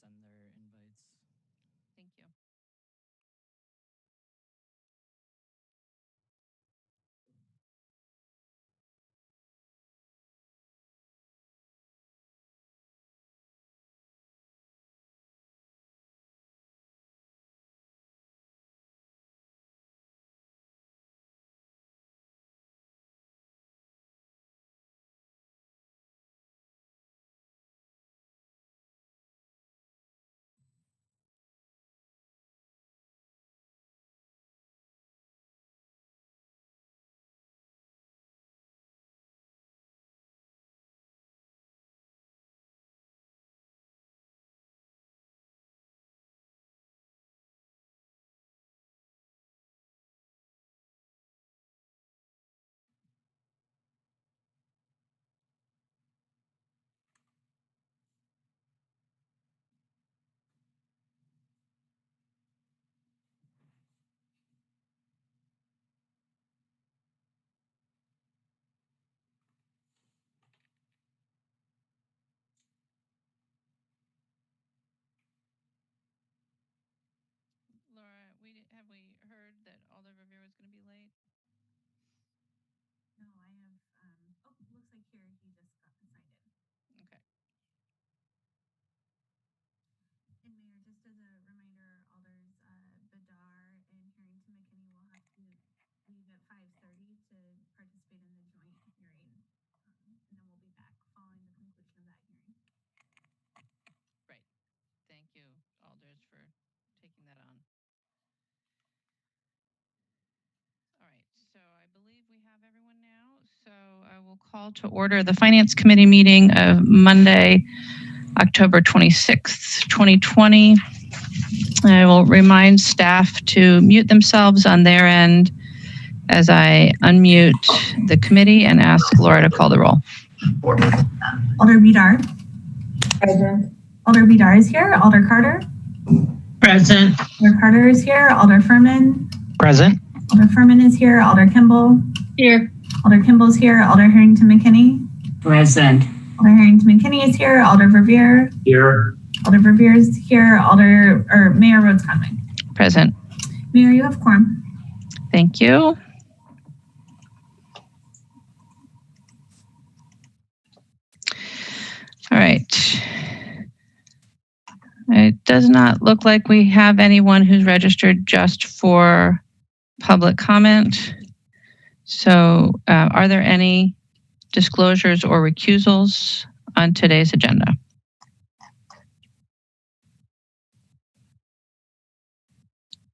send their invites. Thank you. Laura, have we heard that Alder Revere was going to be late? No, I have, looks like here he just got signed in. Okay. And Mayor, just as a reminder, Alders Bedar and Harrington McKinney will have to leave at 5:30 to participate in the joint hearing. And then we'll be back following the conclusion of that hearing. Right. Thank you, Alders, for taking that on. All right, so I believe we have everyone now. So I will call to order the Finance Committee meeting of Monday, October 26th, 2020. I will remind staff to mute themselves on their end as I unmute the committee and ask Laura to call the roll. Alder Bedar. Present. Alder Bedar is here. Alder Carter. Present. Alder Carter is here. Alder Furman. Present. Alder Furman is here. Alder Kimball. Here. Alder Kimball's here. Alder Harrington McKinney. Present. Alder Harrington McKinney is here. Alder Revere. Here. Alder Revere is here. Mayor Rhodes Conway. Present. Mayor, you have quorum. Thank you. All right. It does not look like we have anyone who's registered just for public comment. So are there any disclosures or recusals on today's agenda?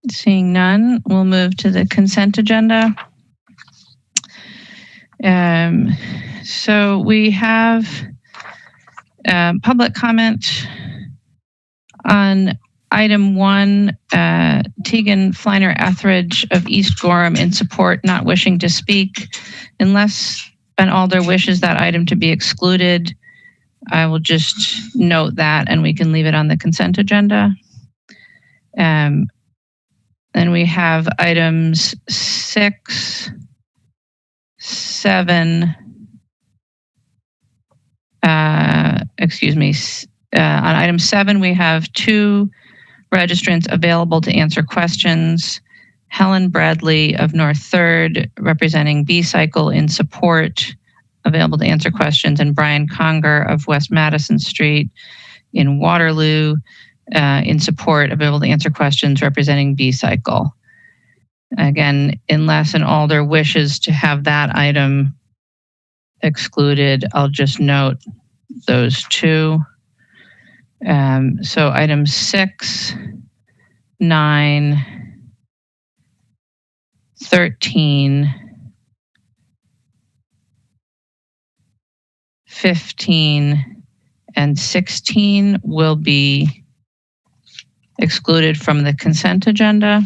Seeing none, we'll move to the consent agenda. So we have public comment on item 1, Tegan Fleiner Etheridge of East Gorham in support, not wishing to speak. Unless an alder wishes that item to be excluded, I will just note that and we can leave it on the consent agenda. Then we have items 6, 7, on item 7, we have 2 registrants available to answer questions. Helen Bradley of North 3rd, representing B-Cycle in support, available to answer questions, and Brian Conger of West Madison Street in Waterloo, in support, available to answer questions, representing B-Cycle. Again, unless an alder wishes to have that item excluded, I'll just note those 2. So items 6, 9, 13, 15, and 16 will be excluded from the consent agenda.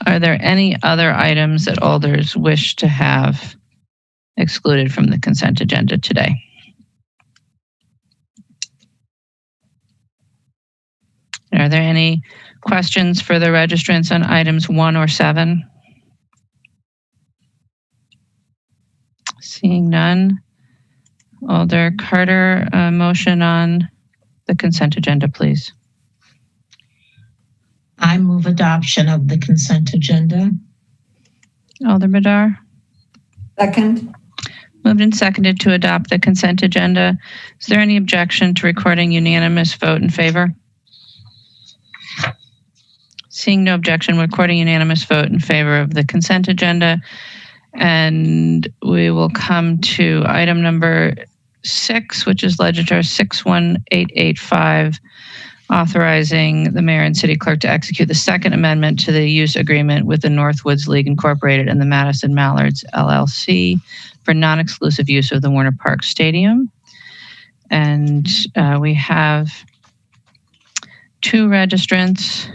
Are there any other items that alders wish to have excluded from the consent agenda today? Are there any questions for the registrants on items 1 or 7? Seeing none. Alder Carter, motion on the consent agenda, please? I move adoption of the consent agenda. Alder Bedar? Second. Moved and seconded to adopt the consent agenda. Is there any objection to recording unanimous vote in favor? Seeing no objection, recording unanimous vote in favor of the consent agenda. And we will come to item number 6, which is Legislature 61885, authorizing the mayor and city clerk to execute the second amendment to the use agreement with the Northwoods League Incorporated and the Madison Mallards LLC for non-exclusive use of the Warner Park Stadium. And we have 2 registrants.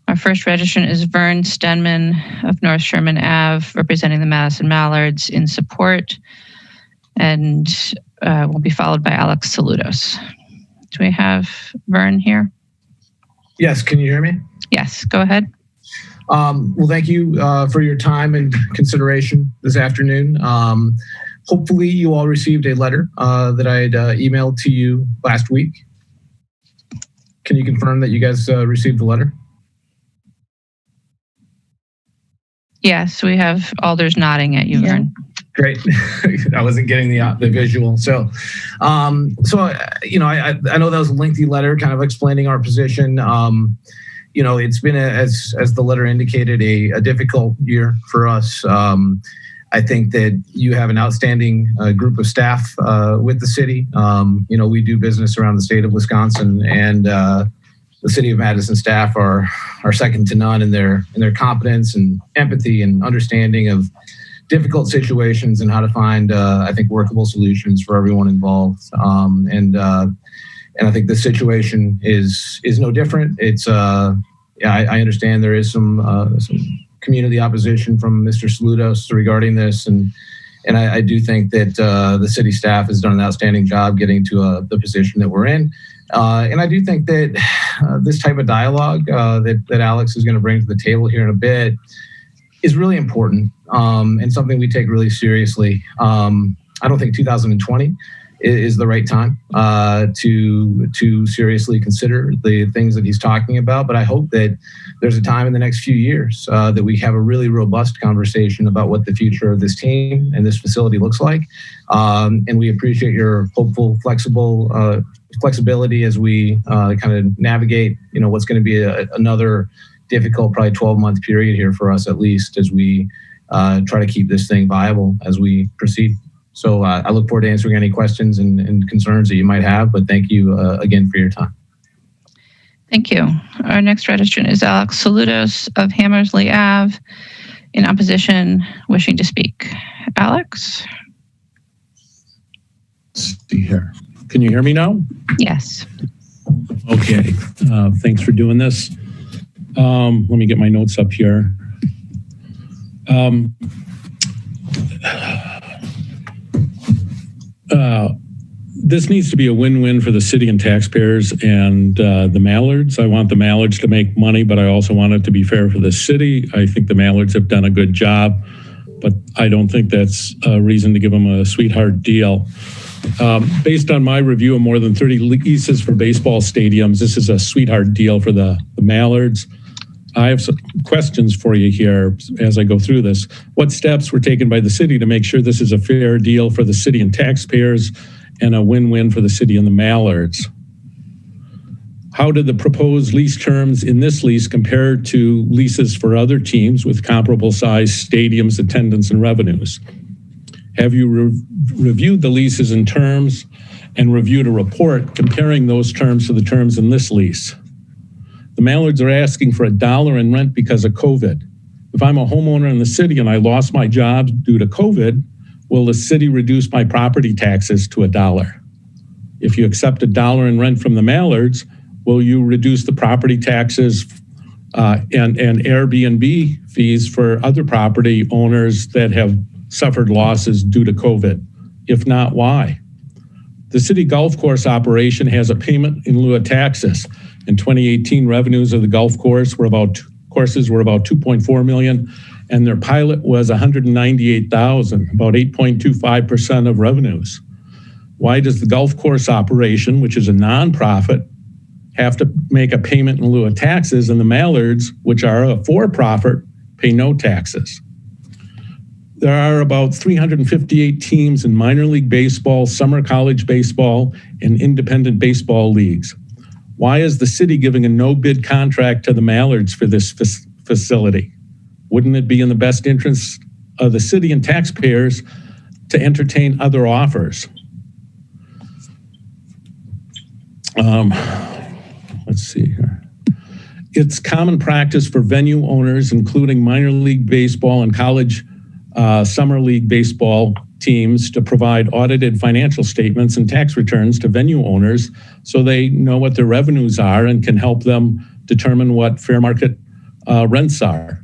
Our first registrant is Vern Stenman of North Sherman Ave, representing the Madison Mallards in support, and will be followed by Alex Saloutos. Do we have Vern here? Yes, can you hear me? Yes, go ahead. Well, thank you for your time and consideration this afternoon. Hopefully you all received a letter that I had emailed to you last week. Can you confirm that you guys received the letter? Yes, we have alders nodding at you, Vern. Great. I wasn't getting the visual. So I know that was a lengthy letter kind of explaining our position. It's been, as the letter indicated, a difficult year for us. I think that you have an outstanding group of staff with the city. We do business around the state of Wisconsin, and the city of Madison staff are second to none in their competence and empathy and understanding of difficult situations and how to find, I think, workable solutions for everyone involved. And I think the situation is no different. It's I understand there is some community opposition from Mr. Saloutos regarding this, and I do think that the city staff has done an outstanding job getting to the position that we're in. And I do think that this type of dialogue that Alex is going to bring to the table here in a bit is really important and something we take really seriously. I don't think 2020 is the right time to seriously consider the things that he's talking about. But I hope that there's a time in the next few years that we have a really robust conversation about what the future of this team and this facility looks like. And we appreciate your hopeful, flexibility as we kind of navigate, what's going to be another difficult, probably 12-month period here for us, at least, as we try to keep this thing viable as we proceed. So I look forward to answering any questions and concerns that you might have, but thank you again for your time. Thank you. Our next registrant is Alex Saloutos of Hammersley Ave, in opposition, wishing to speak. Alex? Let's see here. Can you hear me now? Yes. Okay. Thanks for doing this. Let me get my notes up here. This needs to be a win-win for the city and taxpayers and the Mallards. I want the Mallards to make money, but I also want it to be fair for the city. I think the Mallards have done a good job, but I don't think that's a reason to give them a sweetheart deal. Based on my review of more than 30 leases for baseball stadiums, this is a sweetheart deal for the Mallards. I have some questions for you here as I go through this. What steps were taken by the city to make sure this is a fair deal for the city and taxpayers and a win-win for the city and the Mallards? How did the proposed lease terms in this lease compare to leases for other teams with comparable size stadiums, attendance, and revenues? Have you reviewed the leases and terms and reviewed a report comparing those terms to the terms in this lease? The Mallards are asking for $1 in rent because of COVID. If I'm a homeowner in the city and I lost my job due to COVID, will the city reduce my property taxes to $1? If you accept $1 in rent from the Mallards, will you reduce the property taxes and Airbnb fees for other property owners that have suffered losses due to COVID? If not, why? The city golf course operation has a payment in lieu of taxes. In 2018, revenues of the golf course were about 2.4 million, and their pilot was 198,000, about 8.25% of revenues. Why does the golf course operation, which is a nonprofit, have to make a payment in lieu of taxes, and the Mallards, which are a for-profit, pay no taxes? There are about 358 teams in minor league baseball, summer college baseball, and independent baseball leagues. Why is the city giving a no-bid contract to the Mallards for this facility? Wouldn't it be in the best interest of the city and taxpayers to entertain other offers? Let's see here. It's common practice for venue owners, including minor league baseball and college summer league baseball teams, to provide audited financial statements and tax returns to venue owners so they know what their revenues are and can help them determine what fair market rents are.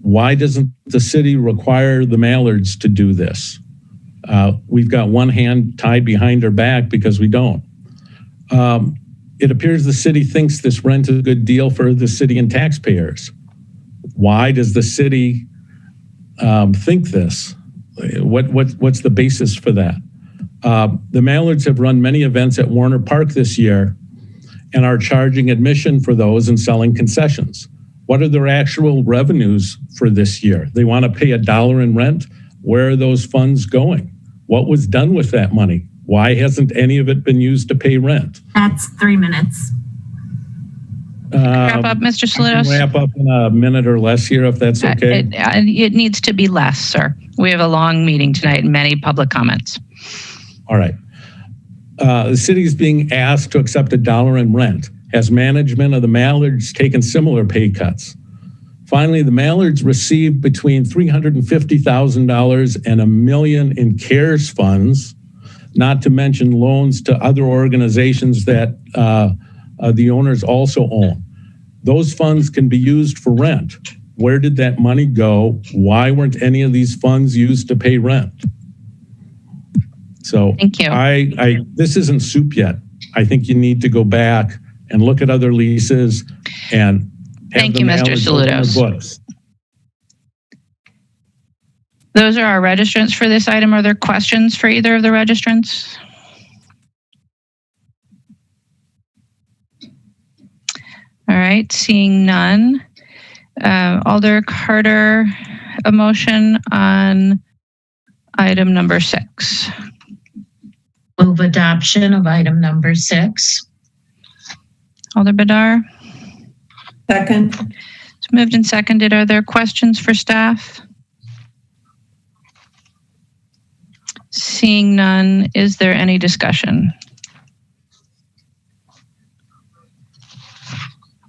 Why doesn't the city require the Mallards to do this? We've got one hand tied behind our back because we don't. It appears the city thinks this rent is a good deal for the city and taxpayers. Why does the city think this? What's the basis for that? The Mallards have run many events at Warner Park this year and are charging admission for those and selling concessions. What are their actual revenues for this year? They want to pay $1 in rent. Where are those funds going? What was done with that money? Why hasn't any of it been used to pay rent? That's 3 minutes. Wrap up, Mr. Saloutos. Wrap up in a minute or less here, if that's okay. It needs to be less, sir. We have a long meeting tonight and many public comments. All right. The city is being asked to accept $1 in rent. Has management of the Mallards taken similar pay cuts? Finally, the Mallards received between $350,000 and $1 million in CARES funds, not to mention loans to other organizations that the owners also own. Those funds can be used for rent. Where did that money go? Why weren't any of these funds used to pay rent? So thank you. This isn't soup yet. I think you need to go back and look at other leases and thank you, Mr. Saloutos. Those are our registrants for this item. Are there questions for either of the registrants? All right, seeing none. Alder Carter, a motion on item number 6. Move adoption of item number 6. Alder Bedar. Second. It's moved and seconded. Are there questions for staff? Seeing none, is there any discussion?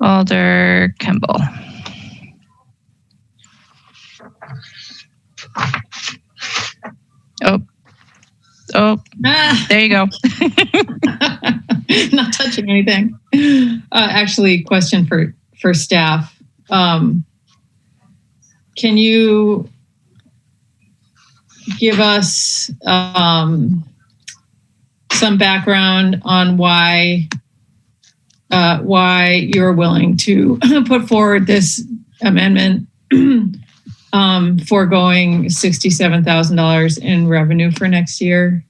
Alder Kemble. There you go. Not touching anything. Actually, question for staff. Can you give us some background on why you're willing to put forward this amendment foregoing $67,000 in revenue for next year,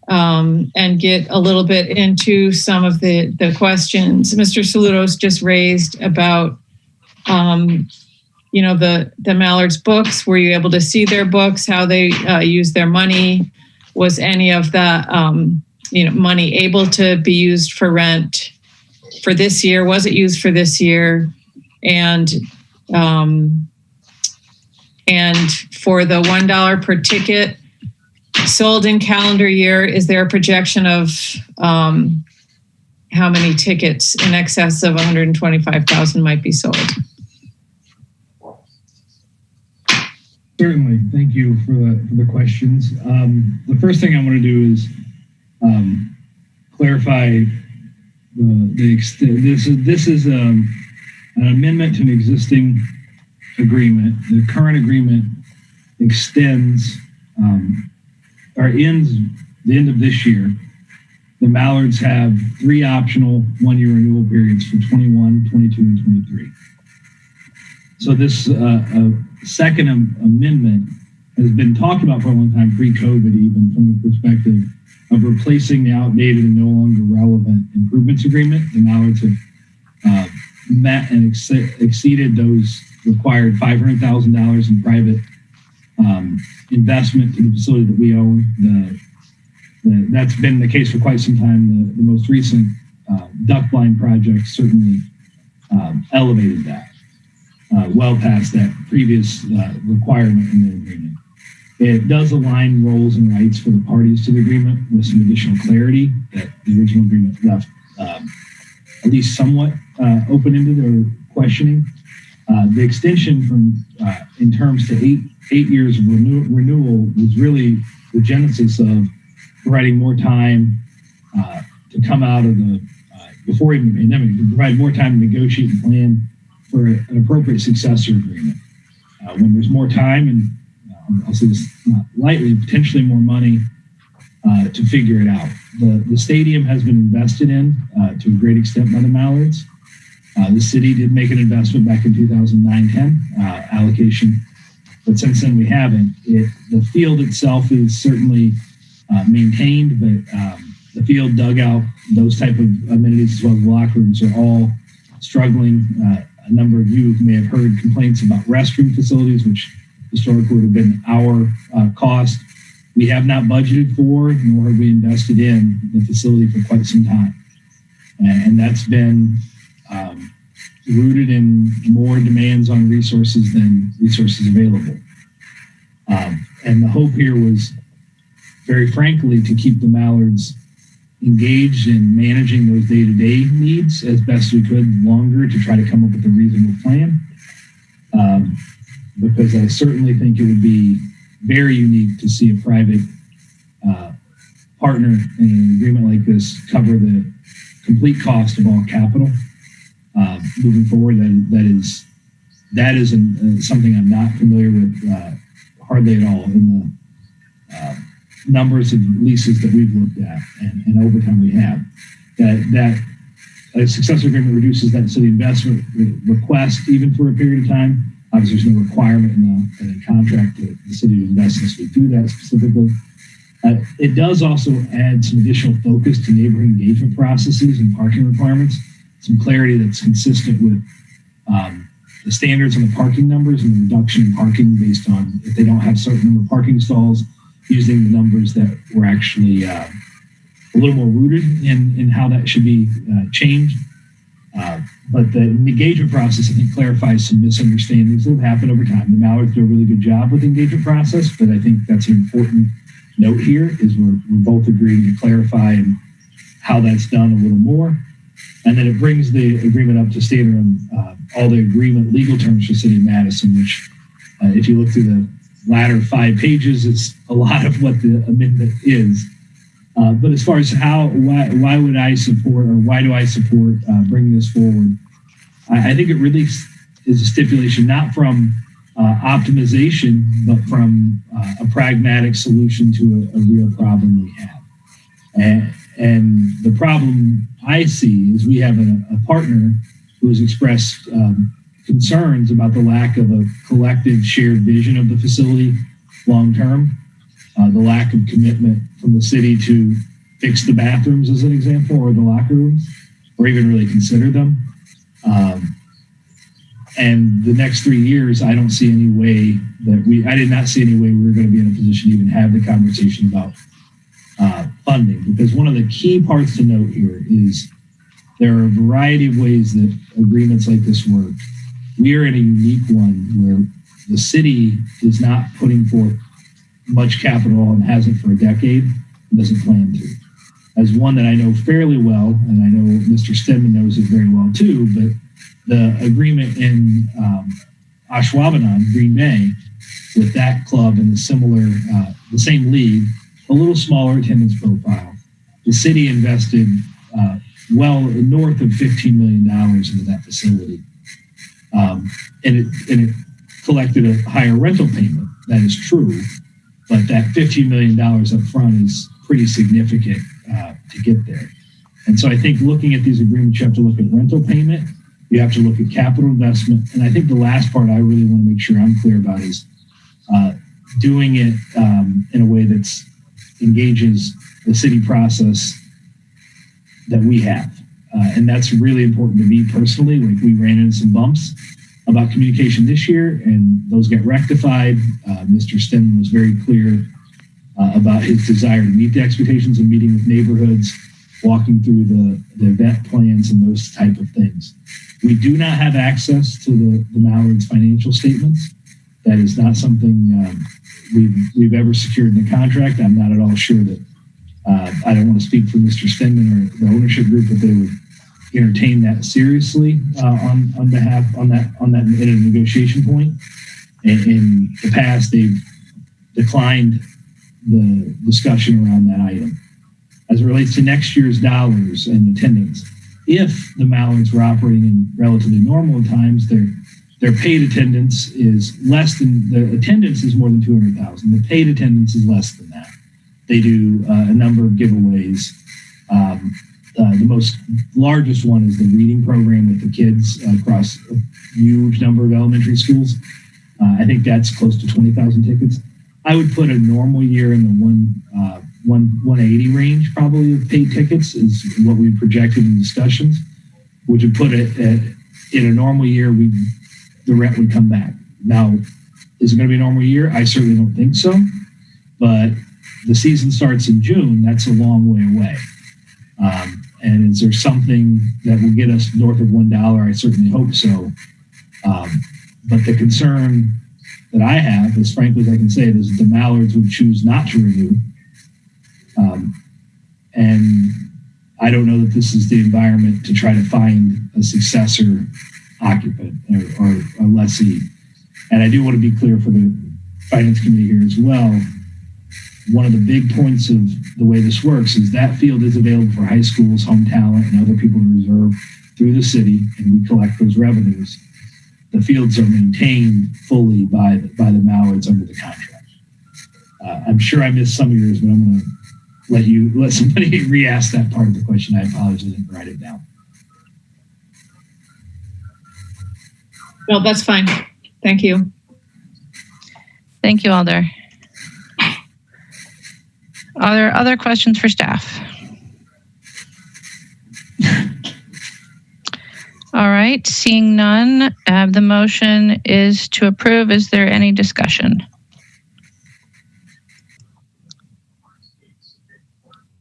and get a little bit into some of the questions Mr. Saloutos just raised about the Mallards books. Were you able to see their books, how they use their money? Was any of that money able to be used for rent for this year? Was it used for this year? And for the $1 per ticket sold in calendar year, is there a projection of how many tickets in excess of 125,000 might be sold? Certainly. Thank you for the questions. The first thing I want to do is clarify the extent. This is an amendment to an existing agreement. The current agreement extends or ends the end of this year. The Mallards have 3 optional 1-year renewal periods for 21, 22, and 23. So this second amendment has been talked about for a long time, pre-COVID, even from the perspective of replacing the outdated and no longer relevant improvements agreement. The Mallards have met and exceeded those required $500,000 in private investment to the facility that we own. That's been the case for quite some time. The most recent duct line project certainly elevated that well past that previous requirement in the agreement. It does align roles and rights for the parties to the agreement with some additional clarity that the original agreement left at least somewhat open-ended or questioning. The extension from in terms to eight years of renewal was really the genesis of providing more time to come out of the before even the pandemic, to provide more time to negotiate and plan for an appropriate successor agreement. When there's more time and I'll say this not lightly, potentially more money to figure it out. The stadium has been invested in to a great extent by the Mallards. The city did make an investment back in 2009-10 allocation, but since then we haven't. The field itself is certainly maintained, but the field, dugout, those type of amenities as well as the locker rooms are all struggling. A number of you may have heard complaints about restroom facilities, which historically would have been our cost. We have not budgeted for, nor have we invested in the facility for quite some time. And that's been rooted in more demands on resources than resources available. And the hope here was, very frankly, to keep the Mallards engaged in managing those day-to-day needs as best we could longer to try to come up with a reasonable plan. Because I certainly think it would be very unique to see a private partner in an agreement like this cover the complete cost of all capital. Moving forward, that is something I'm not familiar with hardly at all in the numbers of leases that we've looked at and over time we have. That a successor agreement reduces that city investment request even for a period of time. Obviously, there's no requirement in the contract that the city to invest in us would do that specifically. It does also add some additional focus to neighborhood engagement processes and parking requirements, some clarity that's consistent with the standards on the parking numbers and the reduction in parking based on if they don't have a certain number of parking stalls, using the numbers that were actually a little more rooted in how that should be changed. But the engagement process, I think, clarifies some misunderstandings that have happened over time. The Mallards do a really good job with the engagement process, but I think that's an important note here is we're both agreeing to clarify and how that's done a little more. And then it brings the agreement up to standard on all the agreement legal terms for City of Madison, which if you look through the latter 5 pages, it's a lot of what the amendment is. But as far as why would I support, or why do I support bringing this forward? I think it really is a stipulation, not from optimization, but from a pragmatic solution to a real problem we have. And the problem I see is we have a partner who has expressed concerns about the lack of a collective shared vision of the facility long-term, the lack of commitment from the city to fix the bathrooms as an example, or the locker rooms, or even really consider them. And the next 3 years, I don't see any way I did not see any way we were going to be in a position to even have the conversation about funding, because one of the key parts to note here is there are a variety of ways that agreements like this work. We are in a unique one where the city is not putting forth much capital and hasn't for a decade and doesn't plan to. As one that I know fairly well, and I know Mr. Stenman knows it very well too, but the agreement in Ashwaubenon, Green Bay, with that club and the same league, a little smaller attendance profile. The city invested well north of $15 million into that facility. And it collected a higher rental payment. That is true. But that $15 million up front is pretty significant to get there. And so I think looking at these agreements, you have to look at rental payment. You have to look at capital investment. And I think the last part I really want to make sure I'm clear about is doing it in a way that engages the city process that we have. And that's really important to me personally. Like, we ran into some bumps about communication this year, and those get rectified. Mr. Stenman was very clear about his desire to meet the expectations of meeting with neighborhoods, walking through the event plans and those type of things. We do not have access to the Mallard's financial statements. That is not something we've ever secured in the contract. I'm not at all sure that I don't want to speak for Mr. Stenman or the ownership group, that they would entertain that seriously on that in a negotiation point. In the past, they've declined the discussion around that item. As it relates to next year's dollars and attendance, if the Mallards were operating in relatively normal times, their paid attendance is less than, the attendance is more than 200,000. The paid attendance is less than that. They do a number of giveaways. The largest one is the reading program with the kids across a huge number of elementary schools. I think that's close to 20,000 tickets. I would put a normal year in the 180 range, probably, of paid tickets is what we projected in discussions, which would put it at, in a normal year, the rent would come back. Now, is it going to be a normal year? I certainly don't think so, but the season starts in June. That's a long way away. And is there something that will get us north of $1? I certainly hope so. But the concern that I have, as frankly as I can say it, is that the Mallards would choose not to renew. And I don't know that this is the environment to try to find a successor occupant or a lessee. And I do want to be clear for the Finance Committee here as well. One of the big points of the way this works is that field is available for high schools, home talent, and other people to reserve through the city, and we collect those revenues. The fields are maintained fully by the Mallards under the contract. I'm sure I missed some of yours, but I'm going to let somebody re-ask that part of the question. I apologize, I didn't write it down. No, that's fine. Thank you. Thank you, Alder. Are there other questions for staff? All right, seeing none, the motion is to approve. Is there any discussion?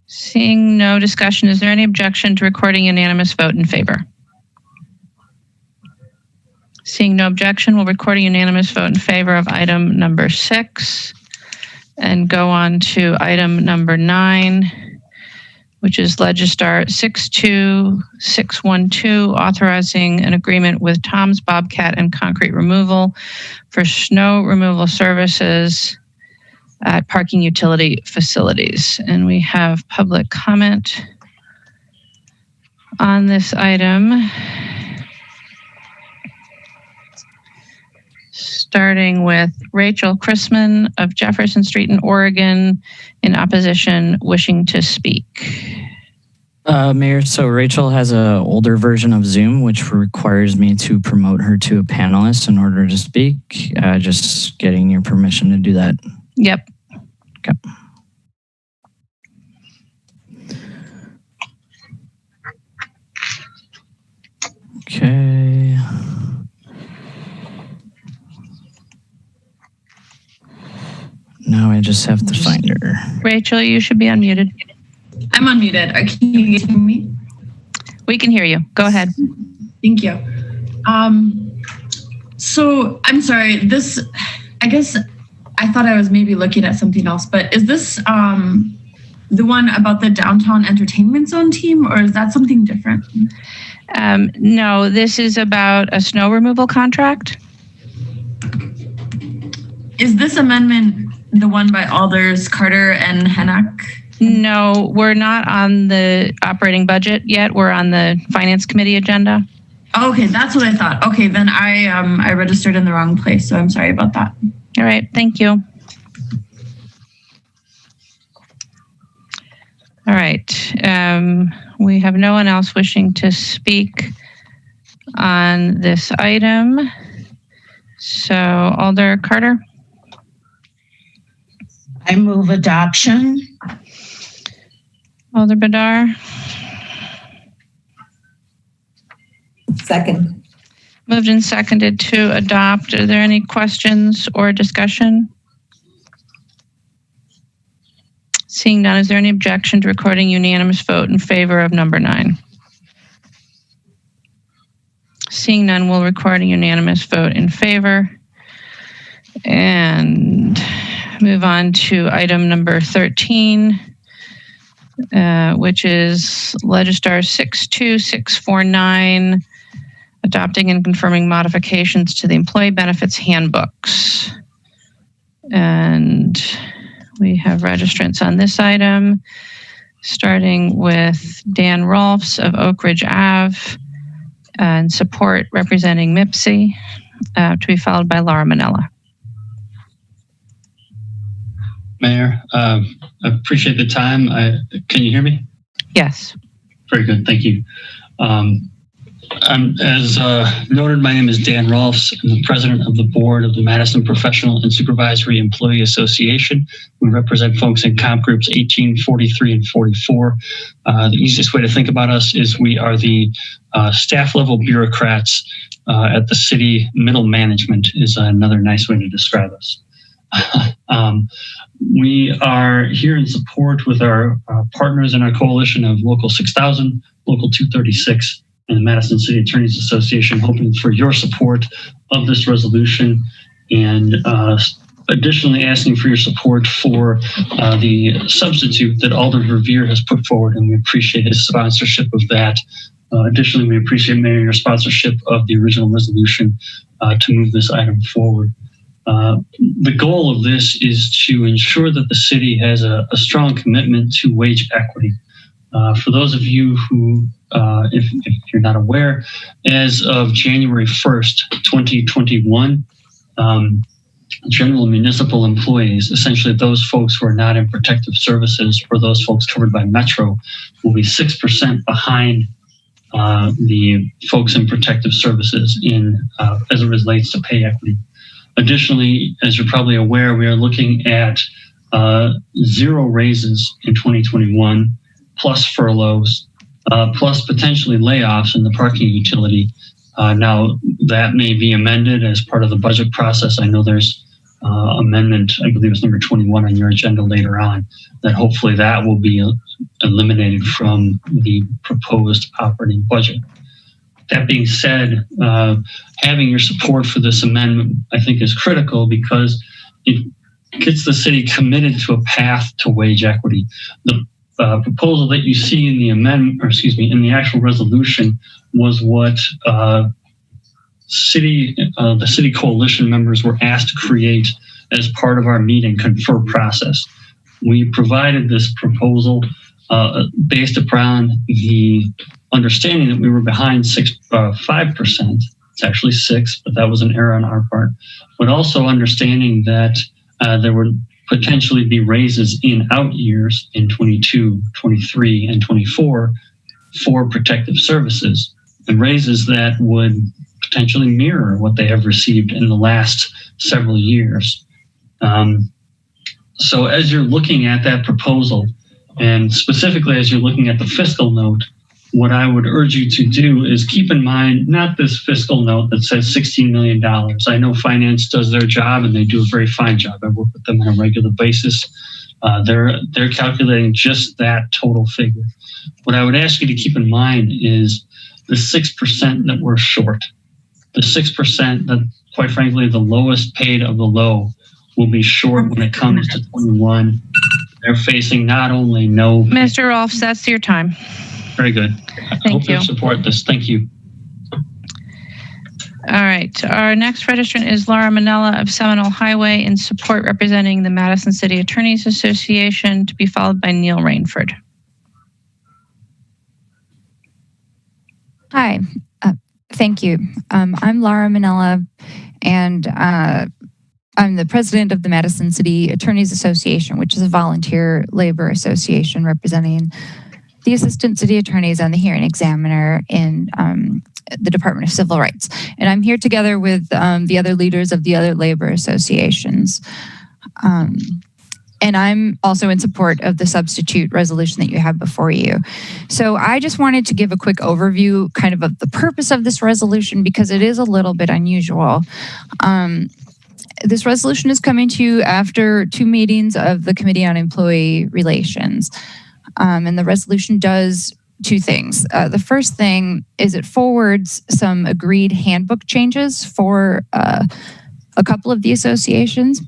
Seeing no discussion, is there any objection to recording unanimous vote in favor? Seeing no objection, we'll record a unanimous vote in favor of item number 6 and go on to item number 9, which is Legistar 62612, authorizing an agreement with Tom's Bobcat and Concrete Removal for snow removal services at parking utility facilities. And we have public comment on this item, starting with Rachel Chisman of Jefferson Street in Oregon, in opposition, wishing to speak. Mayor, so Rachel has an older version of Zoom, which requires me to promote her to a panelist in order to speak. Just getting your permission to do that. Yep. Okay. Okay. Now I just have to find her. Rachel, you should be unmuted. I'm unmuted. Can you hear me? We can hear you. Go ahead. Thank you. So I'm sorry, I guess I thought I was maybe looking at something else, but is this the one about the downtown entertainment zone team, or is that something different? No, this is about a snow removal contract. Is this amendment the one by Alders, Carter, and Hennock? No, we're not on the operating budget yet. We're on the Finance Committee agenda. Okay, that's what I thought. Okay, then I registered in the wrong place, so I'm sorry about that. All right, thank you. All right, we have no one else wishing to speak on this item. So Alder Carter. I move adoption. Alder Badar. Second. Moved and seconded to adopt. Are there any questions or discussion? Seeing none, is there any objection to recording unanimous vote in favor of number 9? Seeing none, we'll record a unanimous vote in favor. And move on to item number 13, which is Legistar 62649, adopting and confirming modifications to the employee benefits handbooks. And we have registrants on this item, starting with Dan Rolfs of Oak Ridge Ave, and support representing MIPSI, to be followed by Lara Mainella. Mayor, I appreciate the time. Can you hear me? Yes. Very good, thank you. As noted, my name is Dan Rolfs. I'm the president of the board of the Madison Professional and Supervisory Employee Association. We represent folks in comp groups 18, 43, and 44. The easiest way to think about us is we are the staff level bureaucrats at the city. Middle management is another nice way to describe us. We are here in support with our partners in our coalition of Local 6000, Local 236, and the Madison City Attorneys Association, hoping for your support of this resolution, and additionally asking for your support for the substitute that Alder Revere has put forward, and we appreciate his sponsorship of that. Additionally, we appreciate, Mayor, your sponsorship of the original resolution to move this item forward. The goal of this is to ensure that the city has a strong commitment to wage equity. For those of you who, if you're not aware, as of January 1st, 2021, general municipal employees, essentially those folks who are not in protective services or those folks covered by Metro, will be 6% behind the folks in protective services as it relates to pay equity. Additionally, as you're probably aware, we are looking at 0 raises in 2021, plus furloughs, plus potentially layoffs in the parking utility. Now, that may be amended as part of the budget process. I know there's amendment, I believe it's number 21 on your agenda later on, that hopefully that will be eliminated from the proposed operating budget. That being said, having your support for this amendment, I think, is critical because it gets the city committed to a path to wage equity. The proposal that you see in the amendment, or excuse me, in the actual resolution, was what the city coalition members were asked to create as part of our meet and confer process. We provided this proposal based upon the understanding that we were behind 5%. It's actually 6%, but that was an error on our part. But also understanding that there would potentially be raises in out years in 22, 23, and 24 for protective services, and raises that would potentially mirror what they have received in the last several years. So as you're looking at that proposal, and specifically as you're looking at the fiscal note, what I would urge you to do is keep in mind not this fiscal note that says $16 million. I know finance does their job and they do a very fine job. I work with them on a regular basis. They're calculating just that total figure. What I would ask you to keep in mind is the 6% that we're short. The 6% that, quite frankly, the lowest paid of the low will be short when it comes to 21. They're facing not only no... Mr. Rolfs, that's your time. Very good. Thank you. Support this. Thank you. All right. Our next registrant is Lara Mainella of Seminole Highway, in support representing the Madison City Attorneys Association, to be followed by Neil Rainford. Hi. Thank you. I'm Lara Mainella, and I'm the president of the Madison City Attorneys Association, which is a volunteer labor association representing the assistant city attorneys and the hearing examiner in the Department of Civil Rights. And I'm here together with the other leaders of the other labor associations. And I'm also in support of the substitute resolution that you have before you. So I just wanted to give a quick overview kind of the purpose of this resolution because it is a little bit unusual. This resolution is coming to you after 2 meetings of the Committee on Employee Relations. And the resolution does 2 things. The first thing is it forwards some agreed handbook changes for a couple of the associations.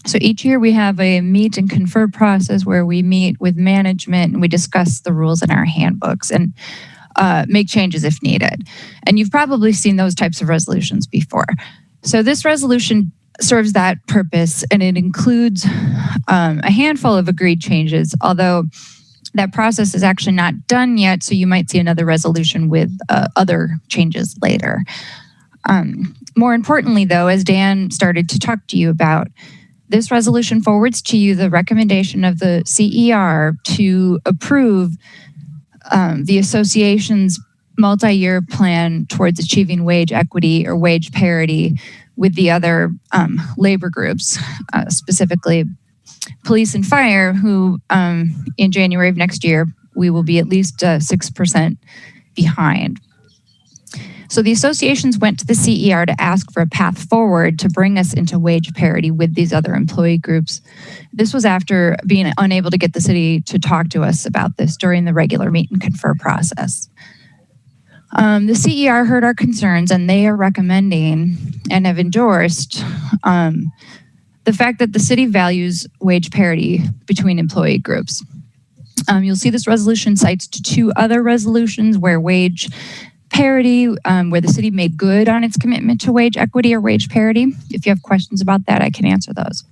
So each year we have a meet and confer process where we meet with management and we discuss the rules in our handbooks and make changes if needed. And you've probably seen those types of resolutions before. So this resolution serves that purpose and it includes a handful of agreed changes, although that process is actually not done yet, so you might see another resolution with other changes later. More importantly, though, as Dan started to talk to you about, this resolution forwards to you the recommendation of the CER to approve the association's multi-year plan towards achieving wage equity or wage parity with the other labor groups, specifically police and fire, who in January of next year, we will be at least 6% behind. So the associations went to the CER to ask for a path forward to bring us into wage parity with these other employee groups. This was after being unable to get the city to talk to us about this during the regular meet and confer process. The CER heard our concerns and they are recommending and have endorsed the fact that the city values wage parity between employee groups. You'll see this resolution cites to 2 other resolutions where wage parity, where the city made good on its commitment to wage equity or wage parity. If you have questions about that, I can answer those.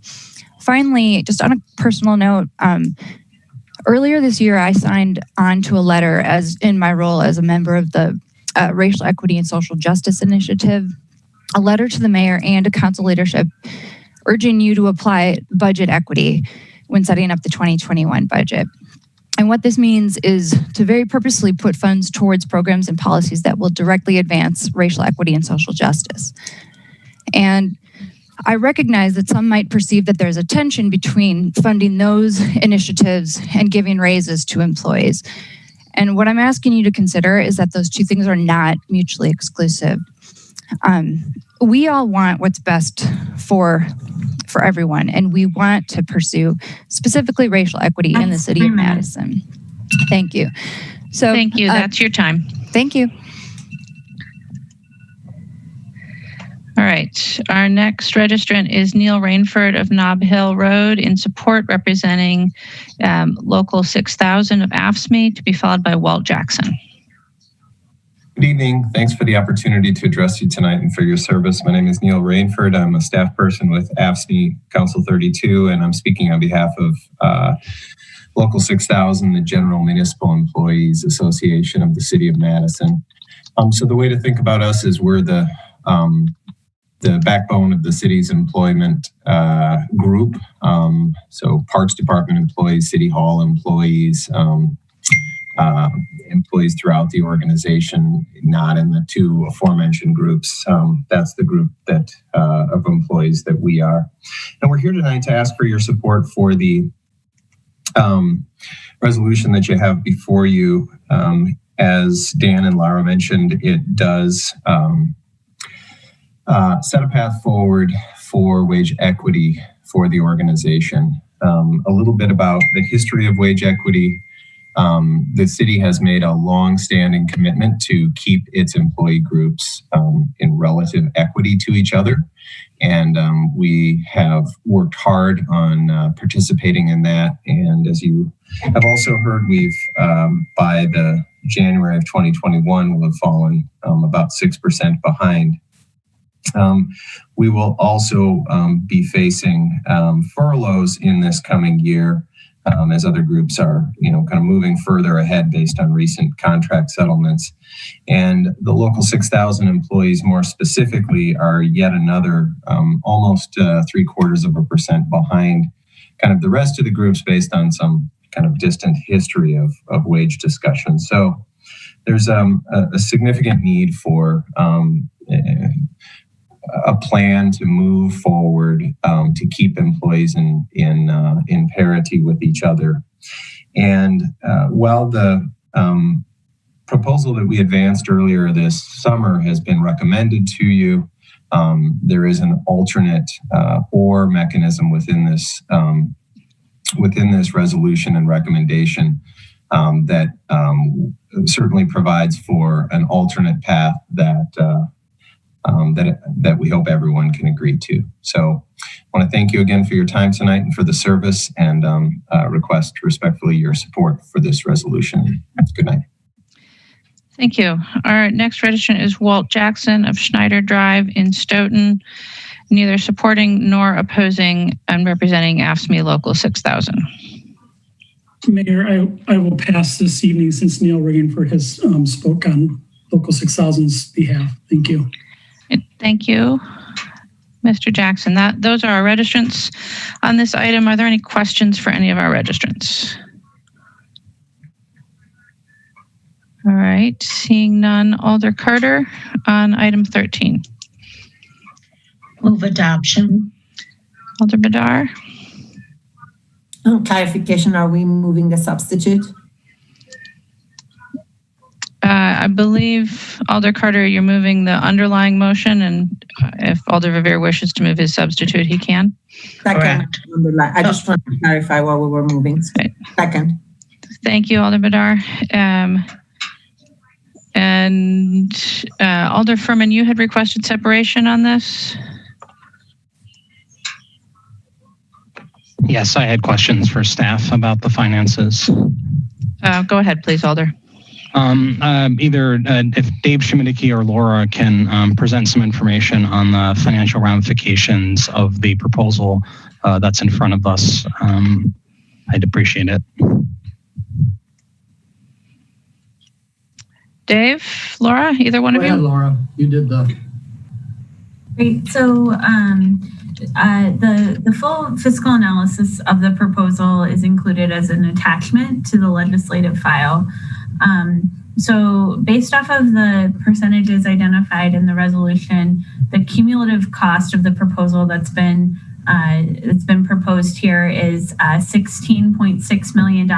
Finally, just on a personal note, earlier this year, I signed on to a letter as in my role as a member of the Racial Equity and Social Justice Initiative, a letter to the mayor and to council leadership urging you to apply budget equity when setting up the 2021 budget. And what this means is to very purposely put funds towards programs and policies that will directly advance racial equity and social justice. And I recognize that some might perceive that there's a tension between funding those initiatives and giving raises to employees. And what I'm asking you to consider is that those 2 things are not mutually exclusive. We all want what's best for everyone, and we want to pursue specifically racial equity in the city of Madison. Thank you. So thank you. That's your time. Thank you. All right. Our next registrant is Neil Rainford of Nob Hill Road in support, representing Local 6000 of AFSCME, to be followed by Walt Jackson. Good evening. Thanks for the opportunity to address you tonight and for your service. My name is Neil Rainford. I'm a staff person with AFSCME Council 32, and I'm speaking on behalf of Local 6000, the General Municipal Employees Association of the City of Madison. So the way to think about us is we're the backbone of the city's employment group. So Parks Department employees, City Hall employees, employees throughout the organization, not in the 2 aforementioned groups. That's the group that of employees that we are. And we're here tonight to ask for your support for the resolution that you have before you. As Dan and Lara mentioned, it does set a path forward for wage equity for the organization. A little bit about the history of wage equity. The city has made a long-standing commitment to keep its employee groups in relative equity to each other. And we have worked hard on participating in that. And as you have also heard, we've, by the January of 2021, will have fallen about 6% behind. We will also be facing furloughs in this coming year. As other groups are, kind of moving further ahead based on recent contract settlements. And the Local 6000 employees more specifically are yet another almost 0.75% behind kind of the rest of the groups based on some kind of distant history of wage discussion. So there's a significant need for a plan to move forward to keep employees in parity with each other. And while the proposal that we advanced earlier this summer has been recommended to you, there is an alternate or mechanism within this resolution and recommendation that certainly provides for an alternate path that we hope everyone can agree to. So I want to thank you again for your time tonight and for the service, and request respectfully your support for this resolution. Good night. Thank you. Our next registrant is Walt Jackson of Schneider Drive in Stoughton, neither supporting nor opposing, and representing AFSCME Local 6000. Mayor, I will pass this evening since Neil Rainford has spoke on Local 6000's behalf. Thank you. Thank you, Mr. Jackson. Those are our registrants on this item. Are there any questions for any of our registrants? All right, seeing none. Alder Carter on item 13. Move adoption. Alder Bedar. Clarification, are we moving the substitute? I believe, Alder Carter, you're moving the underlying motion, and if Alder Verveer wishes to move his substitute, he can. Second. I just want to clarify what we were moving. Second. Thank you, Alder Bedar. And Alder Furman, you had requested separation on this? Yes, I had questions for staff about the finances. Go ahead, please, Alder. Either if Dave Schmiedicke or Laura can present some information on the financial ramifications of the proposal that's in front of us, I'd appreciate it. Dave, Laura, either one of you? Laura, you did the. Great. So the full fiscal analysis of the proposal is included as an attachment to the legislative file. So based off of the percentages identified in the resolution, the cumulative cost of the proposal that's been proposed here is $16.6 million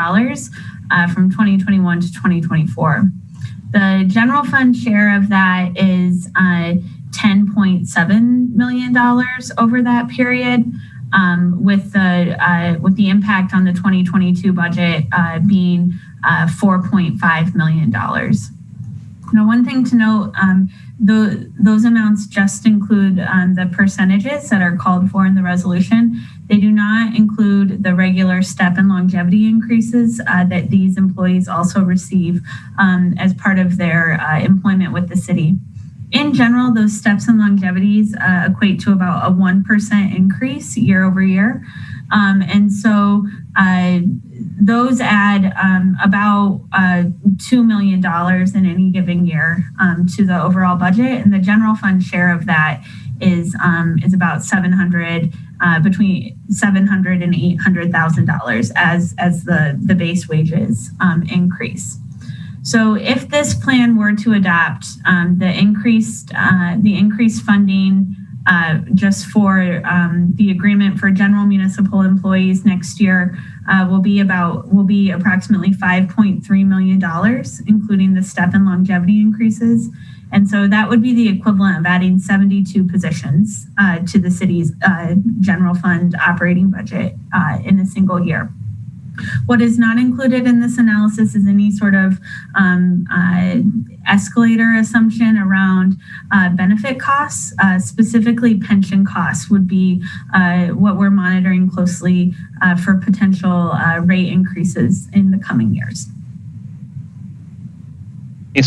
from 2021 to 2024. The general fund share of that is $10.7 million over that period, with the impact on the 2022 budget being $4.5 million. Now, one thing to note, those amounts just include the percentages that are called for in the resolution. They do not include the regular step and longevity increases that these employees also receive as part of their employment with the city. In general, those steps and longevities equate to about a 1% increase year over year. And so those add about $2 million in any given year to the overall budget. And the general fund share of that is about between $700,000 and $800,000 as the base wages increase. So if this plan were to adopt, the increased funding just for the agreement for general municipal employees next year will be approximately $5.3 million, including the step and longevity increases. And so that would be the equivalent of adding 72 positions to the city's general fund operating budget in a single year. What is not included in this analysis is any sort of escalator assumption around benefit costs. Specifically, pension costs would be what we're monitoring closely for potential rate increases in the coming years. Yeah,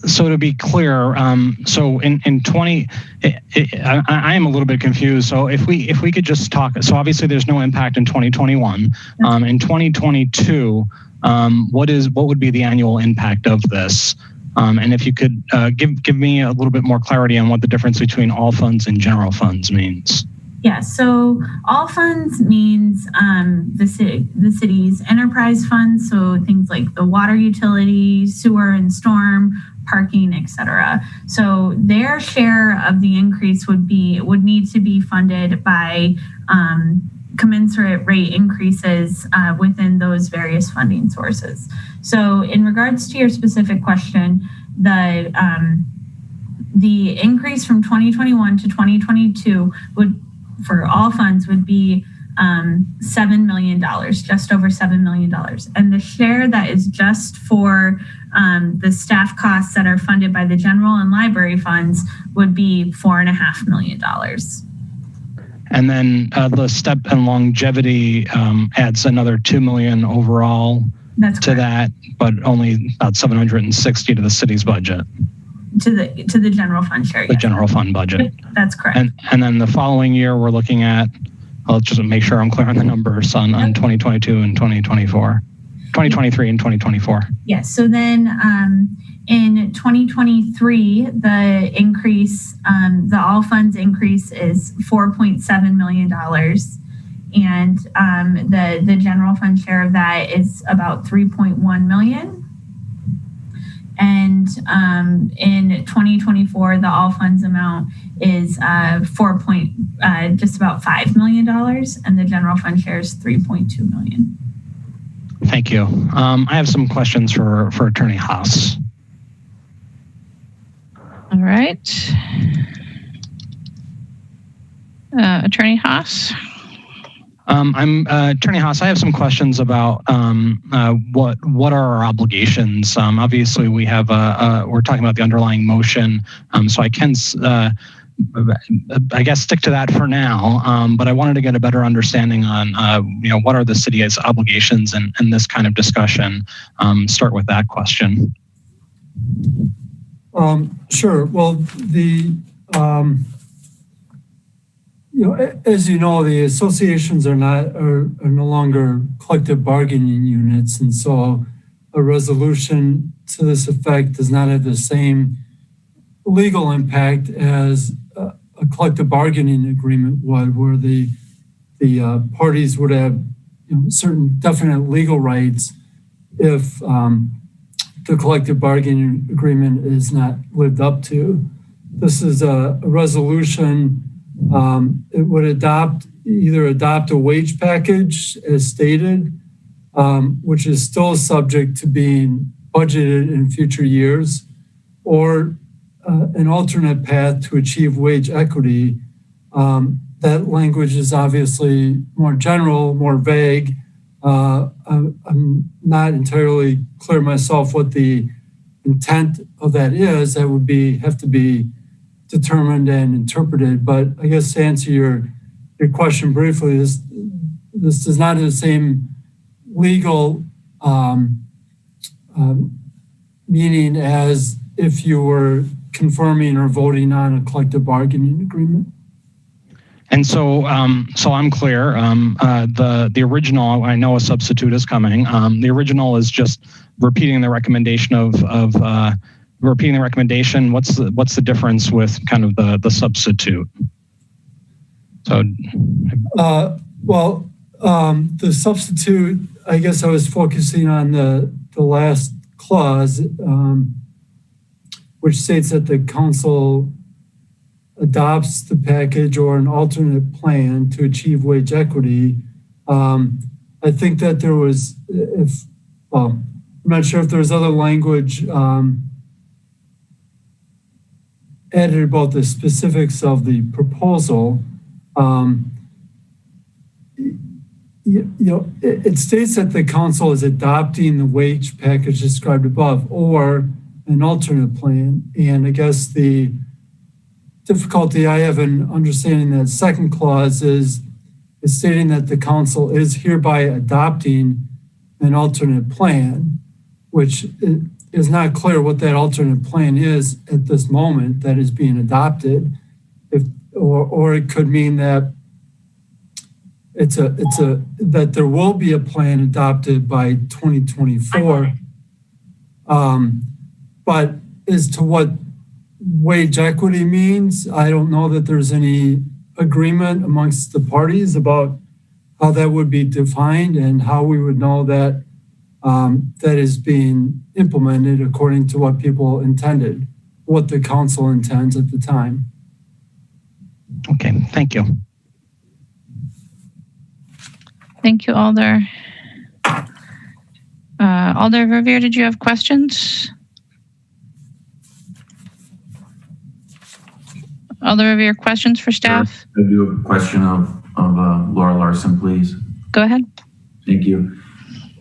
so to be clear, so in 20, I am a little bit confused. So if we could just talk, so obviously there's no impact in 2021. In 2022, what would be the annual impact of this? And if you could give me a little bit more clarity on what the difference between all funds and general funds means. Yeah, so all funds means the city's enterprise funds, so things like the water utility, sewer and storm, parking, etc. So their share of the increase would need to be funded by commensurate rate increases within those various funding sources. So in regards to your specific question, the increase from 2021 to 2022 for all funds would be $7 million, just over $7 million. And the share that is just for the staff costs that are funded by the general and library funds would be $4.5 million. And then the step and longevity adds another $2 million overall to that, but only about 760 to the city's budget. To the general fund share. The general fund budget. That's correct. And then the following year, we're looking at, I'll just make sure I'm clear on the numbers on 2022 and 2024, 2023 and 2024. Yes. So then in 2023, the increase, the all funds increase is $4.7 million. And the general fund share of that is about $3.1 million. And in 2024, the all funds amount is just about $5 million, and the general fund share is $3.2 million. Thank you. I have some questions for Attorney Haas. All right. Attorney Haas. I'm Attorney Haas. I have some questions about what are our obligations. Obviously, we have we're talking about the underlying motion, so I can I guess stick to that for now. But I wanted to get a better understanding on what are the city's obligations in this kind of discussion. Start with that question. Sure. Well, as you know, the associations are no longer collective bargaining units, and so a resolution to this effect does not have the same legal impact as a collective bargaining agreement would, where the parties would have certain definite legal rights if the collective bargaining agreement is not lived up to. This is a resolution. It would either adopt a wage package as stated, which is still subject to being budgeted in future years, or an alternate path to achieve wage equity. That language is obviously more general, more vague. I'm not entirely clear myself what the intent of that is. That would have to be determined and interpreted. But I guess to answer your question briefly, this does not have the same legal meaning as if you were confirming or voting on a collective bargaining agreement. And so I'm clear. The original, I know a substitute is coming. The original is just repeating the recommendation of repeating the recommendation. What's the difference with kind of the substitute? So, the substitute, I guess I was focusing on the last clause, which states that the council adopts the package or an alternate plan to achieve wage equity. I think that there was, I'm not sure if there's other language added about the specifics of the proposal. It states that the council is adopting the wage package described above or an alternate plan. And I guess the difficulty I have in understanding that second clause is stating that the council is hereby adopting an alternate plan, which is not clear what that alternate plan is at this moment that is being adopted. Or it could mean that that there will be a plan adopted by 2024. But as to what wage equity means, I don't know that there's any agreement amongst the parties about how that would be defined and how we would know that that is being implemented according to what people intended, what the council intends at the time. Okay, thank you. Thank you, Alder. Alder Verveer, did you have questions? Alder Verveer, questions for staff? Sure. I do have a question of Laura Larson, please. Go ahead. Thank you.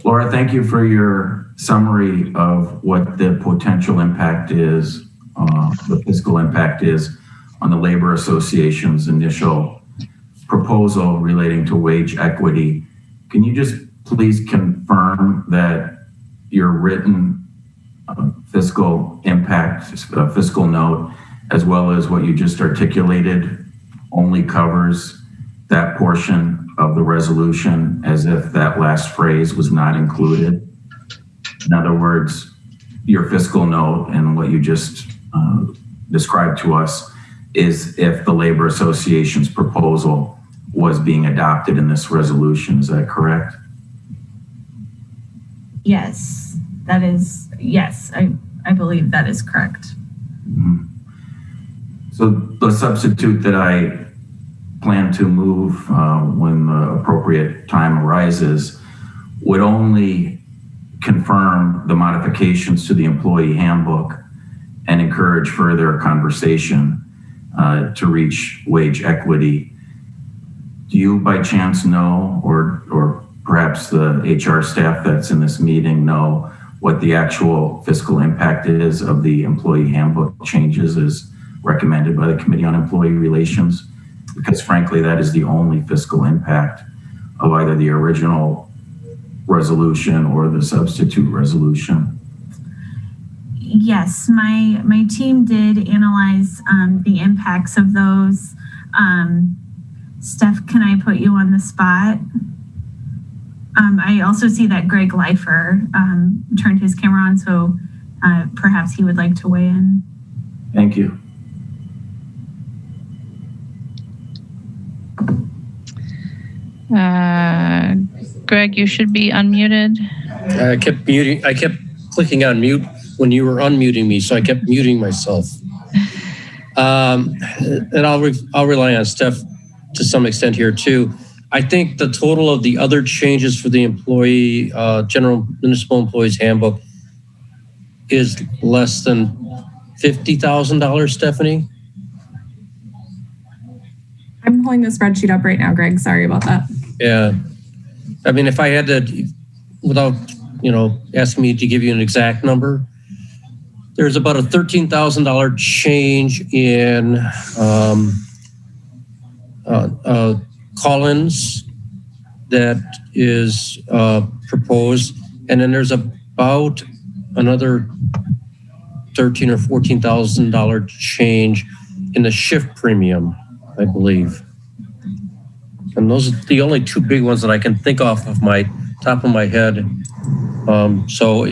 Laura, thank you for your summary of what the potential impact is, the fiscal impact is on the Labor Association's initial proposal relating to wage equity. Can you just please confirm that your written fiscal impact, fiscal note, as well as what you just articulated, only covers that portion of the resolution as if that last phrase was not included? In other words, your fiscal note and what you just described to us is if the Labor Association's proposal was being adopted in this resolution. Is that correct? Yes, that is, yes, I believe that is correct. Mm-hmm. So the substitute that I plan to move when the appropriate time arises would only confirm the modifications to the employee handbook and encourage further conversation to reach wage equity. Do you by chance know, or perhaps the HR staff that's in this meeting know what the actual fiscal impact is of the employee handbook changes as recommended by the Committee on Employee Relations? Because frankly, that is the only fiscal impact of either the original resolution or the substitute resolution. Yes, my team did analyze the impacts of those. Steph, can I put you on the spot? I also see that Greg Leifer turned his camera on, so perhaps he would like to weigh in. Thank you. Greg, you should be unmuted. I kept clicking on mute when you were unmuting me, so I kept muting myself. And I'll rely on Steph to some extent here too. I think the total of the other changes for the employee, general municipal employees handbook is less than $50,000, Stephanie? I'm pulling the spreadsheet up right now, Greg. Sorry about that. Yeah. I mean, if I had to, without, asking me to give you an exact number, there's about a $13,000 change in call-ins that is proposed. And then there's about another $13,000 or $14,000 change in the shift premium, I believe. And those are the only two big ones that I can think off of my top of my head. So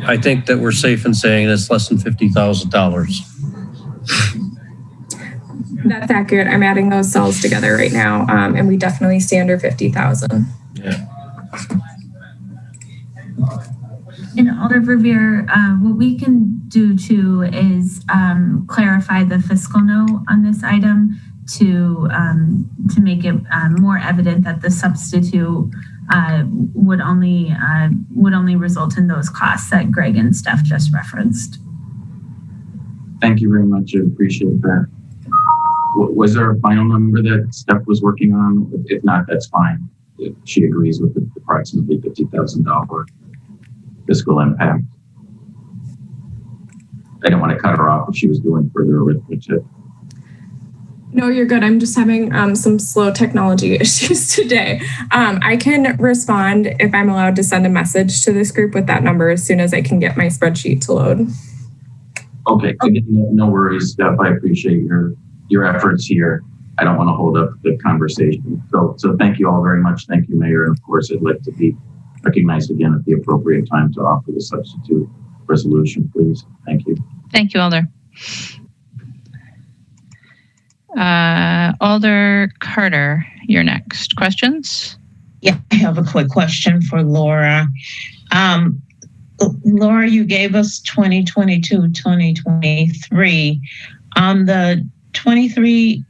I think that we're safe in saying it's less than $50,000. That's accurate. I'm adding those cells together right now, and we definitely stay under 50,000. Yeah. And Alder Verveer, what we can do too is clarify the fiscal note on this item to make it more evident that the substitute would only result in those costs that Greg and Steph just referenced. Thank you very much. I appreciate that. Was there a final number that Steph was working on? If not, that's fine. If she agrees with the approximately $50,000 fiscal impact. I didn't want to cut her off if she was doing further arithmetic. No, you're good. I'm just having some slow technology issues today. I can respond if I'm allowed to send a message to this group with that number as soon as I can get my spreadsheet to load. Okay, no worries, Steph. I appreciate your efforts here. I don't want to hold up the conversation. So thank you all very much. Thank you, Mayor. And of course, I'd like to be recognized again at the appropriate time to offer the substitute resolution, please. Thank you. Thank you, Alder. Alder Carter, you're next. Questions? Yeah, I have a quick question for Laura. Laura, you gave us 2022, 2023. On the 23,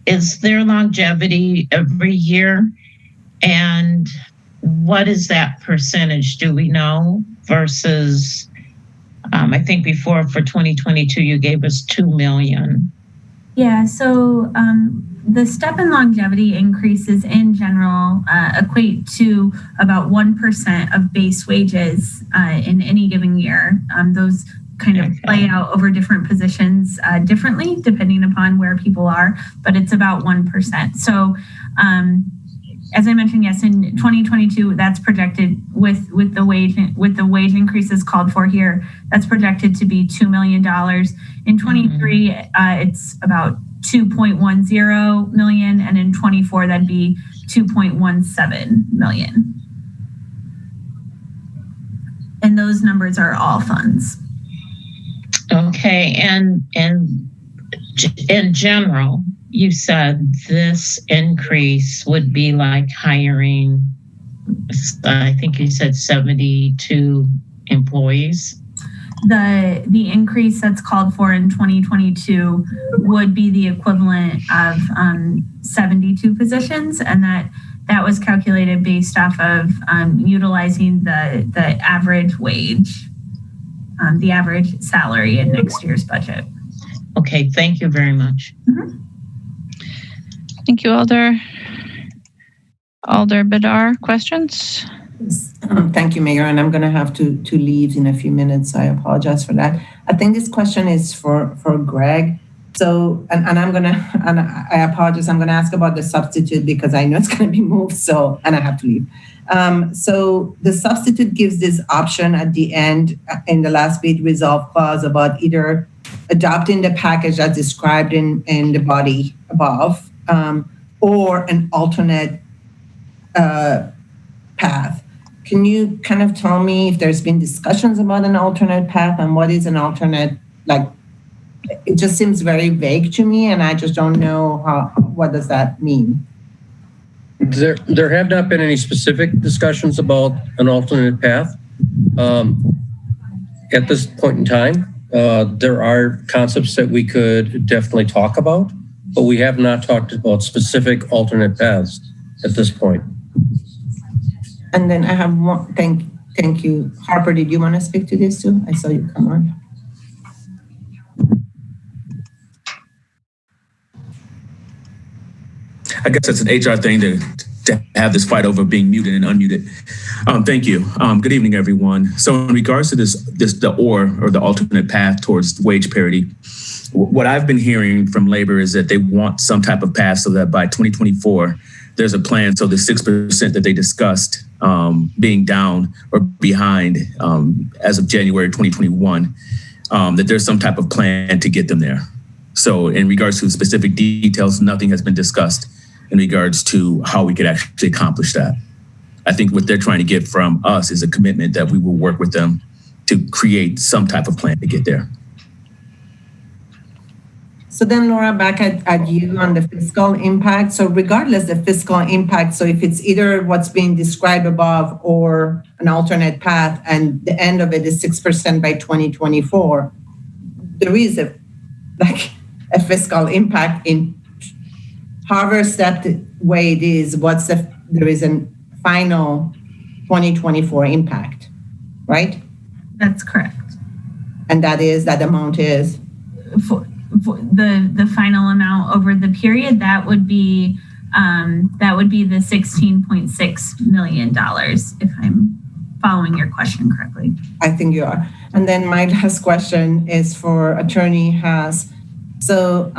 is there longevity every year? And what is that percentage? Do we know? Versus, I think before for 2022, you gave us 2 million. Yeah, so the step in longevity increases in general equate to about 1% of base wages in any given year. Those kind of play out over different positions differently depending upon where people are, but it's about 1%. So as I mentioned, yes, in 2022, that's projected with the wage increases called for here. That's projected to be $2 million. In 23, it's about 2.10 million, and in 24, that'd be 2.17 million. And those numbers are all funds. Okay, and in general, you said this increase would be like hiring, I think you said 72 employees. The increase that's called for in 2022 would be the equivalent of 72 positions, and that was calculated based off of utilizing the average wage, the average salary in next year's budget. Okay, thank you very much. Mm-hmm. Thank you, Alder. Alder Bedar, questions? Thank you, Mayor, and I'm going to have to leave in a few minutes. I apologize for that. I think this question is for Greg. So, and I apologize. I'm going to ask about the substitute because I know it's going to be moved. So, and I have to leave. So the substitute gives this option at the end in the last bit resolve clause about either adopting the package as described in the body above, or an alternate path. Can you kind of tell me if there's been discussions about an alternate path and what is an alternate, like, it just seems very vague to me and I just don't know what does that mean? There have not been any specific discussions about an alternate path. At this point in time, there are concepts that we could definitely talk about, but we have not talked about specific alternate paths at this point. And then I have one, thank you. Harper, did you want to speak to this too? I saw you come on. I guess it's an HR thing to have this fight over being muted and unmuted. Thank you. Good evening, everyone. So in regards to the alternate path towards wage parity, what I've been hearing from labor is that they want some type of path so that by 2024, there's a plan. So the 6% that they discussed being down or behind as of January 2021, that there's some type of plan to get them there. So in regards to specific details, nothing has been discussed in regards to how we could actually accomplish that. I think what they're trying to get from us is a commitment that we will work with them to create some type of plan to get there. So then, Laura, back at you on the fiscal impact. So regardless of the fiscal impact, so if it's either what's being described above or an alternate path and the end of it is 6% by 2024, there is a fiscal impact in however stepped way it is, there is a final 2024 impact, right? That's correct. And that amount is? For the final amount over the period, that would be the $16.6 million, if I'm following your question correctly. I think you are. And then my last question is for Attorney Haas. So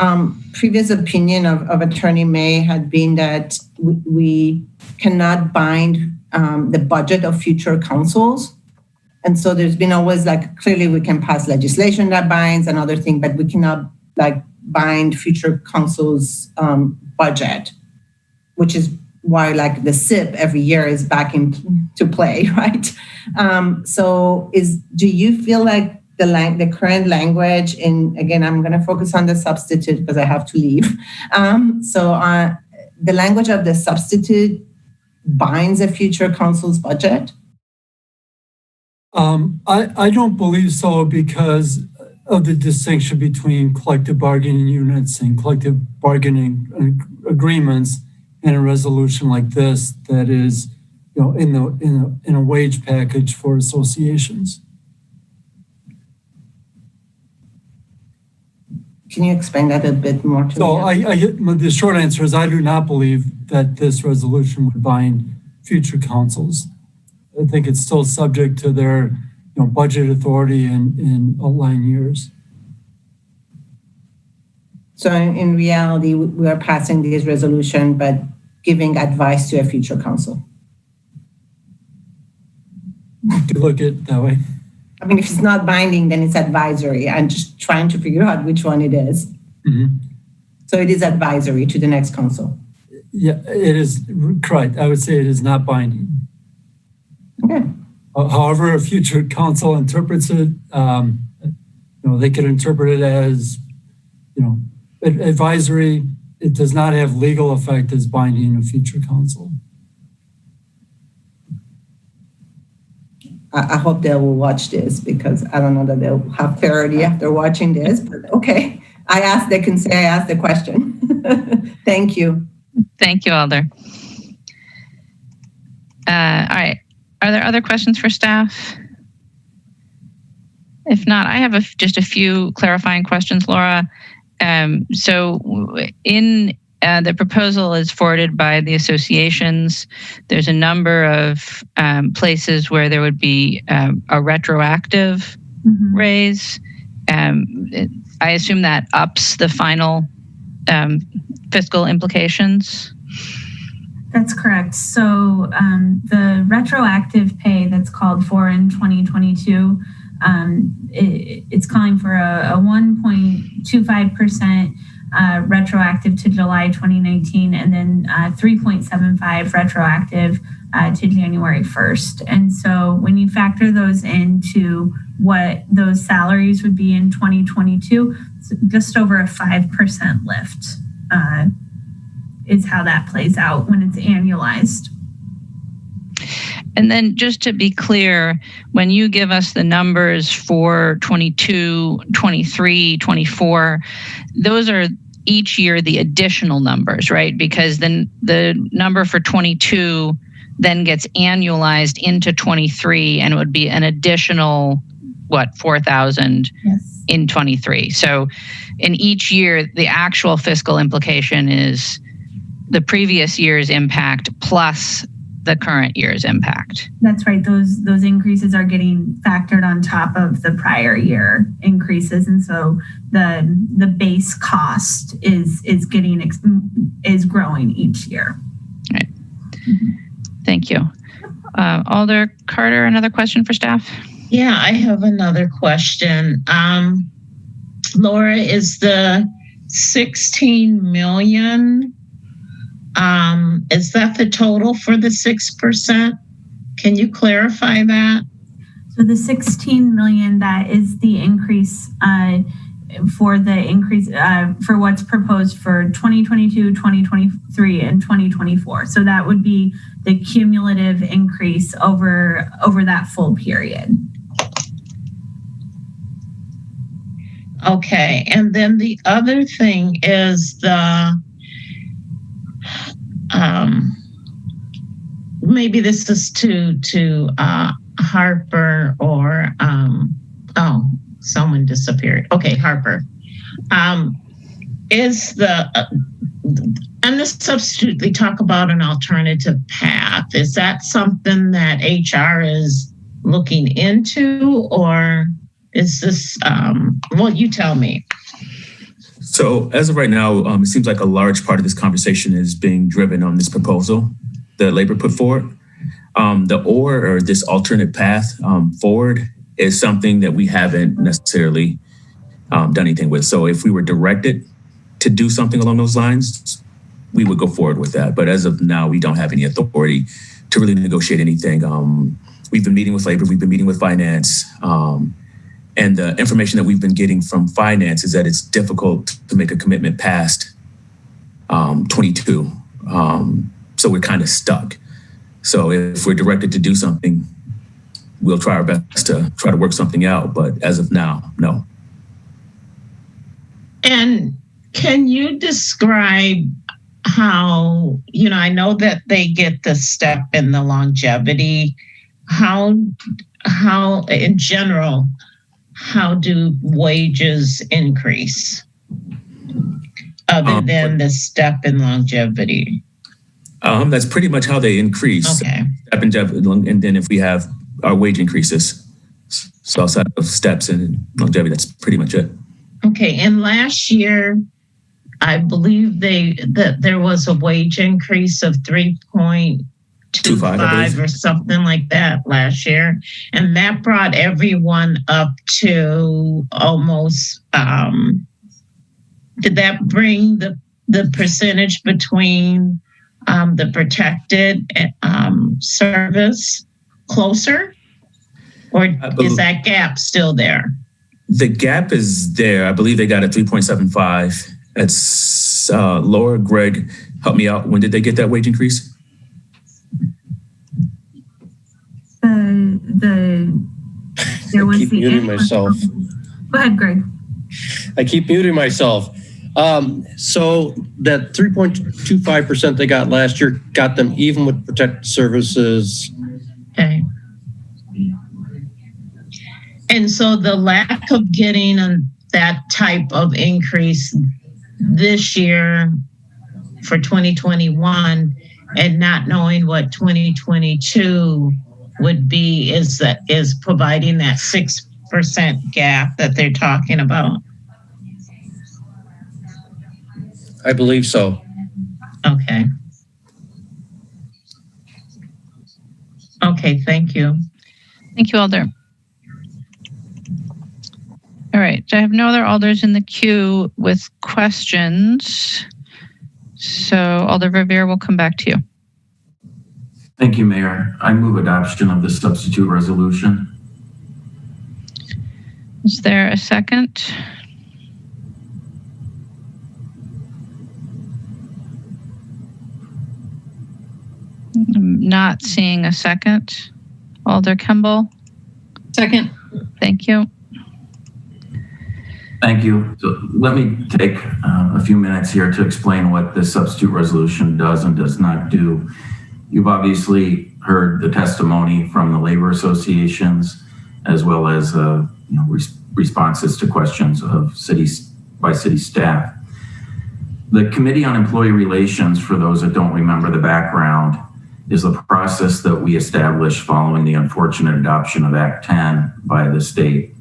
previous opinion of Attorney May had been that we cannot bind the budget of future councils. And so there's been always clearly we can pass legislation that binds and other things, but we cannot bind future councils' budget, which is why the SIP every year is back into play, right? So do you feel like the current language in, again, I'm going to focus on the substitute because I have to leave. The language of the substitute binds a future council's budget? I don't believe so because of the distinction between collective bargaining units and collective bargaining agreements and a resolution like this that is, in a wage package for associations. Can you explain that a bit more to me? The short answer is I do not believe that this resolution would bind future councils. I think it's still subject to their budget authority in outlying years. So in reality, we are passing this resolution, but giving advice to a future council. You could look at it that way. I mean, if it's not binding, then it's advisory. I'm just trying to figure out which one it is. Mm-hmm. So it is advisory to the next council. Yeah, it is correct. I would say it is not binding. Okay. However, a future council interprets it, they could interpret it as, advisory. It does not have legal effect as binding a future council. I hope they will watch this because I don't know that they'll have clarity after watching this, but okay. They can say I asked the question. Thank you. Thank you, Alder. All right. Are there other questions for staff? If not, I have just a few clarifying questions, Laura. So in the proposal is forwarded by the associations. There's a number of places where there would be a retroactive raise. I assume that ups the final fiscal implications. That's correct. So the retroactive pay that's called for in 2022, it's calling for a 1.25% retroactive to July 2019, and then 3.75 retroactive to January 1st. And so when you factor those into what those salaries would be in 2022, just over a 5% lift is how that plays out when it's annualized. And then just to be clear, when you give us the numbers for 22, 23, 24, those are each year the additional numbers, right? Because then the number for 22 then gets annualized into 23 and it would be an additional, 4,000 in 23. So in each year, the actual fiscal implication is the previous year's impact plus the current year's impact. That's right. Those increases are getting factored on top of the prior year increases, and so the base cost is growing each year. All right. Thank you. Alder Carter, another question for staff? Yeah, I have another question. Laura, is the 16 million? Is that the total for the 6%? Can you clarify that? So the 16 million, that is the increase for what's proposed for 2022, 2023, and 2024. So that would be the cumulative increase over that full period. Okay, and then the other thing is maybe this is to Harper or someone disappeared. Okay, Harper. Is and the substitute, they talk about an alternative path. Is that something that HR is looking into, or is this, you tell me. So as of right now, it seems like a large part of this conversation is being driven on this proposal that Labor put forward. Or this alternate path forward is something that we haven't necessarily done anything with. So if we were directed to do something along those lines, we would go forward with that. But as of now, we don't have any authority to really negotiate anything. We've been meeting with Labor, we've been meeting with Finance, And the information that we've been getting from finance is that it's difficult to make a commitment past 22. So we're kind of stuck. So if we're directed to do something, we'll try our best to try to work something out. But as of now, no. And can you describe how, I know that they get the step in the longevity. How in general, how do wages increase other than the step in longevity? That's pretty much how they increase. Okay. Step and then if we have our wage increases, so outside of steps and longevity, that's pretty much it. Okay, and last year, I believe that there was a wage increase of 3.25 or something like that last year, and that brought everyone up to almost. Did that bring the percentage between the protected service closer, or is that gap still there? The gap is there. I believe they got a 3.75. It's Laura, Greg, help me out. When did they get that wage increase? There was the muting myself. Go ahead, Greg. I keep muting myself. So that 3.25% they got last year got them even with protected services. Okay. And so the lack of getting that type of increase this year for 2021 and not knowing what 2022 would be is providing that 6% gap that they're talking about. I believe so. Okay. Okay, thank you. Thank you, Alder. All right, I have no other alders in the queue with questions. So Alder Verveer, will come back to you. Thank you, Mayor. I move adoption of the substitute resolution. Is there a second? I'm not seeing a second. Alder Kemble? Second. Thank you. Thank you. So let me take a few minutes here to explain what this substitute resolution does and does not do. You've obviously heard the testimony from the labor associations, as well as responses to questions of city staff. The Committee on Employee Relations, for those that don't remember the background, is the process that we established following the unfortunate adoption of Act 10 by the state.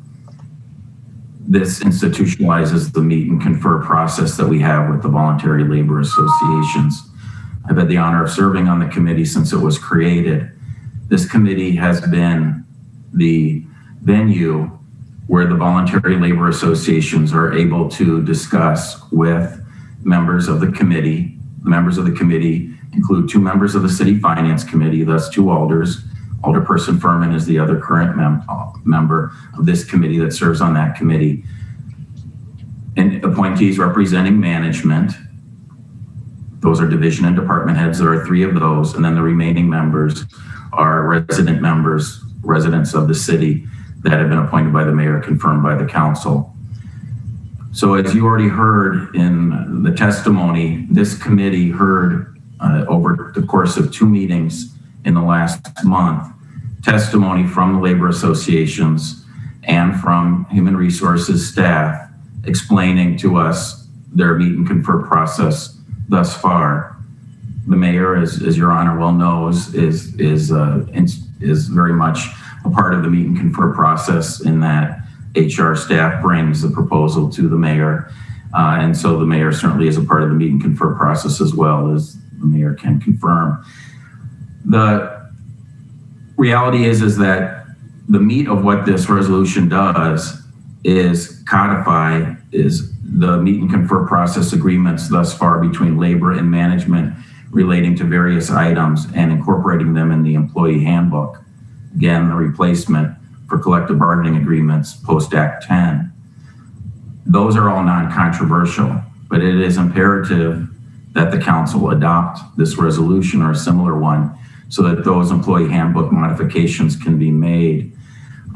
This institutionalizes the meet and confer process that we have with the voluntary labor associations. I've had the honor of serving on the committee since it was created. This committee has been the venue where the voluntary labor associations are able to discuss with members of the committee. The members of the committee include 2 members of the City Finance Committee, thus 2 alders. Alderperson Furman is the other current member of this committee that serves on that committee. And appointees representing management. Those are division and department heads. There are 3 of those. And then the remaining members are residents of the city that have been appointed by the mayor, confirmed by the council. So as you already heard in the testimony, this committee heard over the course of 2 meetings in the last month, testimony from the labor associations and from human resources staff explaining to us their meet and confer process thus far. The mayor, as your honor well knows, is very much a part of the meet and confer process in that HR staff brings the proposal to the mayor. And so the mayor certainly is a part of the meet and confer process as well, as the mayor can confirm. The reality is that the meat of what this resolution does is codify the meet and confer process agreements thus far between labor and management relating to various items and incorporating them in the employee handbook. Again, the replacement for collective bargaining agreements post-Act 10. Those are all non-controversial, but it is imperative that the council adopt this resolution or a similar one so that those employee handbook modifications can be made.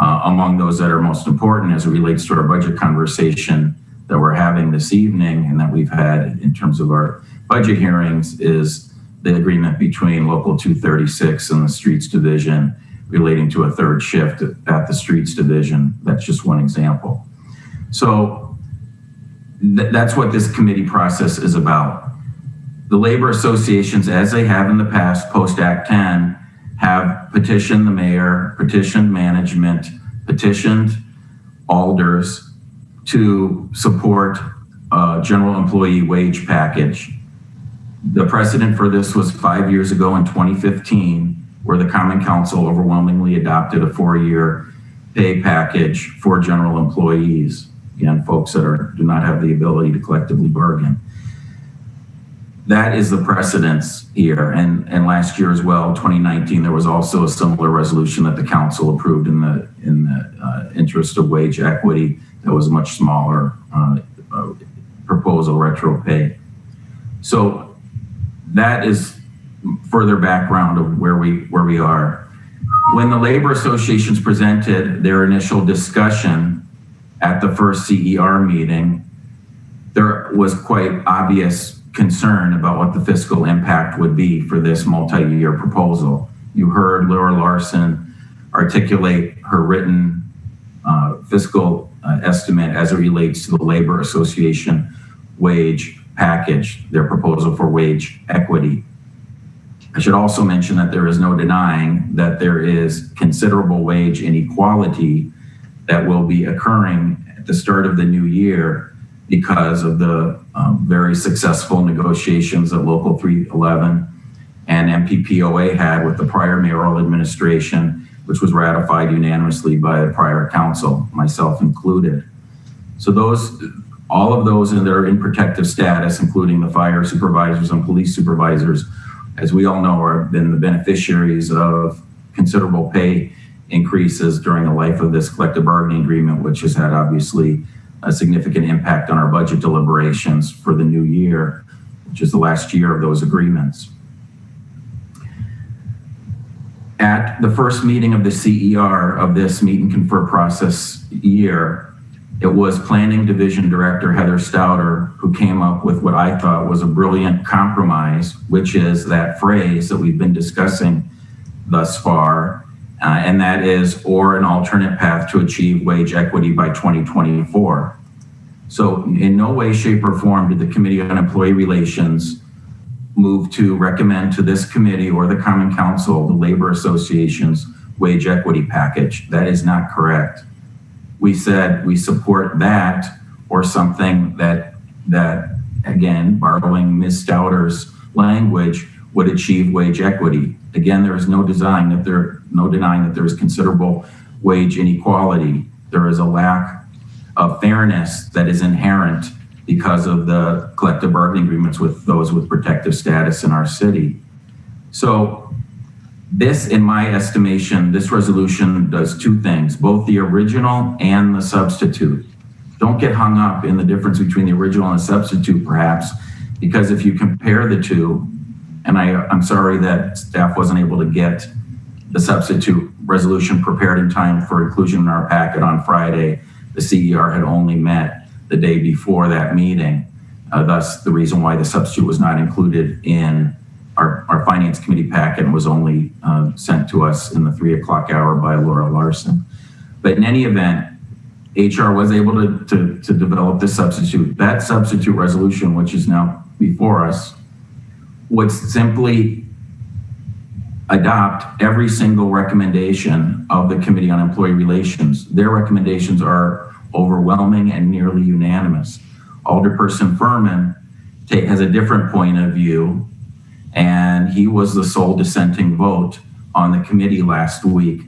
Among those that are most important as it relates to our budget conversation that we're having this evening and that we've had in terms of our budget hearings is the agreement between Local 236 and the Streets Division relating to a third shift at the Streets Division. That's just one example. So that's what this committee process is about. The labor associations, as they have in the past post-Act 10, have petitioned the mayor, petitioned management, petitioned alders to support a general employee wage package. The precedent for this was 5 years ago in 2015, where the Common Council overwhelmingly adopted a 4-year pay package for general employees. Again, folks that do not have the ability to collectively bargain. That is the precedence here. And last year as well, 2019, there was also a similar resolution that the council approved in the interest of wage equity that was a much smaller proposal, retro pay. So that is further background of where we are. When the labor associations presented their initial discussion at the first CER meeting, there was quite obvious concern about what the fiscal impact would be for this multi-year proposal. You heard Lara Larson articulate her written fiscal estimate as it relates to the labor association wage package, their proposal for wage equity. I should also mention that there is no denying that there is considerable wage inequality that will be occurring at the start of the new year because of the very successful negotiations that Local 311 and MPPOA had with the prior mayoral administration, which was ratified unanimously by the prior council, myself included. So all of those that are in protective status, including the fire supervisors and police supervisors, as we all know, have been the beneficiaries of considerable pay increases during the life of this collective bargaining agreement, which has had obviously a significant impact on our budget deliberations for the new year, which is the last year of those agreements. At the first meeting of the CER of this meet and confer process year, it was Planning Division Director Heather Stouter who came up with what I thought was a brilliant compromise, which is that phrase that we've been discussing thus far, and that is, or an alternate path to achieve wage equity by 2024. So in no way, shape, or form did the Committee on Employee Relations move to recommend to this committee or the Common Council, the labor association's wage equity package. That is not correct. We said we support that or something that again, borrowing Ms. Stouter's language, would achieve wage equity. Again, there is no denying that there is considerable wage inequality. There is a lack of fairness that is inherent because of the collective bargaining agreements with those with protective status in our city. So this, in my estimation, this resolution does two things, both the original and the substitute. Don't get hung up in the difference between the original and the substitute, perhaps, because if you compare the two, and I'm sorry that staff wasn't able to get the substitute resolution prepared in time for inclusion in our packet on Friday. The CER had only met the day before that meeting. Thus, the reason why the substitute was not included in our Finance Committee packet and was only sent to us in the 3 o'clock hour by Lara Larson. But in any event, HR was able to develop the substitute. That substitute resolution, which is now before us, would simply adopt every single recommendation of the Committee on Employee Relations. Their recommendations are overwhelming and nearly unanimous. Alderperson Furman has a different point of view, and he was the sole dissenting vote on the committee last week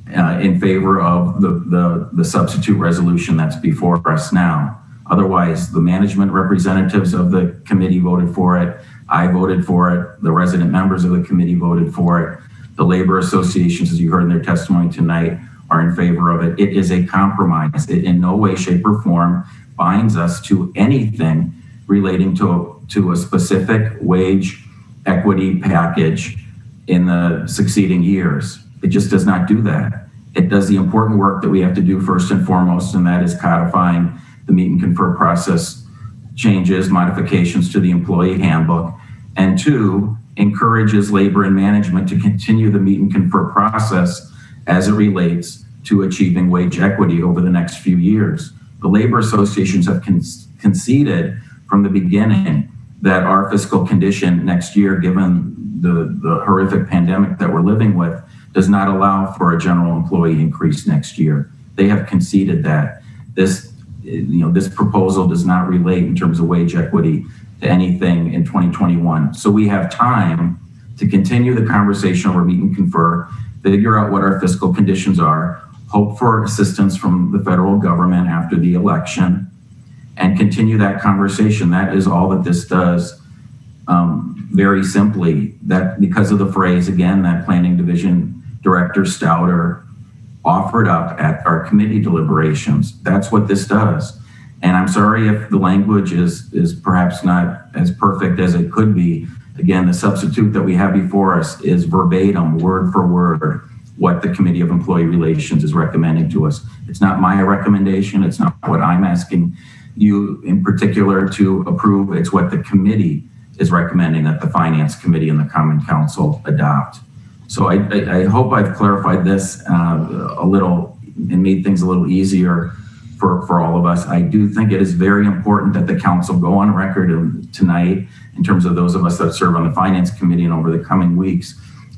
in favor of the substitute resolution that's before us now. Otherwise, the management representatives of the committee voted for it. I voted for it. The resident members of the committee voted for it. The labor associations, as you heard in their testimony tonight, are in favor of it. It is a compromise. It in no way, shape, or form binds us to anything relating to a specific wage equity package in the succeeding years. It just does not do that. It does the important work that we have to do first and foremost, and that is codifying the meet and confer process changes, modifications to the employee handbook, and two, encourages labor and management to continue the meet and confer process as it relates to achieving wage equity over the next few years. The labor associations have conceded from the beginning that our fiscal condition next year, given the horrific pandemic that we're living with, does not allow for a general employee increase next year. They have conceded that. This proposal does not relate in terms of wage equity to anything in 2021. So we have time to continue the conversation over meet and confer, figure out what our fiscal conditions are, hope for assistance from the federal government after the election, and continue that conversation. That is all that this does. Very simply, that because of the phrase, again, that Planning Division Director Stouter offered up at our committee deliberations, that's what this does. And I'm sorry if the language is perhaps not as perfect as it could be. Again, the substitute that we have before us is verbatim, word for word, what the Committee of Employee Relations is recommending to us. It's not my recommendation. It's not what I'm asking you in particular to approve. It's what the committee is recommending that the Finance Committee and the Common Council adopt. So I hope I've clarified this a little and made things a little easier for all of us. I do think it is very important that the council go on record tonight, in terms of those of us that serve on the Finance Committee and over the coming weeks,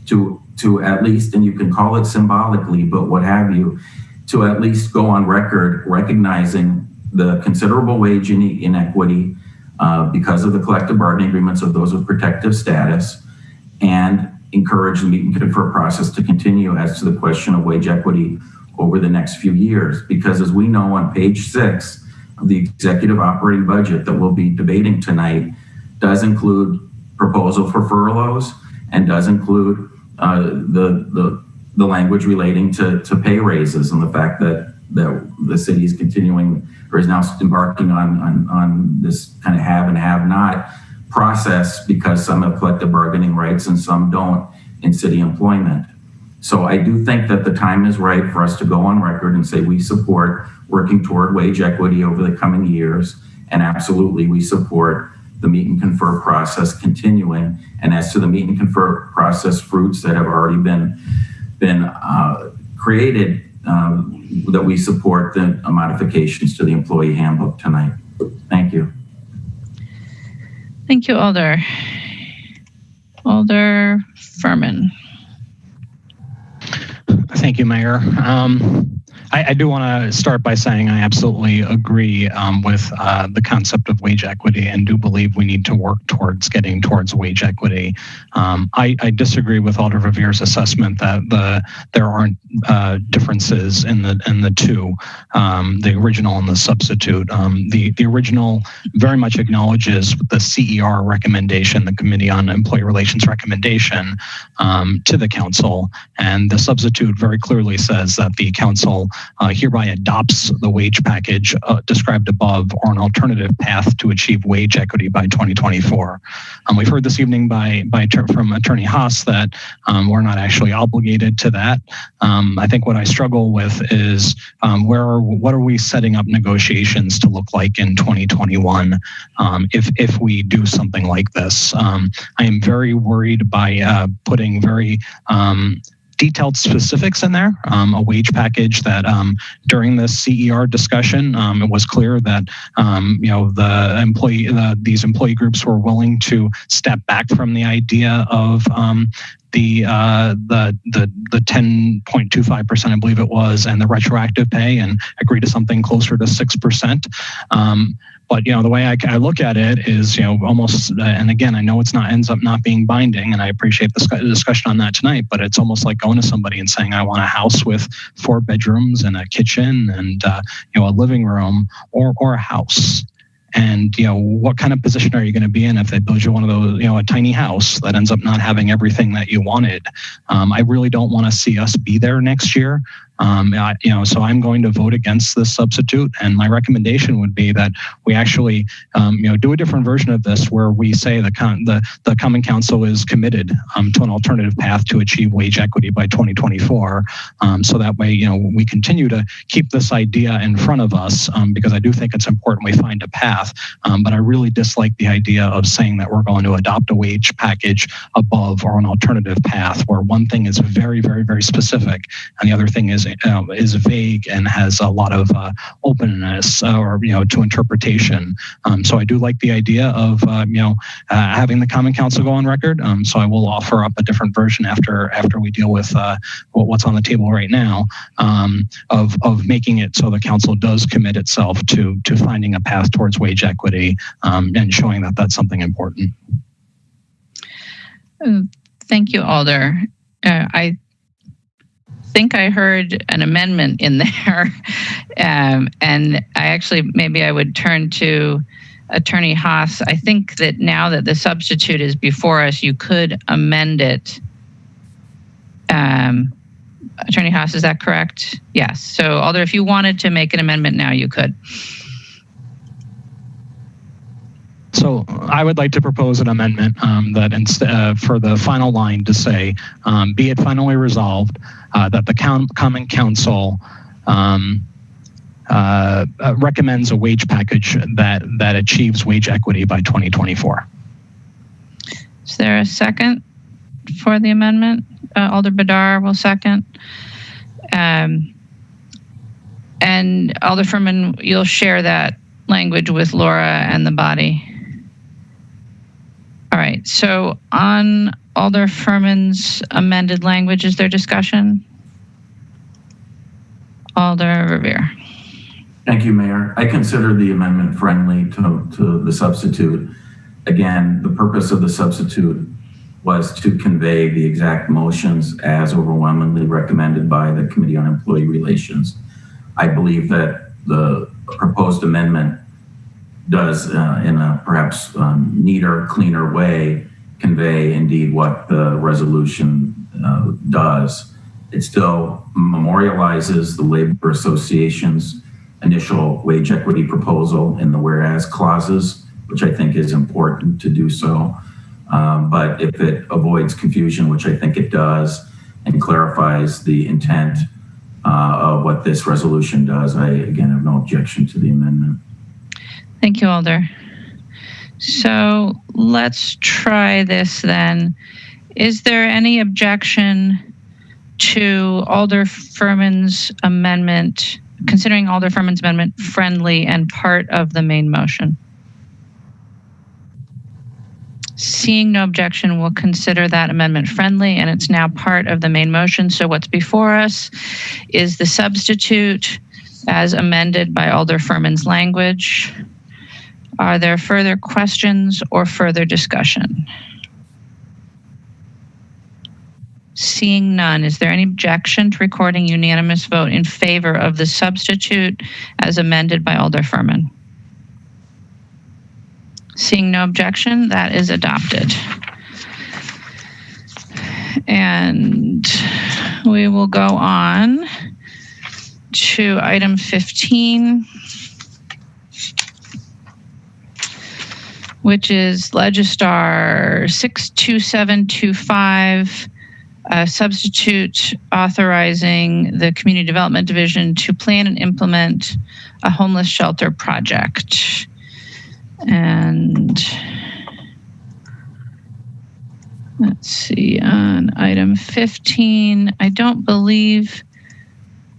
to at least, and you can call it symbolically, but what have you, to at least go on record recognizing the considerable wage inequity because of the collective bargaining agreements of those with protective status, and encourage the meet and confer process to continue as to the question of wage equity over the next few years. Because as we know, on page 6 of the executive operating budget that we'll be debating tonight does include proposal for furloughs and does include the language relating to pay raises, and the fact that the city is continuing or is now embarking on this kind of have and have not process, because some have collective bargaining rights and some don't in city employment. So I do think that the time is right for us to go on record and say we support working toward wage equity over the coming years, and absolutely we support the meet and confer process continuing. And as to the meet and confer process fruits that have already been created, that we support the modifications to the employee handbook tonight. Thank you. Thank you, Alder. Alder Furman. Thank you, Mayor. I do want to start by saying I absolutely agree with the concept of wage equity, and do believe we need to work towards getting towards wage equity. I disagree with Alder Revere's assessment that there aren't differences in the two, the original and the substitute. The original very much acknowledges the CER recommendation, the Committee on Employee Relations recommendation to the council, and the substitute very clearly says that the council hereby adopts the wage package described above, or an alternative path to achieve wage equity by 2024. We've heard this evening from Attorney Haas that we're not actually obligated to that. I think what I struggle with is what are we setting up negotiations to look like in 2021 if we do something like this. I am very worried by putting very detailed specifics in there, a wage package that during the CER discussion, it was clear that these employee groups were willing to step back from the idea of the 10.25%, I believe it was, and the retroactive pay, and agree to something closer to 6%. But the way I look at it is, almost, and again, I know ends up not being binding, and I appreciate the discussion on that tonight. But it's almost like going to somebody and saying, I want a house with 4 bedrooms and a kitchen and a living room, or a house. And what kind of position are you going to be in if they build you one of those, a tiny house that ends up not having everything that you wanted? I really don't want to see us be there next year. So I'm going to vote against this substitute. And my recommendation would be that we actually, do a different version of this where we say the Common Council is committed to an alternative path to achieve wage equity by 2024. So that way, we continue to keep this idea in front of us because I do think it's important we find a path. But I really dislike the idea of saying that we're going to adopt a wage package above or an alternative path where one thing is very, very, very specific and the other thing is vague and has a lot of openness to interpretation. So I do like the idea of having the Common Council go on record. So I will offer up a different version after we deal with what's on the table right now of making it so the council does commit itself to finding a path towards wage equity and showing that that's something important. Thank you, Alder. I think I heard an amendment in there. And maybe I would turn to Attorney Haas. I think that now that the substitute is before us, you could amend it. Attorney Haas, is that correct? Yes. So Alder, if you wanted to make an amendment now, you could. So I would like to propose an amendment that for the final line to say, be it finally resolved that the Common Council recommends a wage package that achieves wage equity by 2024. Is there a second for the amendment? Alder Badar will second. And Alder Furman, you'll share that language with Laura and the body. All right, so on Alder Furman's amended language, is there discussion? Alder Revere. Thank you, Mayor. I consider the amendment friendly to the substitute. Again, the purpose of the substitute was to convey the exact motions as overwhelmingly recommended by the Committee on Employee Relations. I believe that the proposed amendment does, in a perhaps neater, cleaner way, convey indeed what the resolution does. It still memorializes the Labor Association's initial wage equity proposal in the whereas clauses, which I think is important to do so. But if it avoids confusion, which I think it does, and clarifies the intent of what this resolution does, I again have no objection to the amendment. Thank you, Alder. So let's try this then. Is there any objection to Alder Furman's amendment, considering Alder Furman's amendment friendly and part of the main motion? Seeing no objection, we'll consider that amendment friendly and it's now part of the main motion. So what's before us is the substitute as amended by Alder Furman's language. Are there further questions or further discussion? Seeing none, is there any objection to recording unanimous vote in favor of the substitute as amended by Alder Furman? Seeing no objection, that is adopted. And we will go on to item 15, which is Legistar 62725, substitute authorizing the Community Development Division to plan and implement a homeless shelter project. And let's see, on item 15, I don't believe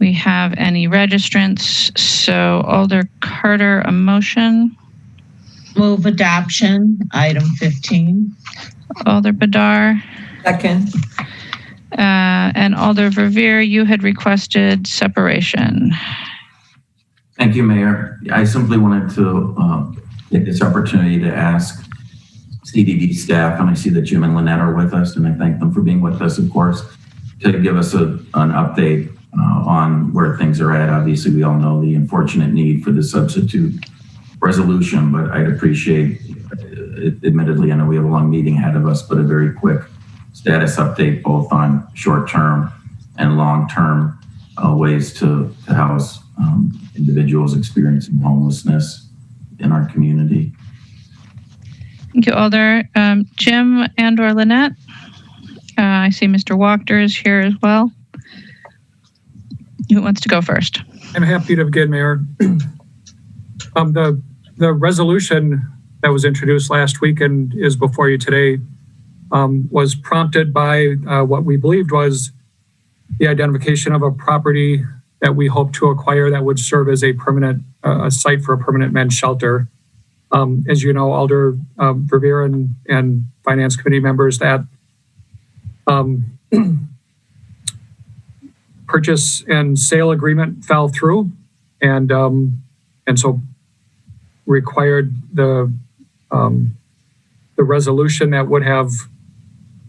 we have any registrants. So Alder Carter, a motion. Move adoption, item 15. Alder Badar. Second. And Alder Verveer, you had requested separation. Thank you, Mayor. I simply wanted to take this opportunity to ask CDD staff, and I see that Jim and Lynette are with us, and I thank them for being with us, of course, to give us an update on where things are at. Obviously, we all know the unfortunate need for the substitute resolution, but I'd appreciate, admittedly, I know we have a long meeting ahead of us, but a very quick status update, both on short-term and long-term ways to house individuals experiencing homelessness in our community. Thank you, Alder. Jim and or Lynette? I see Mr. Wachter is here as well. Who wants to go first? I'm happy to begin, Mayor. The resolution that was introduced last week and is before you today was prompted by what we believed was the identification of a property that we hope to acquire that would serve as a permanent a site for a permanent men's shelter. As you know, Alder Verveer and Finance Committee members, that purchase and sale agreement fell through, and so required the resolution that would have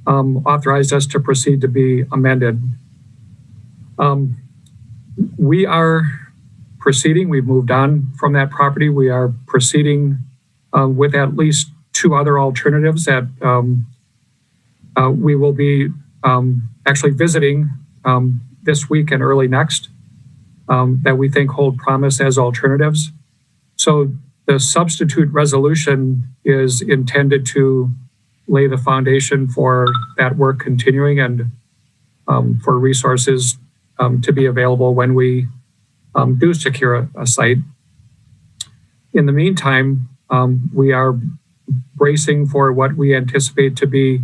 authorized us to proceed to be amended. We are proceeding. We've moved on from that property. We are proceeding with at least two other alternatives that we will be actually visiting this week and early next that we think hold promise as alternatives. So the substitute resolution is intended to lay the foundation for that work continuing and for resources to be available when we do secure a site. In the meantime, we are bracing for what we anticipate to be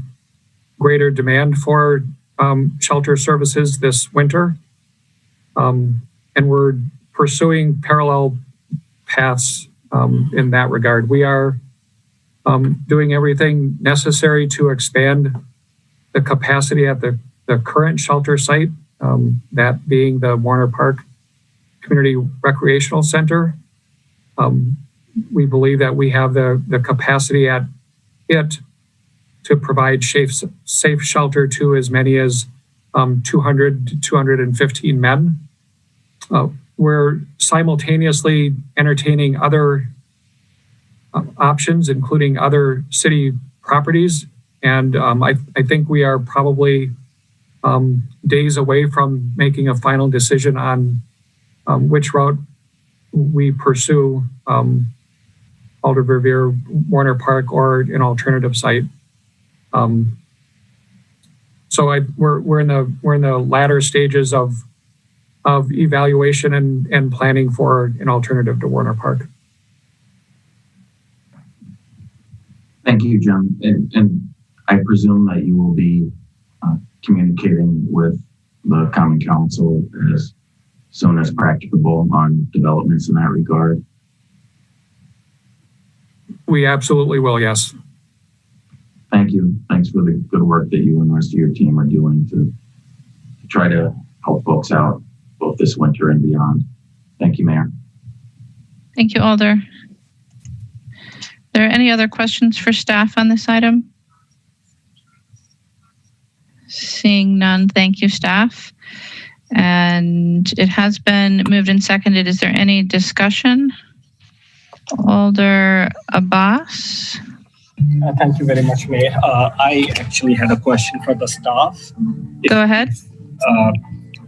greater demand for shelter services this winter. And we're pursuing parallel paths in that regard. We are doing everything necessary to expand the capacity at the current shelter site, that being the Warner Park Community Recreational Center. We believe that we have the capacity at it to provide safe shelter to as many as 200 to 215 men. We're simultaneously entertaining other options, including other city properties. And I think we are probably days away from making a final decision on which route we pursue, Alder Verveer, Warner Park, or an alternative site. So we're in the latter stages of evaluation and planning for an alternative to Warner Park. Thank you, Jim. And I presume that you will be communicating with the Common Council as soon as practicable on developments in that regard. We absolutely will, yes. Thank you. Thanks for the good work that you and the rest of your team are doing to try to help folks out both this winter and beyond. Thank you, Mayor. Thank you, Alder. Are there any other questions for staff on this item? Seeing none, thank you, staff. And it has been moved and seconded. Is there any discussion? Alder Abbas. Thank you very much, Mayor. I actually had a question for the staff. Go ahead.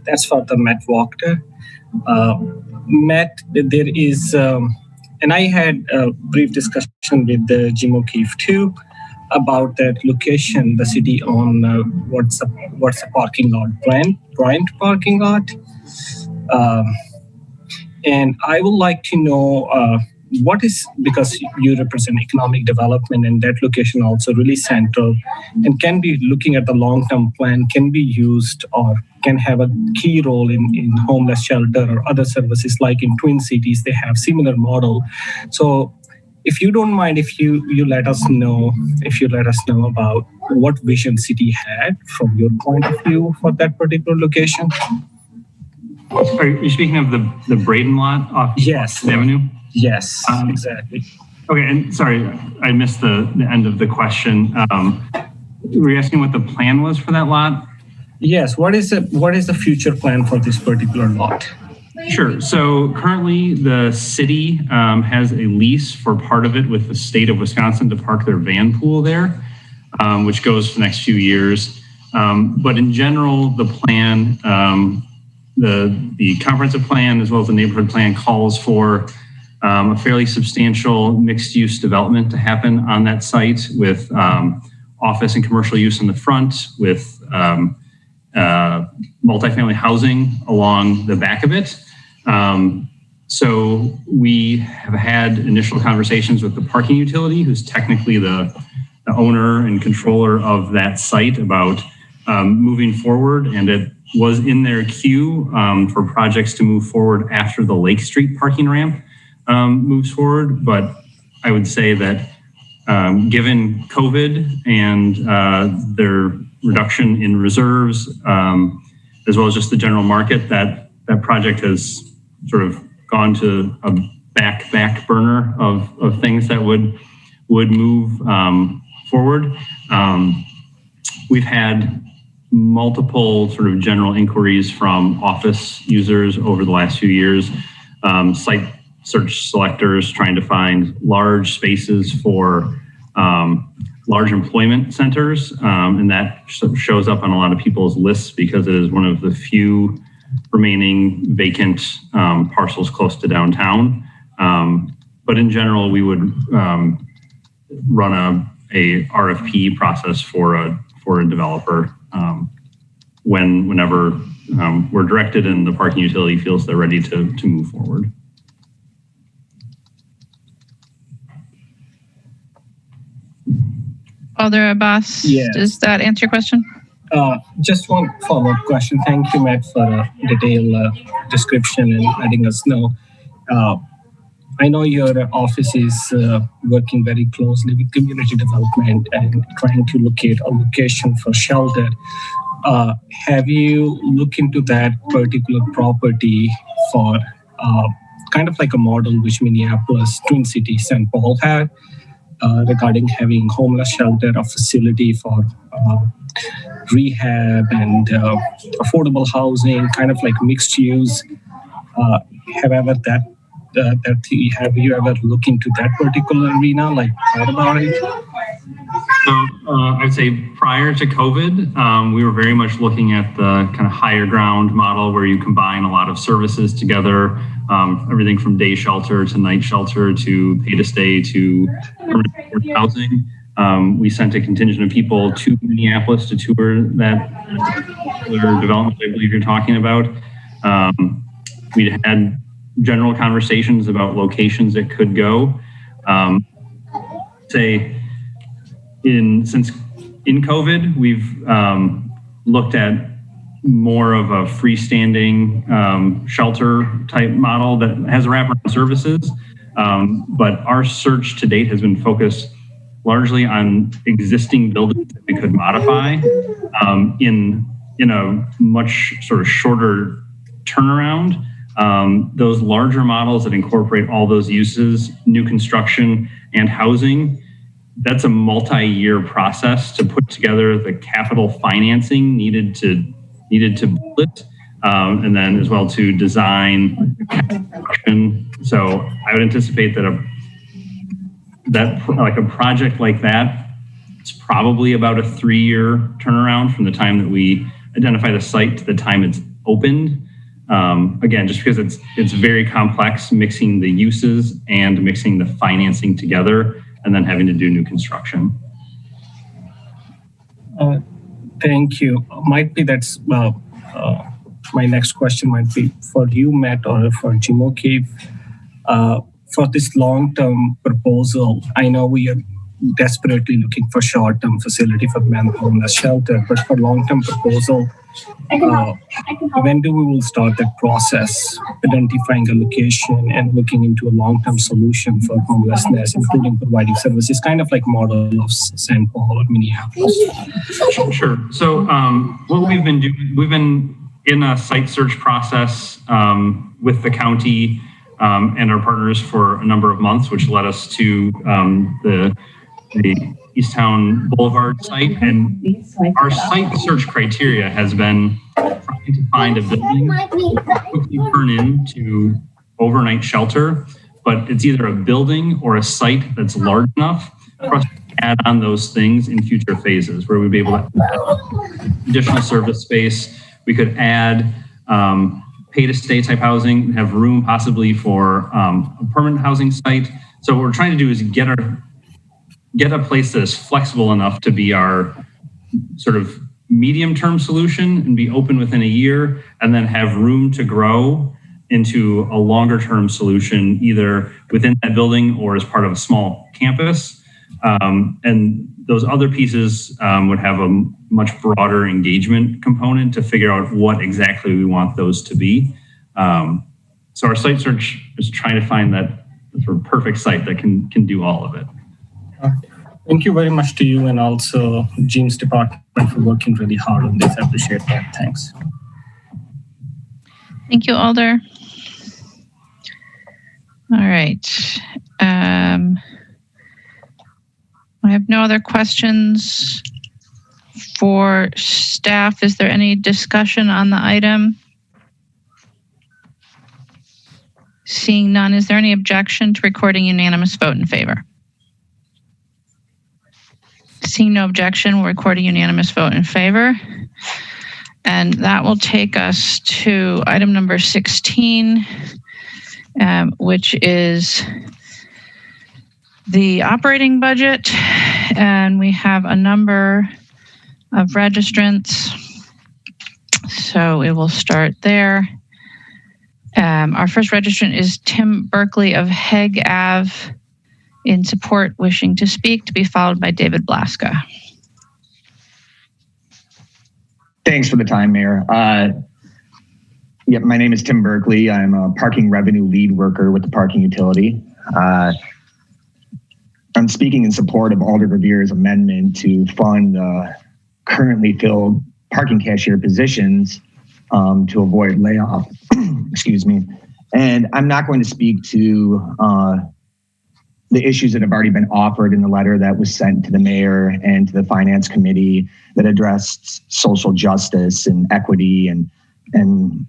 That's for the Matt Wachter. Matt, there is, and I had a brief discussion with Jim O'Keefe too about that location, the city on what's the parking lot, Bryant parking lot. And I would like to know what is, because you represent economic development and that location also really central and can be looking at the long-term plan, can be used or can have a key role in homeless shelter or other services like in Twin Cities, they have similar model. So if you don't mind, if you let us know about what vision city had from your point of view for that particular location. Are you speaking of the Braden lot off Yes. Avenue? Yes, exactly. Okay, and sorry, I missed the end of the question. Were you asking what the plan was for that lot? Yes, what is the future plan for this particular lot? Sure. So currently the city has a lease for part of it with the state of Wisconsin to park their van pool there, which goes for the next few years. But in general, the plan the comprehensive plan as well as the neighborhood plan calls for a fairly substantial mixed-use development to happen on that site with office and commercial use in the front, with multifamily housing along the back of it. So we have had initial conversations with the parking utility, who's technically the owner and controller of that site, about moving forward, and it was in their queue for projects to move forward after the Lake Street parking ramp moves forward. But I would say that given COVID and their reduction in reserves, as well as just the general market, that project has sort of gone to a back burner of things that would move forward. We've had multiple sort of general inquiries from office users over the last few years, site search selectors trying to find large spaces for large employment centers, and that shows up on a lot of people's lists because it is one of the few remaining vacant parcels close to downtown. But in general, we would run a RFP process for a developer whenever we're directed and the parking utility feels they're ready to move forward. Father Abbas, Yes. Does that answer your question? Just one follow-up question. Thank you, Matt, for a detailed description and letting us know. I know your office is working very closely with community development and trying to locate a location for shelter. Have you looked into that particular property for kind of like a model which Minneapolis, Twin Cities, St. Paul had regarding having homeless shelter, a facility for rehab and affordable housing, kind of like mixed use? Have you ever looked into that particular arena, like thought about it? So I'd say prior to COVID, we were very much looking at the kind of higher ground model where you combine a lot of services together, everything from day shelter to night shelter to pay to stay to permanent housing. We sent a contingent of people to Minneapolis to tour that particular development I believe you're talking about. We had general conversations about locations it could go. Since in COVID, we've looked at more of a freestanding shelter type model that has wraparound services. But our search to date has been focused largely on existing buildings that we could modify in a much sort of shorter turnaround. Those larger models that incorporate all those uses, new construction and housing, that's a multi-year process to put together the capital financing needed to build it, and then as well to design construction. So I would anticipate that a project like that, it's probably about a 3-year turnaround from the time that we identify the site to the time it's opened. Again, just because it's very complex, mixing the uses and mixing the financing together and then having to do new construction. Thank you. Might be that's my next question might be for you, Matt, or for Jim O'Keefe. For this long-term proposal, I know we are desperately looking for short-term facility for men homeless shelter, but for long-term proposal, when do we will start that process, identifying a location and looking into a long-term solution for homelessness, including providing services, kind of like model of St. Paul or Minneapolis? Sure. So what we've been doing, we've been in a site search process with the county and our partners for a number of months, which led us to the Easttown Boulevard site. And our site search criteria has been trying to find a building that quickly turn into overnight shelter, but it's either a building or a site that's large enough for us to add on those things in future phases, where we'd be able to add additional service space. We could add pay to stay type housing, have room possibly for a permanent housing site. So what we're trying to do is get a place that is flexible enough to be our sort of medium-term solution and be open within a year, and then have room to grow into a longer-term solution, either within that building or as part of a small campus. And those other pieces would have a much broader engagement component to figure out what exactly we want those to be. So our site search is trying to find that sort of perfect site that can do all of it. Thank you very much to you and also James' department for working really hard on this. I appreciate that. Thanks. Thank you, Alder. All right. I have no other questions for staff. Is there any discussion on the item? Seeing none, is there any objection to recording unanimous vote in favor? Seeing no objection, we'll record a unanimous vote in favor. And that will take us to item number 16, which is the operating budget. And we have a number of registrants. So we will start there. Our first registrant is Tim Berkeley of Hague Ave in support, wishing to speak, to be followed by David Blaska. Thanks for the time, Mayor. My name is Tim Berkeley. I'm a parking revenue lead worker with the parking utility. I'm speaking in support of Alder Revere's amendment to fund currently filled parking cashier positions to avoid layoff. Excuse me. And I'm not going to speak to the issues that have already been offered in the letter that was sent to the mayor and to the finance committee that addressed social justice and equity and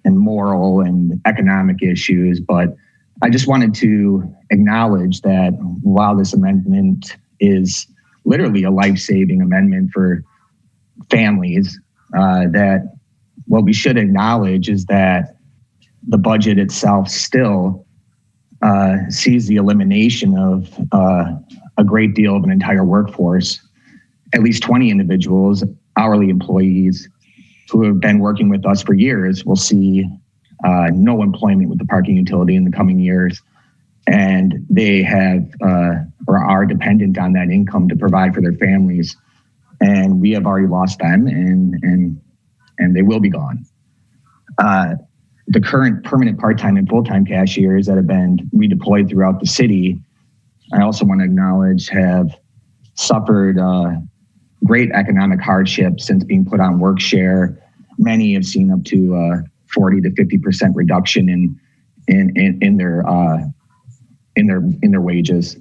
moral and economic issues. But I just wanted to acknowledge that while this amendment is literally a life-saving amendment for families, that what we should acknowledge is that the budget itself still sees the elimination of a great deal of an entire workforce. At least 20 individuals, hourly employees who have been working with us for years will see no employment with the parking utility in the coming years. And they have or are dependent on that income to provide for their families. And we have already lost them and they will be gone. The current permanent part-time and full-time cashiers that have been redeployed throughout the city, I also want to acknowledge have suffered great economic hardship since being put on work share. Many have seen up to 40 to 50% reduction in their wages.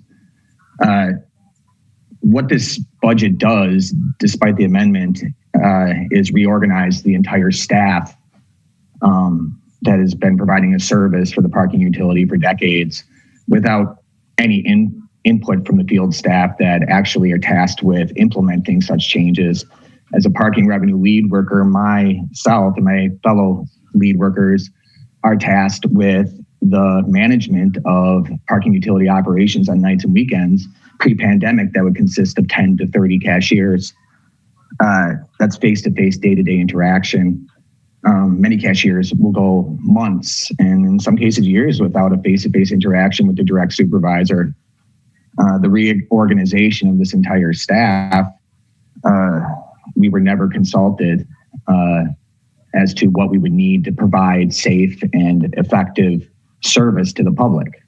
What this budget does, despite the amendment, is reorganize the entire staff that has been providing a service for the parking utility for decades without any input from the field staff that actually are tasked with implementing such changes. As a parking revenue lead worker, myself and my fellow lead workers are tasked with the management of parking utility operations on nights and weekends. Pre-pandemic, that would consist of 10 to 30 cashiers. That's face-to-face, day-to-day interaction. Many cashiers will go months and in some cases years without a face-to-face interaction with the direct supervisor. The reorganization of this entire staff, we were never consulted as to what we would need to provide safe and effective service to the public.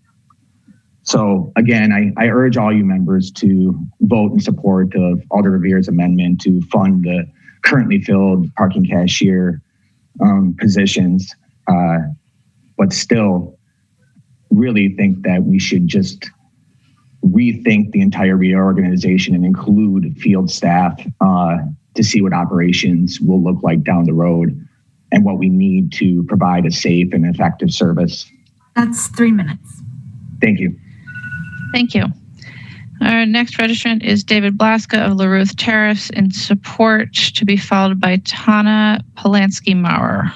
So again, I urge all you members to vote in support of Alder Revere's amendment to fund the currently filled parking cashier positions, but still really think that we should just rethink the entire reorganization and include field staff to see what operations will look like down the road and what we need to provide a safe and effective service. That's 3 minutes. Thank you. Thank you. Our next registrant is David Blaska of LaRuth Terrace in support, to be followed by Tana Polanski-Maurer.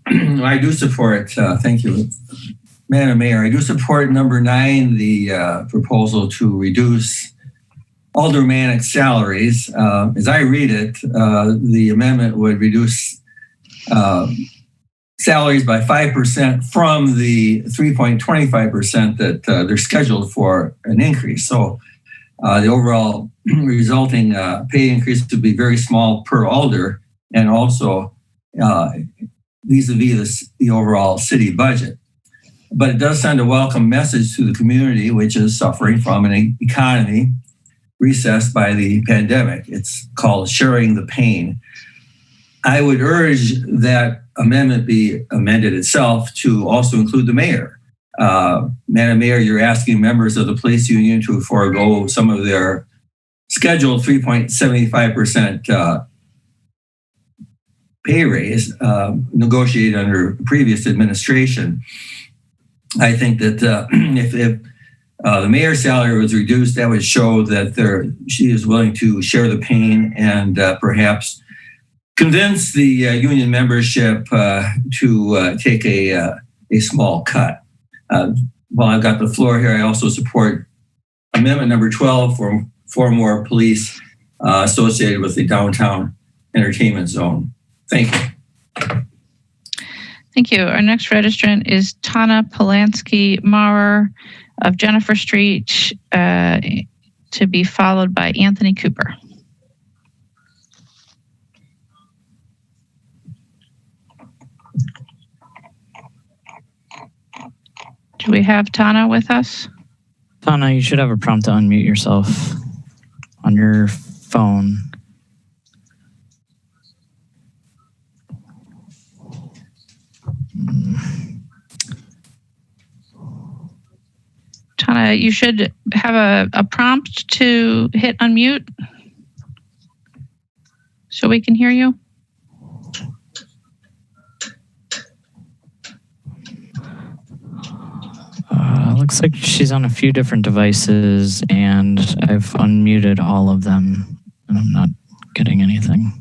I do support, thank you, Madam Mayor. I do support number 9, the proposal to reduce aldermanic salaries. As I read it, the amendment would reduce salaries by 5% from the 3.25% that they're scheduled for an increase. So the overall resulting pay increase would be very small per alder, and also vis-a-vis the overall city budget. But it does send a welcome message to the community, which is suffering from an economy recessed by the pandemic. It's called sharing the pain. I would urge that amendment be amended itself to also include the mayor. Madam Mayor, you're asking members of the police union to forego some of their scheduled 3.75% pay raise negotiated under previous administration. I think that if the mayor's salary was reduced, that would show that she is willing to share the pain and perhaps convince the union membership to take a small cut. While I've got the floor here, I also support amendment number 12 for 4 more police associated with the downtown entertainment zone. Thank you. Thank you. Our next registrant is Tana Polanski-Maurer of Jennifer Street, to be followed by Anthony Cooper. Do we have Tana with us? Tana, you should have a prompt to unmute yourself on your phone. Tana, you should have a prompt to hit unmute so we can hear you. Looks like she's on a few different devices, and I've unmuted all of them, and I'm not getting anything.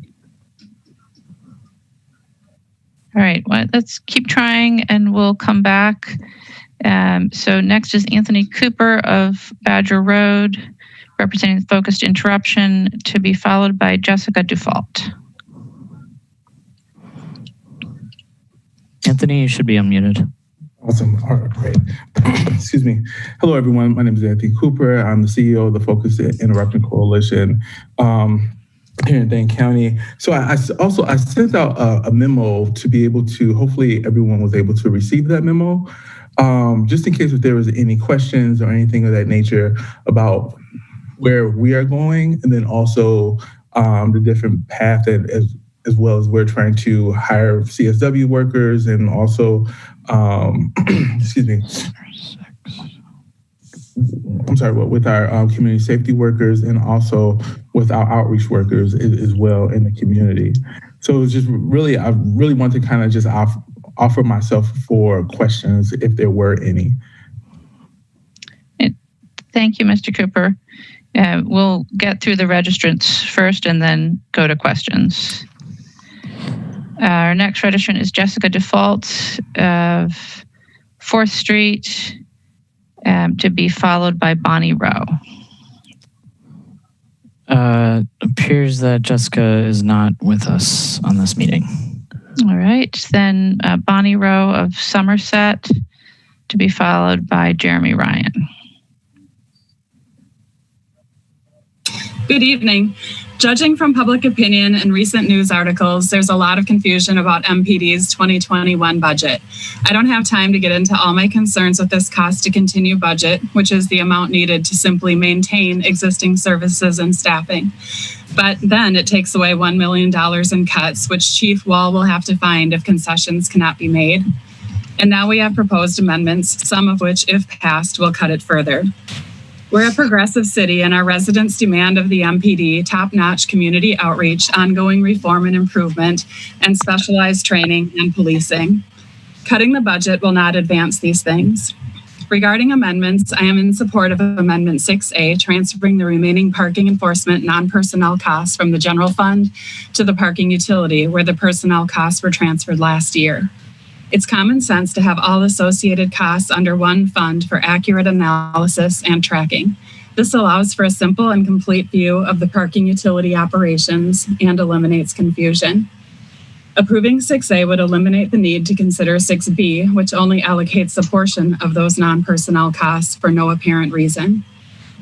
All right, well, let's keep trying and we'll come back. So next is Anthony Cooper of Badger Road, representing the Focused Interruption, to be followed by Jessica Dufault. Anthony, you should be unmuted. Awesome. All right, great. Excuse me. Hello, everyone. My name is Anthony Cooper. I'm the CEO of the Focused Interruption Coalition here in Dane County. So I sent out a memo to be able to, hopefully everyone was able to receive that memo, just in case if there was any questions or anything of that nature about where we are going, and then also the different path that as well as we're trying to hire CSW workers, and also, excuse me, I'm sorry, with our community safety workers, and also with our outreach workers as well in the community. So it's just really, I really want to kind of just offer myself for questions if there were any. Thank you, Mr. Cooper. We'll get through the registrants first and then go to questions. Our next registrant is Jessica Dufault of 4th Street, to be followed by Bonnie Rowe. Appears that Jessica is not with us on this meeting. All right, then Bonnie Rowe of Somerset, to be followed by Jeremy Ryan. Good evening. Judging from public opinion and recent news articles, there's a lot of confusion about MPD's 2021 budget. I don't have time to get into all my concerns with this cost to continue budget, which is the amount needed to simply maintain existing services and staffing. But then it takes away $1 million in cuts, which Chief Wall will have to find if concessions cannot be made. And now we have proposed amendments, some of which, if passed, will cut it further. We're a progressive city, and our residents demand of the MPD top-notch community outreach, ongoing reform and improvement, and specialized training and policing. Cutting the budget will not advance these things. Regarding amendments, I am in support of Amendment 6A, transferring the remaining parking enforcement non-personnel costs from the general fund to the parking utility, where the personnel costs were transferred last year. It's common sense to have all associated costs under one fund for accurate analysis and tracking. This allows for a simple and complete view of the parking utility operations and eliminates confusion. Approving 6A would eliminate the need to consider 6B, which only allocates a portion of those non-personnel costs for no apparent reason.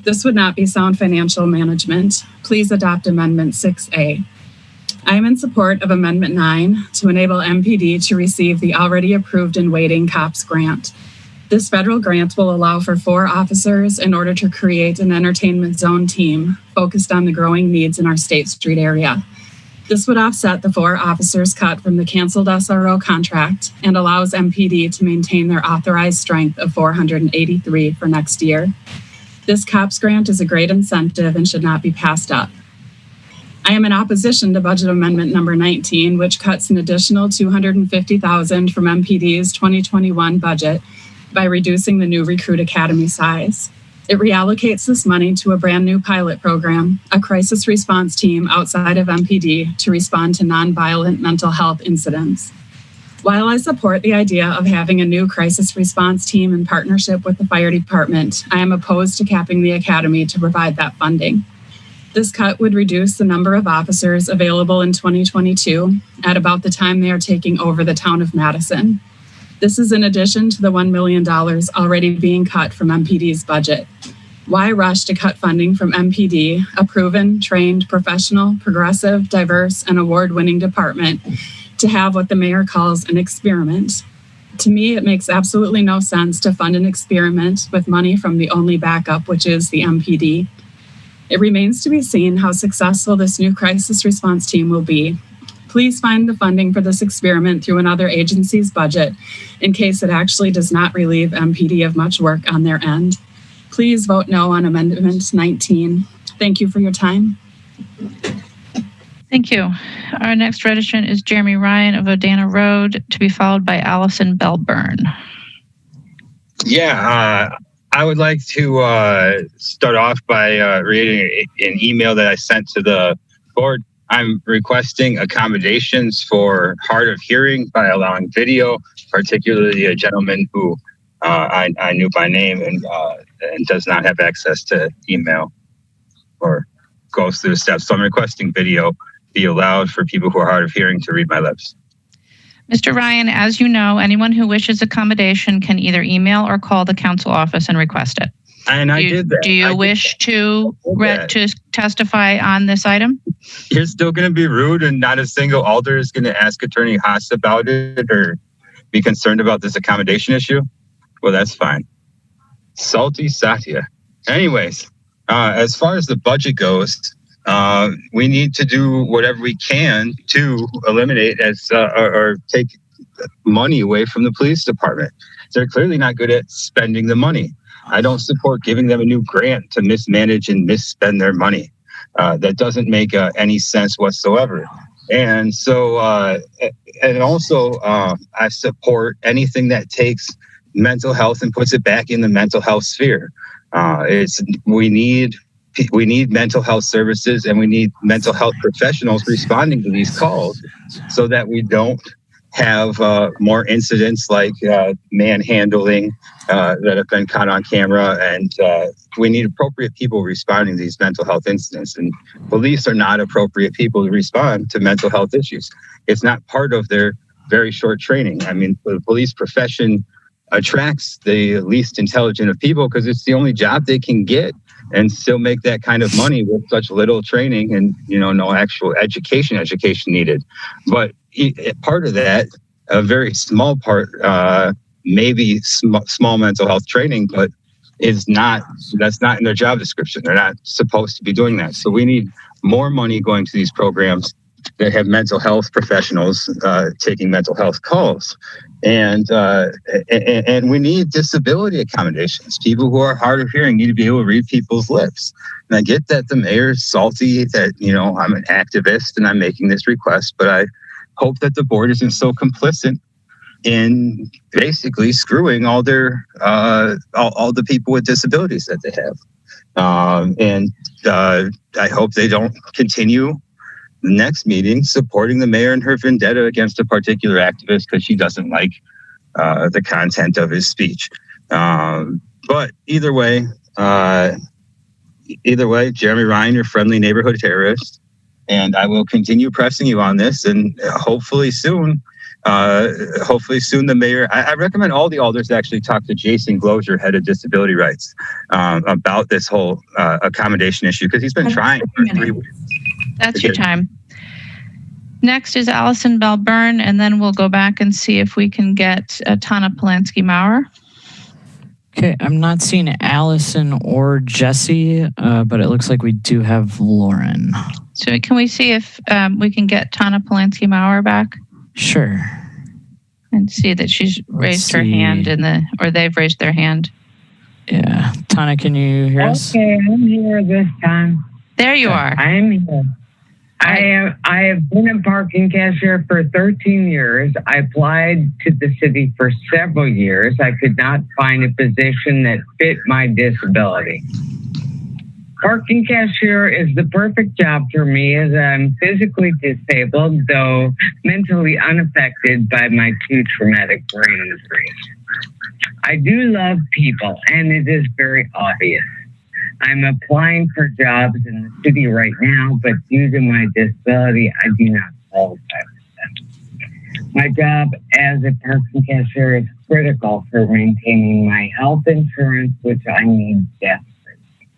This would not be sound financial management. Please adopt Amendment 6A. I am in support of Amendment 9 to enable MPD to receive the already approved and waiting COPS grant. This federal grant will allow for 4 officers in order to create an entertainment zone team focused on the growing needs in our State Street area. This would offset the 4 officers cut from the canceled SRO contract and allows MPD to maintain their authorized strength of 483 for next year. This COPS grant is a great incentive and should not be passed up. I am in opposition to Budget Amendment number 19, which cuts an additional $250,000 from MPD's 2021 budget by reducing the new recruit academy size. It reallocates this money to a brand new pilot program, a crisis response team outside of MPD to respond to nonviolent mental health incidents. While I support the idea of having a new crisis response team in partnership with the fire department, I am opposed to capping the academy to provide that funding. This cut would reduce the number of officers available in 2022 at about the time they are taking over the town of Madison. This is in addition to the $1 million already being cut from MPD's budget. Why rush to cut funding from MPD, a proven, trained, professional, progressive, diverse, and award-winning department, to have what the mayor calls an experiment? To me, it makes absolutely no sense to fund an experiment with money from the only backup, which is the MPD. It remains to be seen how successful this new crisis response team will be. Please find the funding for this experiment through another agency's budget in case it actually does not relieve MPD of much work on their end. Please vote no on Amendment 19. Thank you for your time. Thank you. Our next registrant is Jeremy Ryan of Odana Road, to be followed by Allison Belburn. Yeah, I would like to start off by reading an email that I sent to the board. I'm requesting accommodations for hard of hearing by allowing video, particularly a gentleman who I knew by name and does not have access to email or goes through the steps. So I'm requesting video be allowed for people who are hard of hearing to read my lips. Mr. Ryan, as you know, anyone who wishes accommodation can either email or call the council office and request it. And I did that. Do you wish to testify on this item? You're still going to be rude and not a single alder is going to ask Attorney Haas about it or be concerned about this accommodation issue? Well, that's fine. Salty Satya. Anyways, as far as the budget goes, we need to do whatever we can to eliminate or take money away from the police department. They're clearly not good at spending the money. I don't support giving them a new grant to mismanage and misspend their money. That doesn't make any sense whatsoever. And so, and also, I support anything that takes mental health and puts it back in the mental health sphere. We need mental health services and we need mental health professionals responding to these calls so that we don't have more incidents like manhandling that have been caught on camera. And we need appropriate people responding to these mental health incidents. And police are not appropriate people to respond to mental health issues. It's not part of their very short training. I mean, the police profession attracts the least intelligent of people because it's the only job they can get and still make that kind of money with such little training and, no actual education needed. But part of that, a very small part, maybe small mental health training, but that's not in their job description. They're not supposed to be doing that. So we need more money going to these programs that have mental health professionals taking mental health calls. And we need disability accommodations. People who are hard of hearing need to be able to read people's lips. And I get that the mayor's salty that, I'm an activist and I'm making this request, but I hope that the board isn't so complicit in basically screwing all their all the people with disabilities that they have. And I hope they don't continue the next meeting supporting the mayor in her vendetta against a particular activist because she doesn't like the content of his speech. But either way, Jeremy Ryan, your friendly neighborhood terrorist, and I will continue pressing you on this, and hopefully soon the mayor, I recommend all the alders actually talk to Jason Glozier, head of disability rights, about this whole accommodation issue, because he's been trying for 3 weeks. That's your time. Next is Allison Bell Byrne, and then we'll go back and see if we can get Tana Polanski-Maurer. Okay, I'm not seeing Allison or Jesse, but it looks like we do have Lauren. So can we see if we can get Tana Polanski-Maurer back? Sure. And see that she's raised her hand or they've raised their hand. Yeah. Tana, can you hear us? Okay, I'm here this time. There you are. I am here. I have been a parking cashier for 13 years. I applied to the city for several years. I could not find a position that fit my disability. Parking cashier is the perfect job for me, as I'm physically disabled, though mentally unaffected by my 2 traumatic brain injuries. I do love people, and it is very obvious. I'm applying for jobs in the city right now, but due to my disability, I do not qualify for them. My job as a parking cashier is critical for maintaining my health insurance, which I need desperately.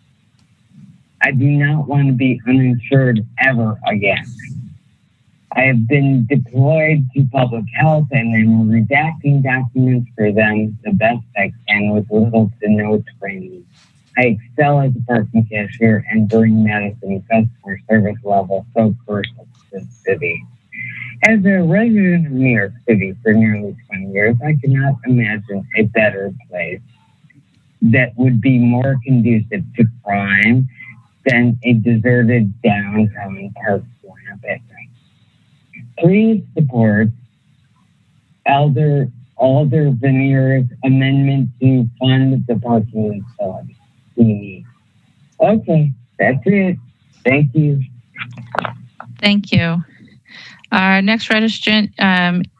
I do not want to be uninsured ever again. I have been deployed to public health and am redacting documents for them the best I can with little to no training. I excel as a parking cashier and bring medicine customer service level so personal to the city. As a resident of New York City for nearly 20 years, I cannot imagine a better place that would be more conducive to crime than a deserted downtown park lamp at night. Please support Alder Veneer's amendment to fund the parking utility. Okay, that's it. Thank you. Thank you. Our next registrant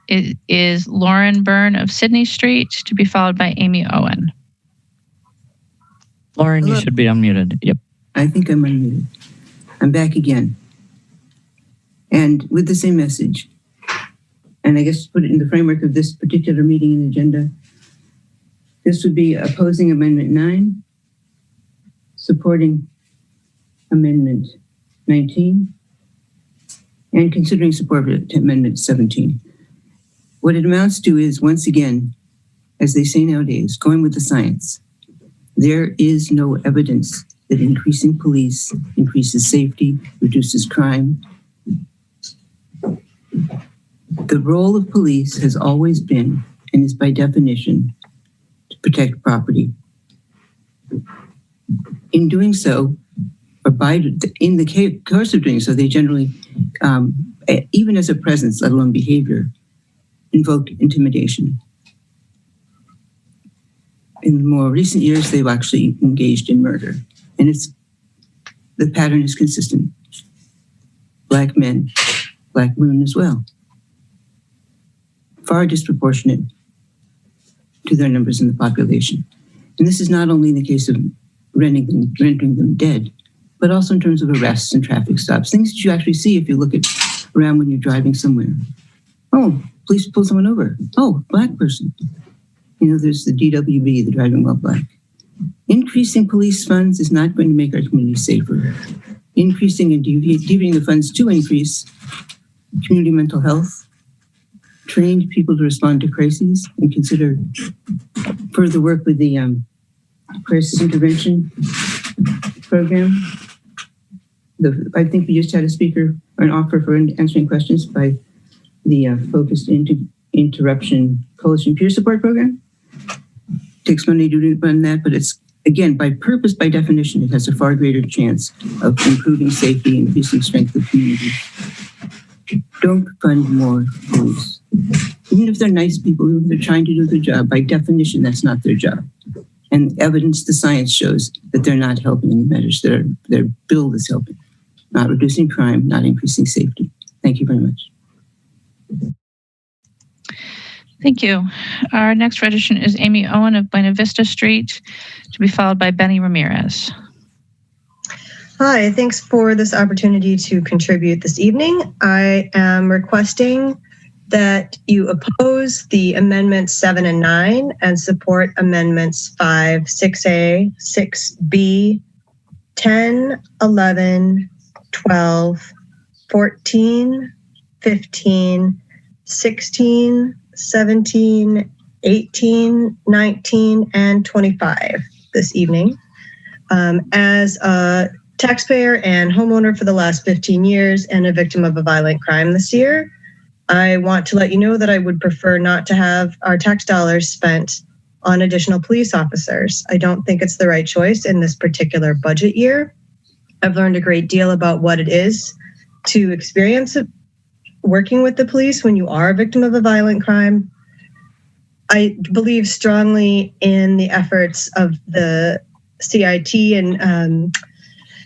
is Lauren Byrne of Sydney Street, to be followed by Amy Owen. Lauren, Hello. You should be unmuted. Yep. I think I'm unmuted. I'm back again. And with the same message. And I guess to put it in the framework of this particular meeting and agenda, this would be opposing Amendment 9, supporting Amendment 19, and considering support for Amendment 17. What it amounts to is, once again, as they say nowadays, going with the science. There is no evidence that increasing police increases safety, reduces crime. The role of police has always been, and is by definition, to protect property. In doing so, or in the course of doing so, they generally, even as a presence, let alone behavior, invoke intimidation. In more recent years, they've actually engaged in murder. And the pattern is consistent. Black men, Black women as well. Far disproportionate to their numbers in the population. And this is not only in the case of rendering them dead, but also in terms of arrests and traffic stops, things that you actually see if you look around when you're driving somewhere. Oh, police pull someone over. Oh, Black person. You know, there's the DWB, the driving while Black. Increasing police funds is not going to make our community safer. Increasing and deviating the funds to increase community mental health, trained people to respond to crises, and consider further work with the crisis intervention program. I think we just had a speaker or an offer for answering questions by the Focused Interruption Coalition Peer Support Program. Takes money to run that, but it's, again, by purpose, by definition, it has a far greater chance of improving safety, increasing strength of the community. Don't fund more police. Even if they're nice people, even if they're trying to do their job, by definition, that's not their job. And evidence, the science shows that they're not helping any measures. Their bill is helping. not reducing crime, not increasing safety. Thank you very much. Thank you. Our next registrant is Amy Owen of Buena Vista Street, to be followed by Benny Ramirez. Hi, thanks for this opportunity to contribute this evening. I am requesting that you oppose the amendments 7 and 9 and support amendments 5, 6A, 6B, 10, 11, 12, 14, 15, 16, 17, 18, 19, and 25 this evening. As a taxpayer and homeowner for the last 15 years and a victim of a violent crime this year, I want to let you know that I would prefer not to have our tax dollars spent on additional police officers. I don't think it's the right choice in this particular budget year. I've learned a great deal about what it is to experience working with the police when you are a victim of a violent crime. I believe strongly in the efforts of the CIT and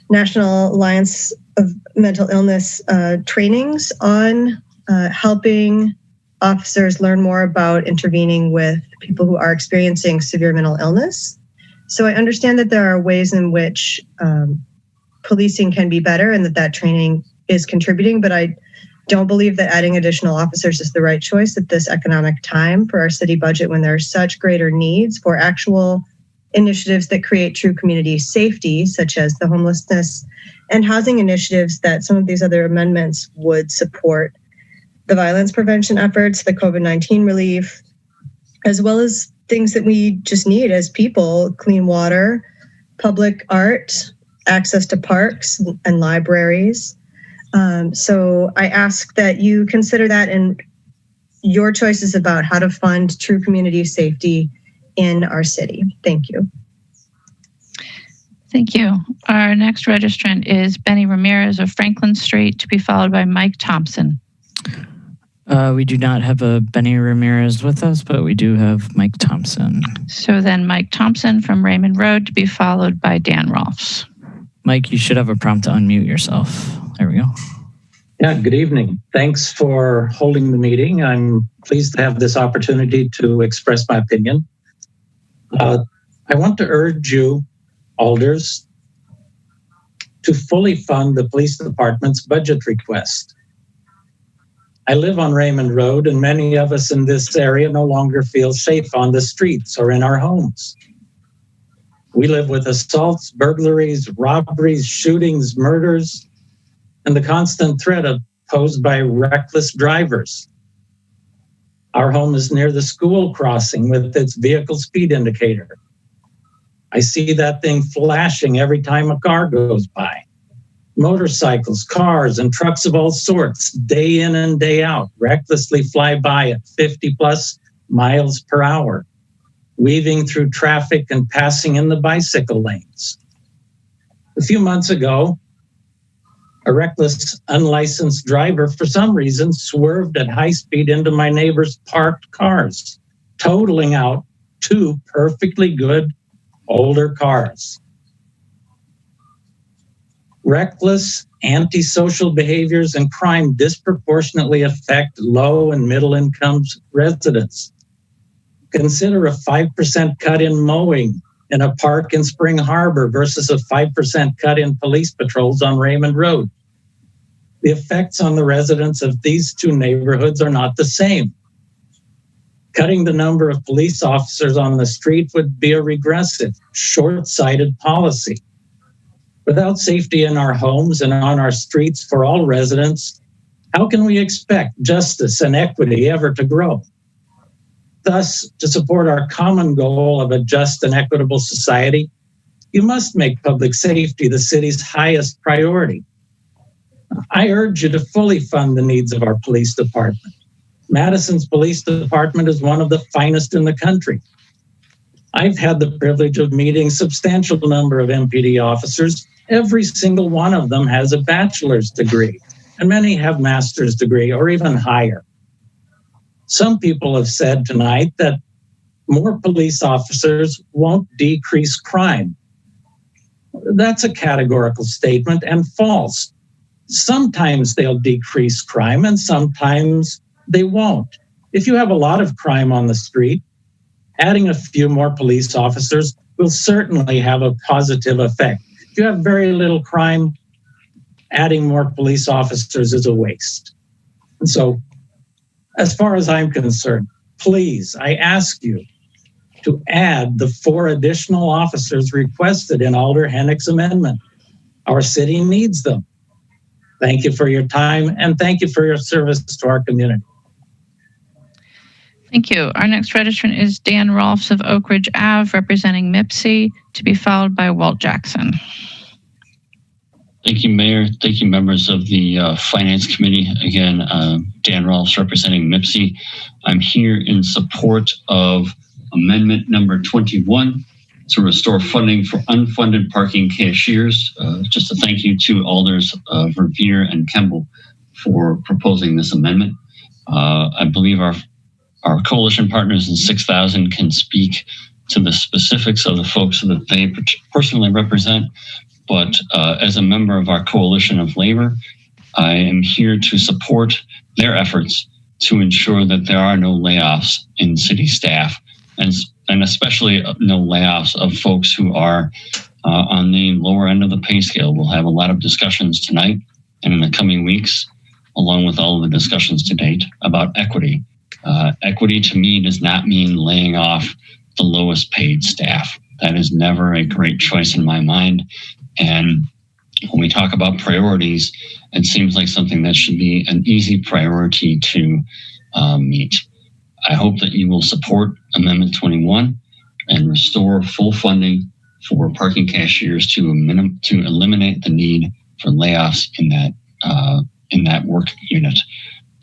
National Alliance of Mental Illness trainings on helping officers learn more about intervening with people who are experiencing severe mental illness. So I understand that there are ways in which policing can be better and that training is contributing, but I don't believe that adding additional officers is the right choice at this economic time for our city budget when there are such greater needs for actual initiatives that create true community safety, such as the homelessness and housing initiatives that some of these other amendments would support, the violence prevention efforts, the COVID-19 relief, as well as things that we just need as people: clean water, public art, access to parks and libraries. So I ask that you consider that in your choices about how to fund true community safety in our city. Thank you. Thank you. Our next registrant is Benny Ramirez of Franklin Street, to be followed by Mike Thompson. We do not have a Benny Ramirez with us, but we do have Mike Thompson. So then Mike Thompson from Raymond Road, to be followed by Dan Rolfs. Mike, you should have a prompt to unmute yourself. There we go. Yeah, good evening. Thanks for holding the meeting. I'm pleased to have this opportunity to express my opinion. I want to urge you, alders, to fully fund the police department's budget request. I live on Raymond Road, and many of us in this area no longer feel safe on the streets or in our homes. We live with assaults, burglaries, robberies, shootings, murders, and the constant threat posed by reckless drivers. Our home is near the school crossing with its vehicle speed indicator. I see that thing flashing every time a car goes by. Motorcycles, cars, and trucks of all sorts, day in and day out, recklessly fly by at 50 plus miles per hour, weaving through traffic and passing in the bicycle lanes. A few months ago, a reckless, unlicensed driver, for some reason, swerved at high speed into my neighbor's parked cars, totaling out 2 perfectly good older cars. Reckless, antisocial behaviors and crime disproportionately affect low and middle income residents. Consider a 5% cut in mowing in a park in Spring Harbor versus a 5% cut in police patrols on Raymond Road. The effects on the residents of these 2 neighborhoods are not the same. Cutting the number of police officers on the street would be a regressive, short-sighted policy. Without safety in our homes and on our streets for all residents, how can we expect justice and equity ever to grow? Thus, to support our common goal of a just and equitable society, you must make public safety the city's highest priority. I urge you to fully fund the needs of our police department. Madison's police department is one of the finest in the country. I've had the privilege of meeting a substantial number of MPD officers. Every single one of them has a bachelor's degree, and many have master's degree or even higher. Some people have said tonight that more police officers won't decrease crime. That's a categorical statement and false. sometimes they'll decrease crime and sometimes they won't. If you have a lot of crime on the street, adding a few more police officers will certainly have a positive effect. If you have very little crime, adding more police officers is a waste. And so, as far as I'm concerned, please, I ask you to add the 4 additional officers requested in Alder Hennick's amendment. Our city needs them. Thank you for your time and thank you for your service to our community. Thank you. Our next registrant is Dan Rolfs of Oak Ridge Ave, representing MIPSI, to be followed by Walt Jackson. Thank you, Mayor. Thank you, members of the Finance Committee. Again, Dan Rolfs representing MIPSI. I'm here in support of Amendment number 21 to restore funding for unfunded parking cashiers. Just a thank you to Alders Verveer and Kemble for proposing this amendment. I believe our coalition partners in 6,000 can speak to the specifics of the folks that they personally represent. But as a member of our coalition of labor, I am here to support their efforts to ensure that there are no layoffs in city staff, and especially no layoffs of folks who are on the lower end of the pay scale. We'll have a lot of discussions tonight and in the coming weeks, along with all of the discussions to date about equity. Equity to me does not mean laying off the lowest paid staff. That is never a great choice in my mind. And when we talk about priorities, it seems like something that should be an easy priority to meet. I hope that you will support Amendment 21 and restore full funding for parking cashiers to eliminate the need for layoffs in that work unit.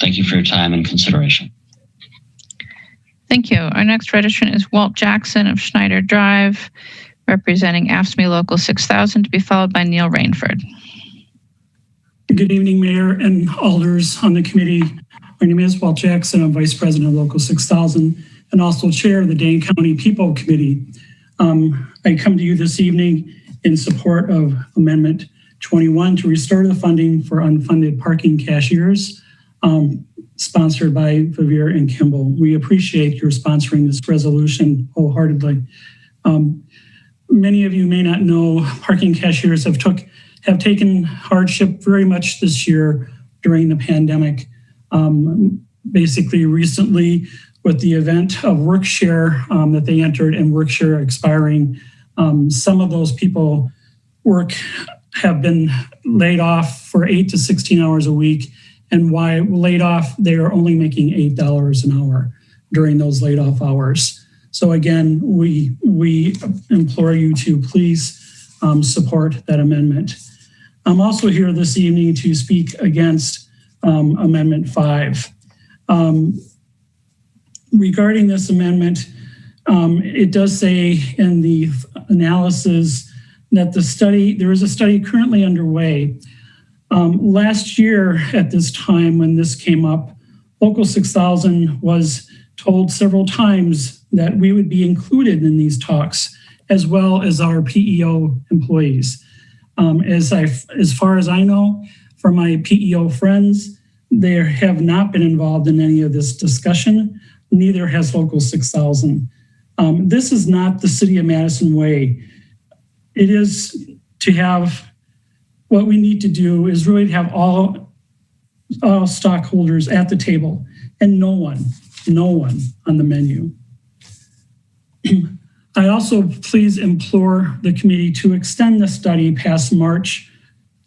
Thank you for your time and consideration. Thank you. Our next registrant is Walt Jackson of Schneider Drive, representing AFSCME Local 6000, to be followed by Neil Rainford. Good evening, Mayor and Alders on the committee. My name is Walt Jackson. I'm Vice President of Local 6000 and also Chair of the Dane County People Committee. I come to you this evening in support of Amendment 21 to restore the funding for unfunded parking cashiers, sponsored by Verveer and Kimball. We appreciate your sponsoring this resolution wholeheartedly. Many of you may not know, parking cashiers have taken hardship very much this year during the pandemic. Basically, recently, with the event of WorkShare that they entered and WorkShare expiring, some of those people have been laid off for 8 to 16 hours a week. And why laid off, they are only making $8 an hour during those laid off hours. So again, we implore you to please support that amendment. I'm also here this evening to speak against Amendment 5. Regarding this amendment, it does say in the analysis that there is a study currently underway. Last year at this time when this came up, Local 6000 was told several times that we would be included in these talks, as well as our PEO employees. As far as I know, from my PEO friends, they have not been involved in any of this discussion. Neither has Local 6000. This is not the City of Madison way. It is to have, what we need to do is really have all stockholders at the table and no one on the menu. I also please implore the committee to extend the study past March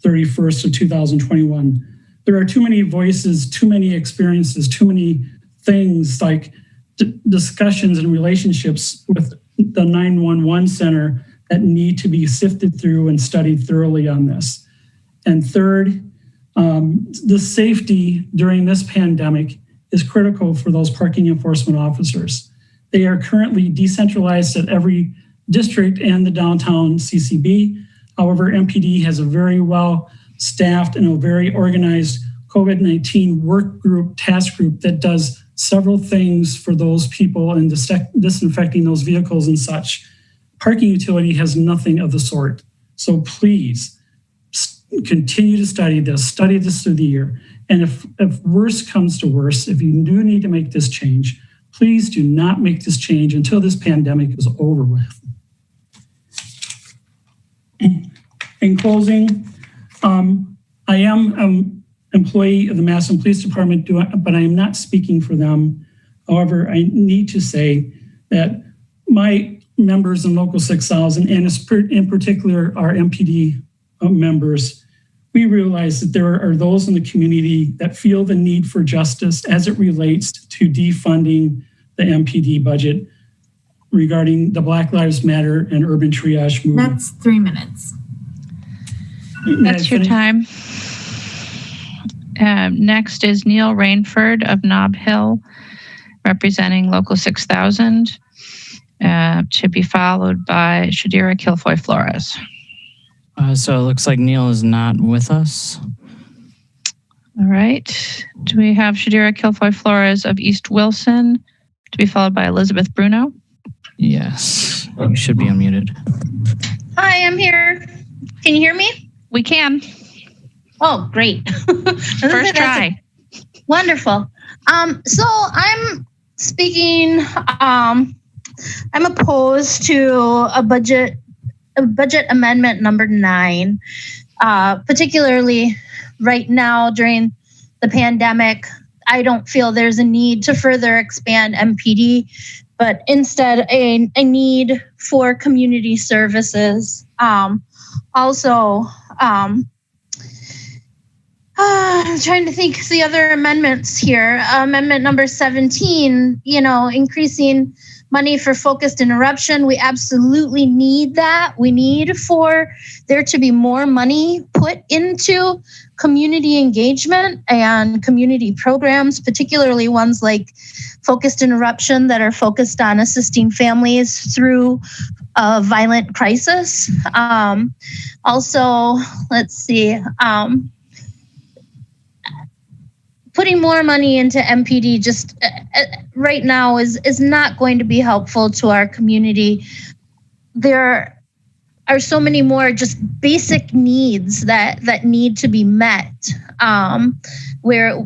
31st of 2021. There are too many voices, too many experiences, too many things like discussions and relationships with the 911 center that need to be sifted through and studied thoroughly on this. And third, the safety during this pandemic is critical for those parking enforcement officers. They are currently decentralized at every district and the downtown CCB. However, MPD has a very well staffed and a very organized COVID-19 work group, task group that does several things for those people and disinfecting those vehicles and such. Parking utility has nothing of the sort. So please continue to study this through the year. And if worse comes to worse, if you do need to make this change, please do not make this change until this pandemic is over with. In closing, I am an employee of the Madison Police Department, but I am not speaking for them. However, I need to say that my members in Local 6000, and in particular our MPD members, we realize that there are those in the community that feel the need for justice as it relates to defunding the MPD budget regarding the Black Lives Matter and urban triage movement. That's 3 minutes. That's your time. Next is Neil Rainford of Nob Hill, representing Local 6000, to be followed by Shadira Kilfoy Flores. So it looks like Neil is not with us. All right. Do we have Shadira Kilfoy Flores of East Wilson to be followed by Elizabeth Bruno? Yes, you should be unmuted. Hi, I'm here. Can you hear me? We can. Oh, great. First try. Wonderful. So I'm speaking, I'm opposed to a budget amendment number 9, particularly right now during the pandemic. I don't feel there's a need to further expand MPD, but instead a need for community services. Also, I'm trying to think the other amendments here. Amendment number 17, increasing money for focused interruption. We absolutely need that. We need for there to be more money put into community engagement and community programs, particularly ones like focused interruption that are focused on assisting families through a violent crisis. Also, let's see, putting more money into MPD just right now is not going to be helpful to our community. There are so many more just basic needs that need to be met, where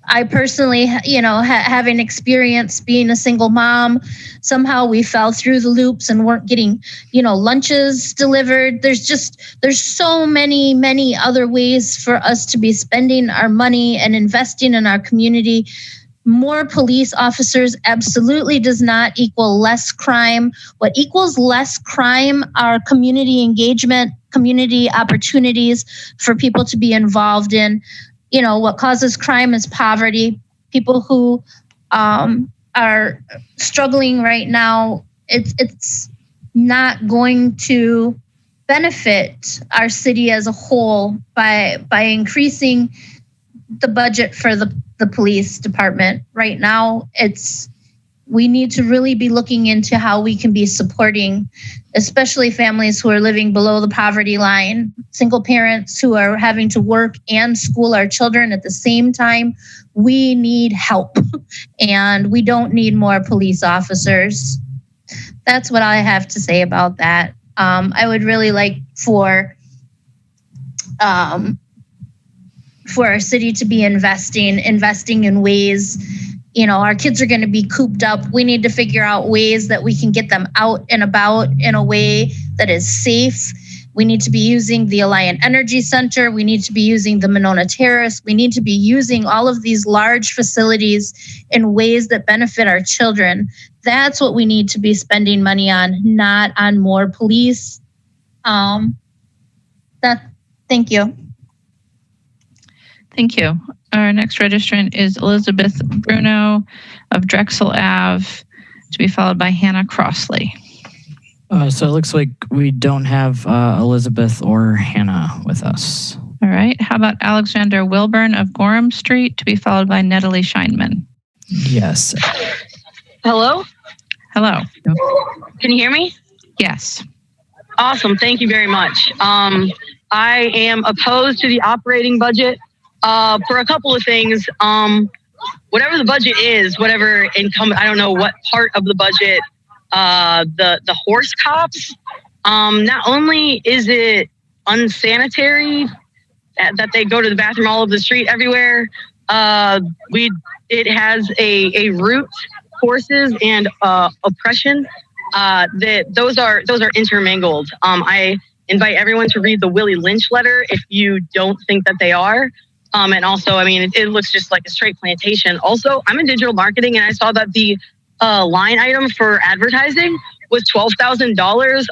I personally, having experience being a single mom, somehow we fell through the loops and weren't getting, lunches delivered. There's so many other ways for us to be spending our money and investing in our community. More police officers absolutely does not equal less crime. What equals less crime are community engagement, community opportunities for people to be involved in. What causes crime is poverty. People who are struggling right now, it's not going to benefit our city as a whole by increasing the budget for the police department. Right now, we need to really be looking into how we can be supporting, especially families who are living below the poverty line, single parents who are having to work and school our children at the same time. We need help, and we don't need more police officers. That's what I have to say about that. I would really like for our city to be investing in ways. Our kids are going to be cooped up. We need to figure out ways that we can get them out and about in a way that is safe. We need to be using the Alliant Energy Center. We need to be using the Monona Terrace. We need to be using all of these large facilities in ways that benefit our children. That's what we need to be spending money on, not on more police. Thank you. Thank you. Our next registrant is Elizabeth Bruno of Drexel Ave, to be followed by Hannah Crossley. So it looks like we don't have Elizabeth or Hannah with us. All right. How about Alexander Wilburn of Gorham Street, to be followed by Natalie Scheinman? Yes. Hello? Hello. Can you hear me? Yes. Awesome. Thank you very much. I am opposed to the operating budget for a couple of things. Whatever the budget is, whatever income, I don't know what part of the budget, the horse cops, not only is it unsanitary, that they go to the bathroom all over the street everywhere. It has a root forces and oppression. That those are intermingled. I invite everyone to read the Willie Lynch letter if you don't think that they are. And also, I mean, it looks just like a straight plantation. Also, I'm in digital marketing, and I saw that the line item for advertising was $12,000.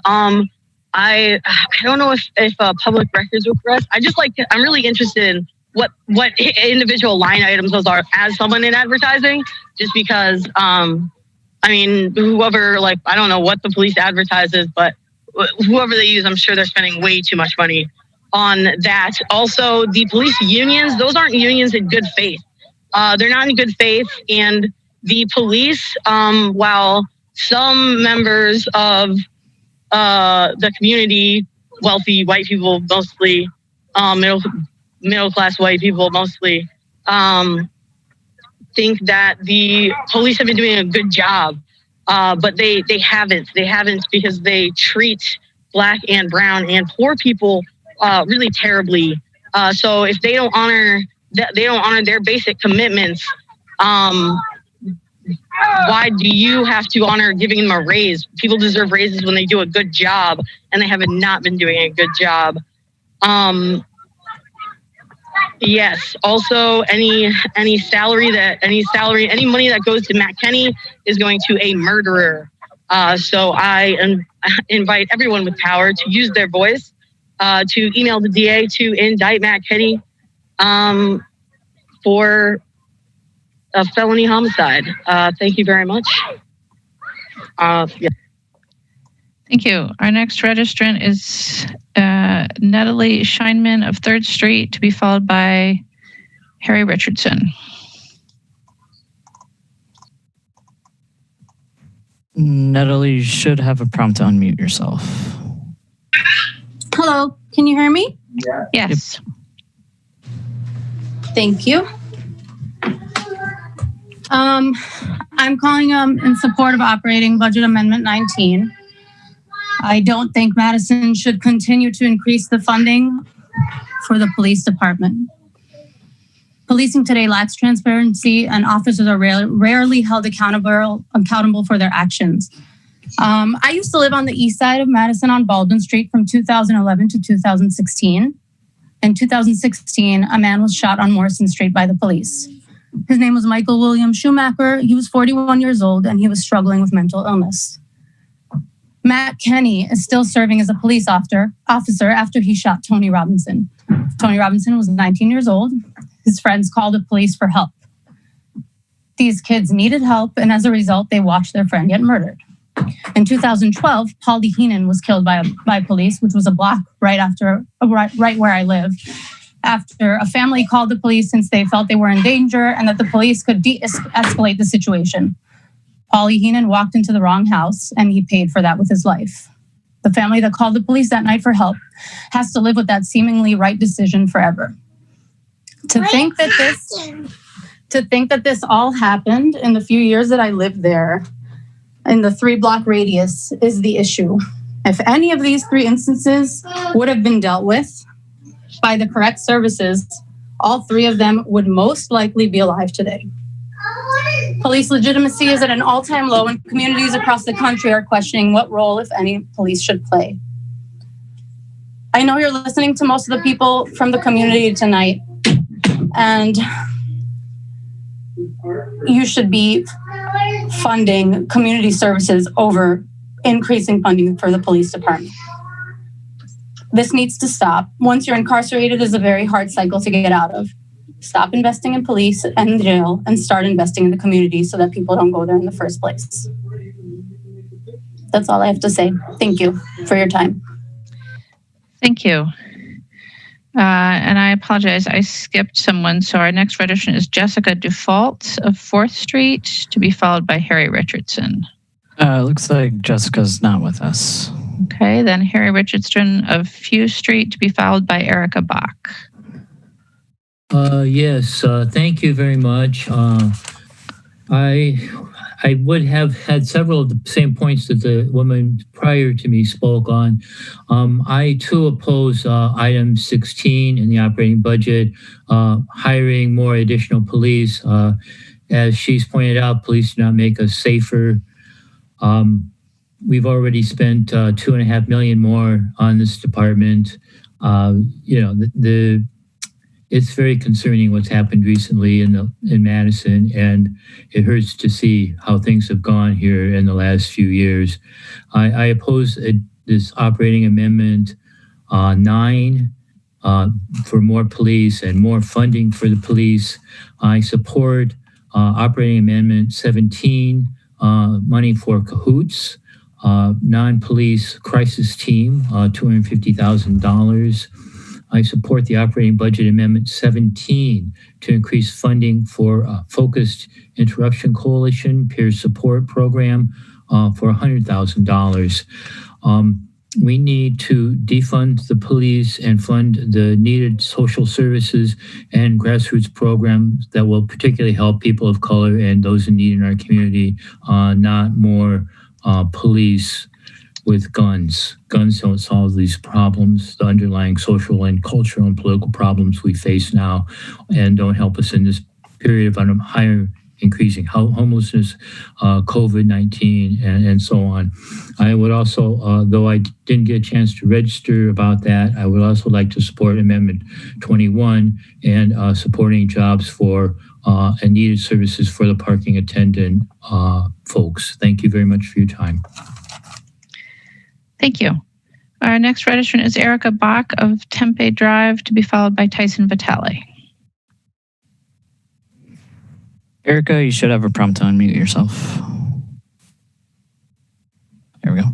I don't know if public records were correct. I'm really interested in what individual line items those are as someone in advertising, just because, I mean, whoever, like, I don't know what the police advertises, but whoever they use, I'm sure they're spending way too much money on that. Also, the police unions, those aren't unions in good faith. They're not in good faith. And the police, while some members of the community, wealthy white people mostly, middle class white people mostly, think that the police have been doing a good job, but they haven't. They haven't, because they treat Black and brown and poor people really terribly. So if they don't honor their basic commitments, why do you have to honor giving them a raise? People deserve raises when they do a good job, and they have not been doing a good job. Yes. Also, any money that goes to Matt Kenny is going to a murderer. So I invite everyone with power to use their voice, to email the DA to indict Matt Kenny for a felony homicide. Thank you very much. Yeah. Thank you. Our next registrant is Natalie Scheinman of 3rd Street, to be followed by Harry Richardson. Natalie, you should have a prompt to unmute yourself. Hello, can you hear me? Yes. Thank you. I'm calling in support of Operating Budget Amendment 19. I don't think Madison should continue to increase the funding for the police department. Policing today lacks transparency, and officers are rarely held accountable for their actions. I used to live on the east side of Madison on Baldwin Street from 2011 to 2016. In 2016, a man was shot on Morrison Street by the police. His name was Michael William Schumacher. He was 41 years old, and he was struggling with mental illness. Matt Kenny is still serving as a police officer after he shot Tony Robinson. Tony Robinson was 19 years old. His friends called the police for help. These kids needed help, and as a result, they watched their friend get murdered. In 2012, Paulie Heenan was killed by police, which was a block right where I live, after a family called the police since they felt they were in danger and that the police could de-escalate the situation. Paulie Heenan walked into the wrong house, and he paid for that with his life. The family that called the police that night for help has to live with that seemingly right decision forever. To think that this all happened in the few years that I lived there, in the 3-block radius, is the issue. If any of these 3 instances would have been dealt with by the correct services, all 3 of them would most likely be alive today. Police legitimacy is at an all-time low, and communities across the country are questioning what role, if any, police should play. I know you're listening to most of the people from the community tonight, and you should be funding community services over increasing funding for the police department. This needs to stop. Once you're incarcerated, it's a very hard cycle to get out of. Stop investing in police and jail and start investing in the community so that people don't go there in the first place. That's all I have to say. Thank you for your time. Thank you. And I apologize, I skipped someone. So our next registrant is Jessica Dufault of 4th Street, to be followed by Harry Richardson. Looks like Jessica's not with us. Okay, then Harry Richardson of Few Street, to be followed by Erica Bach. Yes, thank you very much. I I would have had several of the same points that the woman prior to me spoke on. I too oppose item 16 in the operating budget, hiring more additional police. As she's pointed out, police do not make us safer. We've already spent $2.5 million more on this department. It's very concerning what's happened recently in Madison, and it hurts to see how things have gone here in the last few years. I oppose this operating amendment 9 for more police and more funding for the police. I support operating amendment 17, money for CAHOOTS, non-police crisis team, $250,000. I support the operating budget amendment 17 to increase funding for Focused Interruption Coalition peer support program for $100,000. We need to defund the police and fund the needed social services and grassroots programs that will particularly help people of color and those in need in our community, not more police with guns. Guns don't solve these problems, the underlying social and cultural and political problems we face now, and don't help us in this period of higher increasing homelessness, COVID-19, and so on. I would also, though I didn't get a chance to register about that, I would also like to support Amendment 21 and supporting jobs for and needed services for the parking attendant folks. Thank you very much for your time. Thank you. Our next registrant is Erica Bach of Tempe Drive, to be followed by Tyson Vitale. Erica, you should have a prompt to unmute yourself. There we go.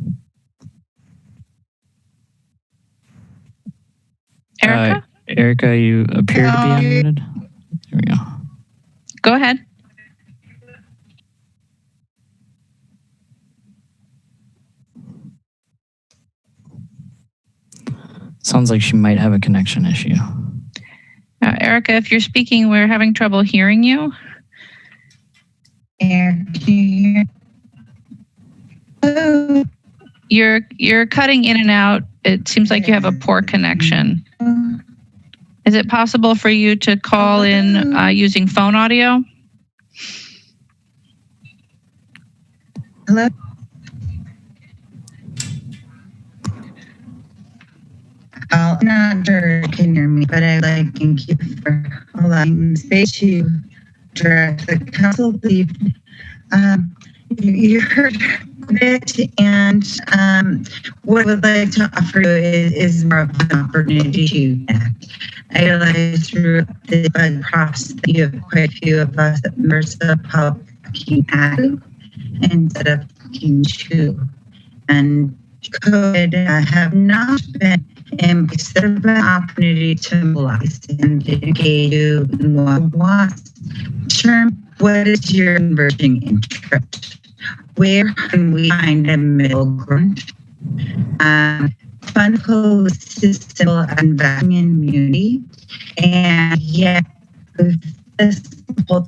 Erica? Erica, you appear to be unmuted. There we go. Go ahead. Sounds like she might have a connection issue. Erica, if you're speaking, we're having trouble hearing you. You're cutting in and out. It seems like you have a poor connection. Is it possible for you to call in using phone audio? Hello? I'm not sure you can hear me, but I'd like to thank you for allowing space to direct the council. You heard a bit, and what I would like to offer you is more of an opportunity to connect. I realize through the budget process that you have quite a few of us members of public looking at you instead of looking to. And COVID have not been instead of an opportunity to mobilize and engage you in what wants. What is your converging interest? Where can we find a middle ground? Fund system investing in community, and yet with this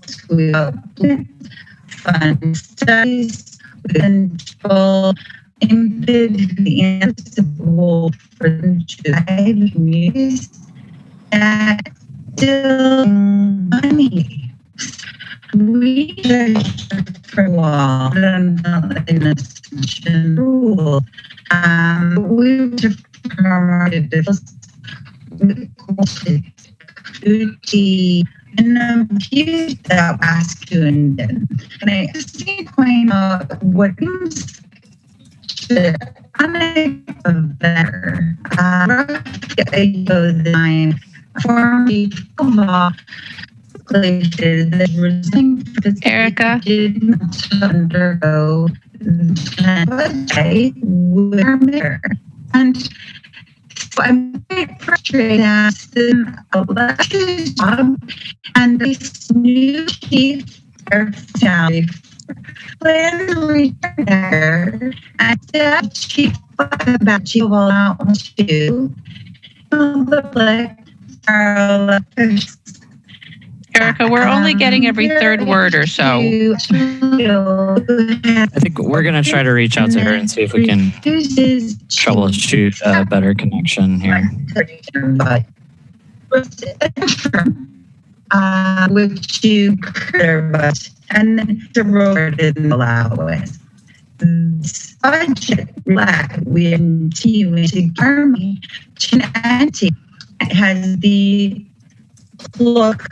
school fund studies, control, indispensable for the communities that still money. We for law and in a rule. We promoted this and abuse that ask you and then. And I just point out what should I better design for law. Erica, didn't undergo and so I'm very frustrated as an elected job and this new chief salary plan to return there and the chief about you will not want to the public are Erica, we're only getting every third word or so. I think we're going to try to reach out to her and see if we can troubleshoot a better connection here. Which you could, and then the road didn't allow it. This budget we continue to army anti has the look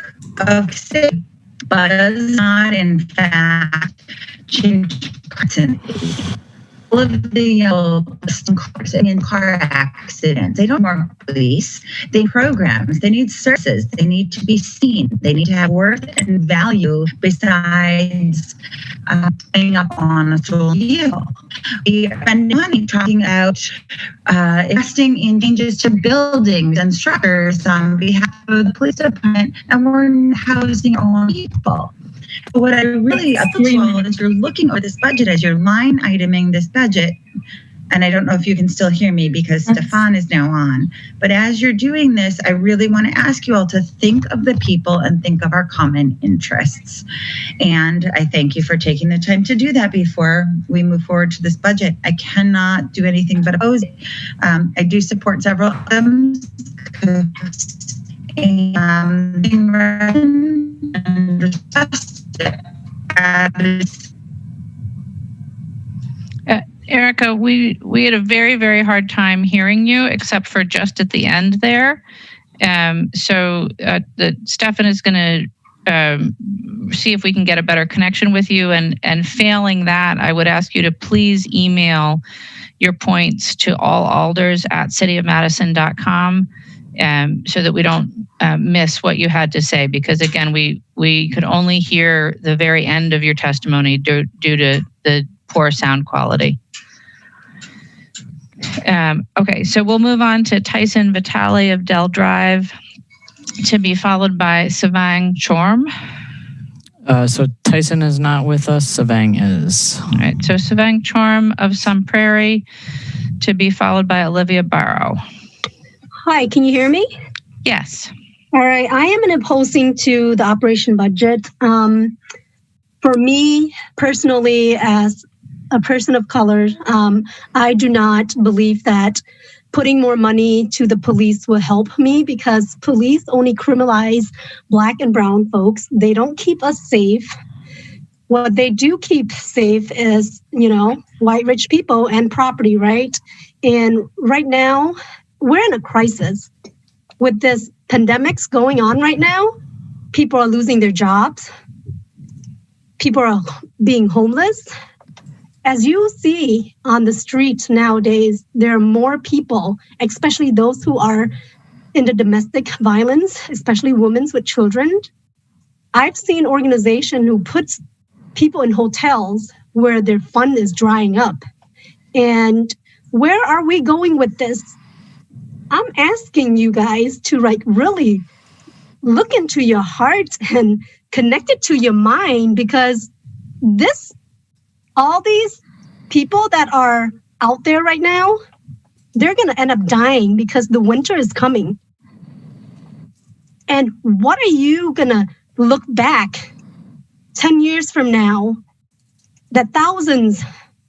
of city, but does not in fact change personality. All of the cars in car accidents, they don't want police. They need programs. They need services. They need to be seen. They need to have worth and value besides playing up on a sole deal. We spend money talking about investing in changes to buildings and structures on behalf of the police department, and we're housing our own people. What I really appreciate is you're looking over this budget as you're line iteming this budget. And I don't know if you can still hear me because Stefan is now on. But as you're doing this, I really want to ask you all to think of the people and think of our common interests. And I thank you for taking the time to do that before we move forward to this budget. I cannot do anything but oppose it. I do support several of them. Erica, we had a very, very hard time hearing you, except for just at the end there. So Stefan is going to see if we can get a better connection with you. And failing that, I would ask you to please email your points to allalders@cityofmadison.com so that we don't miss what you had to say. Because again, we could only hear the very end of your testimony due to the poor sound quality. Okay, so we'll move on to Tyson Vitale of Dell Drive, to be followed by Savang Chorm. So Tyson is not with us. Savang is. All right, so Savang Chorm of Sun Prairie, to be followed by Olivia Barrow. Hi, can you hear me? Yes. All right, I am opposing to the operation budget. For me personally, as a person of color, I do not believe that putting more money to the police will help me, because police only criminalize Black and brown folks. They don't keep us safe. What they do keep safe is, white rich people and property, right? And right now, we're in a crisis. With this pandemics going on right now, people are losing their jobs. People are being homeless. As you see on the street nowadays, there are more people, especially those who are in the domestic violence, especially women with children. I've seen an organization who puts people in hotels where their fund is drying up. And where are we going with this? I'm asking you guys to really look into your heart and connect it to your mind, because all these people that are out there right now, they're going to end up dying because the winter is coming. And what are you going to look back 10 years from now that thousands,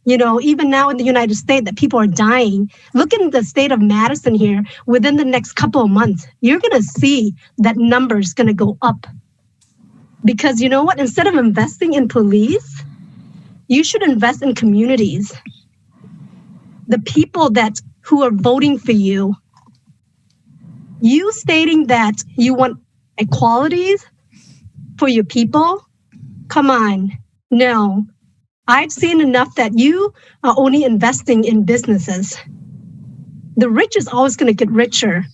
even now in the United States, that people are dying? Look in the state of Madison here. Within the next couple of months, you're going to see that number is going to go up. Because you know what? Instead of investing in police, you should invest in communities. The people who are voting for you. You stating that you want equalities for your people? Come on. No. I've seen enough that you are only investing in businesses. The rich is always going to get richer.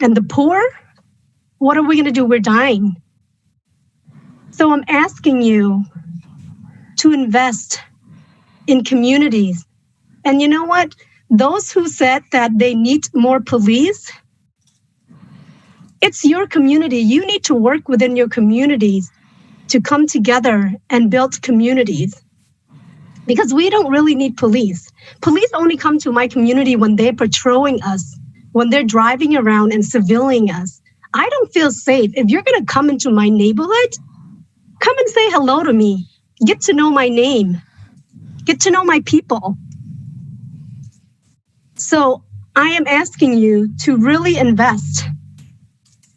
And the poor, what are we going to do? We're dying. So I'm asking you to invest in communities. And you know what? Those who said that they need more police, it's your community. You need to work within your communities to come together and build communities. Because we don't really need police. Police only come to my community when they're patrolling us, when they're driving around and surveilling us. I don't feel safe. If you're going to come into my neighborhood, come and say hello to me. Get to know my name. Get to know my people. So I am asking you to really invest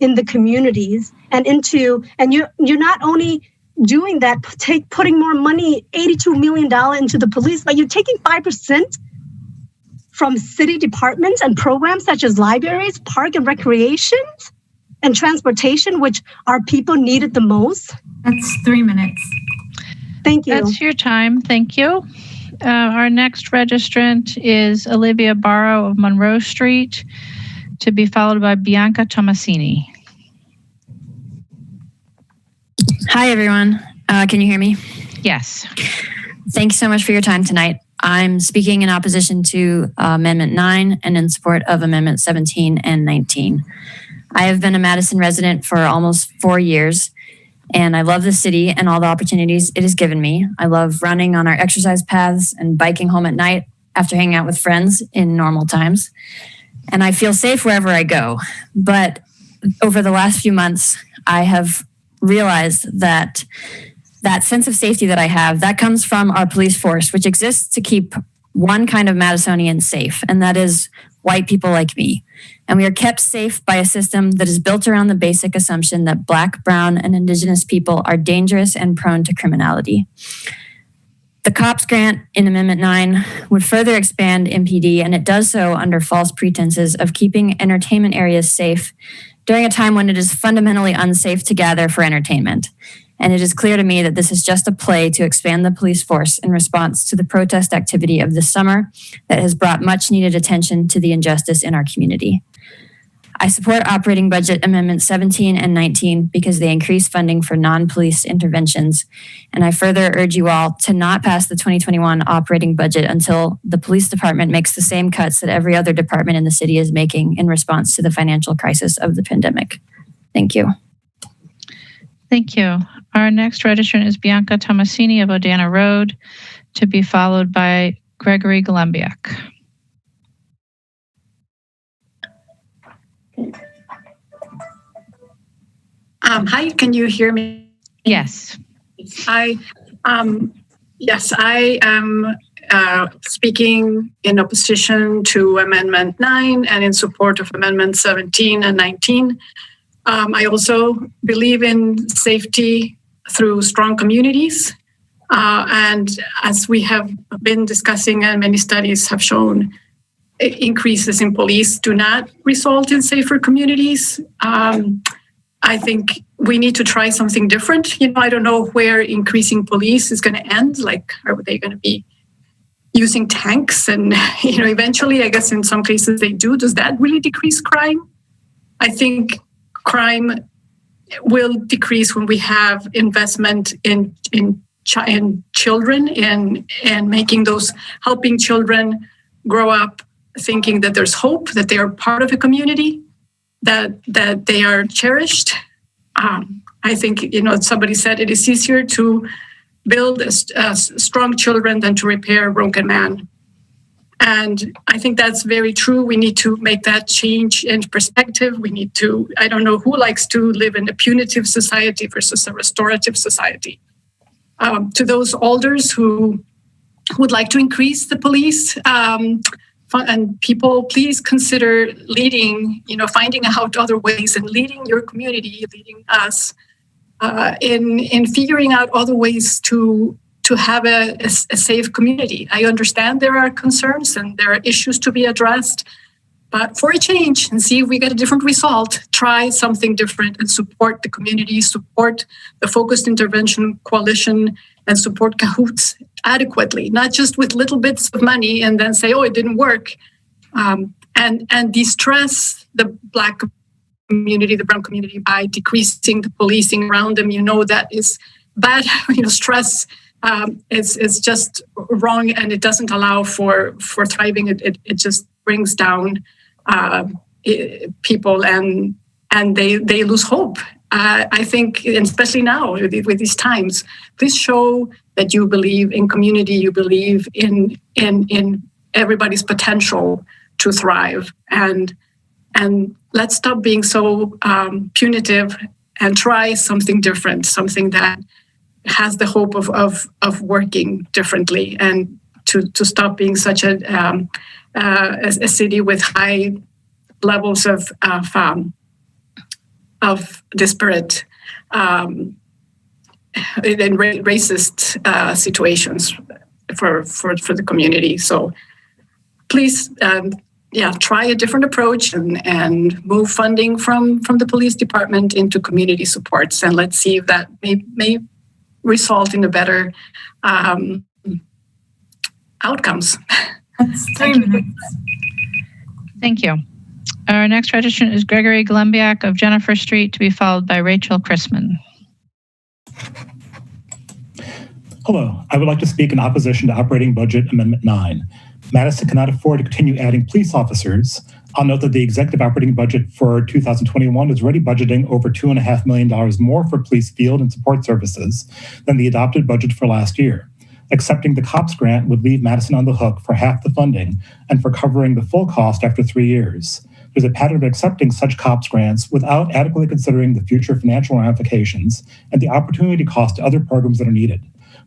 in the communities and you're not only doing that, putting more money, $82 million into the police, but you're taking 5% from city departments and programs such as libraries, park and recreation, and transportation, which our people needed the most. That's 3 minutes. Thank you. That's your time. Thank you. Our next registrant is Olivia Barrow of Monroe Street, to be followed by Bianca Tomasini. Hi, everyone. Can you hear me? Yes. Thanks so much for your time tonight. I'm speaking in opposition to Amendment 9 and in support of Amendment 17 and 19. I have been a Madison resident for almost 4 years, and I love the city and all the opportunities it has given me. I love running on our exercise paths and biking home at night after hanging out with friends in normal times. And I feel safe wherever I go. But over the last few months, I have realized that sense of safety that I have, that comes from our police force, which exists to keep one kind of Madisonian safe, and that is white people like me. And we are kept safe by a system that is built around the basic assumption that Black, Brown, and Indigenous people are dangerous and prone to criminality. The COPS grant in Amendment 9 would further expand MPD, and it does so under false pretenses of keeping entertainment areas safe during a time when it is fundamentally unsafe to gather for entertainment. And it is clear to me that this is just a play to expand the police force in response to the protest activity of this summer that has brought much needed attention to the injustice in our community. I support Operating Budget Amendments 17 and 19 because they increase funding for non-police interventions. And I further urge you all to not pass the 2021 operating budget until the police department makes the same cuts that every other department in the city is making in response to the financial crisis of the pandemic. Thank you. Thank you. Our next registrant is Bianca Tomasini of Odana Road, to be followed by Gregory Galembiak. Hi, can you hear me? Yes. I am speaking in opposition to Amendment 9 and in support of Amendment 17 and 19. I also believe in safety through strong communities. And as we have been discussing, and many studies have shown, increases in police do not result in safer communities. I think we need to try something different. I don't know where increasing police is going to end. Like, are they going to be using tanks? And, eventually, I guess in some cases they do. Does that really decrease crime? I think crime will decrease when we have investment in children and making those, helping children grow up thinking that there's hope, that they are part of a community, that they are cherished. I think, somebody said it is easier to build strong children than to repair a broken man. And I think that's very true. We need to make that change in perspective. We need to, I don't know who likes to live in a punitive society versus a restorative society. To those elders who would like to increase the police, and people, please consider leading, finding out other ways and leading your community, leading us in figuring out other ways to have a safe community. I understand there are concerns and there are issues to be addressed, but for a change and see if we get a different result, try something different and support the community, support the Focused Intervention Coalition, and support CAHOOTS adequately, not just with little bits of money and then say, oh, it didn't work. And de-stress the Black community, the Brown community, by decreasing the policing around them. That is bad. Stress is just wrong, and it doesn't allow for thriving. It just brings down people, and they lose hope. I think, and especially now with these times, please show that you believe in community, you believe in everybody's potential to thrive, and And let's stop being so punitive and try something different, something that has the hope of working differently, and to stop being such a city with high levels of disparate and racist situations for the community. So please, try a different approach and move funding from the police department into community supports, and let's see if that may result in a better outcomes. That's 3 minutes. Thank you. Our next registrant is Gregory Glembiak of Jennifer Street, to be followed by Rachel Chisman. Hello, I would like to speak in opposition to Operating Budget Amendment 9. Madison cannot afford to continue adding police officers. I'll note that the executive operating budget for 2021 is already budgeting over $2.5 million more for police field and support services than the adopted budget for last year. Accepting the COPS grant would leave Madison on the hook for half the funding and for covering the full cost after 3 years. There's a pattern of accepting such COPS grants without adequately considering the future financial ramifications and the opportunity cost to other programs that are needed.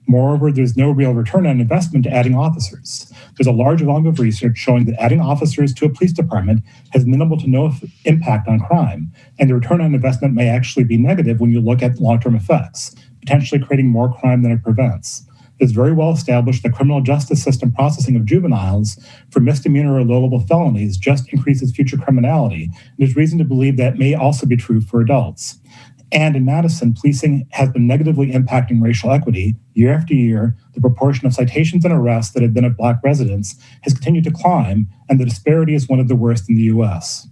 Moreover, there's no real return on investment to adding officers. There's a large volume of research showing that adding officers to a police department has minimal to no impact on crime, and the return on investment may actually be negative when you look at long-term effects, potentially creating more crime than it prevents. It's very well established that criminal justice system processing of juveniles for misdemeanor or low-level felonies just increases future criminality, and there's reason to believe that may also be true for adults. And in Madison, policing has been negatively impacting racial equity. Year after year, the proportion of citations and arrests that have been of Black residents has continued to climb, and the disparity is one of the worst in the U.S.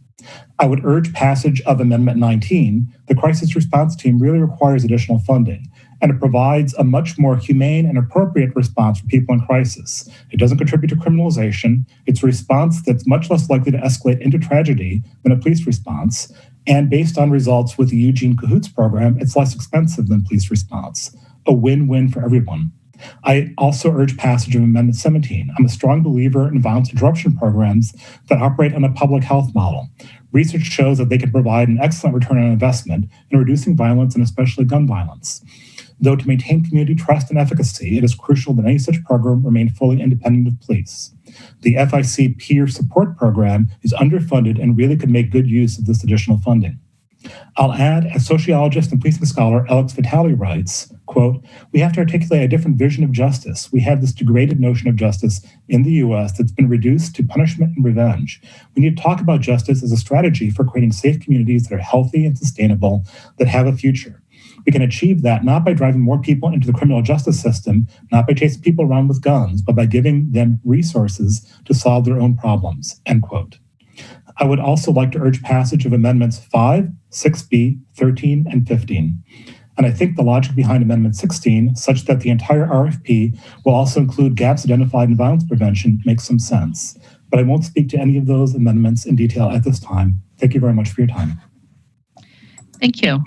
I would urge passage of Amendment 19. The crisis response team really requires additional funding, and it provides a much more humane and appropriate response for people in crisis. It doesn't contribute to criminalization. It's a response that's much less likely to escalate into tragedy than a police response. And based on results with the Eugene Cahoots program, it's less expensive than police response. A win-win for everyone. I also urge passage of Amendment 17. I'm a strong believer in violence interruption programs that operate on a public health model. Research shows that they can provide an excellent return on investment in reducing violence and especially gun violence. Though to maintain community trust and efficacy, it is crucial that any such program remain fully independent of police. The FIC Peer Support Program is underfunded and really could make good use of this additional funding. I'll add, as sociologist and policing scholar Alex Vitale writes, quote, "We have to articulate a different vision of justice. We have this degraded notion of justice in the U.S. that's been reduced to punishment and revenge. We need to talk about justice as a strategy for creating safe communities that are healthy and sustainable, that have a future. We can achieve that not by driving more people into the criminal justice system, not by chasing people around with guns, but by giving them resources to solve their own problems," end quote. I would also like to urge passage of Amendments 5, 6B, 13, and 15. And I think the logic behind Amendment 16, such that the entire RFP will also include gaps identified in violence prevention, makes some sense. But I won't speak to any of those amendments in detail at this time. Thank you very much for your time. Thank you.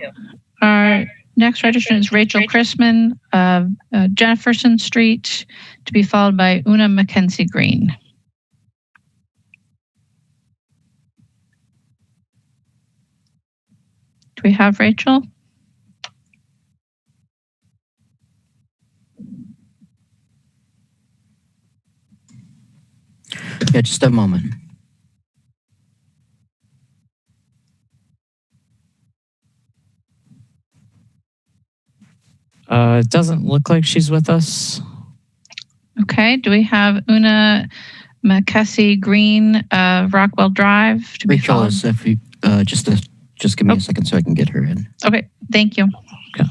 Our next registrant is Rachel Chisman of Jefferson Street, to be followed by Una Mackenzie Green. Do we have Rachel? Yeah, just a moment. It doesn't look like she's with us. Okay. Do we have Una Mackenzie Green of Rockwell Drive to be Rachel, followed? is if you just give me a second so I can get her in. Okay. Thank you. Okay.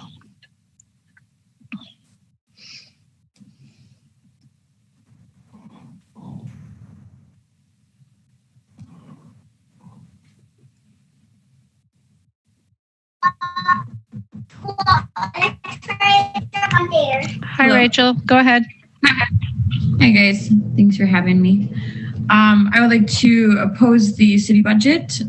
Hi, Rachel. Go ahead. Hi, guys. Thanks for having me. I would like to oppose the city budget.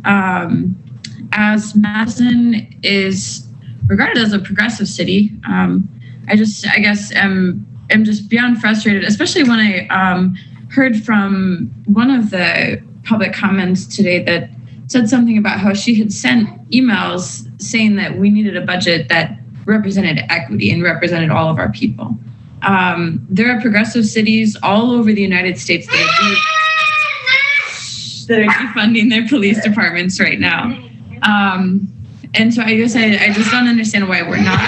As Madison is regarded as a progressive city, I guess am just beyond frustrated, especially when I heard from one of the public comments today that said something about how she had sent emails saying that we needed a budget that represented equity and represented all of our people. There are progressive cities all over the United States that are defunding their police departments right now. And so I guess I just don't understand why we're not.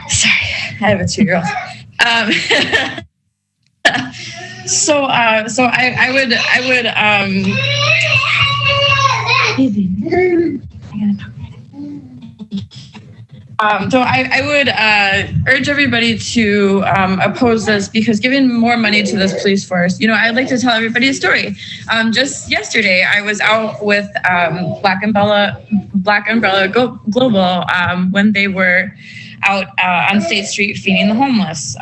Sorry, I have a 2-year-old. So I would urge everybody to oppose this, because giving more money to this police force, I'd like to tell everybody a story. Just yesterday, I was out with Black Umbrella Global when they were out on State Street feeding the homeless.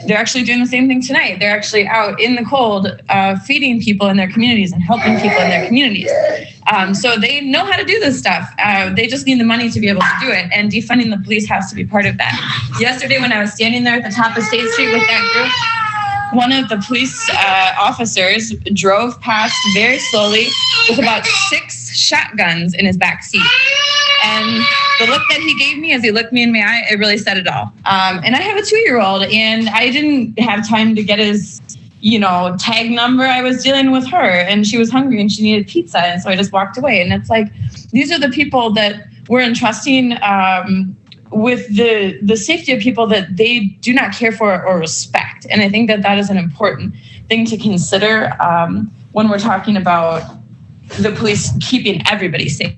They're actually doing the same thing tonight. They're actually out in the cold feeding people in their communities and helping people in their communities. So they know how to do this stuff. They just need the money to be able to do it, and defunding the police has to be part of that. Yesterday, when I was standing there at the top of State Street with that group, one of the police officers drove past very slowly with about 6 shotguns in his back seat. And the look that he gave me as he looked me in my eye, it really said it all. And I have a 2-year-old, and I didn't have time to get his, tag number. I was dealing with her, and she was hungry and she needed pizza. And so I just walked away. And it's like, these are the people that we're entrusting with the safety of people that they do not care for or respect. And I think that is an important thing to consider when we're talking about the police keeping everybody safe.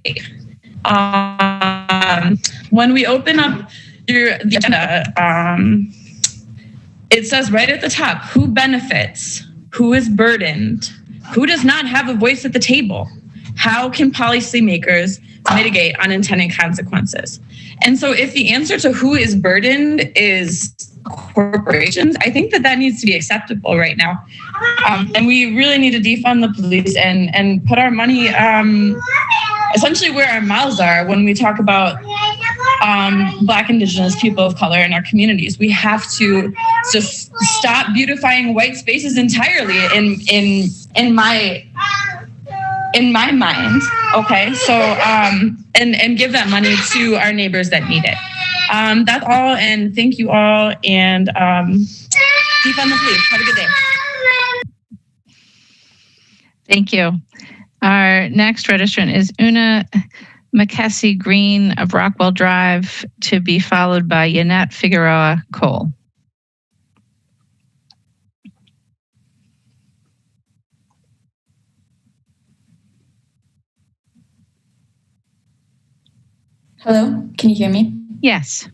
When we open up the agenda, it says right at the top, who benefits, who is burdened, who does not have a voice at the table, how can policymakers mitigate unintended consequences. And so if the answer to who is burdened is corporations, I think that needs to be acceptable right now. And we really need to defund the police and put our money essentially where our mouths are when we talk about Black, Indigenous, people of color in our communities. We have to just stop beautifying white spaces entirely in my mind. Okay, so and give that money to our neighbors that need it. That's all, and thank you all, and defund the police. Have a good day. Thank you. Our next registrant is Una McKessie Green of Rockwell Drive, to be followed by Yannette Figueroa Cole. Hello, can you hear me? Yes.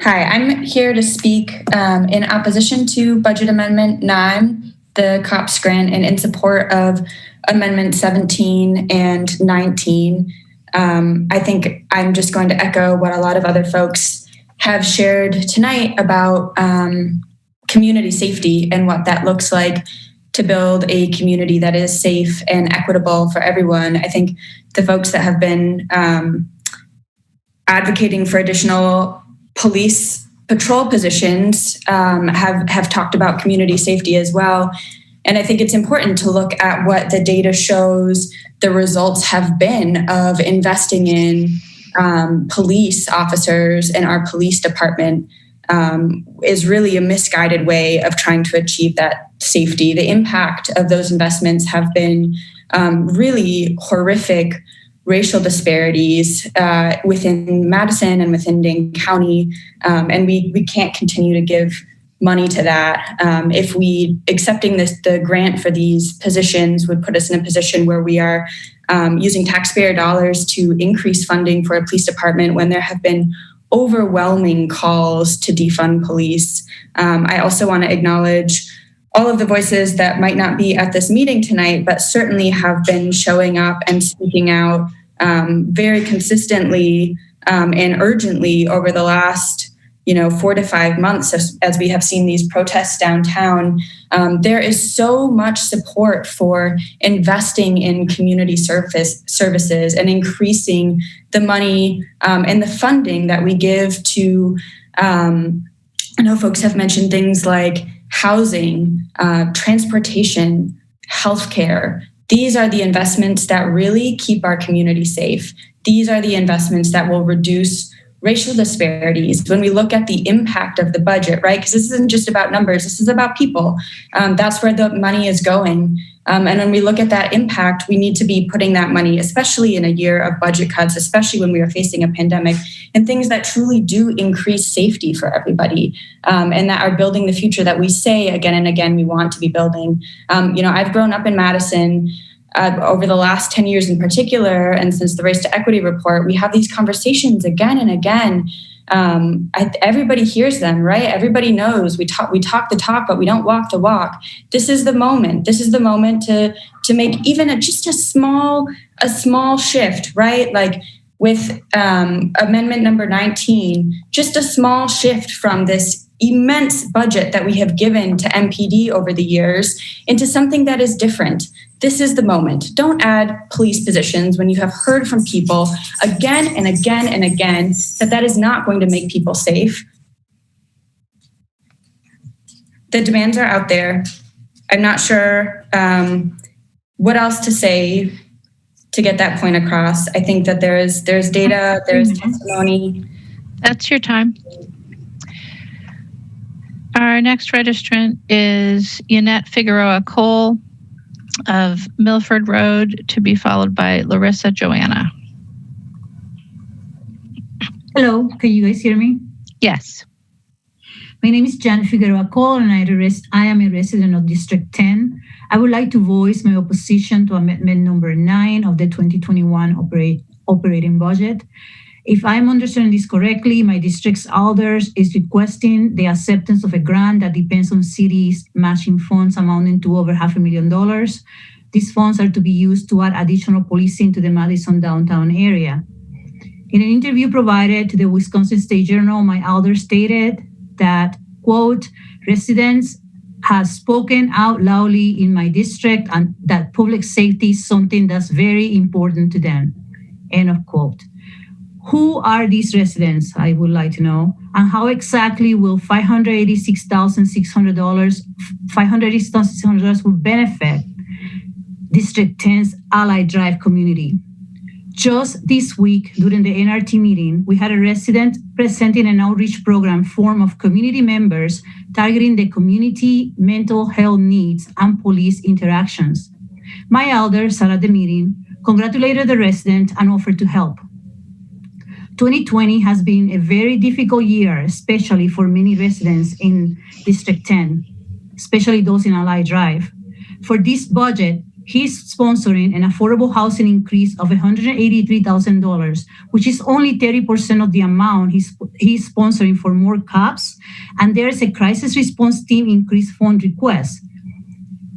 Hi, I'm here to speak in opposition to Budget Amendment 9, the COPS grant, and in support of Amendment 17 and 19. I think I'm just going to echo what a lot of other folks have shared tonight about community safety and what that looks like to build a community that is safe and equitable for everyone. I think the folks that have been advocating for additional police patrol positions have talked about community safety as well. And I think it's important to look at what the data shows the results have been of investing in police officers in our police department is really a misguided way of trying to achieve that safety. The impact of those investments have been really horrific racial disparities within Madison and within Dane County. And we can't continue to give money to that. If we accepting the grant for these positions would put us in a position where we are using taxpayer dollars to increase funding for a police department when there have been overwhelming calls to defund police. I also want to acknowledge all of the voices that might not be at this meeting tonight, but certainly have been showing up and speaking out very consistently and urgently over the last 4 to 5 months as we have seen these protests downtown. There is so much support for investing in community services and increasing the money and the funding that we give to, I know folks have mentioned things like housing, transportation, healthcare. These are the investments that really keep our community safe. These are the investments that will reduce racial disparities. When we look at the impact of the budget, right? Because this isn't just about numbers, this is about people. That's where the money is going. And when we look at that impact, we need to be putting that money, especially in a year of budget cuts, especially when we are facing a pandemic, and things that truly do increase safety for everybody, and that are building the future that we say again and again we want to be building. I've grown up in Madison. Over the last 10 years in particular, and since the Race to Equity report, we have these conversations again and again. Everybody hears them, right? Everybody knows we talk the talk, but we don't walk the walk. This is the moment. This is the moment to make even just a small shift, right? Like with amendment number 19, just a small shift from this immense budget that we have given to MPD over the years into something that is different. This is the moment. Don't add police positions when you have heard from people again and again and again that is not going to make people safe. The demands are out there. I'm not sure what else to say to get that point across. I think that there's data, there's testimony. That's your time. Our next registrant is Yannette Figueroa Cole of Milford Road, to be followed by Larissa Joanna. Hello, can you guys hear me? Yes. My name is Jan Figueroa Cole, and I am a resident of District 10. I would like to voice my opposition to Amendment number 9 of the 2021 operating budget. If I'm understanding this correctly, my district's elders is requesting the acceptance of a grant that depends on cities matching funds amounting to over $500,000. These funds are to be used to add additional policing to the Madison downtown area. In an interview provided to the Wisconsin State Journal, my elder stated that, quote, residents have spoken out loudly in my district and that public safety is something that's very important to them, end of quote. Who are these residents, I would like to know, and how exactly will $586,600 will benefit District 10's Allied Drive community? Just this week, during the NRT meeting, we had a resident presenting an outreach program formed of community members targeting the community mental health needs and police interactions. My elder sat at the meeting, congratulated the resident, and offered to help. 2020 has been a very difficult year, especially for many residents in District 10, especially those in Allied Drive. For this budget, he's sponsoring an affordable housing increase of $183,000, which is only 30% of the amount he's sponsoring for more cops, and there's a crisis response team increase fund request.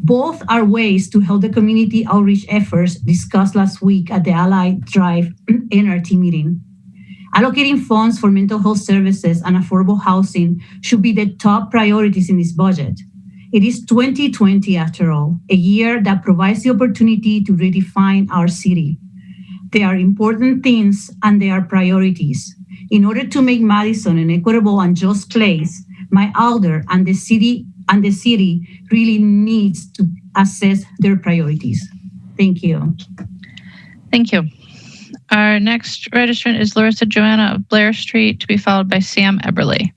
Both are ways to help the community outreach efforts discussed last week at the Allied Drive NRT meeting. Allocating funds for mental health services and affordable housing should be the top priorities in this budget. It is 2020, after all, a year that provides the opportunity to redefine our city. They are important things and they are priorities. In order to make Madison an equitable and just place, my elder and the city really needs to assess their priorities. Thank you. Thank you. Our next registrant is Larissa Joanna of Blair Street, to be followed by Sam Eberly.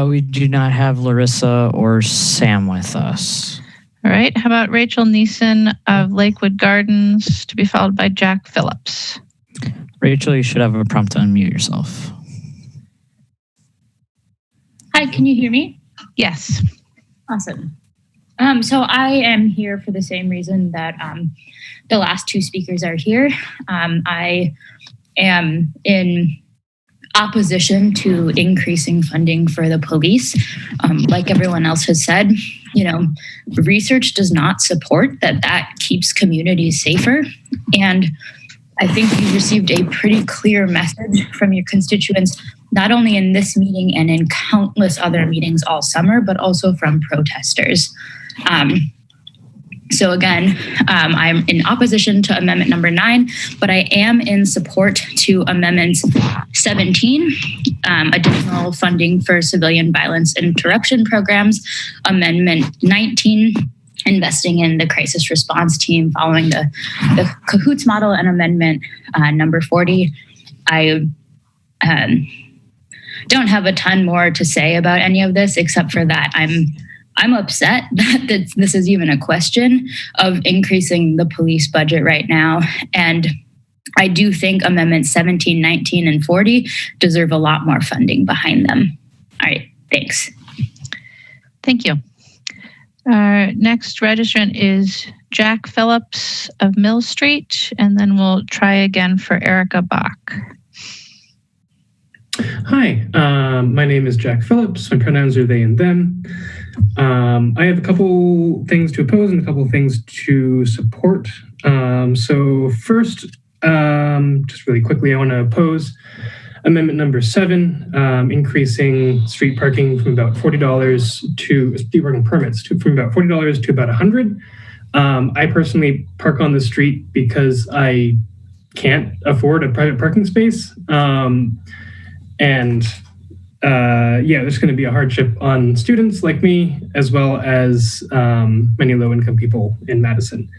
We do not have Larissa or Sam with us. All right. How about Rachel Neeson of Lakewood Gardens, to be followed by Jack Phillips? Rachel, you should have a prompt to unmute yourself. Hi, can you hear me? Yes. Awesome. So I am here for the same reason that the last two speakers are here. I am in opposition to increasing funding for the police. Like everyone else has said, research does not support that keeps communities safer. And I think you received a pretty clear message from your constituents, not only in this meeting and in countless other meetings all summer, but also from protesters. So again, I'm in opposition to Amendment number 9, but I am in support to Amendment 17, additional funding for civilian violence interruption programs, Amendment 19, investing in the crisis response team following the CAHOOTS model and amendment number 40. I don't have a ton more to say about any of this, except for that I'm upset that this is even a question of increasing the police budget right now. And I do think Amendments 17, 19, and 40 deserve a lot more funding behind them. All right, thanks. Thank you. Our next registrant is Jack Phillips of Mill Street, and then we'll try again for Erica Bach. Hi, my name is Jack Phillips. My pronouns are they and them. I have a couple things to oppose and a couple things to support. So first, just really quickly, I want to oppose Amendment number 7, increasing street parking from about $40 to street parking permits from about $40 to about $100. I personally park on the street because I can't afford a private parking space. There's going to be a hardship on students like me, as well as many low-income people in Madison.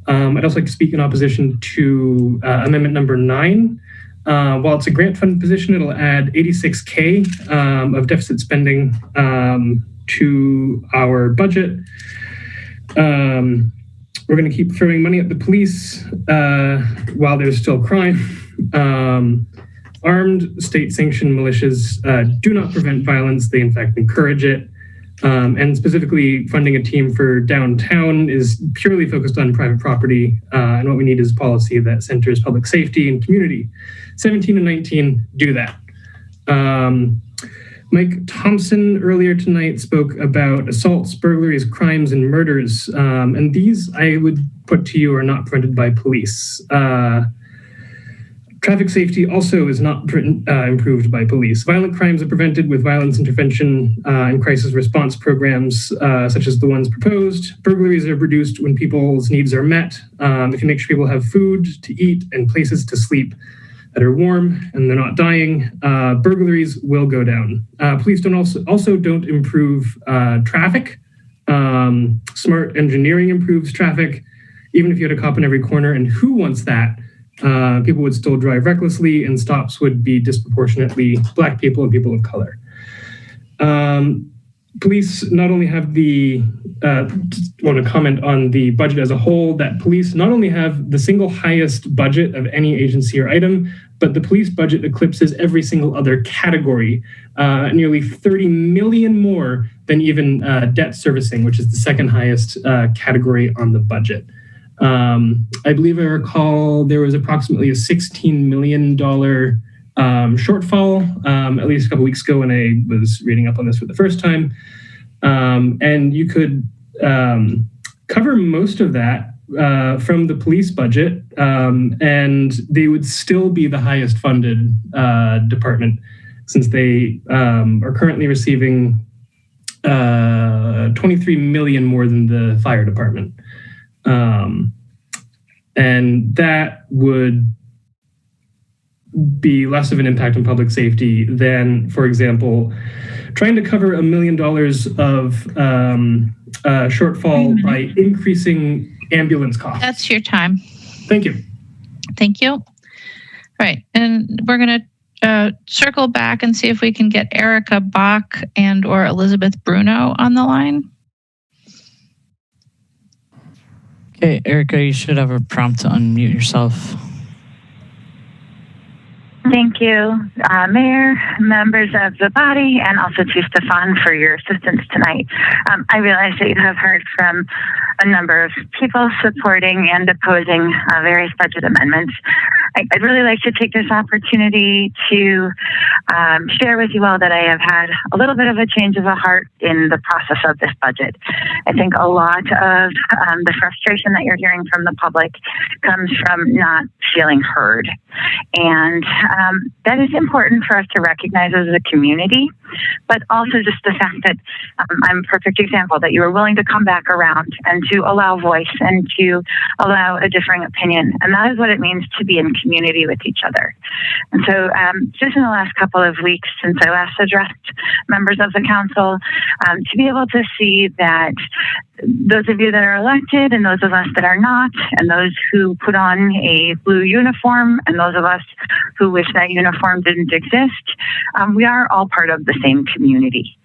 I'd also like to speak in opposition to Amendment number 9. While it's a grant-funded position, it'll add $86K of deficit spending to our budget. We're going to keep throwing money at the police while there's still crime. Armed state-sanctioned militias do not prevent violence. They, in fact, encourage it. And specifically, funding a team for downtown is purely focused on private property. And what we need is policy that centers public safety and community. 17 and 19 do that. Mike Thompson earlier tonight spoke about assaults, burglaries, crimes, and murders. And these, I would put to you, are not prevented by police. Traffic safety also is not improved by police. Violent crimes are prevented with violence intervention and crisis response programs, such as the ones proposed. Burglaries are reduced when people's needs are met. If you make sure people have food to eat and places to sleep that are warm and they're not dying, burglaries will go down. Police also don't improve traffic. Smart engineering improves traffic, even if you had a cop in every corner. And who wants that? People would still drive recklessly, and stops would be disproportionately Black people and people of color. Police not only have want to comment on the budget as a whole, that police not only have the single highest budget of any agency or item, but the police budget eclipses every single other category, nearly 30 million more than even debt servicing, which is the second highest category on the budget. I believe I recall there was approximately a $16 million shortfall, at least a couple weeks ago when I was reading up on this for the first time. And you could cover most of that from the police budget, and they would still be the highest funded department, since they are currently receiving $23 million more than the fire department. And that would be less of an impact on public safety than, for example, trying to cover $1 million of shortfall by increasing ambulance costs. That's your time. Thank you. Thank you. All right, and we're going to circle back and see if we can get Erica Bach and or Elizabeth Bruno on the line. Okay, Erica, you should have a prompt to unmute yourself. Thank you, Mayor, members of the body, and also to Stefan for your assistance tonight. I realize that you have heard from a number of people supporting and opposing various budget amendments. I'd really like to take this opportunity to share with you all that I have had a little bit of a change of a heart in the process of this budget. I think a lot of the frustration that you're hearing from the public comes from not feeling heard. And that is important for us to recognize as a community, but also just the fact that I'm a perfect example that you were willing to come back around and to allow voice and to allow a differing opinion. And that is what it means to be in community with each other. And so just in the last couple of weeks since I last addressed members of the council, to be able to see that those of you that are elected and those of us that are not, and those who put on a blue uniform and those of us who wish that uniform didn't exist, we are all part of the same community.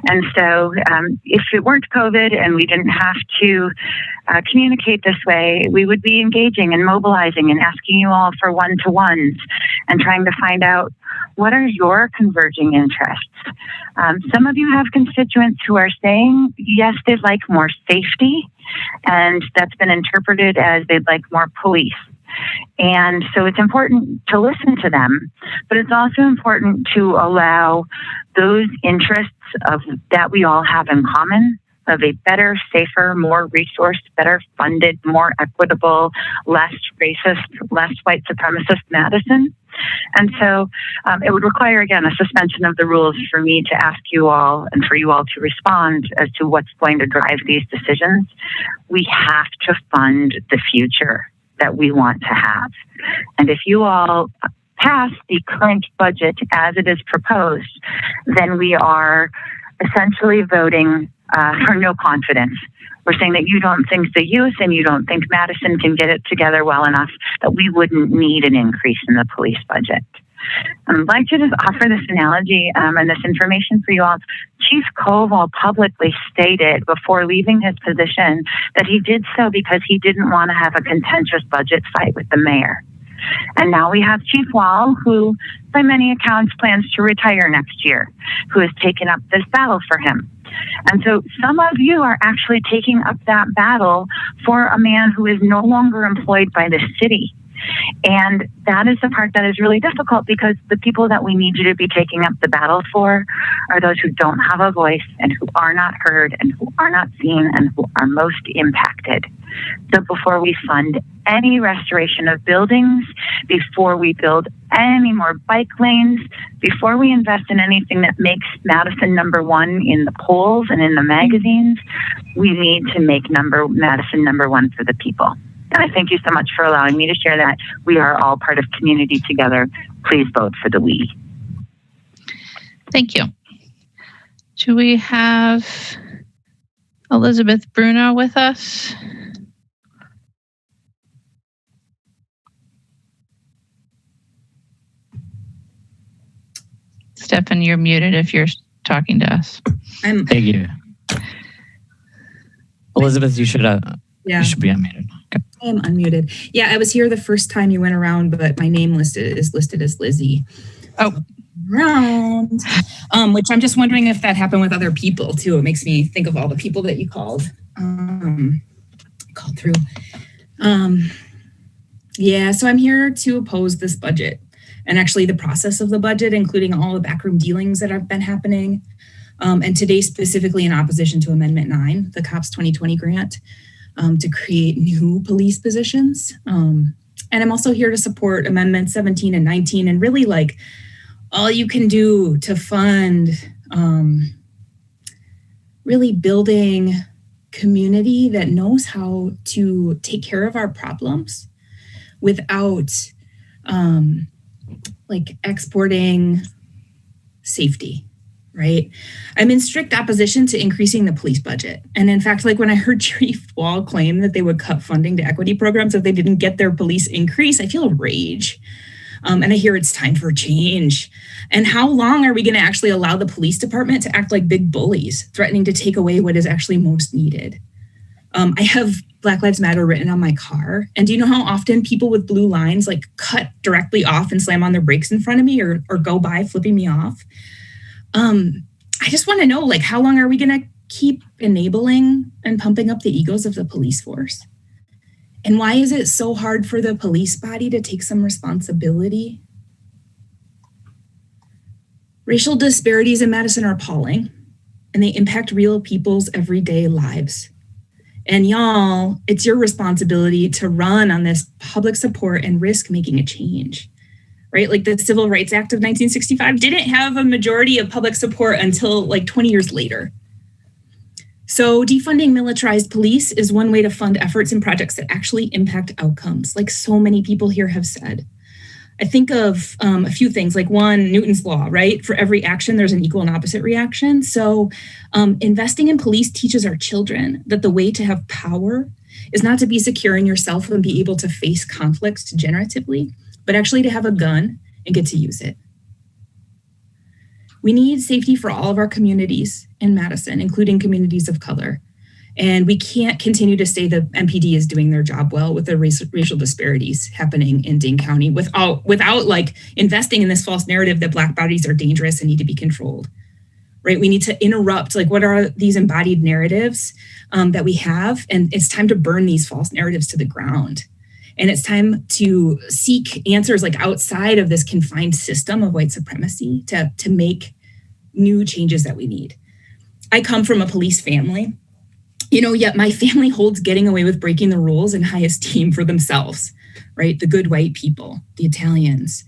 And so if it weren't COVID and we didn't have to communicate this way, we would be engaging and mobilizing and asking you all for one-to-ones and trying to find out what are your converging interests. Some of you have constituents who are saying, yes, they'd like more safety, and that's been interpreted as they'd like more police. And so it's important to listen to them, but it's also important to allow those interests that we all have in common of a better, safer, more resourced, better funded, more equitable, less racist, less white supremacist Madison. And so it would require, again, a suspension of the rules for me to ask you all and for you all to respond as to what's going to drive these decisions. We have to fund the future that we want to have. And if you all pass the current budget as it is proposed, then we are essentially voting for no confidence. We're saying that you don't think the youth and you don't think Madison can get it together well enough that we wouldn't need an increase in the police budget. I'd like to just offer this analogy and this information for you all. Chief Koval publicly stated before leaving his position that he did so because he didn't want to have a contentious budget fight with the mayor. And now we have Chief Wall, who by many accounts plans to retire next year, who has taken up this battle for him. And so some of you are actually taking up that battle for a man who is no longer employed by the city. And that is the part that is really difficult, because the people that we need you to be taking up the battle for are those who don't have a voice and who are not heard and who are not seen and who are most impacted. So before we fund any restoration of buildings, before we build any more bike lanes, before we invest in anything that makes Madison #1 in the polls and in the magazines, we need to make Madison #1 for the people. And I thank you so much for allowing me to share that. We are all part of community together. Please vote for the we. Thank you. Do we have Elizabeth Bruno with us? Stefan, you're muted if you're talking to us. Thank you. Elizabeth, you should be unmuted. Okay. I am unmuted. Yeah, I was here the first time you went around, but my name is listed as Lizzie. Oh. Around. Which I'm just wondering if that happened with other people too. It makes me think of all the people that you called through. Yeah, so I'm here to oppose this budget and actually the process of the budget, including all the backroom dealings that have been happening. And today specifically in opposition to Amendment 9, the COPS 2020 grant, to create new police positions. And I'm also here to support Amendments 17 and 19 and really like all you can do to fund really building community that knows how to take care of our problems without like exporting safety. Right? I'm in strict opposition to increasing the police budget. And in fact, like when I heard Chief Wall claim that they would cut funding to equity programs if they didn't get their police increase, I feel rage. And I hear it's time for change. And how long are we going to actually allow the police department to act like big bullies, threatening to take away what is actually most needed? I have Black Lives Matter written on my car. And do you know how often people with blue lines like cut directly off and slam on their brakes in front of me or go by flipping me off? I just want to know, like, how long are we going to keep enabling and pumping up the egos of the police force? And why is it so hard for the police body to take some responsibility? Racial disparities in Madison are appalling, and they impact real people's everyday lives. And y'all, it's your responsibility to run on this public support and risk making a change. Right? Like the Civil Rights Act of 1965 didn't have a majority of public support until like 20 years later. So defunding militarized police is one way to fund efforts and projects that actually impact outcomes, like so many people here have said. I think of a few things, like one, Newton's law, right? For every action, there's an equal and opposite reaction. So investing in police teaches our children that the way to have power is not to be secure in yourself and be able to face conflicts generatively, but actually to have a gun and get to use it. We need safety for all of our communities in Madison, including communities of color. And we can't continue to say the MPD is doing their job well with the racial disparities happening in Dane County without like investing in this false narrative that Black bodies are dangerous and need to be controlled, right? We need to interrupt, like, what are these embodied narratives that we have? And it's time to burn these false narratives to the ground. And it's time to seek answers like outside of this confined system of white supremacy to make new changes that we need. I come from a police family. Yet my family holds getting away with breaking the rules in high esteem for themselves, right? The good white people, the Italians.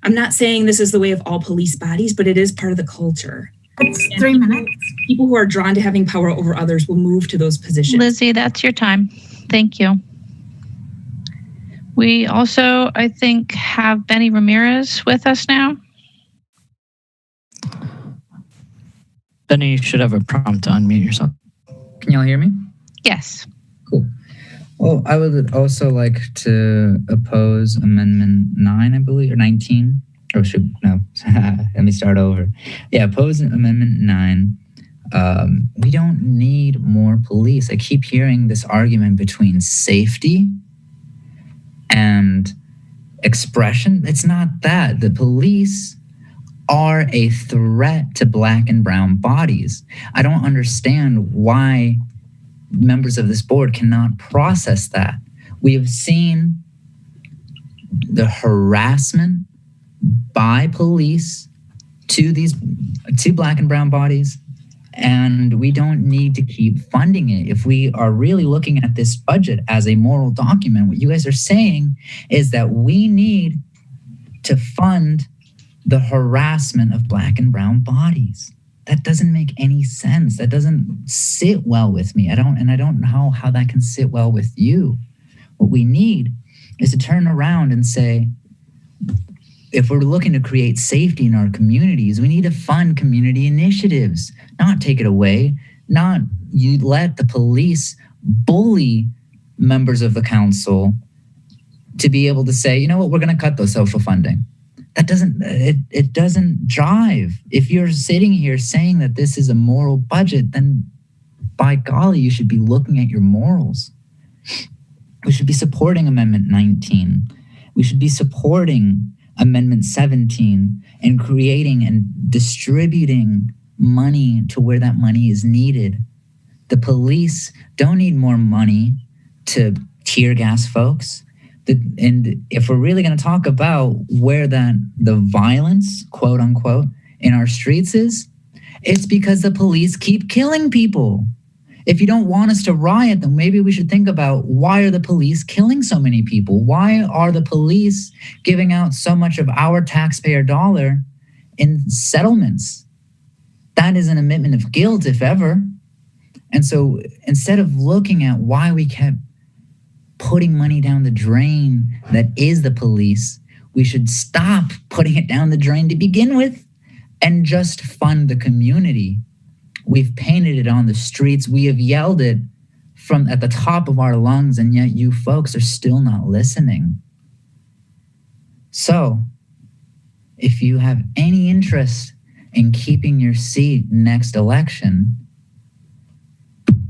I'm not saying this is the way of all police bodies, but it is part of the culture. It's 3 minutes. People who are drawn to having power over others will move to those positions. Lizzie, that's your time. Thank you. We also, I think, have Benny Ramirez with us now. Benny, you should have a prompt to unmute yourself. Can y'all hear me? Yes. Cool. Well, I would also like to oppose Amendment 9, I believe, or 19. Oh, shoot, no. Let me start over. Yeah, oppose Amendment 9. We don't need more police. I keep hearing this argument between safety and expression. It's not that. The police are a threat to Black and brown bodies. I don't understand why members of this board cannot process that. We have seen the harassment by police to Black and brown bodies, and we don't need to keep funding it. If we are really looking at this budget as a moral document, what you guys are saying is that we need to fund the harassment of Black and brown bodies. That doesn't make any sense. That doesn't sit well with me. I don't know how that can sit well with you. What we need is to turn around and say, if we're looking to create safety in our communities, we need to fund community initiatives, not take it away, not you let the police bully members of the council to be able to say, you know what, we're going to cut those social funding. That doesn't jive. If you're sitting here saying that this is a moral budget, then by golly, you should be looking at your morals. We should be supporting Amendment 19. We should be supporting Amendment 17 and creating and distributing money to where that money is needed. The police don't need more money to tear gas folks. And if we're really going to talk about where the violence, quote unquote, in our streets is, it's because the police keep killing people. If you don't want us to riot, then maybe we should think about, why are the police killing so many people? Why are the police giving out so much of our taxpayer dollar in settlements? That is an admission of guilt, if ever. And so instead of looking at why we kept putting money down the drain that is the police, we should stop putting it down the drain to begin with and just fund the community. We've painted it on the streets. We have yelled it from at the top of our lungs, and yet you folks are still not listening. So if you have any interest in keeping your seat next election,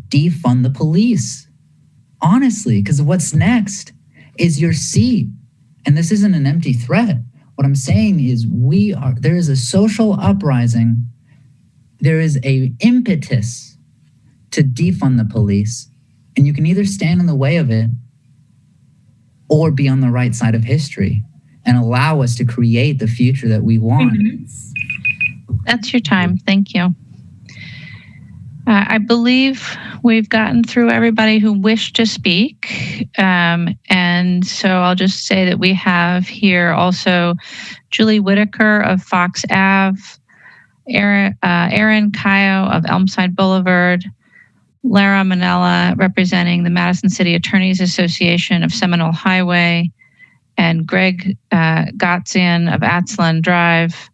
defund the police. Honestly, because what's next is your seat. And this isn't an empty threat. What I'm saying is there is a social uprising. There is an impetus to defund the police. And you can either stand in the way of it or be on the right side of history and allow us to create the future that we want. That's your time. Thank you. I believe we've gotten through everybody who wished to speak. And so I'll just say that we have here also Julie Whitaker of Fox Ave, Aaron Caio of Elmside Boulevard, Lara Mainella representing the Madison City Attorneys Association of Seminole Highway, and Greg Gotzian of Atzlan Drive,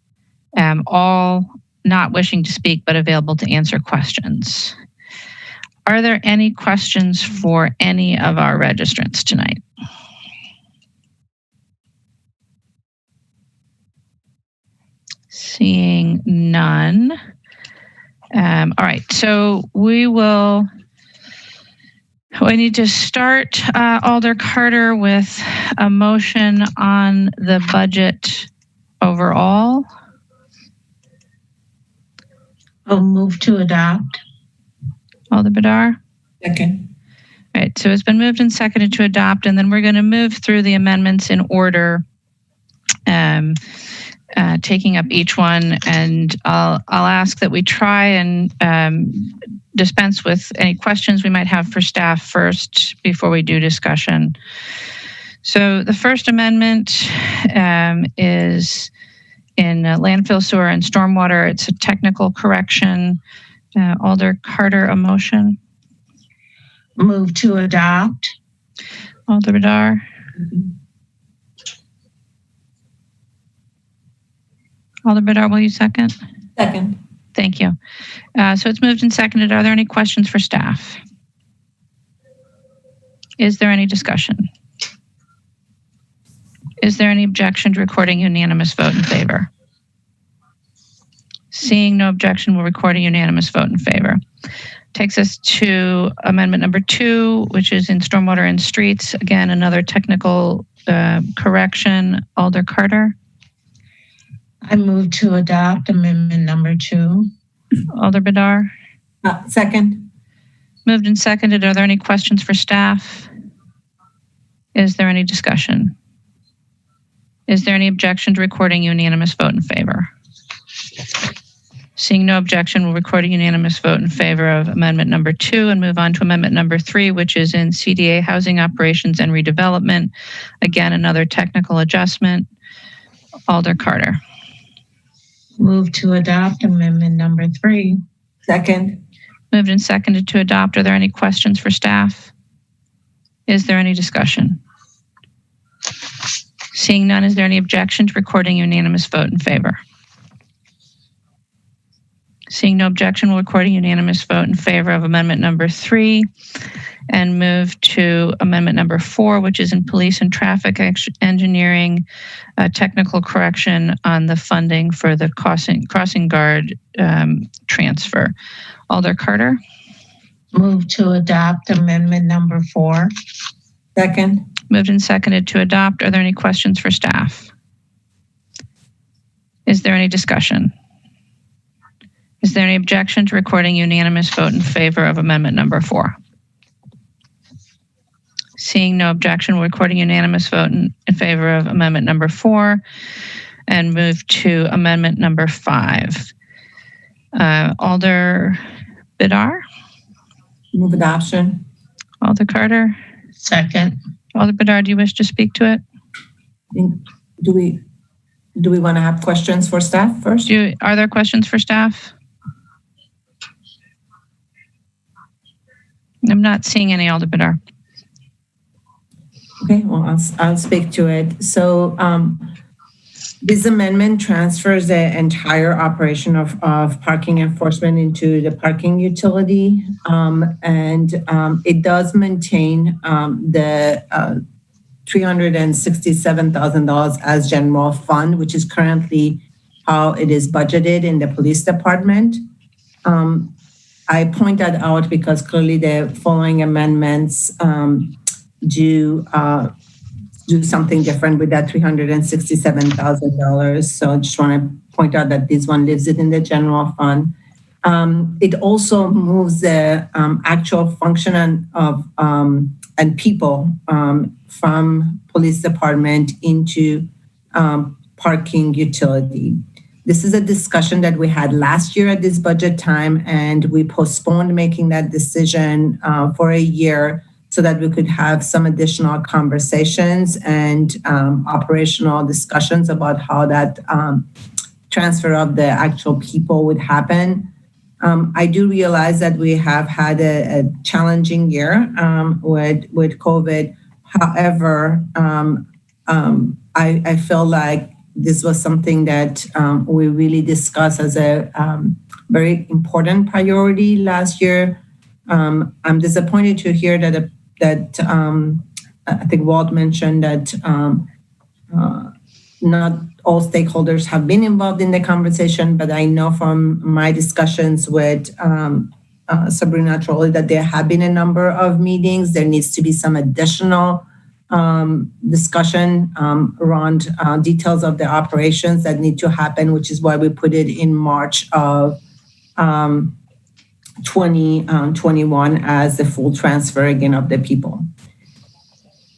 all not wishing to speak but available to answer questions. Are there any questions for any of our registrants tonight? Seeing none. All right, so we need to start, Alder Carter, with a motion on the budget overall. I'll move to adopt. Alder Bedar? Second. All right, so it's been moved and seconded to adopt, and then we're going to move through the amendments in order, taking up each one, and I'll ask that we try and dispense with any questions we might have for staff first before we do discussion. So the first amendment is in landfill, sewer, and stormwater. It's a technical correction. Alder Carter, a motion. Move to adopt. Alder Bedar. Alder Bedar, will you second? Second. Thank you. So it's moved and seconded. Are there any questions for staff? Is there any discussion? Is there any objection to recording unanimous vote in favor? Seeing no objection, we'll record a unanimous vote in favor. Takes us to amendment number 2, which is in stormwater and streets. Again, another technical correction. Alder Carter. I move to adopt amendment number 2. Alder Bedar. Second. Moved and seconded. Are there any questions for staff? Is there any discussion? Is there any objection to recording unanimous vote in favor? Seeing no objection, we'll record a unanimous vote in favor of amendment number 2 and move on to amendment number 3, which is in CDA housing operations and redevelopment. Again, another technical adjustment. Alder Carter. Move to adopt amendment number 3. Second. Moved and seconded to adopt. Are there any questions for staff? Is there any discussion? Seeing none, is there any objection to recording unanimous vote in favor? Seeing no objection, we'll record a unanimous vote in favor of amendment number 3 and move to amendment number 4, which is in police and traffic engineering, technical correction on the funding for the crossing guard transfer. Alder Carter. Move to adopt amendment number 4. Second. Moved and seconded to adopt. Are there any questions for staff? Is there any discussion? Is there any objection to recording unanimous vote in favor of amendment number 4? Seeing no objection, we're recording unanimous vote in favor of amendment number 4 and move to amendment number 5. Alder Bedar? Move adoption. Alder Carter? Second. Alder Bedar, do you wish to speak to it? Do we want to have questions for staff first? Are there questions for staff? I'm not seeing any, Alder Bedar. Okay, well, I'll speak to it. So this amendment transfers the entire operation of parking enforcement into the parking utility, and it does maintain the $367,000 as general fund, which is currently how it is budgeted in the police department. I point that out because clearly the following amendments do something different with that $367,000. So I just want to point out that this one leaves it in the general fund. It also moves the actual function of and people from police department into parking utility. This is a discussion that we had last year at this budget time, and we postponed making that decision for a year so that we could have some additional conversations and operational discussions about how that transfer of the actual people would happen. I do realize that we have had a challenging year with COVID. However, I feel like this was something that we really discussed as a very important priority last year. I'm disappointed to hear that I think Walt mentioned that not all stakeholders have been involved in the conversation, but I know from my discussions with Sabrina Trolley that there have been a number of meetings. There needs to be some additional discussion around details of the operations that need to happen, which is why we put it in March of 2021 as the full transfer again of the people.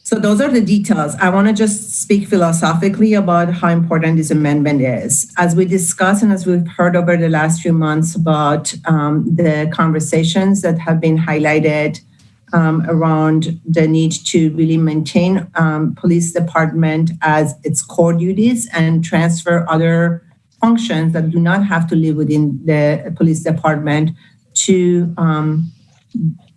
So those are the details. I want to just speak philosophically about how important this amendment is. As we discussed and as we've heard over the last few months about the conversations that have been highlighted around the need to really maintain police department as its core duties and transfer other functions that do not have to live within the police department to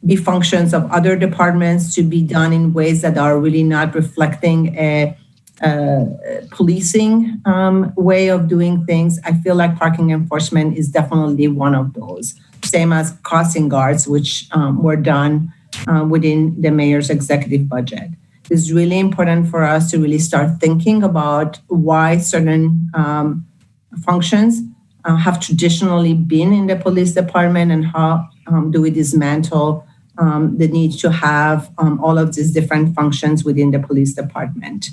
be functions of other departments, to be done in ways that are really not reflecting a policing way of doing things. I feel like parking enforcement is definitely one of those. Same as crossing guards, which were done within the mayor's executive budget. It's really important for us to really start thinking about why certain functions have traditionally been in the police department and how do we dismantle the need to have all of these different functions within the police department.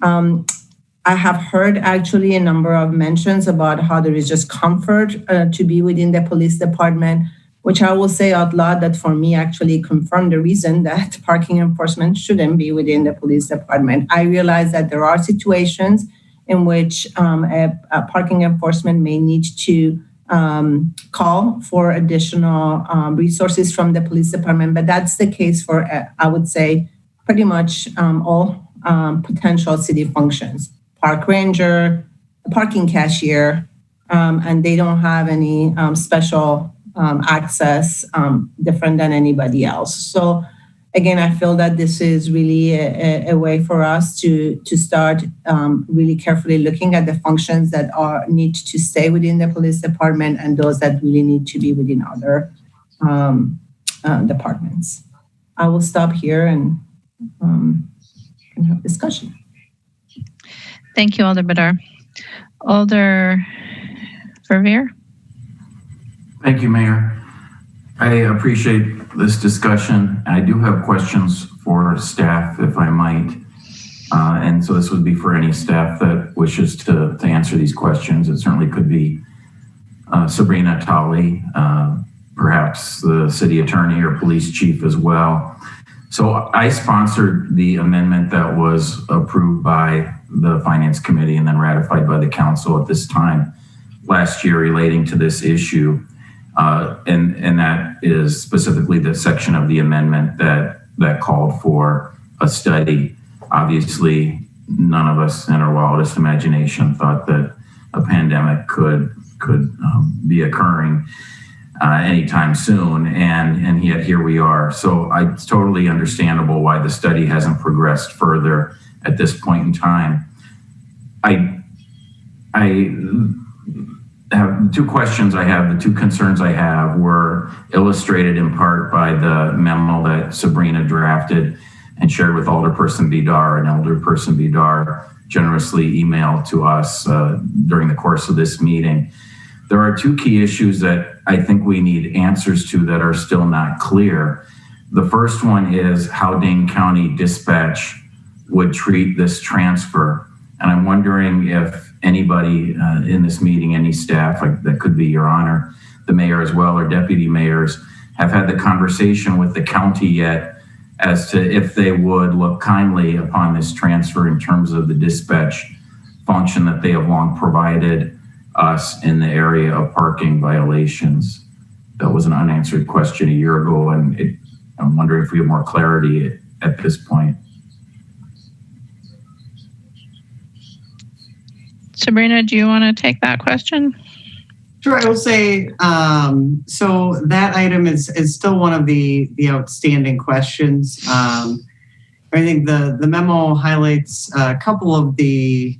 I have heard actually a number of mentions about how there is just comfort to be within the police department, which I will say out loud that for me actually confirmed the reason that parking enforcement shouldn't be within the police department. I realize that there are situations in which a parking enforcement may need to call for additional resources from the police department, but that's the case for, I would say, pretty much all potential city functions. Park ranger, parking cashier, and they don't have any special access different than anybody else. So again, I feel that this is really a way for us to start really carefully looking at the functions that need to stay within the police department and those that really need to be within other departments. I will stop here and have discussion. Thank you, Alder Badar. Alder Verveer. Thank you, Mayor. I appreciate this discussion. I do have questions for staff, if I might. And so this would be for any staff that wishes to answer these questions. It certainly could be Sabrina Tolley, perhaps the city attorney or police chief as well. So I sponsored the amendment that was approved by the Finance Committee and then ratified by the council at this time last year relating to this issue. And that is specifically the section of the amendment that called for a study. Obviously, none of us in our wildest imagination thought that a pandemic could be occurring anytime soon, and yet here we are. So it's totally understandable why the study hasn't progressed further at this point in time. I have the two questions I have, the two concerns I have were illustrated in part by the memo that Sabrina drafted and shared with Alderperson Vidar, and Alderperson Vidar generously emailed to us during the course of this meeting. There are two key issues that I think we need answers to that are still not clear. The first one is how Dane County Dispatch would treat this transfer. And I'm wondering if anybody in this meeting, any staff, that could be Your Honor, the mayor as well, or deputy mayors, have had the conversation with the county yet as to if they would look kindly upon this transfer in terms of the dispatch function that they have long provided us in the area of parking violations. That was an unanswered question a year ago, and I'm wondering if we have more clarity at this point. Sabrina, do you want to take that question? Sure, I will say, so that item is still one of the outstanding questions. I think the memo highlights a couple of the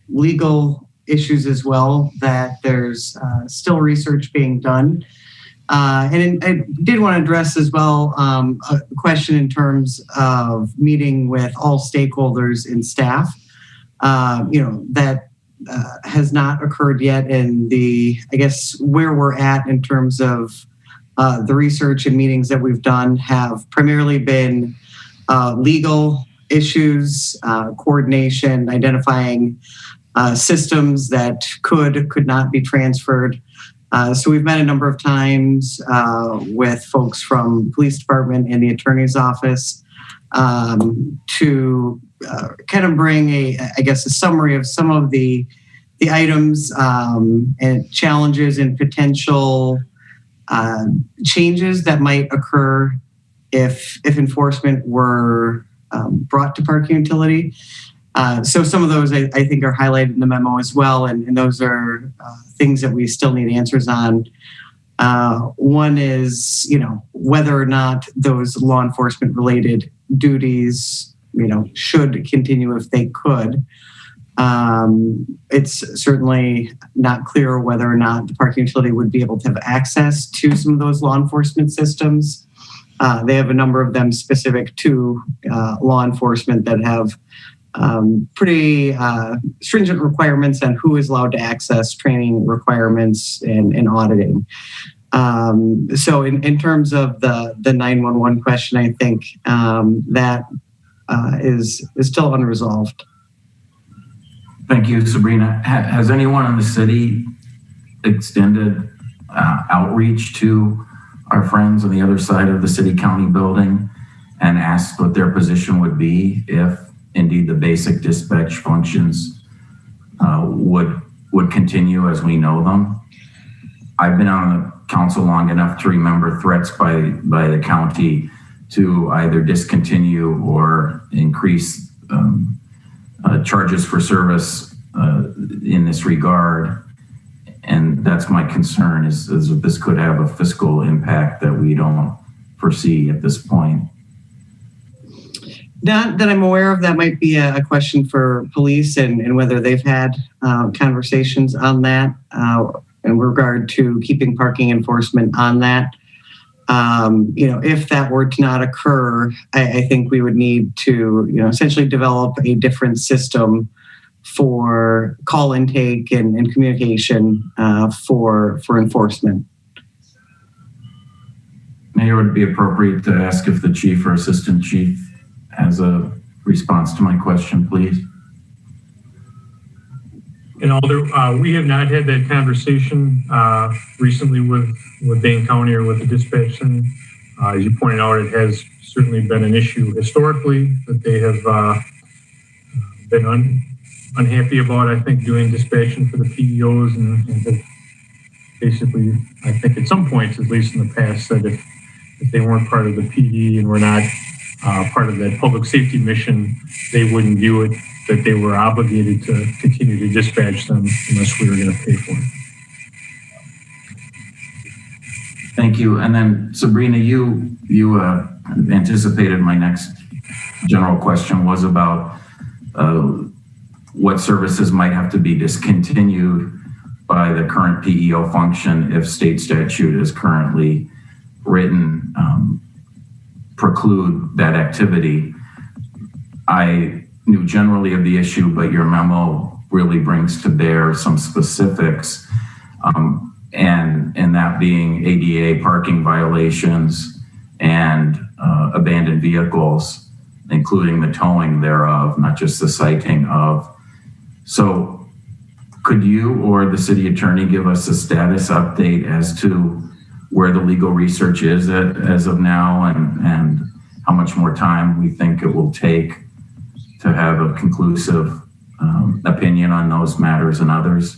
legal issues as well, that there's still research being done. And I did want to address as well a question in terms of meeting with all stakeholders and staff, that has not occurred yet. And I guess where we're at in terms of the research and meetings that we've done have primarily been legal issues, coordination, identifying systems that could not be transferred. So we've met a number of times with folks from police department and the attorney's office to kind of bring a summary of some of the items and challenges and potential changes that might occur if enforcement were brought to Park Utility. So some of those I think are highlighted in the memo as well, and those are things that we still need answers on. One is, whether or not those law enforcement related duties, should continue if they could. It's certainly not clear whether or not the parking utility would be able to have access to some of those law enforcement systems. They have a number of them specific to law enforcement that have pretty stringent requirements on who is allowed to access, training requirements, and auditing. So in terms of the 911 question, I think that is still unresolved. Thank you, Sabrina. Has anyone in the city extended outreach to our friends on the other side of the city-county building and asked what their position would be if indeed the basic dispatch functions would continue as we know them? I've been on the council long enough to remember threats by the county to either discontinue or increase charges for service in this regard. And that's my concern is that this could have a fiscal impact that we don't foresee at this point. Not that I'm aware of. That might be a question for police and whether they've had conversations on that in regard to keeping parking enforcement on that. If that were to not occur, I think we would need to, essentially develop a different system for call intake and communication for enforcement. Mayor, would it be appropriate to ask if the chief or assistant chief has a response to my question, please? We have not had that conversation recently with Dane County or with the dispatch center. As you pointed out, it has certainly been an issue historically that they have been unhappy about, I think, doing dispatching for the PEOs and have basically, I think at some points, at least in the past, said if they weren't part of the PD and were not part of that public safety mission, they wouldn't view it that they were obligated to continue to dispatch them unless we were going to pay for it. Thank you. And then Sabrina, you anticipated my next general question was about what services might have to be discontinued by the current PEO function if state statute is currently written preclude that activity. I knew generally of the issue, but your memo really brings to bear some specifics, and that being ADA parking violations and abandoned vehicles, including the towing thereof, not just the citing of. So could you or the city attorney give us a status update as to where the legal research is as of now and how much more time we think it will take to have a conclusive opinion on those matters and others?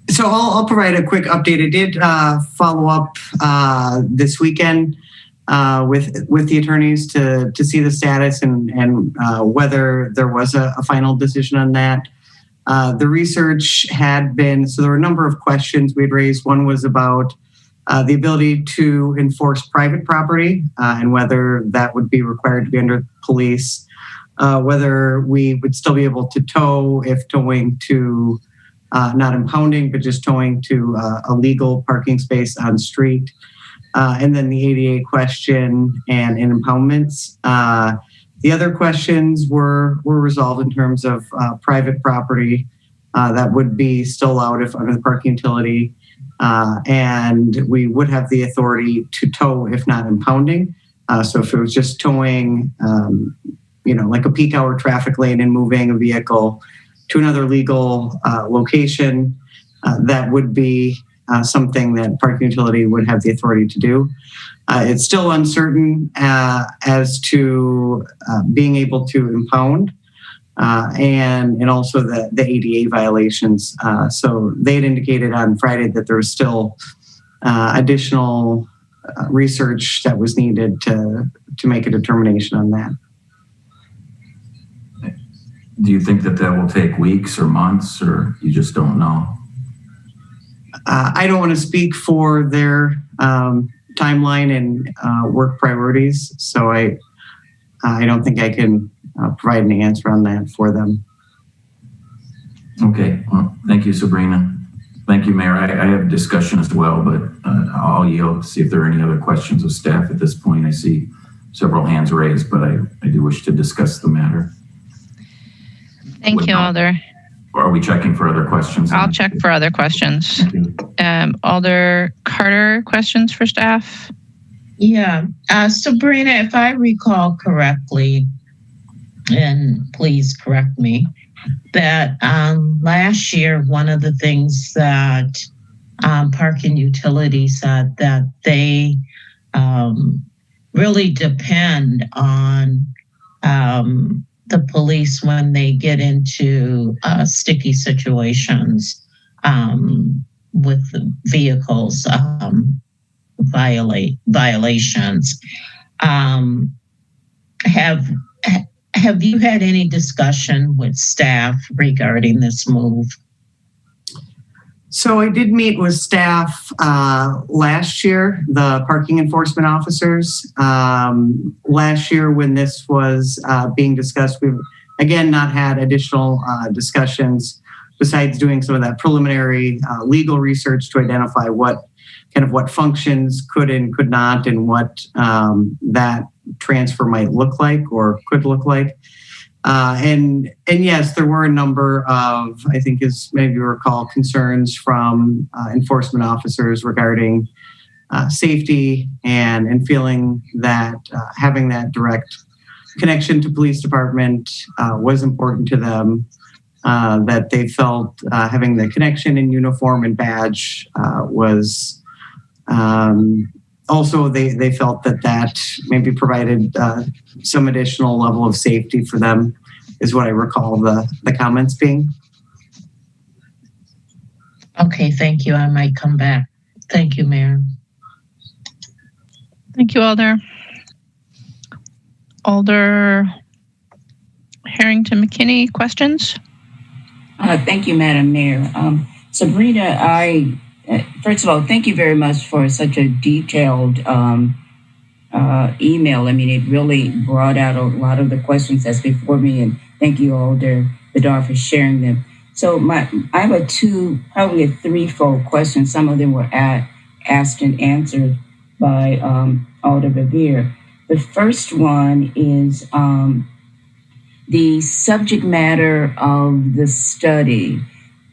So I'll provide a quick update. I did follow up this weekend with the attorneys to see the status and whether there was a final decision on that. The research had been, so there were a number of questions we had raised. One was about the ability to enforce private property and whether that would be required to be under police, whether we would still be able to tow if towing to not impounding, but just towing to a legal parking space on street. And then the ADA question and impoundments. The other questions were resolved in terms of private property that would be still allowed if under the parking utility, and we would have the authority to tow if not impounding. So if it was just towing, like a peak hour traffic lane and moving a vehicle to another legal location, that would be something that parking utility would have the authority to do. It's still uncertain as to being able to impound and also the ADA violations. So they had indicated on Friday that there was still additional research that was needed to make a determination on that. Do you think that will take weeks or months, or you just don't know? I don't want to speak for their timeline and work priorities, so I don't think I can provide an answer on that for them. Okay, well, thank you, Sabrina. Thank you, Mayor. I have discussion as well, but I'll yield to see if there are any other questions of staff at this point. I see several hands raised, but I do wish to discuss the matter. Thank you, Alder. Or are we checking for other questions? I'll check for other questions. Alder Carter, questions for staff? Yeah, Sabrina, if I recall correctly, and please correct me, that last year, one of the things that Parking Utility said that they really depend on the police when they get into sticky situations with vehicles violations. Have you had any discussion with staff regarding this move? So I did meet with staff last year, the parking enforcement officers. Last year when this was being discussed, we've again not had additional discussions besides doing some of that preliminary legal research to identify what functions could and could not and what that transfer might look like or could look like. And yes, there were a number of, I think as many of you recall, concerns from enforcement officers regarding safety and feeling that having that direct connection to police department was important to them, that they felt having the connection in uniform and badge was also they felt that maybe provided some additional level of safety for them, is what I recall the comments being. Okay, thank you. I might come back. Thank you, Mayor. Thank you, Alder. Alder Harrington McKinney, questions? Thank you, Madam Mayor. Sabrina, first of all, thank you very much for such a detailed email. I mean, it really brought out a lot of the questions that's before me, and thank you, Alder Bedard, for sharing them. So I have probably a threefold question. Some of them were asked and answered by Alder Bedard. The first one is the subject matter of the study.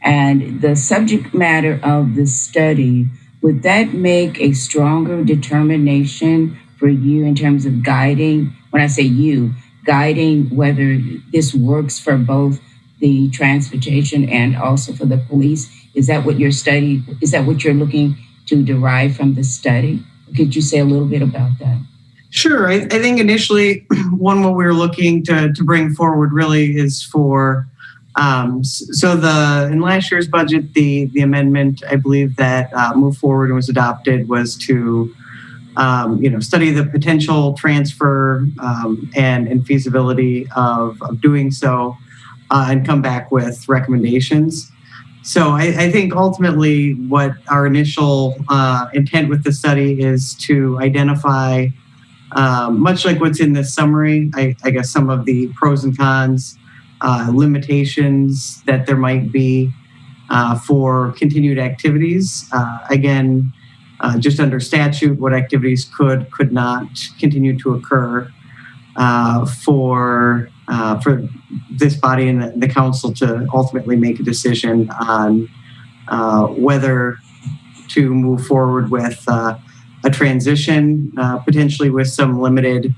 And the subject matter of the study, would that make a stronger determination for you in terms of guiding, when I say you, guiding whether this works for both the transportation and also for the police? Is that what you're looking to derive from the study? Could you say a little bit about that? Sure. I think initially, what we were looking to bring forward really is for, in last year's budget, the amendment, I believe that moved forward and was adopted was to study the potential transfer and feasibility of doing so, and come back with recommendations. So I think ultimately what our initial intent with the study is to identify, much like what's in this summary, I guess some of the pros and cons, limitations that there might be for continued activities. Again, just under statute, what activities could not continue to occur for this body and the council to ultimately make a decision on whether to move forward with a transition, potentially with some limited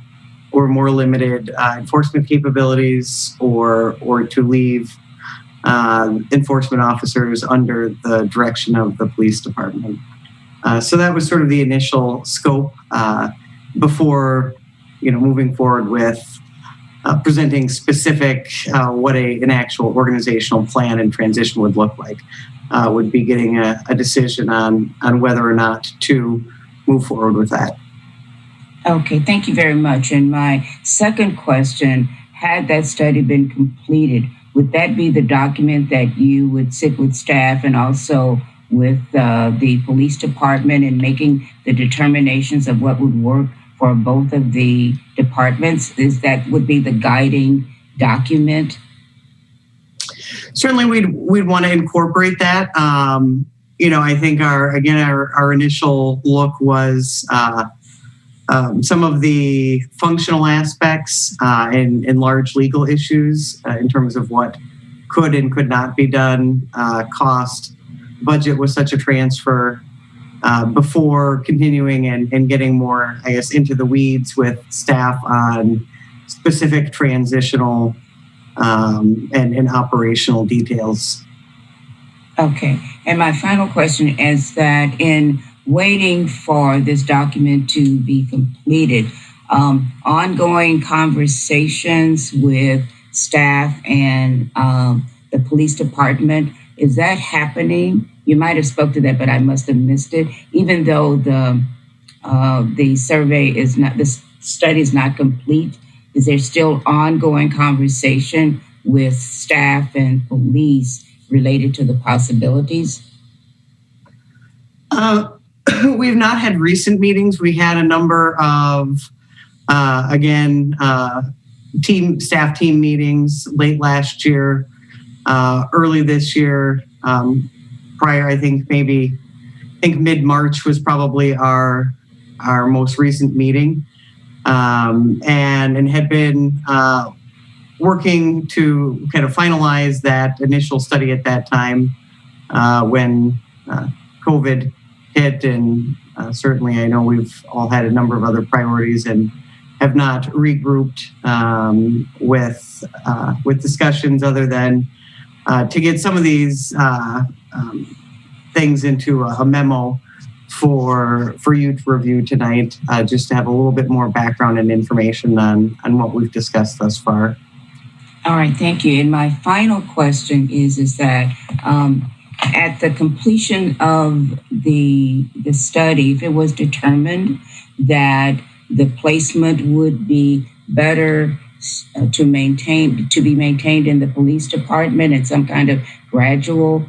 or more limited enforcement capabilities, or to leave enforcement officers under the direction of the police department. So that was sort of the initial scope before, moving forward with presenting specific what an actual organizational plan and transition would look like. Would be getting a decision on whether or not to move forward with that. Okay, thank you very much. And my second question, had that study been completed, would that be the document that you would sit with staff and also with the police department in making the determinations of what would work for both of the departments? Would be the guiding document? Certainly we'd want to incorporate that. I think our initial look was some of the functional aspects and large legal issues in terms of what could and could not be done, cost, budget with such a transfer, before continuing and getting more, I guess, into the weeds with staff on specific transitional and operational details. Okay. And my final question is that in waiting for this document to be completed, ongoing conversations with staff and the police department, is that happening? You might have spoke to that, but I must have missed it. Even though the survey is not, the study is not complete, is there still ongoing conversation with staff and police related to the possibilities? We've not had recent meetings. We had a number of, staff team meetings late last year, early this year. Prior, I think mid-March was probably our most recent meeting, and had been working to kind of finalize that initial study at that time when COVID hit, and certainly I know we've all had a number of other priorities and have not regrouped with discussions other than to get some of these things into a memo for you to review tonight, just to have a little bit more background and information on what we've discussed thus far. All right, thank you. And my final question is that at the completion of the study, if it was determined that the placement would be better to be maintained in the police department and some kind of gradual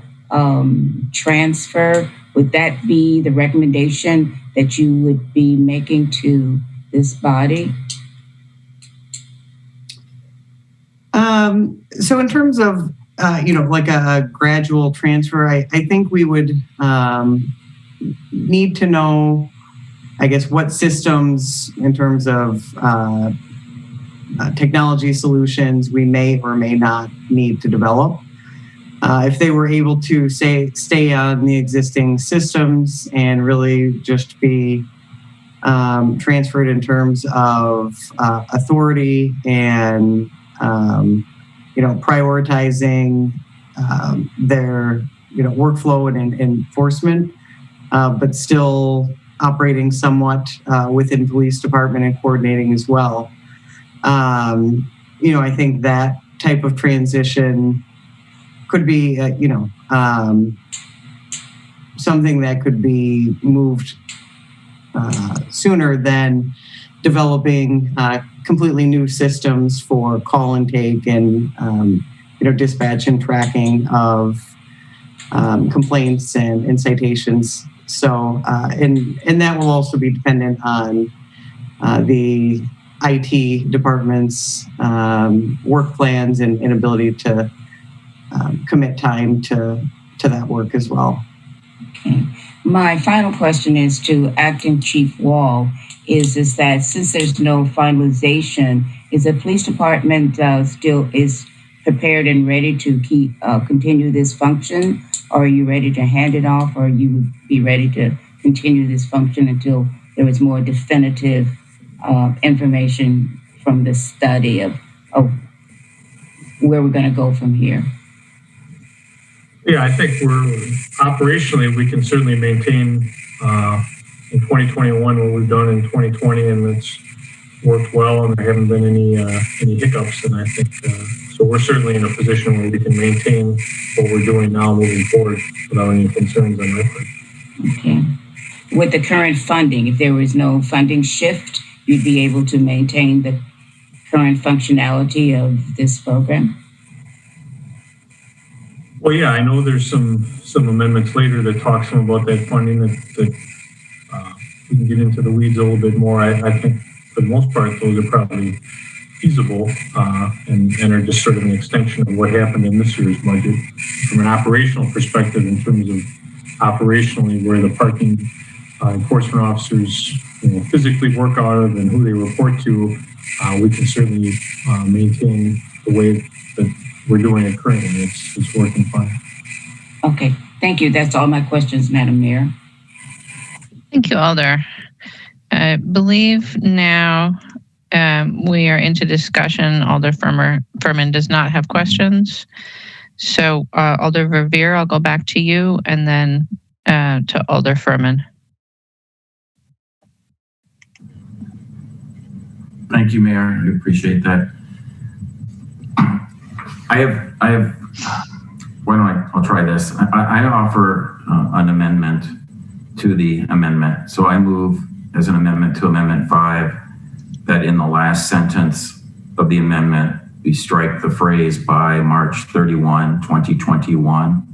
transfer, would that be the recommendation that you would be making to this body? So in terms of, like a gradual transfer, I think we would need to know, I guess, what systems in terms of technology solutions we may or may not need to develop. If they were able to stay on the existing systems and really just be transferred in terms of authority and prioritizing their workflow and enforcement, but still operating somewhat within police department and coordinating as well. I think that type of transition could be, something that could be moved sooner than developing completely new systems for call intake and dispatch and tracking of complaints and citations. So and that will also be dependent on the IT department's work plans and ability to commit time to that work as well. Okay. My final question is to Acting Chief Wall. Is that since there's no finalization, is the police department still is prepared and ready to continue this function? Or are you ready to hand it off, or you would be ready to continue this function until there was more definitive information from the study of where we're going to go from here? Yeah, I think operationally, we can certainly maintain in 2021 what we've done in 2020, and it's worked well, and there haven't been any hiccups. And I think so. We're certainly in a position where we can maintain what we're doing now moving forward without any concerns on that part. Okay. With the current funding, if there was no funding shift, you'd be able to maintain the current functionality of this program? Well, yeah, I know there's some amendments later that talk some about that funding that we can get into the weeds a little bit more. I think for the most part, those are probably feasible and are just sort of an extension of what happened in this year's budget. From an operational perspective, in terms of operationally where the parking enforcement officers physically work out of and who they report to, we can certainly maintain the way that we're doing it currently. It's working fine. Okay, thank you. That's all my questions, Madam Mayor. Thank you, Alder. I believe now we are into discussion. Alder Furman does not have questions. So Alder Verveer, I'll go back to you, and then to Alder Furman. Thank you, Mayor. I appreciate that. I have. I'll try this. I offer an amendment to the amendment. So I move as an amendment to Amendment 5 that in the last sentence of the amendment, we strike the phrase by March 31, 2021,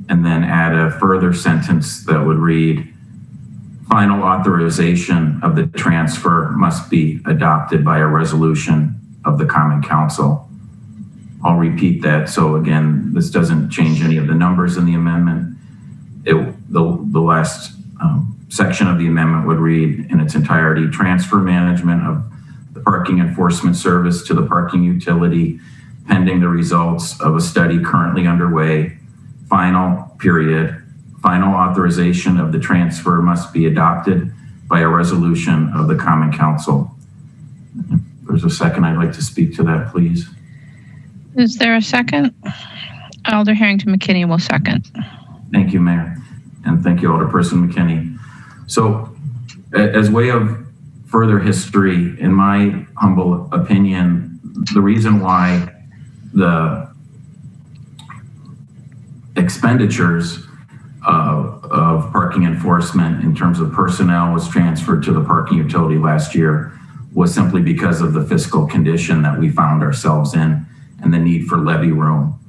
and then add a further sentence that would read, final authorization of the transfer must be adopted by a resolution of the Common Council. I'll repeat that. So again, this doesn't change any of the numbers in the amendment. The last section of the amendment would read in its entirety, transfer management of the parking enforcement service to the parking utility pending the results of a study currently underway. Final authorization of the transfer must be adopted by a resolution of the Common Council. If there's a second, I'd like to speak to that, please. Is there a second? Alder Harrington McKinney will second. Thank you, Mayor. And thank you, Alderperson McKinney. So as way of further history, in my humble opinion, the reason why the expenditures of parking enforcement in terms of personnel was transferred to the parking utility last year was simply because of the fiscal condition that we found ourselves in and the need for levy room.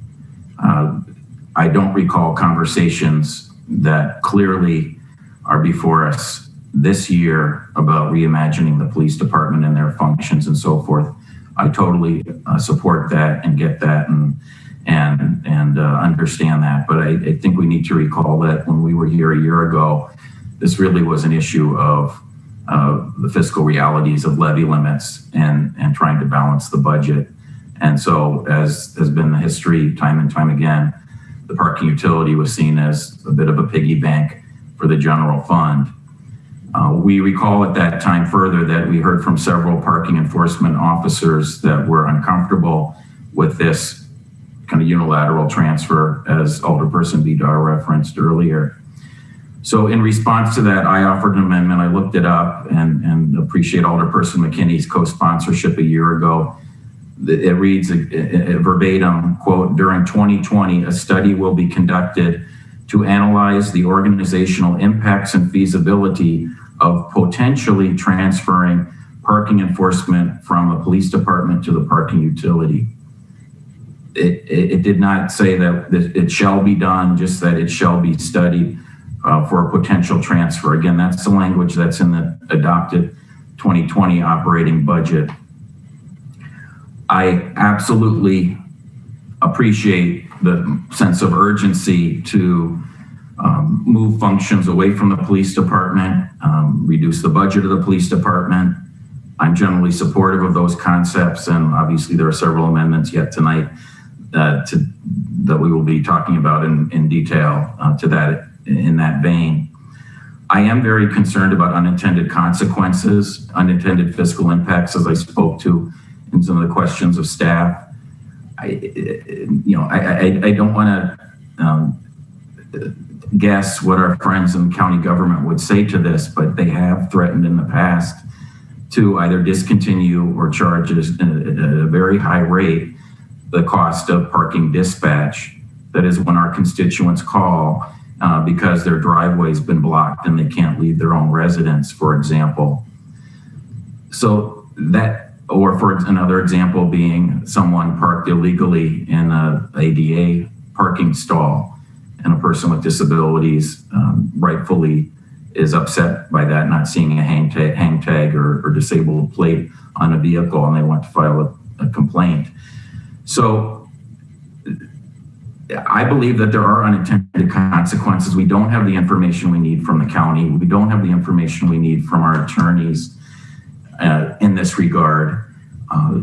I don't recall conversations that clearly are before us this year about reimagining the police department and their functions and so forth. I totally support that and get that and understand that. But I think we need to recall that when we were here a year ago, this really was an issue of the fiscal realities of levy limits and trying to balance the budget. And so, as has been the history time and time again, the parking utility was seen as a bit of a piggy bank for the general fund. We recall at that time further that we heard from several parking enforcement officers that were uncomfortable with this kind of unilateral transfer, as Alderperson Vidar referenced earlier. So in response to that, I offered an amendment. I looked it up and appreciate Alderperson McKinney's co-sponsorship a year ago. It reads a verbatim, quote, during 2020, a study will be conducted to analyze the organizational impacts and feasibility of potentially transferring parking enforcement from a police department to the parking utility. It did not say that it shall be done, just that it shall be studied for a potential transfer. Again, that's the language that's in the adopted 2020 operating budget. I absolutely appreciate the sense of urgency to move functions away from the police department, reduce the budget of the police department. I'm generally supportive of those concepts, and obviously there are several amendments yet tonight that we will be talking about in detail to that in that vein. I am very concerned about unintended consequences, unintended fiscal impacts, as I spoke to in some of the questions of staff. I don't want to guess what our friends in county government would say to this, but they have threatened in the past to either discontinue or charge at a very high rate the cost of parking dispatch. That is when our constituents call because their driveway's been blocked and they can't leave their own residence, for example. So that, or for another example being someone parked illegally in a ADA parking stall, and a person with disabilities rightfully is upset by that, not seeing a hang tag or disabled plate on a vehicle, and they want to file a complaint. So I believe that there are unintended consequences. We don't have the information we need from the county. We don't have the information we need from our attorneys in this regard.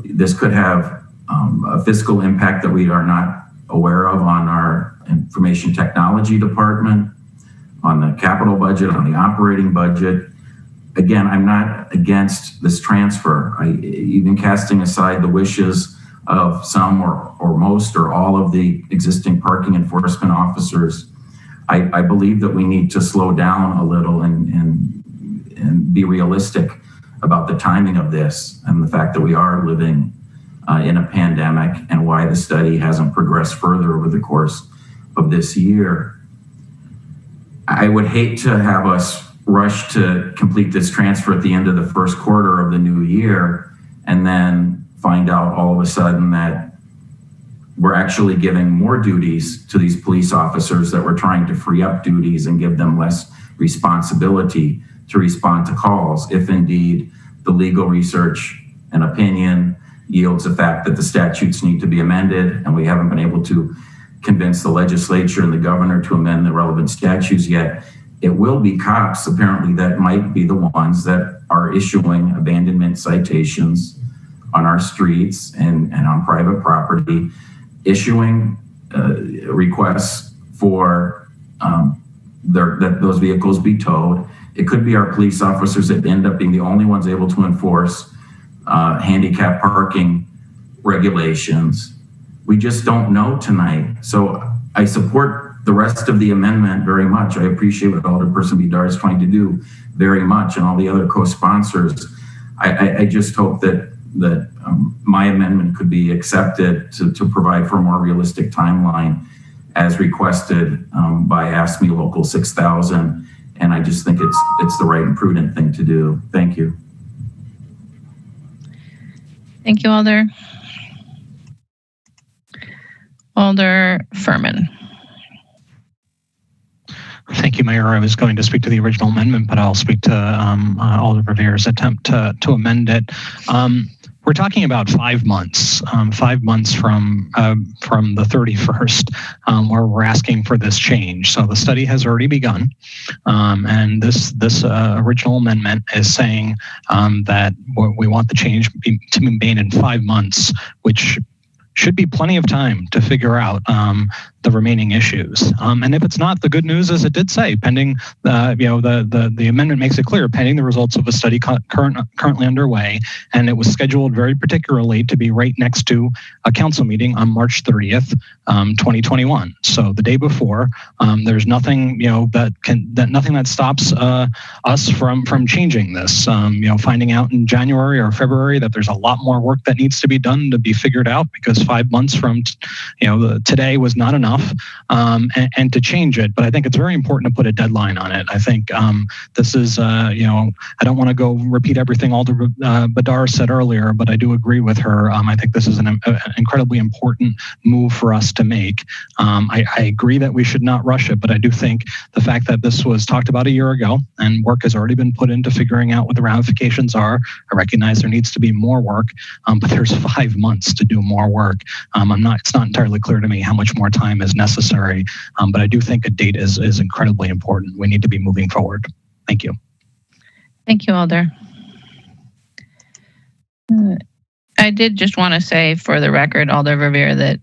This could have a fiscal impact that we are not aware of on our information technology department, on the capital budget, on the operating budget. Again, I'm not against this transfer. Even casting aside the wishes of some or most or all of the existing parking enforcement officers, I believe that we need to slow down a little and be realistic about the timing of this and the fact that we are living in a pandemic and why the study hasn't progressed further over the course of this year. I would hate to have us rush to complete this transfer at the end of the first quarter of the new year and then find out all of a sudden that we're actually giving more duties to these police officers, that we're trying to free up duties and give them less responsibility to respond to calls, if indeed the legal research and opinion yields the fact that the statutes need to be amended, and we haven't been able to convince the legislature and the governor to amend the relevant statutes yet. It will be cops, apparently, that might be the ones that are issuing abandonment citations on our streets and on private property, issuing requests for that those vehicles be towed. It could be our police officers that end up being the only ones able to enforce handicap parking regulations. We just don't know tonight. So I support the rest of the amendment very much. I appreciate what Alderperson Vidar is trying to do very much, and all the other co-sponsors. I just hope that my amendment could be accepted to provide for a more realistic timeline as requested by Ask Me Local 6000. And I just think it's the right and prudent thing to do. Thank you. Thank you, Alder. Alder Furman. Thank you, Mayor. I was going to speak to the original amendment, but I'll speak to Alder Revere's attempt to amend it. We're talking about 5 months, 5 months from the 31st, where we're asking for this change. So the study has already begun, and this original amendment is saying that we want the change to be made in 5 months, which should be plenty of time to figure out the remaining issues. And if it's not, the good news is it did say pending, the amendment makes it clear, pending the results of a study currently underway, and it was scheduled very particularly to be right next to a council meeting on March 30th, 2021. So the day before, there's nothing, nothing that stops us from changing this. Finding out in January or February that there's a lot more work that needs to be done to be figured out, because 5 months from today was not enough. enough and to change it. But I think it's very important to put a deadline on it. I think this is, I don't want to go repeat everything Alder Badar said earlier, but I do agree with her. I think this is an incredibly important move for us to make. I agree that we should not rush it, but I do think the fact that this was talked about a year ago and work has already been put into figuring out what the ramifications are. I recognize there needs to be more work, but there's 5 months to do more work. It's not entirely clear to me how much more time is necessary, but I do think a date is incredibly important. We need to be moving forward. Thank you. Thank you, Alder. I did just want to say for the record, Alder Revere, that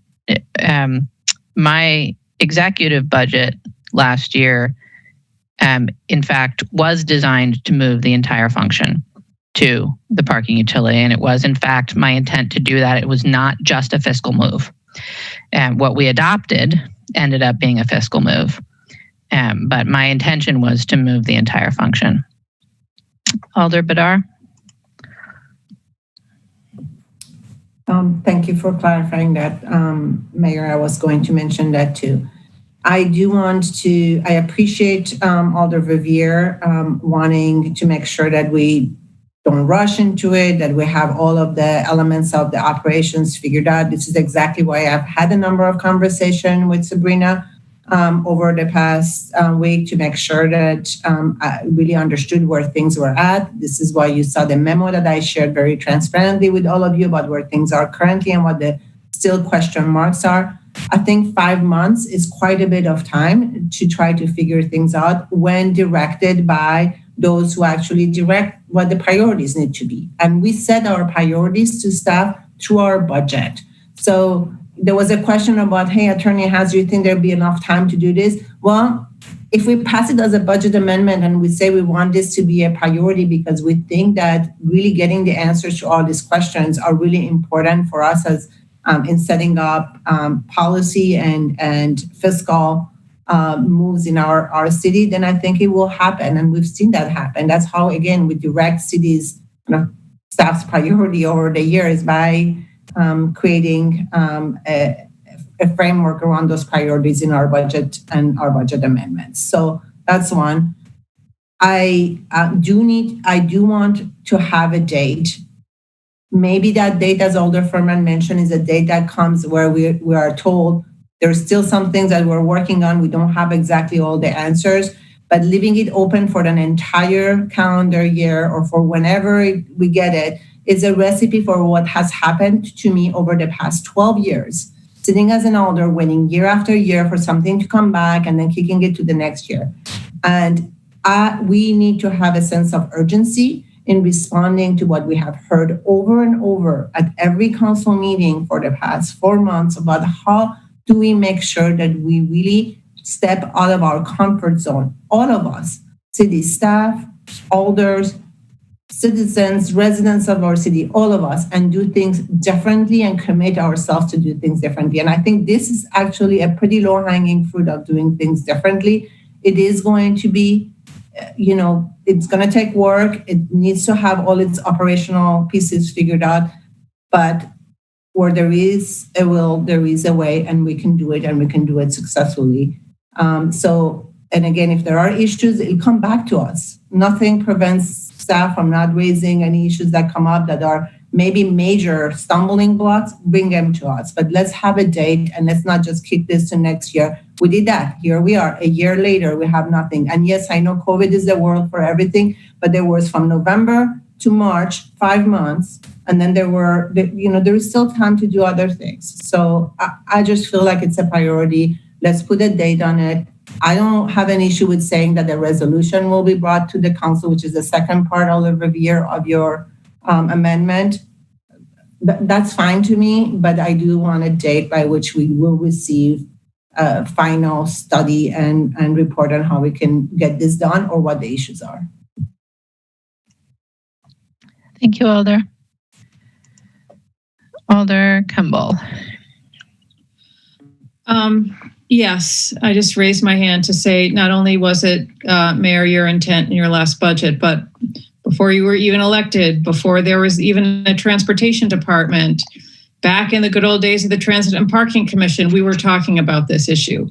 my executive budget last year, in fact, was designed to move the entire function to the parking utility. And it was, in fact, my intent to do that. It was not just a fiscal move. What we adopted ended up being a fiscal move. But my intention was to move the entire function. Alder Badar? Thank you for clarifying that, Mayor. I was going to mention that too. I appreciate Alder Revere wanting to make sure that we don't rush into it, that we have all of the elements of the operations figured out. This is exactly why I've had a number of conversations with Sabrina over the past week to make sure that I really understood where things were at. This is why you saw the memo that I shared very transparently with all of you about where things are currently and what the still question marks are. I think 5 months is quite a bit of time to try to figure things out when directed by those who actually direct what the priorities need to be. And we set our priorities to staff through our budget. So there was a question about, hey, Attorney House, do you think there'll be enough time to do this? Well, if we pass it as a budget amendment and we say we want this to be a priority because we think that really getting the answers to all these questions are really important for us as in setting up policy and fiscal moves in our city, then I think it will happen. And we've seen that happen. That's how, again, we direct cities' staff's priority over the years by creating a framework around those priorities in our budget and our budget amendments. So that's one. I do want to have a date. Maybe that date, as Alder Furman mentioned, is a date that comes where we are told there's still some things that we're working on. We don't have exactly all the answers, but leaving it open for an entire calendar year or for whenever we get it is a recipe for what has happened to me over the past 12 years. Sitting as an alder, waiting year after year for something to come back and then kicking it to the next year. And we need to have a sense of urgency in responding to what we have heard over and over at every council meeting for the past 4 months about how do we make sure that we really step out of our comfort zone, all of us, city staff, alders, citizens, residents of our city, all of us, and do things differently and commit ourselves to do things differently. And I think this is actually a pretty low-hanging fruit of doing things differently. It is going to be, it's going to take work. It needs to have all its operational pieces figured out. But where there is a will, there is a way, and we can do it, and we can do it successfully. And again, if there are issues, it'll come back to us. Nothing prevents staff from not raising any issues that come up that are maybe major stumbling blocks, bring them to us. But let's have a date and let's not just kick this to next year. We did that. Here we are. A year later, we have nothing. And yes, I know COVID is the world for everything, but there was from November to March, 5 months. And then there is still time to do other things. So I just feel like it's a priority. Let's put a date on it. I don't have an issue with saying that a resolution will be brought to the council, which is the second part of the review of your amendment. That's fine to me, but I do want a date by which we will receive a final study and report on how we can get this done or what the issues are. Thank you, Alder. Alder Kimball. Yes, I just raised my hand to say not only was it, Mayor, your intent in your last budget, but before you were even elected, before there was even a transportation department, back in the good old days of the Transit and Parking Commission, we were talking about this issue.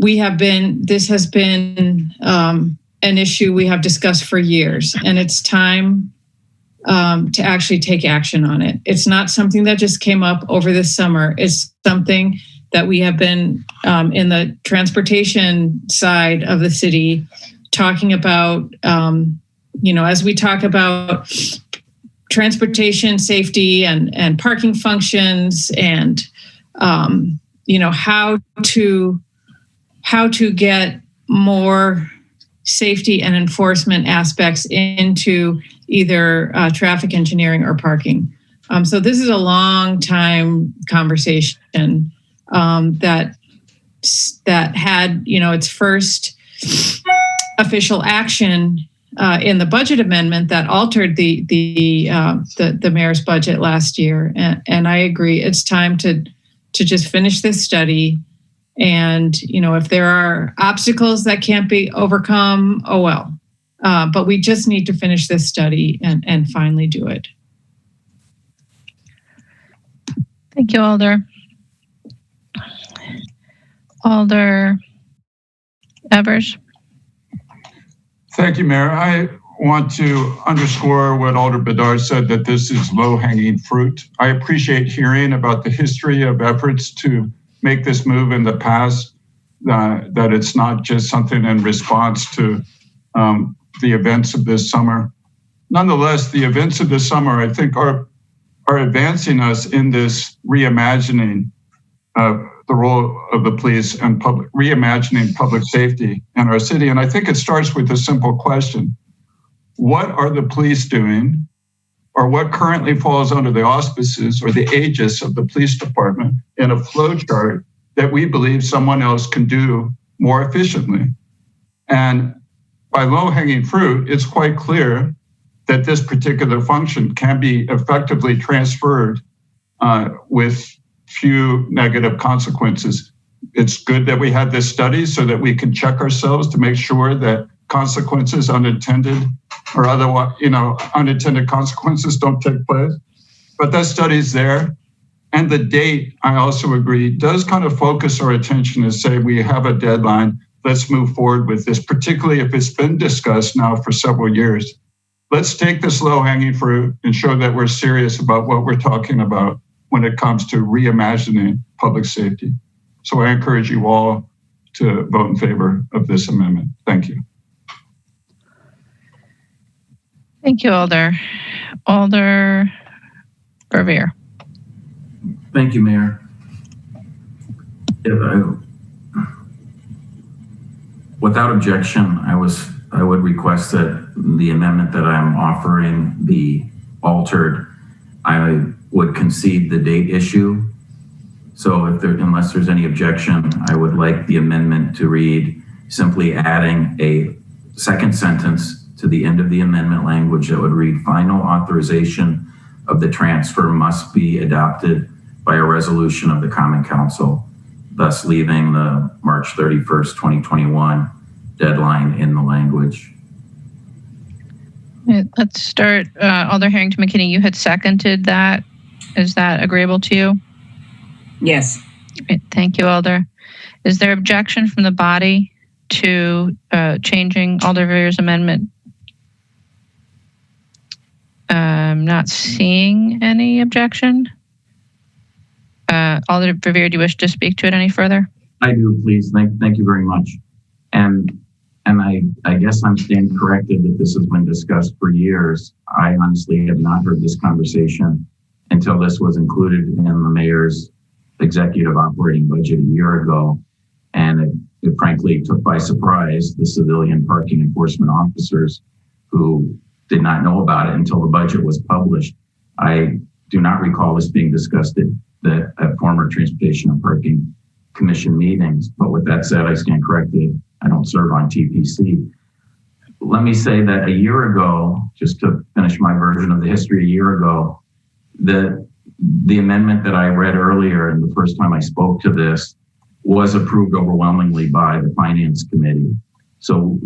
This has been an issue we have discussed for years, and it's time to actually take action on it. It's not something that just came up over this summer. It's something that we have been in the transportation side of the city talking about, as we talk about transportation safety and parking functions and, how to get more safety and enforcement aspects into either traffic engineering or parking. So this is a long time conversation that had, its first official action in the budget amendment that altered the mayor's budget last year. And I agree, it's time to just finish this study. And, if there are obstacles that can't be overcome, oh well. But we just need to finish this study and finally do it. Thank you, Alder. Alder Evers. Thank you, Mayor. I want to underscore what Alder Bedard said, that this is low-hanging fruit. I appreciate hearing about the history of efforts to make this move in the past, that it's not just something in response to the events of this summer. Nonetheless, the events of this summer, I think, are advancing us in this reimagining of the role of the police and reimagining public safety in our city. And I think it starts with a simple question. What are the police doing, or what currently falls under the auspices or the aegis of the police department in a flow chart that we believe someone else can do more efficiently? And by low-hanging fruit, it's quite clear that this particular function can be effectively transferred with few negative consequences. It's good that we had this study so that we can check ourselves to make sure that consequences, unintended or otherwise, unintended consequences don't take place. But that study's there. And the date, I also agree, does kind of focus our attention and say we have a deadline. Let's move forward with this, particularly if it's been discussed now for several years. Let's take this low-hanging fruit and show that we're serious about what we're talking about when it comes to reimagining public safety. So I encourage you all to vote in favor of this amendment. Thank you. Thank you, Alder. Alder Verveer. Thank you, Mayor. Without objection, I would request that the amendment that I'm offering be altered. I would concede the date issue. So unless there's any objection, I would like the amendment to read simply adding a second sentence to the end of the amendment language that would read, final authorization of the transfer must be adopted by a resolution of the Common Council, thus leaving the March 31st, 2021 deadline in the language. Let's start. Alder Harrington McKinney, you had seconded that. Is that agreeable to you? Yes. Great. Thank you, Alder. Is there objection from the body to changing Alder Verveer's amendment? I'm not seeing any objection. Alder Verveer, do you wish to speak to it any further? I do, please. Thank you very much. And I guess I'm staying corrected that this has been discussed for years. I honestly have not heard this conversation until this was included in the mayor's executive operating budget a year ago. And it frankly took by surprise the civilian parking enforcement officers who did not know about it until the budget was published. I do not recall this being discussed at former Transportation and Parking Commission meetings. But with that said, I stand corrected. I don't serve on TPC. Let me say that a year ago, just to finish my version of the history, a year ago, the amendment that I read earlier and the first time I spoke to this was approved overwhelmingly by the Finance Committee. So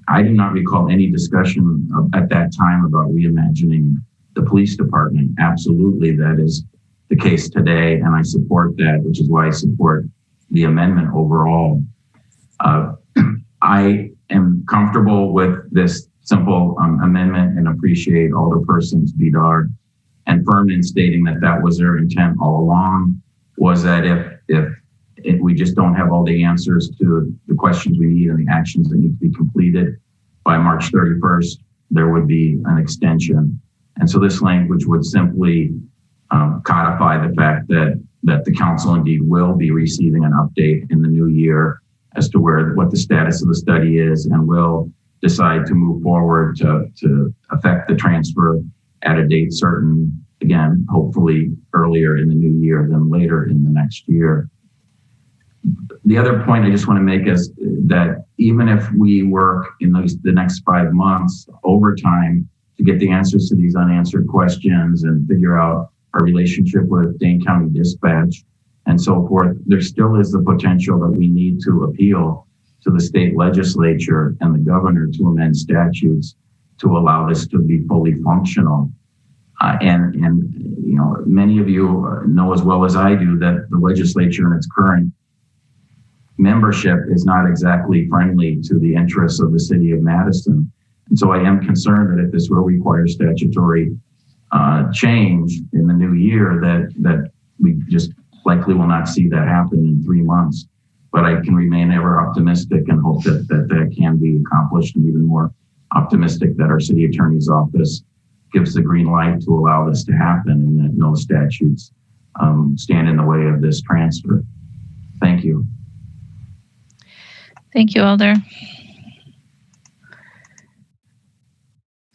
I do not recall any discussion at that time about reimagining the police department. Absolutely, that is the case today, and I support that, which is why I support the amendment overall. I am comfortable with this simple amendment and appreciate Alderpersons Vidar and Furman stating that that was their intent all along, was that if we just don't have all the answers to the questions we need and the actions that need to be completed by March 31st, there would be an extension. And so this language would simply codify the fact that the council indeed will be receiving an update in the new year as to what the status of the study is, and will decide to move forward to affect the transfer at a date certain, again, hopefully earlier in the new year than later in the next year. The other point I just want to make is that even if we work in the next 5 months overtime to get the answers to these unanswered questions and figure out our relationship with Dane County Dispatch and so forth, there still is the potential that we need to appeal to the state legislature and the governor to amend statutes to allow this to be fully functional. And you know, many of you know as well as I do that the legislature in its current membership is not exactly friendly to the interests of the city of Madison. And so I am concerned that if this will require statutory change in the new year, that we just likely will not see that happen in 3 months. But I can remain ever optimistic and hope that can be accomplished, and even more optimistic that our city attorney's office gives the green light to allow this to happen and that no statutes stand in the way of this transfer. Thank you. Thank you, Alder.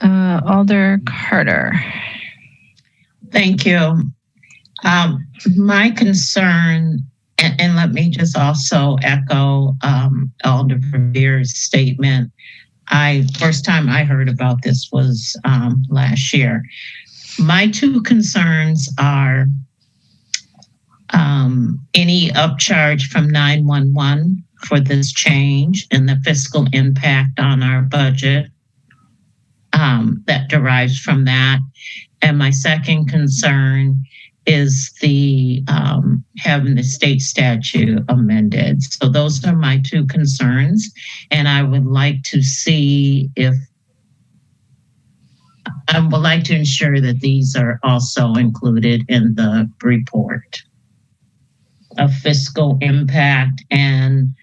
Alder Carter. Thank you. My concern, and let me just also echo Alder Revere's statement. First time I heard about this was last year. My two concerns are any upcharge from 911 for this change and the fiscal impact on our budget that derives from that. And my second concern is the having the state statute amended. So those are my two concerns. And I would like to see if I would like to ensure that these are also included in the report of fiscal impact, and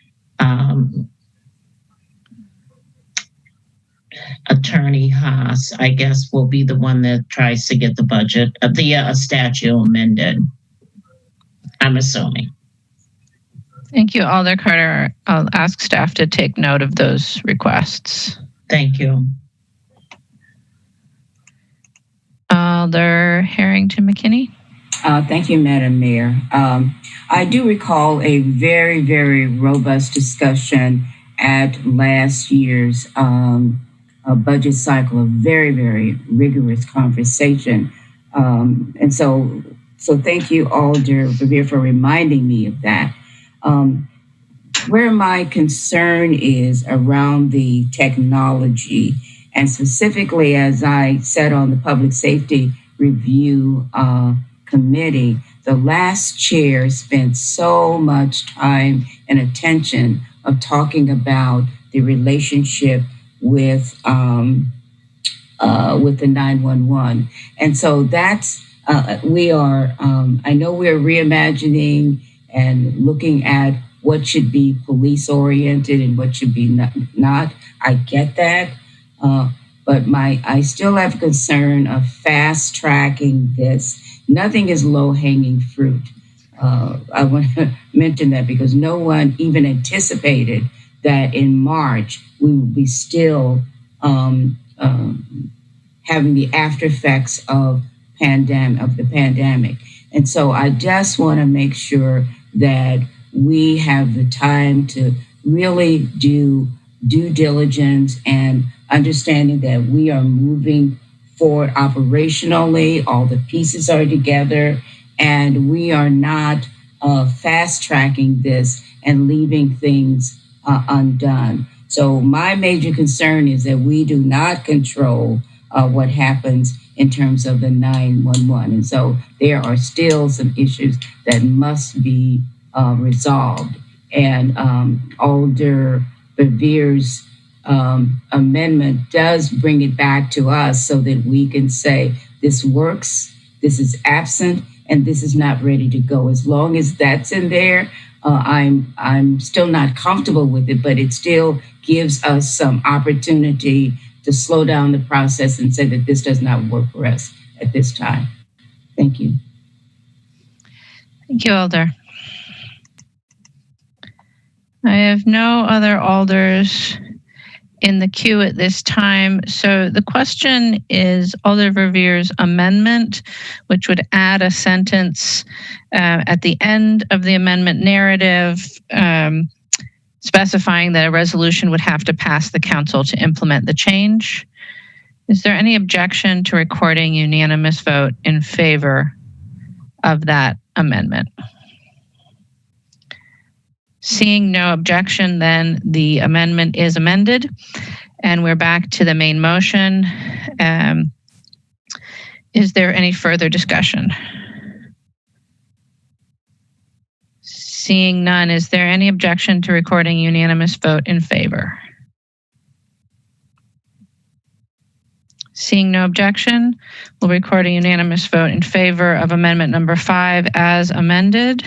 Attorney Haas, I guess, will be the one that tries to get the budget of the statute amended. I'm assuming. Thank you, Alder Carter. I'll ask staff to take note of those requests. Thank you. Alder Harrington McKinney. Thank you, Madam Mayor. I do recall a very, very robust discussion at last year's budget cycle, a very, very rigorous conversation. And so thank you, Alder Revere, for reminding me of that. Where my concern is around the technology, and specifically as I sat on the Public Safety Review Committee, the last chair spent so much time and attention of talking about the relationship with the 911. And so that's, we are, I know we're reimagining and looking at what should be police oriented and what should be not. I get that. But I still have concern of fast tracking this. Nothing is low hanging fruit. I want to mention that because no one even anticipated that in March we will be still having the after effects of the pandemic. And so I just want to make sure that we have the time to really do due diligence and understanding that we are moving forward operationally, all the pieces are together, and we are not fast tracking this and leaving things undone. So my major concern is that we do not control what happens in terms of the 911. And so there are still some issues that must be resolved. And Alder Bevere's amendment does bring it back to us so that we can say this works, this is absent, and this is not ready to go. As long as that's in there, I'm still not comfortable with it, but it still gives us some opportunity to slow down the process and say that this does not work for us at this time. Thank you. Thank you, Alder. I have no other alders in the queue at this time. So the question is Alder Verveer's amendment, which would add a sentence at the end of the amendment narrative specifying that a resolution would have to pass the council to implement the change. Is there any objection to recording unanimous vote in favor of that amendment? Seeing no objection, then the amendment is amended, and we're back to the main motion. Is there any further discussion? Seeing none, is there any objection to recording unanimous vote in favor? Seeing no objection, we'll record a unanimous vote in favor of amendment number 5 as amended.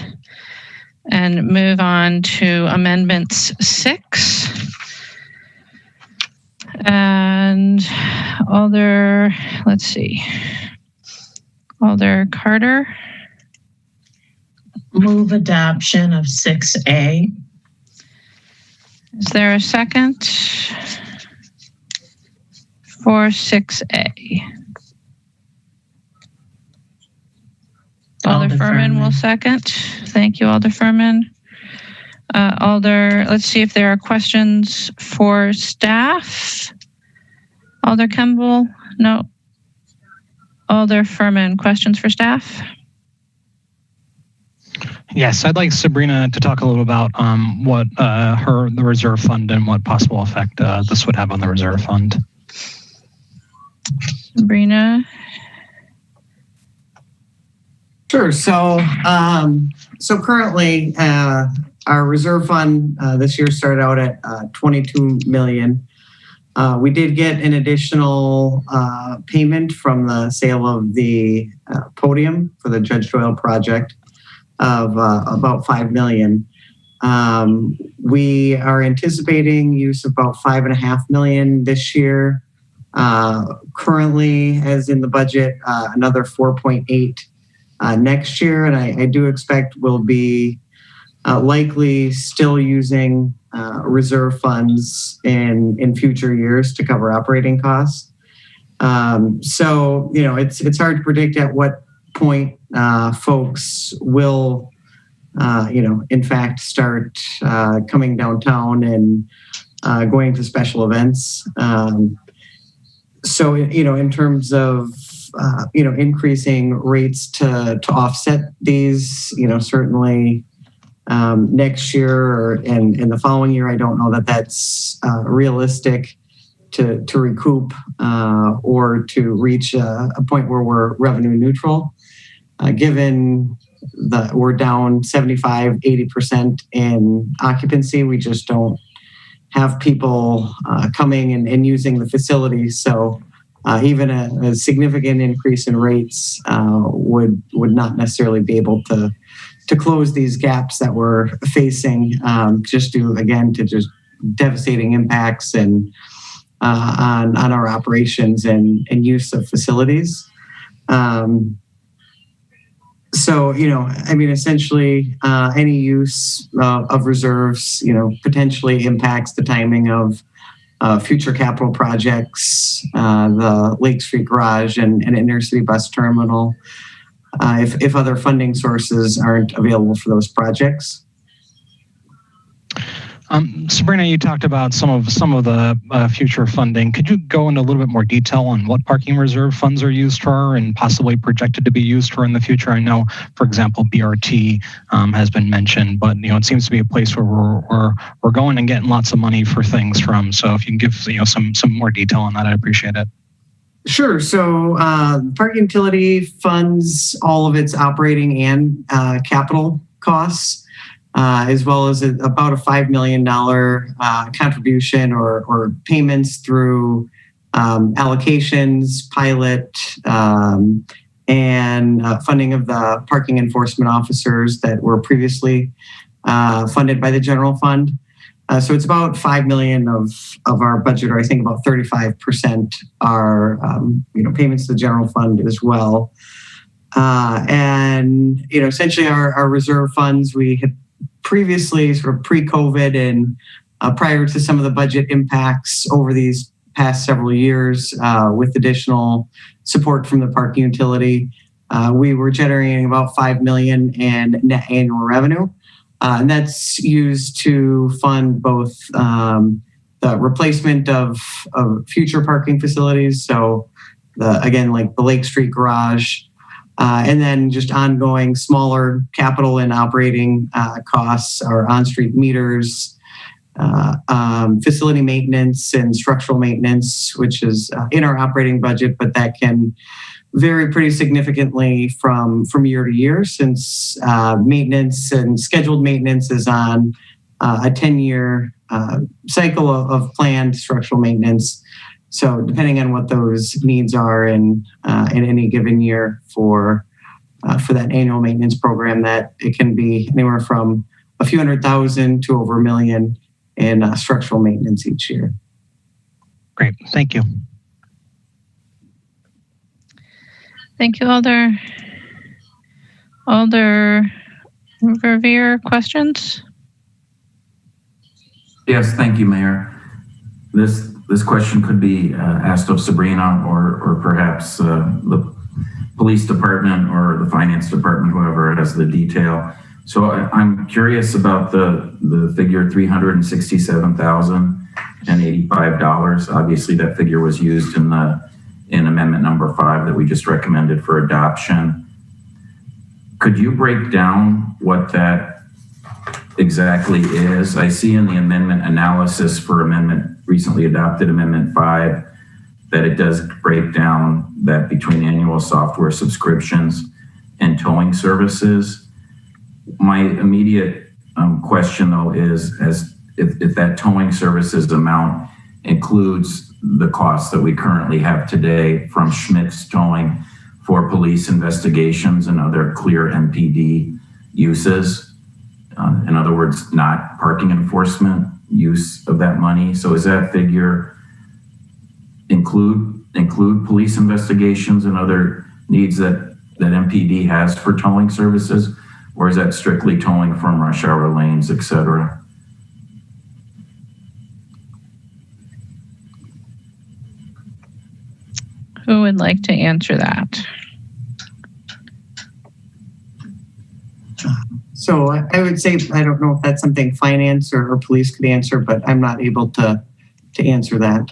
And move on to amendments 6. And Alder, let's see, Alder Carter. Move adoption of 6A. Is there a second for 6A? Alder Furman will second. Thank you, Alder Furman. Alder, let's see if there are questions for staff. Alder Kemble? No. Alder Furman, questions for staff? Yes, I'd like Sabrina to talk a little about what the reserve fund and what possible effect this would have on the reserve fund. Sabrina? Sure. So, currently, our reserve fund this year started out at $22 million. We did get an additional payment from the sale of the podium for the Judge Doyle project of about $5 million. We are anticipating use of about $5.5 million this year. Currently, as in the budget, another 4.8 next year, and I do expect we'll be likely still using reserve funds in future years to cover operating costs. So, it's hard to predict at what point folks will, in fact, start coming downtown and going to special events. So, in terms of increasing rates to offset these, certainly next year and the following year, I don't know that that's realistic to recoup or to reach a point where we're revenue neutral, given that we're down 75-80% in occupancy. We just don't have people coming and using the facilities. So even a significant increase in rates would not necessarily be able to close these gaps that we're facing, just due again to just devastating impacts and on our operations and use of facilities. So, essentially any use of reserves, potentially impacts the timing of future capital projects, the Lake Street Garage and Intercity Bus Terminal, if other funding sources aren't available for those projects. Sabrina, you talked about some of the future funding. Could you go into a little bit more detail on what parking reserve funds are used for and possibly projected to be used for in the future? I know, for example, BRT has been mentioned, but it seems to be a place where we're going and getting lots of money for things from. So if you can give some more detail on that, I'd appreciate it. Sure. So Park Utility funds all of its operating and capital costs, as well as about a $5 million contribution or payments through allocations, pilot, and funding of the parking enforcement officers that were previously funded by the general fund. So it's about $5 million of our budget, or I think about 35% are payments to the general fund as well. And essentially our reserve funds, we had previously, sort of pre-COVID and prior to some of the budget impacts over these past several years, with additional support from the parking utility, we were generating about $5 million in net annual revenue. And that's used to fund both the replacement of future parking facilities. So like the Lake Street garage, and then just ongoing smaller capital and operating costs, our on-street meters, facility maintenance and structural maintenance, which is in our operating budget, but that can vary pretty significantly from year to year, since maintenance and scheduled maintenance is on a 10-year cycle of planned structural maintenance. So depending on what those needs are in any given year for that annual maintenance program, that it can be anywhere from a few $100,000 to over $1 million in structural maintenance each year. Great, thank you. Thank you, Alder. Alder Verveer, questions? Yes, thank you, Mayor. This question could be asked of Sabrina or perhaps the police department or the finance department, whoever has the detail. So I'm curious about the figure $367,085. Obviously, that figure was used in amendment number 5 that we just recommended for adoption. Could you break down what that exactly is? I see in the amendment analysis for recently adopted amendment 5 that it does break down that between annual software subscriptions and towing services. My immediate question though is if that towing services amount includes the costs that we currently have today from Schmidt's Towing for police investigations and other clear MPD uses. In other words, not parking enforcement use of that money. So is that figure include police investigations and other needs that MPD has for towing services? Or is that strictly towing from rush hour lanes, et cetera? Who would like to answer that? So I would say, I don't know if that's something finance or police could answer, but I'm not able to answer that.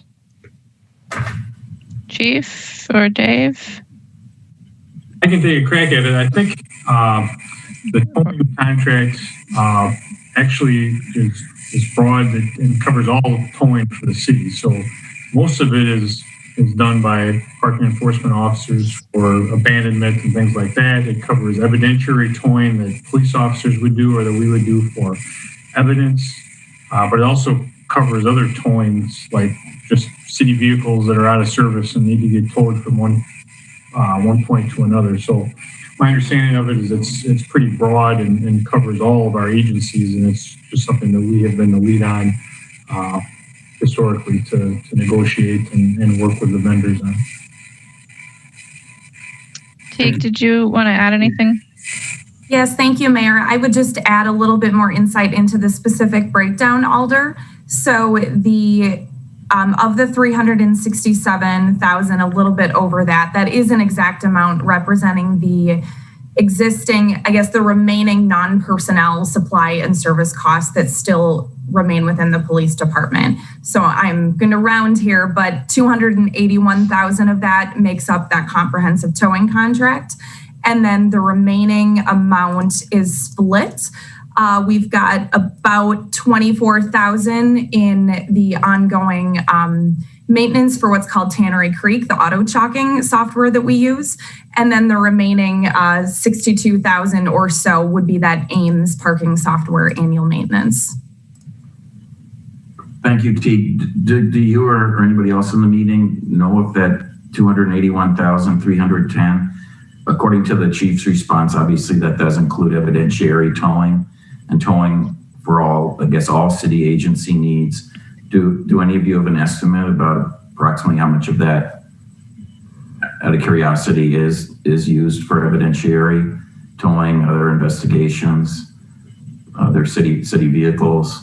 Chief or Dave? I can take a crack at it. I think the towing contract actually is broad and covers all towing for the city. So most of it is done by parking enforcement officers for abandonment and things like that. It covers evidentiary towing that police officers would do or that we would do for evidence. But it also covers other towings, like just city vehicles that are out of service and need to get towed from one point to another. So my understanding of it is it's pretty broad and covers all of our agencies, and it's just something that we have been the lead on historically to negotiate and work with the vendors on. Teague, did you want to add anything? Yes, thank you, Mayor. I would just add a little bit more insight into the specific breakdown, Alder. So the of the 367,000, a little bit over that is an exact amount representing the existing, I guess, the remaining non-personnel supply and service costs that still remain within the police department. So I'm going to round here, but 281,000 of that makes up that comprehensive towing contract. And then the remaining amount is split. We've got about 24,000 in the ongoing maintenance for what's called Tannery Creek, the auto chalking software that we use. And then the remaining 62,000 or so would be that Ames parking software annual maintenance. Thank you, T. Do you or anybody else in the meeting know if that 281,310, according to the chief's response, obviously that does include evidentiary towing and towing for all, I guess, all city agency needs. Do any of you have an estimate about approximately how much of that, out of curiosity, is used for evidentiary towing, other investigations, other city vehicles?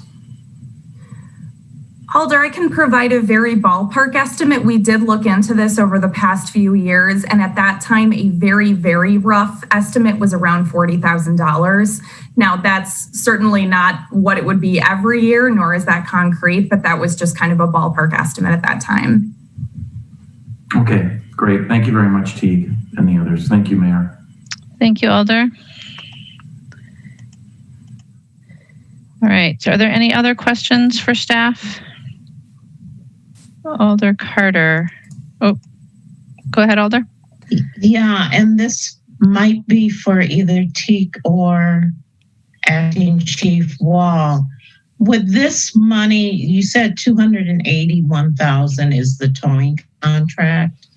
Alder, I can provide a very ballpark estimate. We did look into this over the past few years, and at that time, a very, very rough estimate was around $40,000. Now, that's certainly not what it would be every year, nor is that concrete, but that was just kind of a ballpark estimate at that time. Okay, great. Thank you very much, Teague, and the others. Thank you, Mayor. Thank you, Alder. All right, so are there any other questions for staff? Alder Carter. Oh, go ahead, Alder. Yeah, and this might be for either Teak or Acting Chief Wall. With this money, you said 281,000 is the towing contract.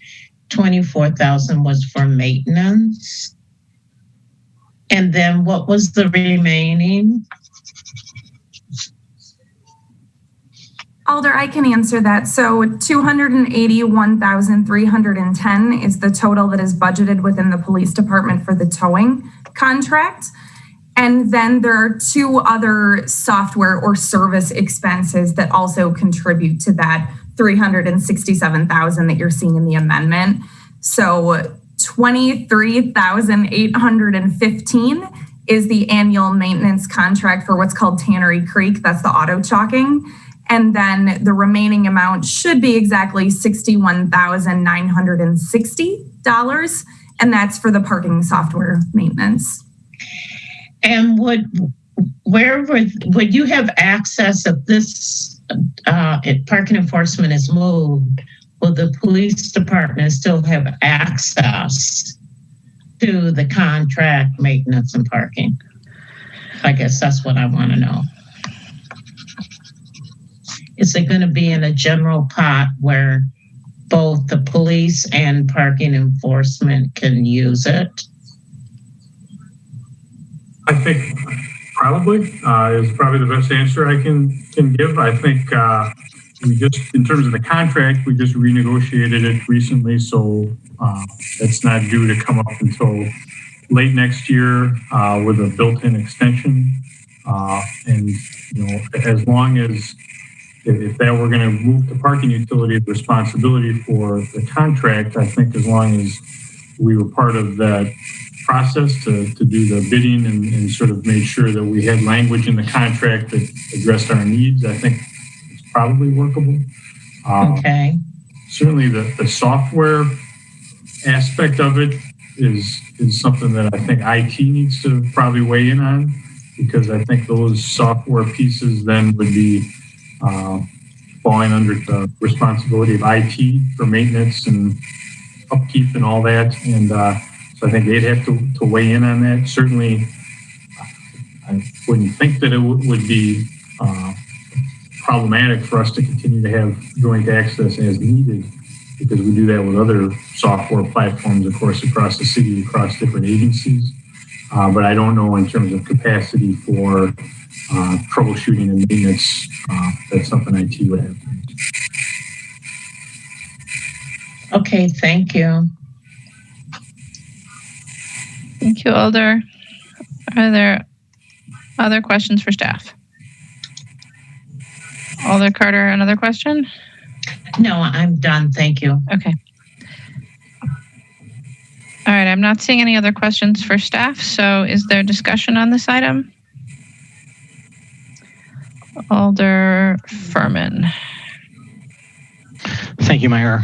24,000 was for maintenance. And then what was the remaining? Alder, I can answer that. So 281,310 is the total that is budgeted within the police department for the towing contract. And then there are two other software or service expenses that also contribute to that 367,000 that you're seeing in the amendment. So 23,815 is the annual maintenance contract for what's called Tannery Creek. That's the auto chalking. And then the remaining amount should be exactly $61,960. And that's for the parking software maintenance. And would you have access if this if parking enforcement is moved? Will the police department still have access to the contract maintenance and parking? I guess that's what I want to know. Is it going to be in a general pot where both the police and parking enforcement can use it? I think probably is probably the best answer I can give. I think we just, in terms of the contract, we just renegotiated it recently, so it's not due to come up until late next year with a built-in extension. And you know, as long as if that were going to move the parking utility the responsibility for the contract, I think as long as we were part of that process to do the bidding and sort of made sure that we had language in the contract that addressed our needs, I think it's probably workable. Okay. Certainly the software aspect of it is something that I think IT needs to probably weigh in on, because I think those software pieces then would be falling under the responsibility of IT for maintenance and upkeep and all that. And so I think they'd have to weigh in on that. Certainly, I wouldn't think that it would be problematic for us to continue to have joint access as needed, because we do that with other software platforms, of course, across the city, across different agencies. But I don't know in terms of capacity for troubleshooting and maintenance. That's something IT would have to do. Okay, thank you. Thank you, Alder. Are there other questions for staff? Alder Carter, another question? No, I'm done. Thank you. Okay. All right, I'm not seeing any other questions for staff. So is there discussion on this item? Alder Furman. Thank you, Mayor.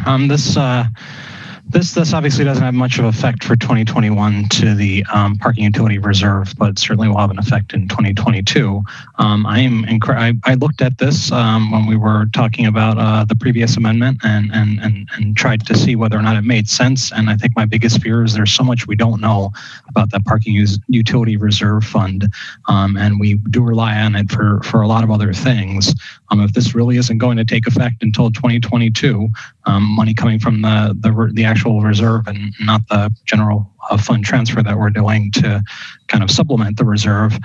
This obviously doesn't have much of effect for 2021 to the parking utility reserve, but certainly will have an effect in 2022. I looked at this when we were talking about the previous amendment and tried to see whether or not it made sense. And I think my biggest fear is there's so much we don't know about that parking utility reserve fund, and we do rely on it for a lot of other things. If this really isn't going to take effect until 2022, money coming from the actual reserve and not the general fund transfer that we're doing to kind of supplement the reserve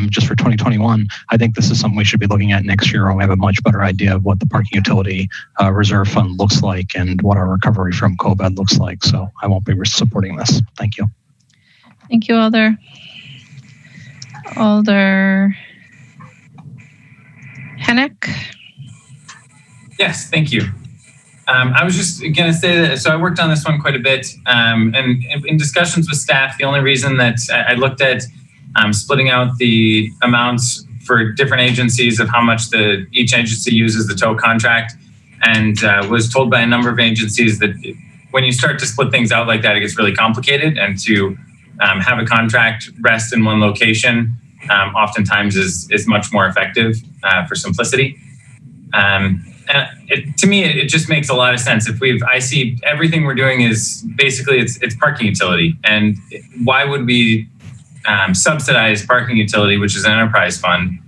just for 2021, I think this is something we should be looking at next year when we have a much better idea of what the parking utility reserve fund looks like and what our recovery from COVID looks like. So I won't be supporting this. Thank you. Thank you, Alder. Alder Hennick. Yes, thank you. I was just going to say that, so I worked on this one quite a bit, and in discussions with staff, the only reason that I looked at splitting out the amounts for different agencies of how much each agency uses the tow contract, and was told by a number of agencies that when you start to split things out like that, it gets really complicated, and to have a contract rest in one location oftentimes is much more effective for simplicity. To me, it just makes a lot of sense. I see everything we're doing is basically it's parking utility, and why would we subsidize parking utility, which is an enterprise fund,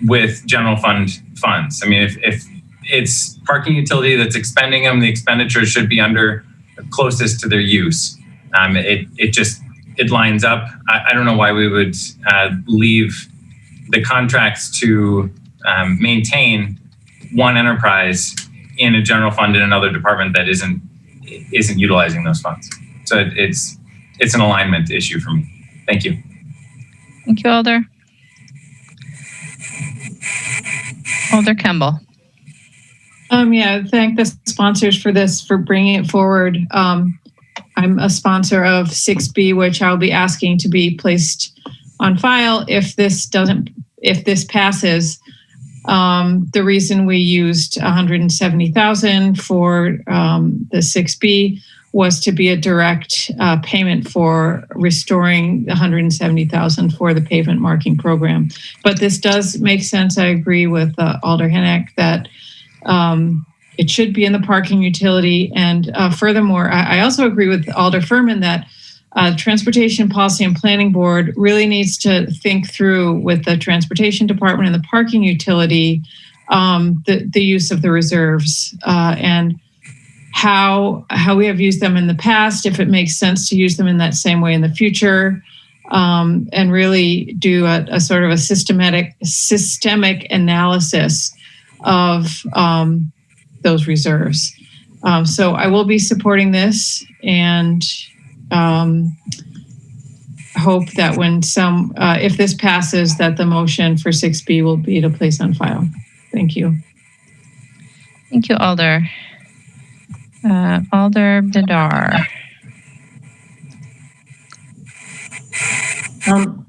with general fund funds? I mean, if it's parking utility that's expending them, the expenditures should be under closest to their use. It lines up. I don't know why we would leave the contracts to maintain one enterprise in a general fund in another department that isn't utilizing those funds. So it's an alignment issue for me. Thank you. Thank you, Alder. Alder Campbell. Thank the sponsors for bringing it forward. I'm a sponsor of 6B, which I'll be asking to be placed on file if this passes. The reason we used $170,000 for the 6B was to be a direct payment for restoring the $170,000 for the pavement marking program. But this does make sense. I agree with Alder Hennick that it should be in the parking utility. And furthermore, I also agree with Alder Furman that Transportation Policy and Planning Board really needs to think through with the Transportation Department and the parking utility the use of the reserves and how we have used them in the past, if it makes sense to use them in that same way in the future, and really do a sort of a systemic analysis of those reserves. So I will be supporting this and hope that when if this passes, that the motion for 6B will be to place on file. Thank you. Thank you, Alder. Alder Bedar.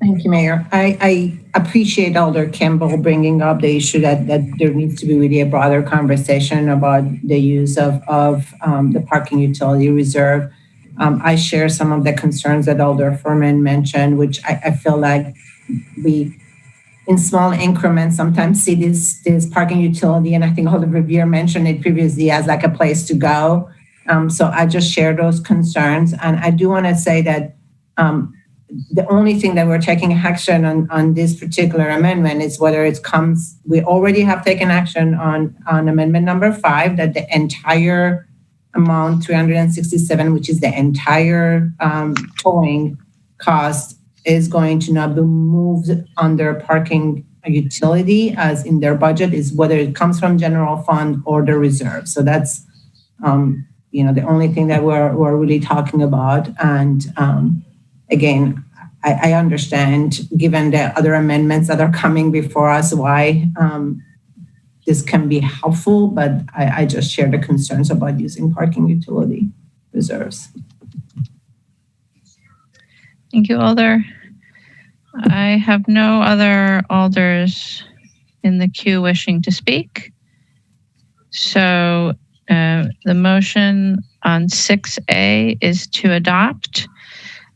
Thank you, Mayor. I appreciate Alder Campbell bringing up the issue that there needs to be really a broader conversation about the use of the parking utility reserve. I share some of the concerns that Alder Furman mentioned, which I feel like we, in small increments, sometimes see this parking utility, and I think Alder Revere mentioned it previously as like a place to go. So I just share those concerns. And I do want to say that the only thing that we're taking action on this particular amendment is whether it comes, we already have taken action on amendment number 5, that the entire amount 367, which is the entire towing cost, is going to not be moved under parking utility as in their budget, is whether it comes from general fund or the reserve. So that's the only thing that we're really talking about. And again, I understand, given the other amendments that are coming before us, why this can be helpful, but I just share the concerns about using parking utility reserves. Thank you, Alder. I have no other alders in the queue wishing to speak. So the motion on 6A is to adopt.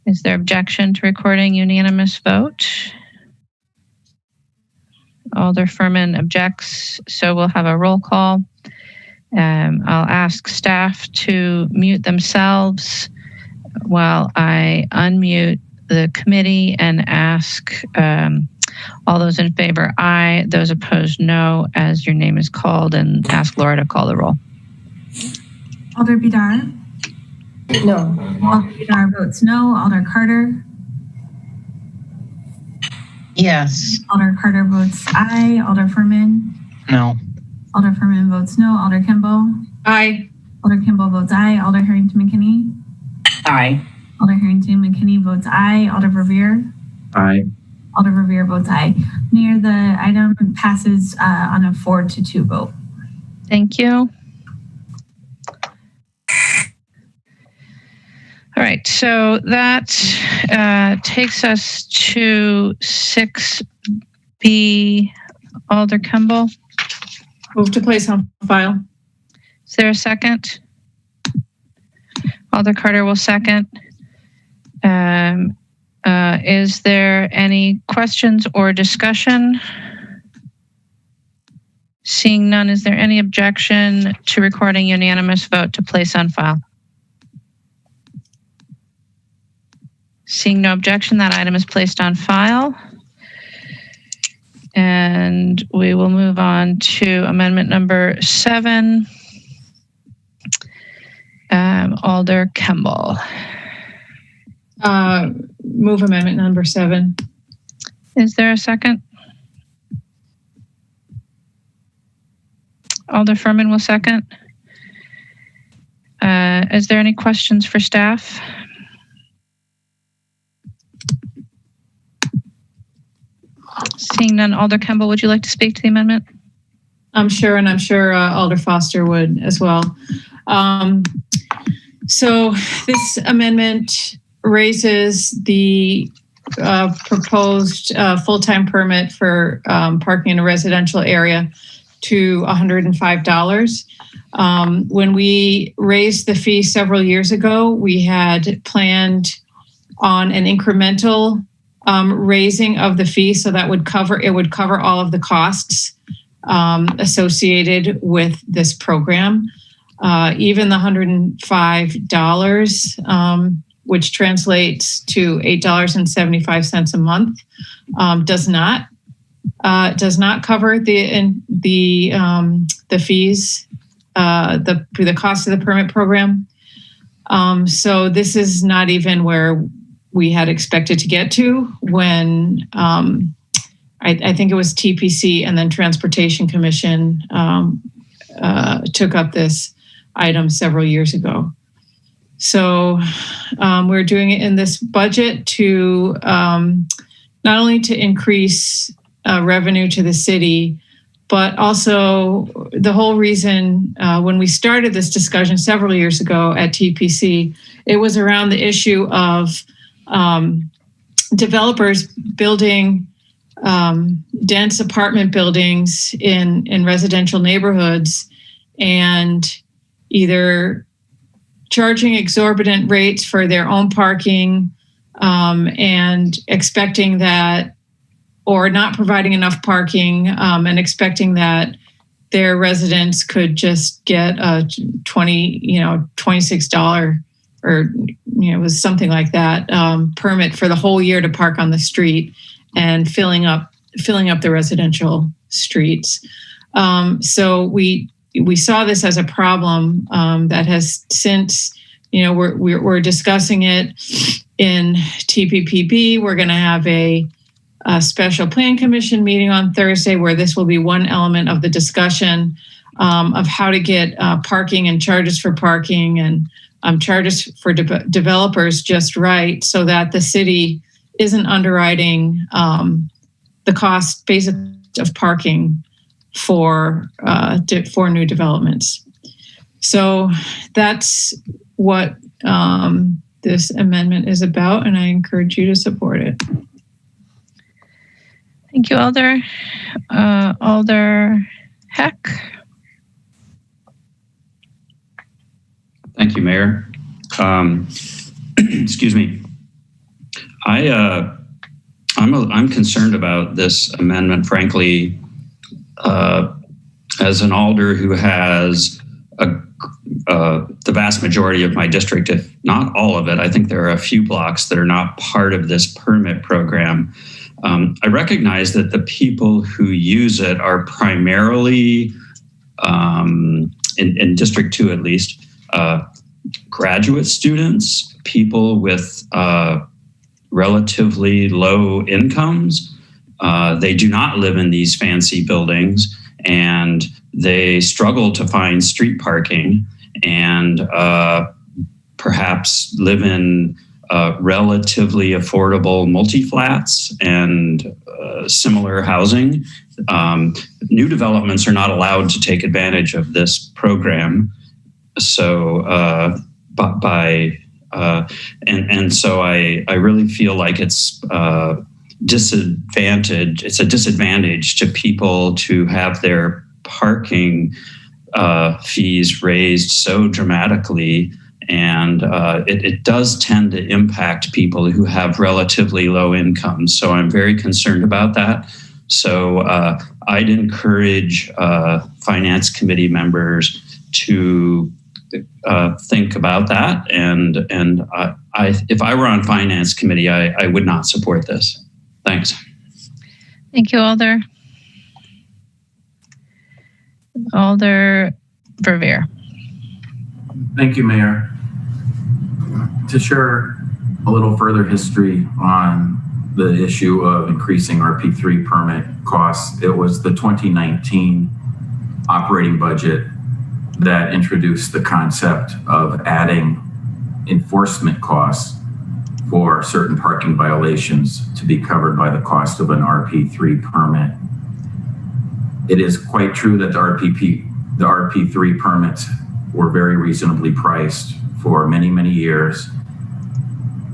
Is there objection to recording unanimous vote? Alder Furman objects, so we'll have a roll call. I'll ask staff to mute themselves while I unmute the committee and ask all those in favor, aye. Those opposed, no, as your name is called, and ask Laura to call the roll. Alder Bidar? No. Alder Bidar votes no. Alder Carter? Yes. Alder Carter votes aye. Alder Furman? No. Alder Furman votes no. Alder Kimball? Aye. Alder Kimball votes aye. Alder Harrington McKinney? Aye. Alder Harrington McKinney votes aye. Alder Verveer? Aye. Alder Verveer votes aye. Mayor, the item passes on a 4-2 vote. Thank you. All right, so that takes us to 6B. Alder Kimball. Move to place on file. Is there a second? Alder Carter will second. Is there any questions or discussion? Seeing none, is there any objection to recording unanimous vote to place on file? Seeing no objection, that item is placed on file. And we will move on to amendment number 7. Alder Kimball. Move amendment number 7. Is there a second? Alder Furman will second. Is there any questions for staff? Seeing none, Alder Kimball, would you like to speak to the amendment? I'm sure, and I'm sure Alder Foster would as well. So this amendment raises the proposed full-time permit for parking in a residential area to $105. When we raised the fee several years ago, we had planned on an incremental raising of the fee, so that would cover all of the costs associated with this program. Even the $105, which translates to $8.75 a month, does not cover the fees, the cost of the permit program. So this is not even where we had expected to get to when I think it was TPC and then Transportation Commission took up this item several years ago. So we're doing it in this budget to not only to increase revenue to the city, but also the whole reason when we started this discussion several years ago at TPC, it was around the issue of developers building dense apartment buildings in residential neighborhoods and either charging exorbitant rates for their own parking and expecting that, or not providing enough parking and expecting that their residents could just get a $26 or it was something like that permit for the whole year to park on the street and filling up the residential streets. So we saw this as a problem that has since, we're discussing it in TPPB. We're going to have a special plan commission meeting on Thursday where this will be one element of the discussion of how to get parking and charges for parking and charges for developers just right, so that the city isn't underwriting the cost basically of parking for new developments. So that's what this amendment is about, and I encourage you to support it. Thank you, Alder. Alder Heck. Thank Thank you, Mayor. Excuse me. I'm concerned about this amendment, frankly, as an alder who has the vast majority of my district, if not all of it. I think there are a few blocks that are not part of this permit program. I recognize that the people who use it are primarily, in District 2 at least, graduate students, people with relatively low incomes. They do not live in these fancy buildings, and they struggle to find street parking, and perhaps live in relatively affordable multi-flats and similar housing. New developments are not allowed to take advantage of this program. So so I really feel like it's disadvantage. It's a disadvantage to people to have their parking fees raised so dramatically, and it does tend to impact people who have relatively low incomes. So I'm very concerned about that. So I'd encourage Finance Committee members to think about that. And if I were on Finance Committee, I would not support this. Thanks. Thank you, Alder. Alder Verveer. Thank you, Mayor. To share a little further history on the issue of increasing RP3 permit costs, it was the 2019 operating budget that introduced the concept of adding enforcement costs for certain parking violations to be covered by the cost of an RP3 permit. It is quite true that the RP3 permits were very reasonably priced for many, many years.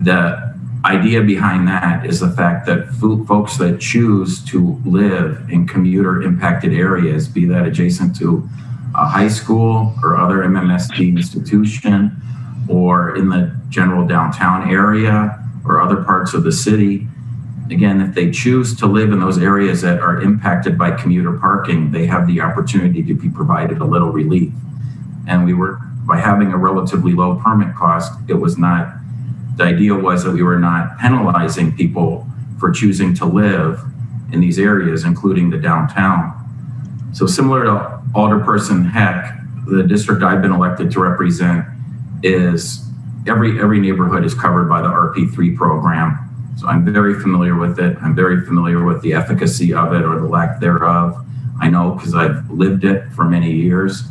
The idea behind that is the fact that folks that choose to live in commuter impacted areas, be that adjacent to a high school or other MMSD institution, or in the general downtown area or other parts of the city. Again, if they choose to live in those areas that are impacted by commuter parking, they have the opportunity to be provided a little relief. And by having a relatively low permit cost, the idea was that we were not penalizing people for choosing to live in these areas, including the downtown. So similar to Alderperson Heck, the district I've been elected to represent is every neighborhood is covered by the RP3 program. So I'm very familiar with it. I'm very familiar with the efficacy of it or the lack thereof. I know because I've lived it for many years,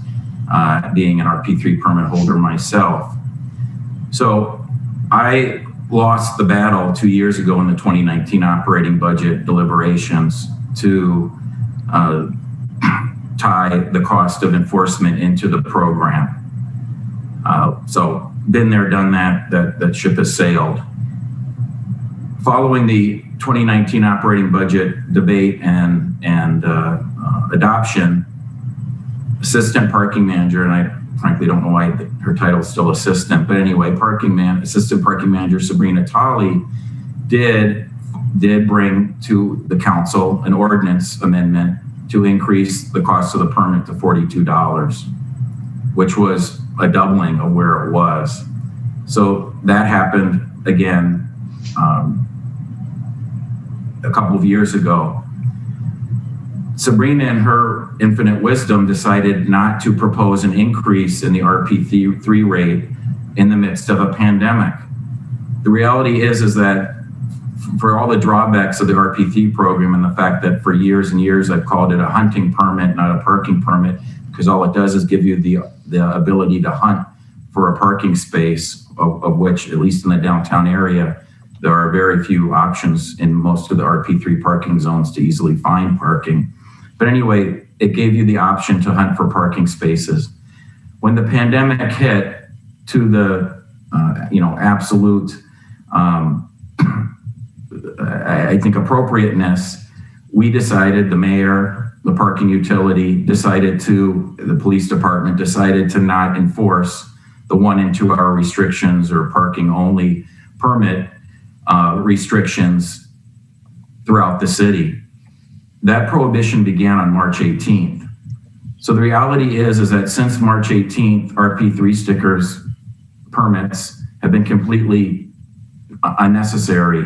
being an RP3 permit holder myself. So I lost the battle 2 years ago in the 2019 operating budget deliberations to tie the cost of enforcement into the program. So been there, done that, that ship has sailed. Following the 2019 operating budget debate and adoption, assistant parking manager, and I frankly don't know why her title is still assistant, but anyway, assistant parking manager Sabrina Tolley did bring to the council an ordinance amendment to increase the cost of the permit to $42, which was a doubling of where it was. So that happened again a couple of years ago. Sabrina, in her infinite wisdom, decided not to propose an increase in the RP3 rate in the midst of a pandemic. The reality is that for all the drawbacks of the RP3 program and the fact that for years and years I've called it a hunting permit, not a parking permit, because all it does is give you the ability to hunt for a parking space, of which, at least in the downtown area, there are very few options in most of the RP3 parking zones to easily find parking. But anyway, it gave you the option to hunt for parking spaces. When the pandemic hit, to the absolute, I think, appropriateness, we decided, the mayor, the parking utility the police department decided to not enforce the 1 and 2 hour restrictions or parking only permit restrictions throughout the city. That prohibition began on March 18th. So the reality is that since March 18th, RP3 stickers permits have been completely unnecessary,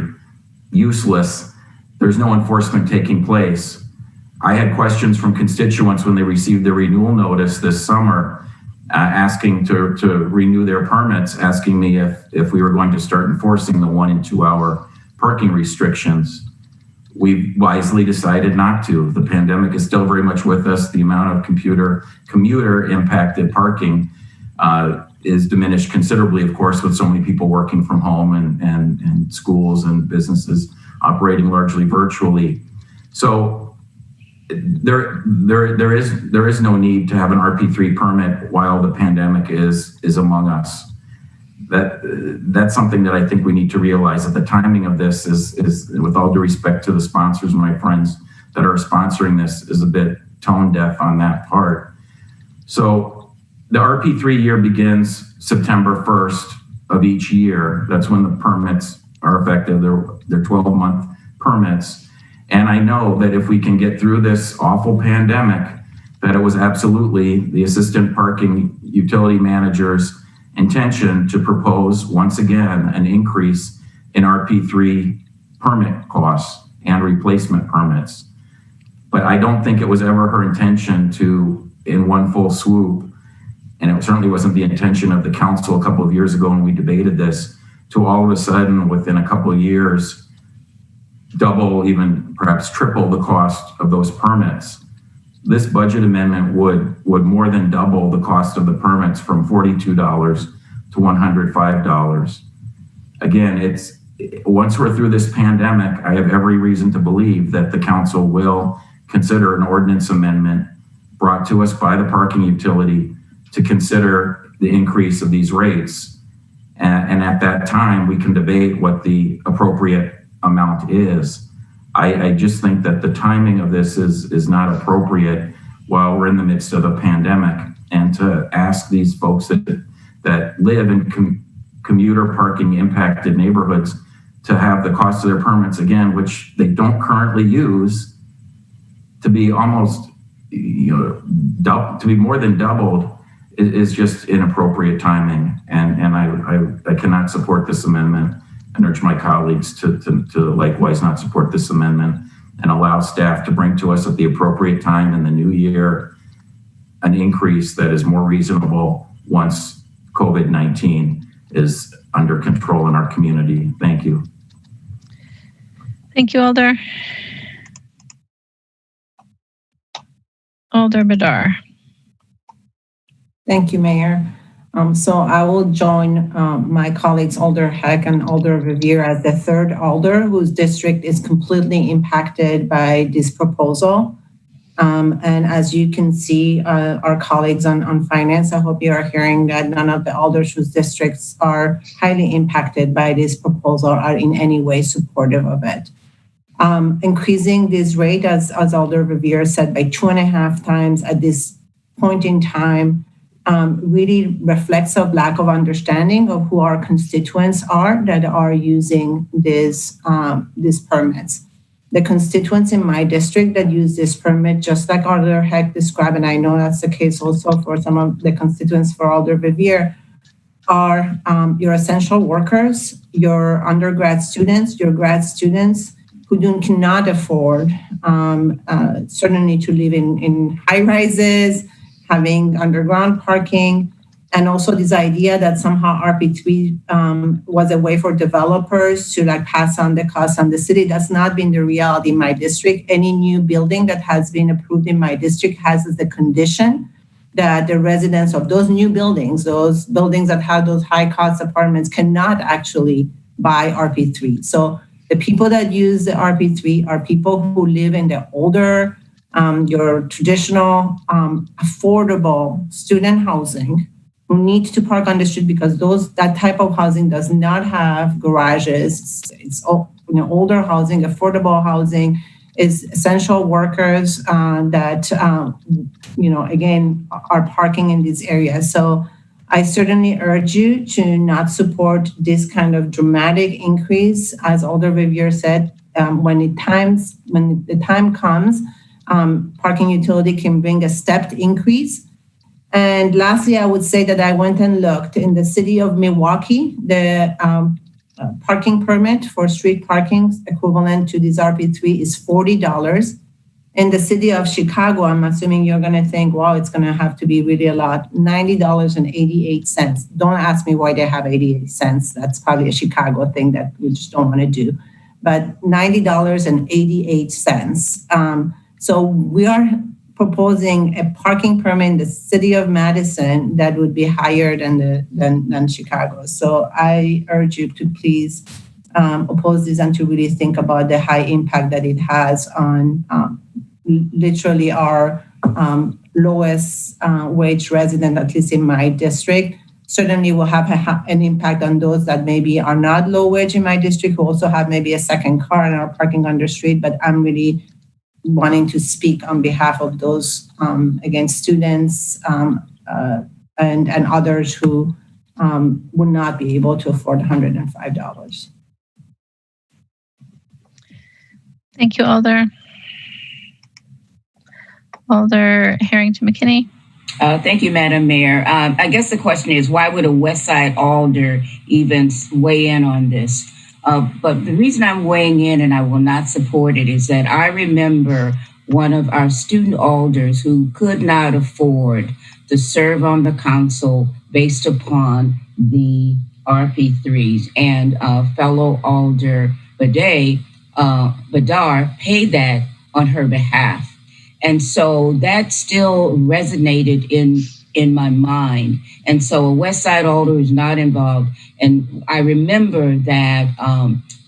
useless. There's no enforcement taking place. I had questions from constituents when they received their renewal notice this summer, asking to renew their permits, asking me if we were going to start enforcing the 1 and 2 hour parking restrictions. We've wisely decided not to. The pandemic is still very much with us. The amount of commuter impacted parking is diminished considerably, of course, with so many people working from home and schools and businesses operating largely virtually. So there is no need to have an RP3 permit while the pandemic is among us. That's something that I think we need to realize, that the timing of this is, with all due respect to the sponsors and my friends that are sponsoring this, is a bit tone deaf on that part. So the RP3 year begins September 1st of each year. That's when the permits are effective. They're 12-month permits. And I know that if we can get through this awful pandemic, that it was absolutely the assistant parking utility manager's intention to propose once again an increase in RP3 permit costs and replacement permits. But I don't think it was ever her intention to, in one full swoop, and it certainly wasn't the intention of the council a couple of years ago when we debated this, to all of a sudden within a couple of years double, even perhaps triple the cost of those permits. This budget amendment would more than double the cost of the permits from $42 to $105. Again, once we're through this pandemic, I have every reason to believe that the council will consider an ordinance amendment brought to us by the parking utility to consider the increase of these rates. And at that time, we can debate what the appropriate amount is. I just think that the timing of this is not appropriate while we're in the midst of a pandemic, and to ask these folks that live in commuter parking impacted neighborhoods to have the cost of their permits, again, which they don't currently use, to be almost, to be more than doubled is just inappropriate timing. And I cannot support this amendment, and urge my colleagues to likewise not support this amendment, and allow staff to bring to us at the appropriate time in the new year an increase that is more reasonable once COVID-19 is under control in our community. Thank you. Thank you, Alder. Alder Badar. Thank you, Mayor. So I will join my colleagues Alder Heck and Alder Revere as the third alder whose district is completely impacted by this proposal. And as you can see, our colleagues on finance, I hope you are hearing that none of the alders whose districts are highly impacted by this proposal are in any way supportive of it. Increasing this rate, as Alder Revere said, by 2.5 times at this point in time, really reflects a lack of understanding of who our constituents are that are using these permits. The constituents in my district that use this permit, just like Alder Heck described, and I know that's the case also for some of the constituents for Alder Revere, are your essential workers, your undergrad students, your grad students who cannot afford certainly to live in high rises, having underground parking, and also this idea that somehow RP3 was a way for developers to pass on the cost on the city. That's not been the reality in my district. Any new building that has been approved in my district has as the condition that the residents of those new buildings, those buildings that have those high cost apartments, cannot actually buy RP3. So the people that use the RP3 are people who live in the older, your traditional, affordable student housing, who need to park on the street because that type of housing does not have garages. It's older housing, affordable housing, is essential workers that again are parking in these areas. So I certainly urge you to not support this kind of dramatic increase. As Alder Riviere said, when the time comes, parking utility can bring a stepped increase. And lastly, I would say that I went and looked in the city of Milwaukee, the parking permit for street parking equivalent to this RP3 is $40. In the city of Chicago, I'm assuming you're going to think, wow, it's going to have to be really a lot, $90.88. Don't ask me why they have 88 cents. That's probably a Chicago thing that we just don't want to do. But $90.88. So we are proposing a parking permit in the city of Madison that would be higher than Chicago. So I urge you to please oppose this and to really think about the high impact that it has on literally our lowest wage resident, at least in my district. Certainly will have an impact on those that maybe are not low wage in my district, who also have maybe a second car and are parking on the street. But I'm really wanting to speak on behalf of those, again, students and others who would not be able to afford $105. Thank you, Alder. Alder Harrington McKinney. Thank you, Madam Mayor. I guess the question is, why would a West Side Alder even weigh in on this? But the reason I'm weighing in and I will not support it is that I remember one of our student alders who could not afford to serve on the council based upon the RP3s, and fellow Alder Badar paid that on her behalf. And so that still resonated in my mind. And so a West Side Alder is not involved. And I remember that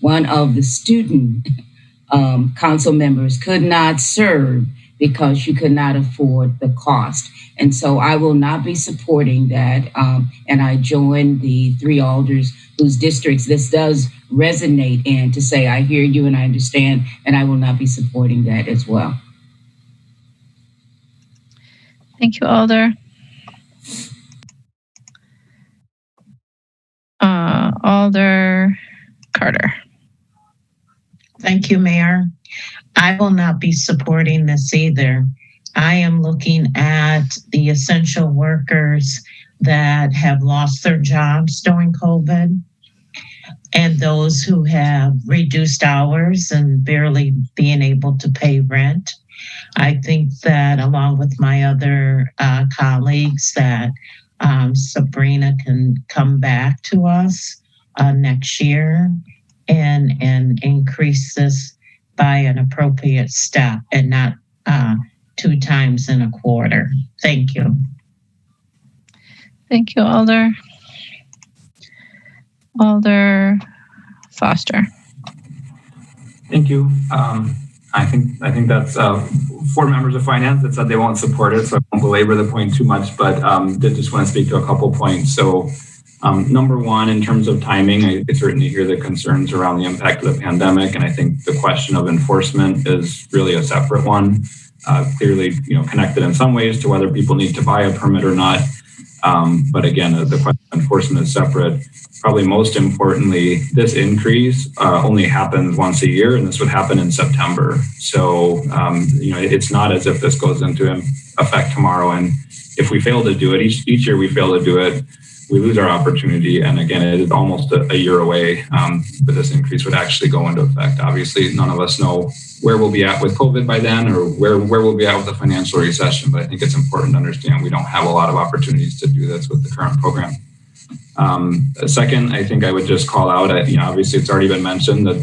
one of the student council members could not serve because she could not afford the cost. And so I will not be supporting that. And I join the three alders whose districts this does resonate in to say, I hear you and I understand, and I will not be supporting that as well. Thank you, Alder. Alder Carter. Thank you, Mayor. I will not be supporting this either. I am looking at the essential workers that have lost their jobs during COVID and those who have reduced hours and barely being able to pay rent. I think that along with my other colleagues that Sabrina can come back to us next year and increase this by an appropriate step and not 2 times in a quarter. Thank you. Thank you, Alder. Alder Foster. Thank you. I think that's 4 members of finance that said they won't support it, so I won't belabor the point too much, but did just want to speak to a couple points. So number one, in terms of timing, I certainly hear the concerns around the impact of the pandemic, and I think the question of enforcement is really a separate one. Clearly, connected in some ways to whether people need to buy a permit or not. But again, the question of enforcement is separate. Probably most importantly, this increase only happens once a year, and this would happen in September. So, it's not as if this goes into effect tomorrow. And if we fail to do it, each year we fail to do it, we lose our opportunity. And again, it is almost a year away, but this increase would actually go into effect. Obviously, none of us know where we'll be at with COVID by then or where we'll be at with the financial recession. But I think it's important to understand we don't have a lot of opportunities to do this with the current program. Second, I think I would just call out, obviously it's already been mentioned that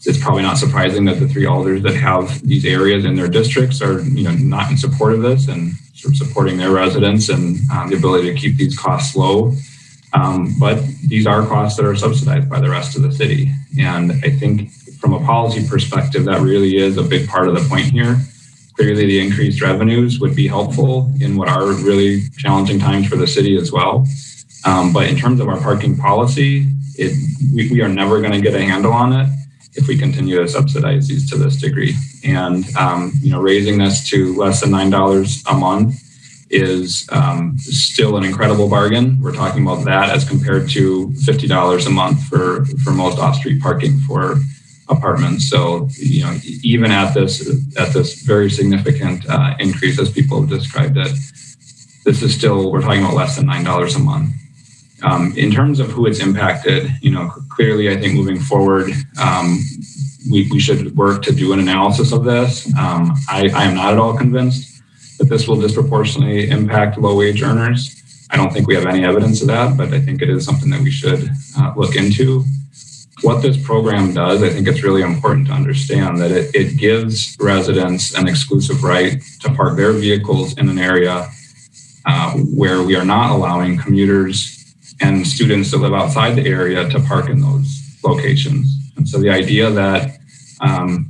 it's probably not surprising that the 3 alders that have these areas in their districts are, not in support of this and sort of supporting their residents and the ability to keep these costs low. But these are costs that are subsidized by the rest of the city. And I think from a policy perspective, that really is a big part of the point here. Clearly, the increased revenues would be helpful in what are really challenging times for the city as well. But in terms of our parking policy, we are never going to get a handle on it if we continue to subsidize these to this degree. And, raising this to less than $9 a month is still an incredible bargain. We're talking about that as compared to $50 a month for most off-street parking for apartments. So, even at this very significant increase, as people have described it, this is still, we're talking about less than $9 a month. In terms of who it's impacted, clearly, I think moving forward, we should work to do an analysis of this. I am not at all convinced that this will disproportionately impact low-wage earners. I don't think we have any evidence of that, but I think it is something that we should look into. What this program does, I think it's really important to understand that it gives residents an exclusive right to park their vehicles in an area where we are not allowing commuters and students that live outside the area to park in those locations. And so the idea that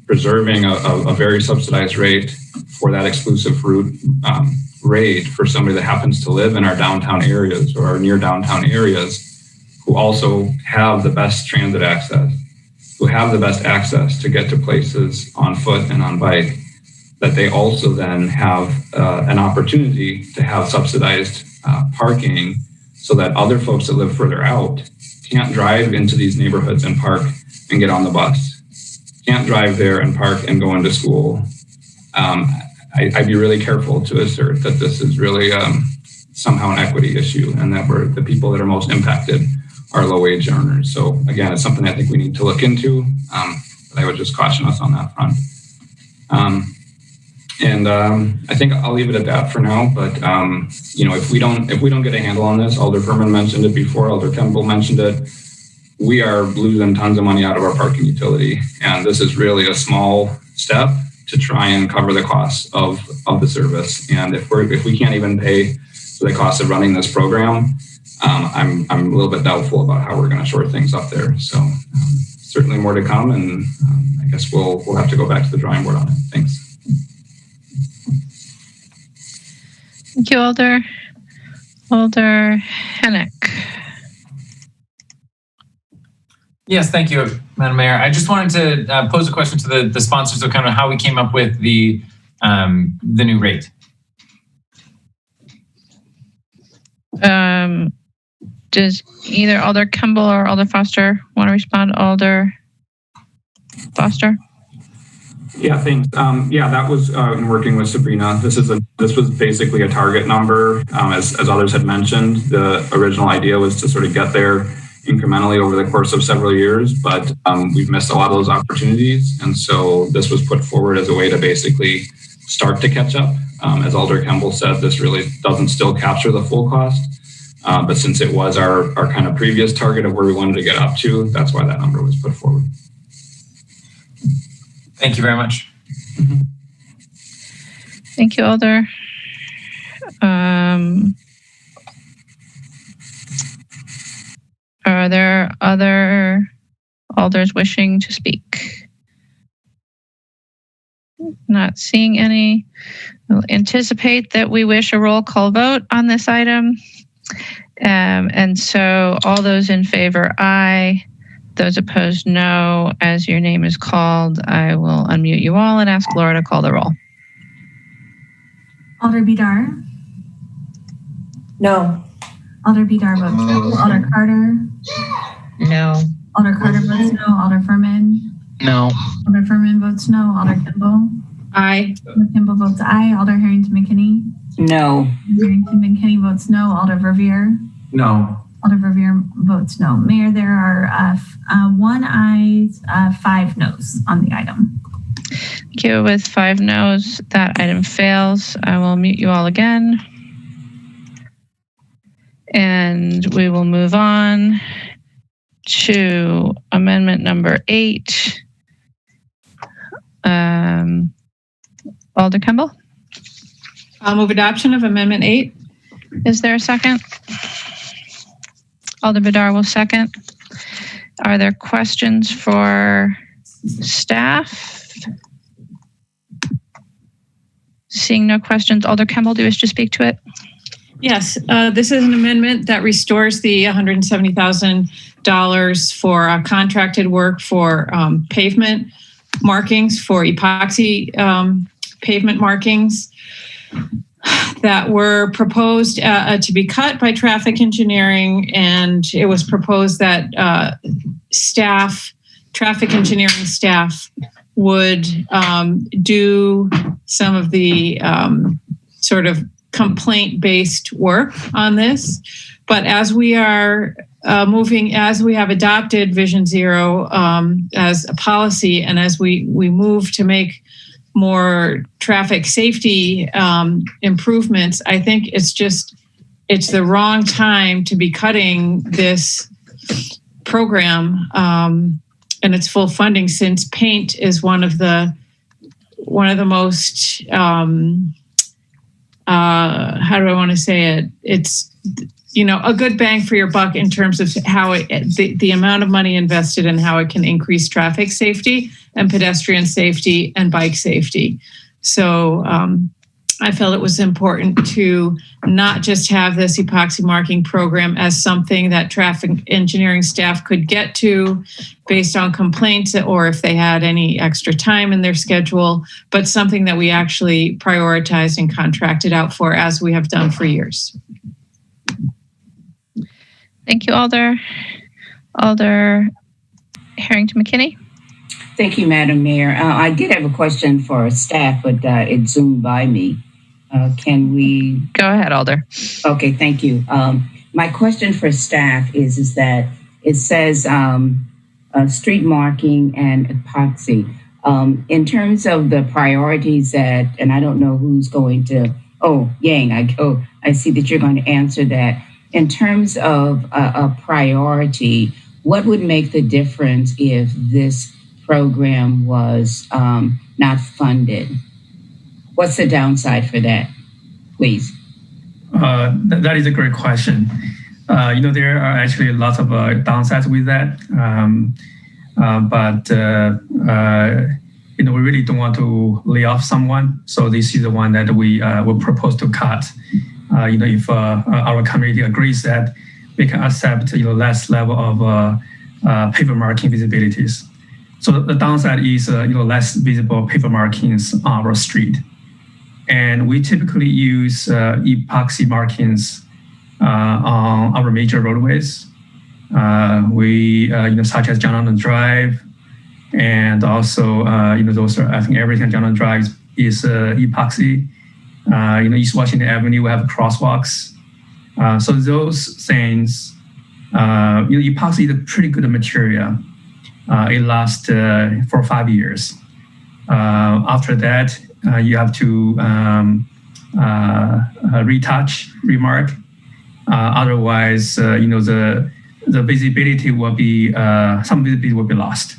preserving a very subsidized rate for that exclusive route rate for somebody that happens to live in our downtown areas or our near downtown areas, who also have the best transit access, who have the best access to get to places on foot and on bike, that they also then have an opportunity to have subsidized parking so that other folks that live further out can't drive into these neighborhoods and park and get on the bus, can't drive there and park and go into school. I'd be really careful to assert that this is really somehow an equity issue and that the people that are most impacted are low-wage earners. So again, it's something I think we need to look into, but I would just caution us on that front. I think I'll leave it at that for now. But if we don't get a handle on this, Alder Furman mentioned it before, Alder Kemble mentioned it, we are losing tons of money out of our parking utility, and this is really a small step to try and cover the costs of the service. And if we can't even pay for the cost of running this program, I'm a little bit doubtful about how we're going to short things up there. So certainly more to come, and I guess we'll have to go back to the drawing board on it. Thanks. Thank you, Alder. Alder Hennick. Yes, thank you, Madam Mayor. I just wanted to pose a question to the sponsors of kind of how we came up with the new rate. Does either Alder Kemble or Alder Foster want to respond? Alder Foster? Yeah, thanks. That was in working with Sabrina. This was basically a target number. As others had mentioned, the original idea was to sort of get there incrementally over the course of several years, but we've missed a lot of those opportunities. And so this was put forward as a way to basically start to catch up. As Alder Kemble said, this really doesn't still capture the full cost. But since it was our kind of previous target of where we wanted to get up to, that's why that number was put forward. Thank you very much. Mm-hmm. Thank you, Alder. Are there other alders wishing to speak? Not seeing any. We'll anticipate that we wish a roll call vote on this item. And so all those in favor, aye. Those opposed, no. As your name is called, I will unmute you all and ask Laura to call the roll. Alder Bidar? No. Alder Bidar votes no. Alder Carter? No. Alder Carter votes no. Alder Furman? No. Alder Furman votes no. Alder Kimball? Aye. Alder Kimball votes aye. Alder Harrington McKinney? No. Harrington McKinney votes no. Alder Verveer? No. Alder Verveer votes no. Mayor, there are 1 aye, 5 noes on the item. Thank you. With 5 noes, that item fails. I will mute you all again. And we will move on to amendment number 8. Alder Kemble? I'll move adoption of amendment 8. Is there a second? Alder Bidar will second. Are there questions for staff? Seeing no questions, Alder Kemble, do you wish to speak to it? Yes, this is an amendment that restores the $170,000 for contracted work for pavement markings, for epoxy pavement markings. that were proposed to be cut by traffic engineering, and it was proposed that traffic engineering staff would do some of the sort of complaint-based work on this. But as we are as we have adopted Vision Zero as a policy, and as we move to make more traffic safety improvements, I think it's the wrong time to be cutting this program and its full funding, since paint is one of the most how do I want to say it? It's a good bang for your buck in terms of how the amount of money invested and how it can increase traffic safety and pedestrian safety and bike safety. So I felt it was important to not just have this epoxy marking program as something that traffic engineering staff could get to based on complaints, or if they had any extra time in their schedule, but something that we actually prioritized and contracted out for, as we have done for years. Thank you, Alder. Alder Harrington McKinney. Thank you, Madam Mayor. I did have a question for staff, but it zoomed by me. Can we... Go ahead, Alder. Okay, thank you. My question for staff is that it says street marking and epoxy. In terms of the priorities and I don't know who's going to... Oh, Yang, I see that you're going to answer that. In terms of a priority, what would make the difference if this program was not funded? What's the downside for that, please? That is a great question. There are actually lots of downsides with that, but we really don't want to lay off someone. So this is the one that we will propose to cut. If our committee agrees that we can accept less level of paper marking visibilities. So the downside is less visible paper markings on our street. And we typically use epoxy markings on our major roadways. Such as John Allen Drive, and also those are, I think everything on John Allen Drive is epoxy. East Washington Avenue, we have crosswalks. So those things, epoxy is a pretty good material. It lasts for 5 years. After that, you have to retouch, remark. Otherwise, the visibility will be some visibility will be lost.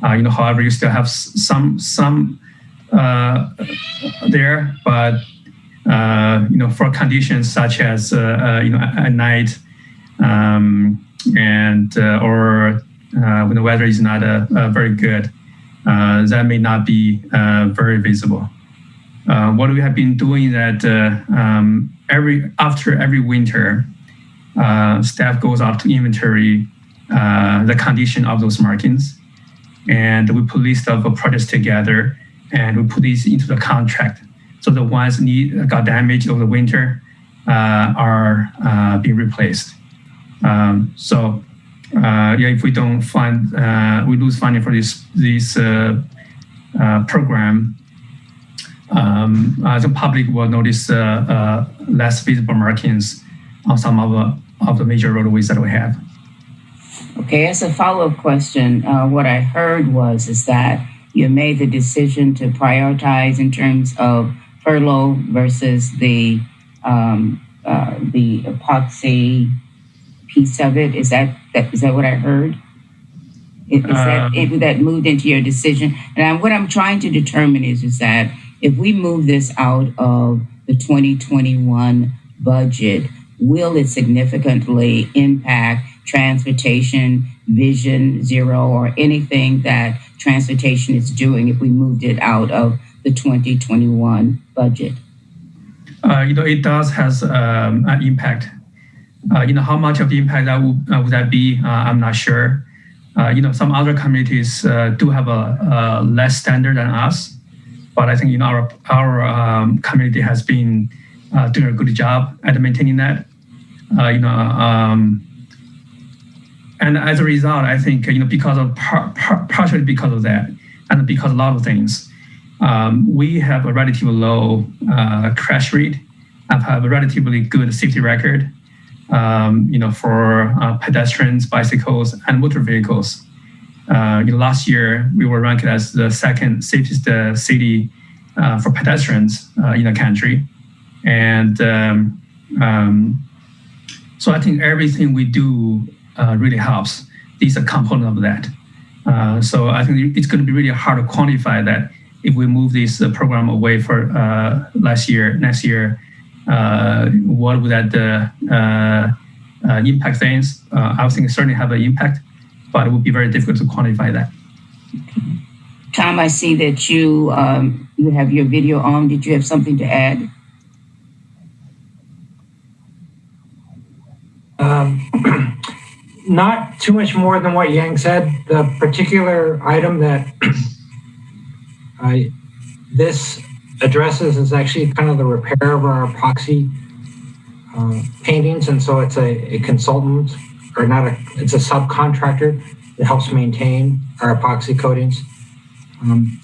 However, you still have some there, but for conditions such as at night and or when the weather is not very good, that may not be very visible. What we have been doing that after every winter, staff goes out to inventory the condition of those markings, and we put a list of projects together, and we put these into the contract. So the ones got damaged over the winter are being replaced. If we don't fund, we lose funding for this program. The public will notice less visible markings on some of the major roadways that we have. Okay, as a follow-up question, what I heard is that you made the decision to prioritize in terms of furlough versus the epoxy piece of it. Is that what I heard? That moved into your decision? And what I'm trying to determine is that if we move this out of the 2021 budget, will it significantly impact transportation, Vision Zero, or anything that transportation is doing if we moved it out of the 2021 budget? It does has an impact. How much of the impact would that be? I'm not sure. Some other communities do have a less standard than us, but I think our community has been doing a good job at maintaining that. And as a result, I think because of partially because of that, and because of a lot of things, we have a relatively low crash rate and have a relatively good safety record. For pedestrians, bicycles, and motor vehicles. Last year we were ranked as the second safest city for pedestrians in the country, and so I think everything we do really helps. This is a component of that. So I think it's going to be really hard to quantify that if we move this program away for next year. What would that impact things? I think it certainly have an impact, but it would be very difficult to quantify that. Tom, I see that you have your video on. Did you have something to add? Not too much more than what Yang said. The particular item that this addresses is actually kind of the repair of our epoxy paintings, and so it's a consultant, or it's a subcontractor that helps maintain our epoxy coatings.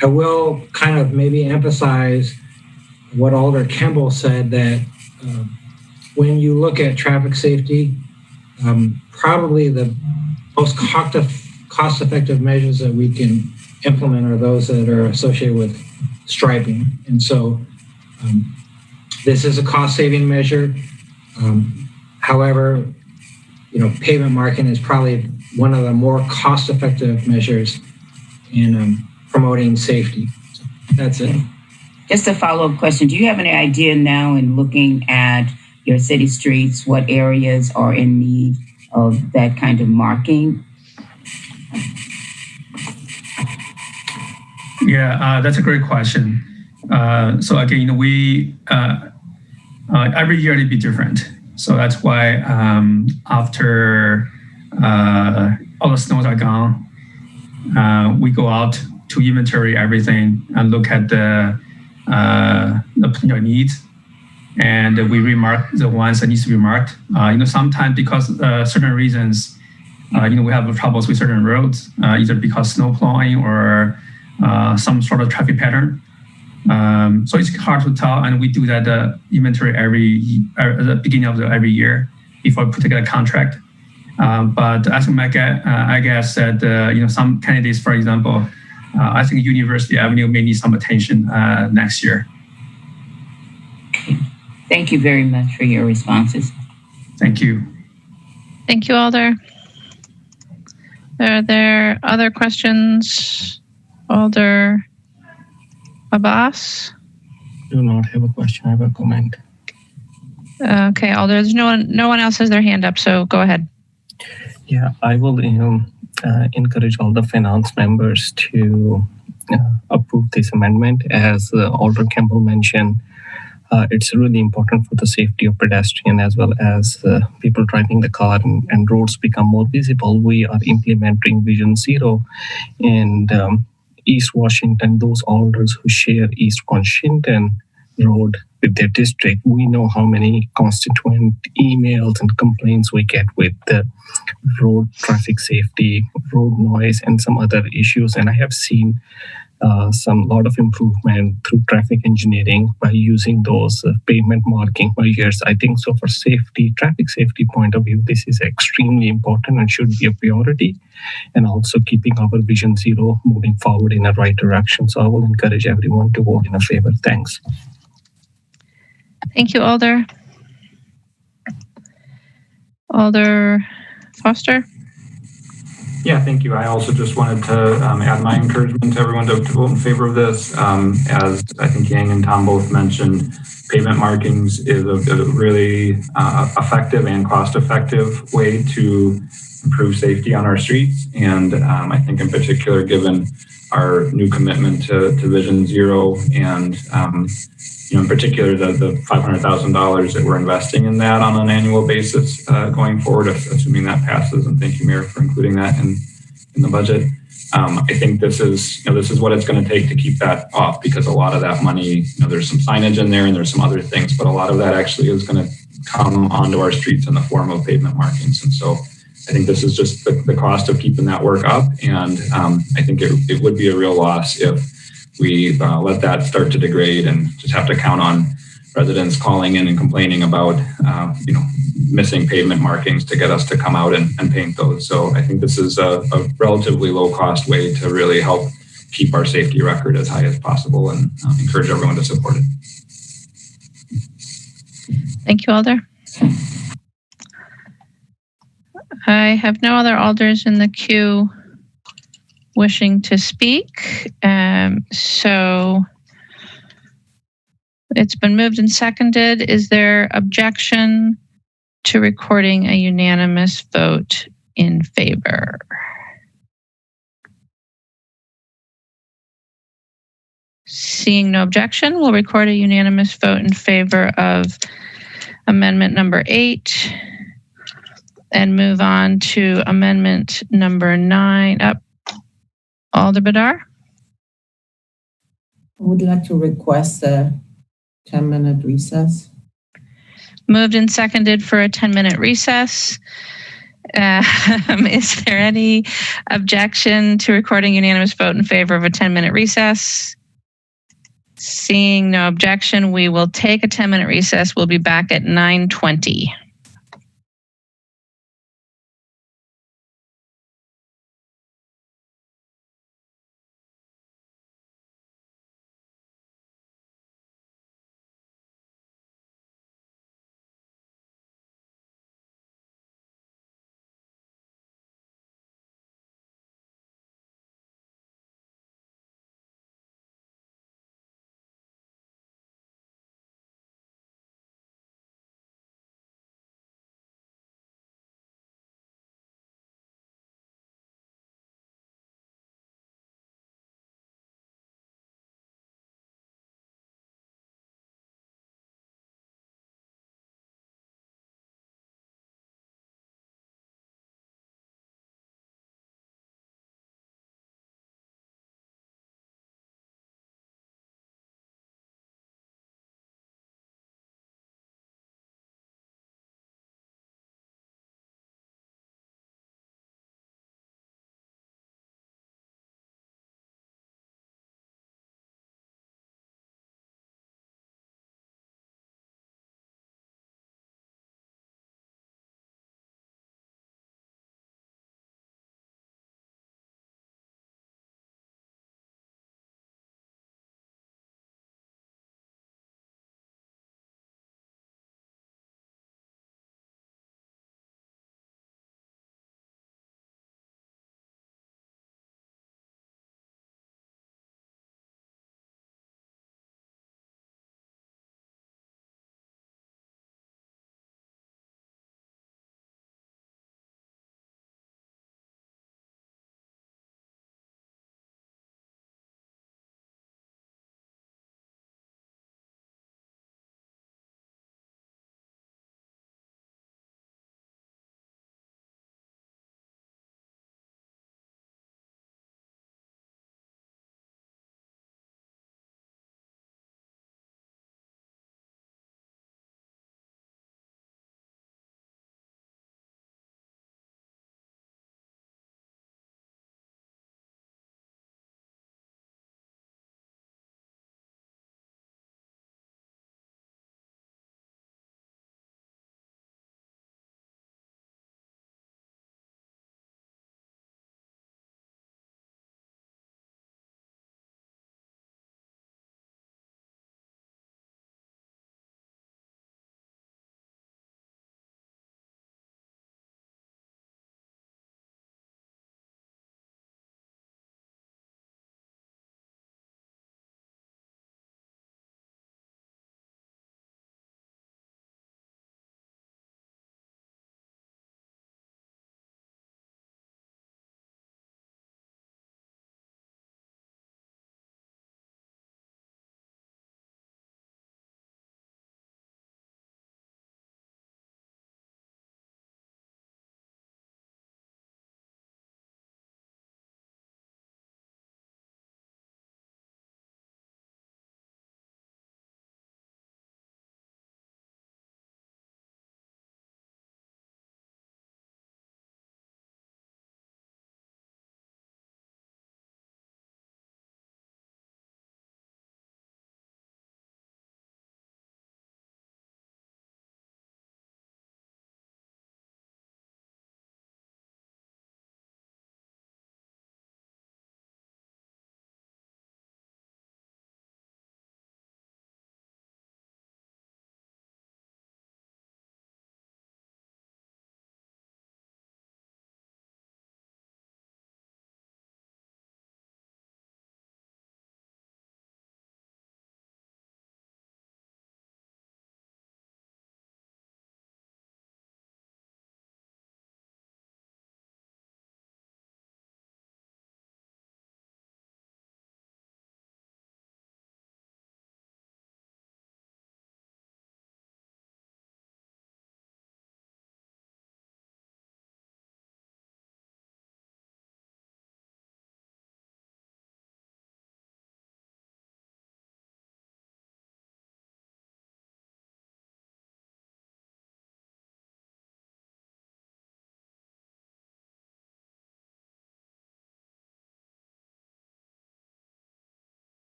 I will kind of maybe emphasize what Alder Kimball said, that when you look at traffic safety, probably the most cost-effective measures that we can implement are those that are associated with striping. And so this is a cost-saving measure. However, pavement marking is probably one of the more cost-effective measures in promoting safety. So that's it. Just a follow-up question. Do you have any idea now, in looking at your city streets, what areas are in need of that kind of marking? Yeah, that's a great question. So again, we every year it'll be different. So that's why after all the snows are gone, we go out to inventory everything and look at the needs, and we remark the ones that needs to be marked. Sometimes because certain reasons, we have troubles with certain roads, either because snow plowing or some sort of traffic pattern. So it's hard to tell, and we do that inventory at the beginning of every year before we put together a contract. But as I guess that some candidates, for example, I think University Avenue may need some attention next year. Thank you very much for your responses. Thank you. Thank you, Alder. Are there other questions? Alder Abbas? Do not have a question. I have a comment. Okay, Alder. There's no one else has their hand up, so go ahead. Yeah, I will encourage all the finance members to approve this amendment. As Alder Campbell mentioned, it's really important for the safety of pedestrians as well as people driving the car, and roads become more visible. We are implementing Vision Zero, and East Washington, those alders who share East Washington Road with their district, we know how many constituent emails and complaints we get with the road traffic safety, road noise, and some other issues. And I have seen some lot of improvement through traffic engineering by using those pavement marking measures. I think so for traffic safety point of view, this is extremely important and should be a priority, and also keeping our Vision Zero moving forward in the right direction. So I will encourage everyone to vote in a favor. Thanks. Thank you, Alder. Alder Foster? Yeah, thank you. I also just wanted to add my encouragement to everyone to vote in favor of this. As I think Yang and Tom both mentioned, pavement markings is a really effective and cost-effective way to improve safety on our streets. And I think in particular, given our new commitment to Vision Zero, and in particular the $500,000 that we're investing in that on an annual basis going forward, assuming that passes. And thank you, Mayor, for including that in the budget. I think this is what it's going to take to keep that off, because a lot of that money, there's some signage in there and there's some other things, but a lot of that actually is going to come onto our streets in the form of pavement markings. And so I think this is just the cost of keeping that work up. And I think it would be a real loss if we let that start to degrade and just have to count on residents calling in and complaining about, missing pavement markings to get us to come out and paint those. So I think this is a relatively low cost way to really help keep our safety record as high as possible, and encourage everyone to support it. Thank you, Alder. I have no other alders in the queue wishing to speak. So it's been moved and seconded. Is there objection to recording a unanimous vote in favor? Seeing no objection, we'll record a unanimous vote in favor of amendment number 8 and move on to amendment number 9. Alder Badar? I would like to request a 10-minute recess. Moved and seconded for a 10-minute recess. Is there any objection to recording unanimous vote in favor of a 10-minute recess? Seeing no objection, we will take a 10-minute recess. We'll be back at 9:20.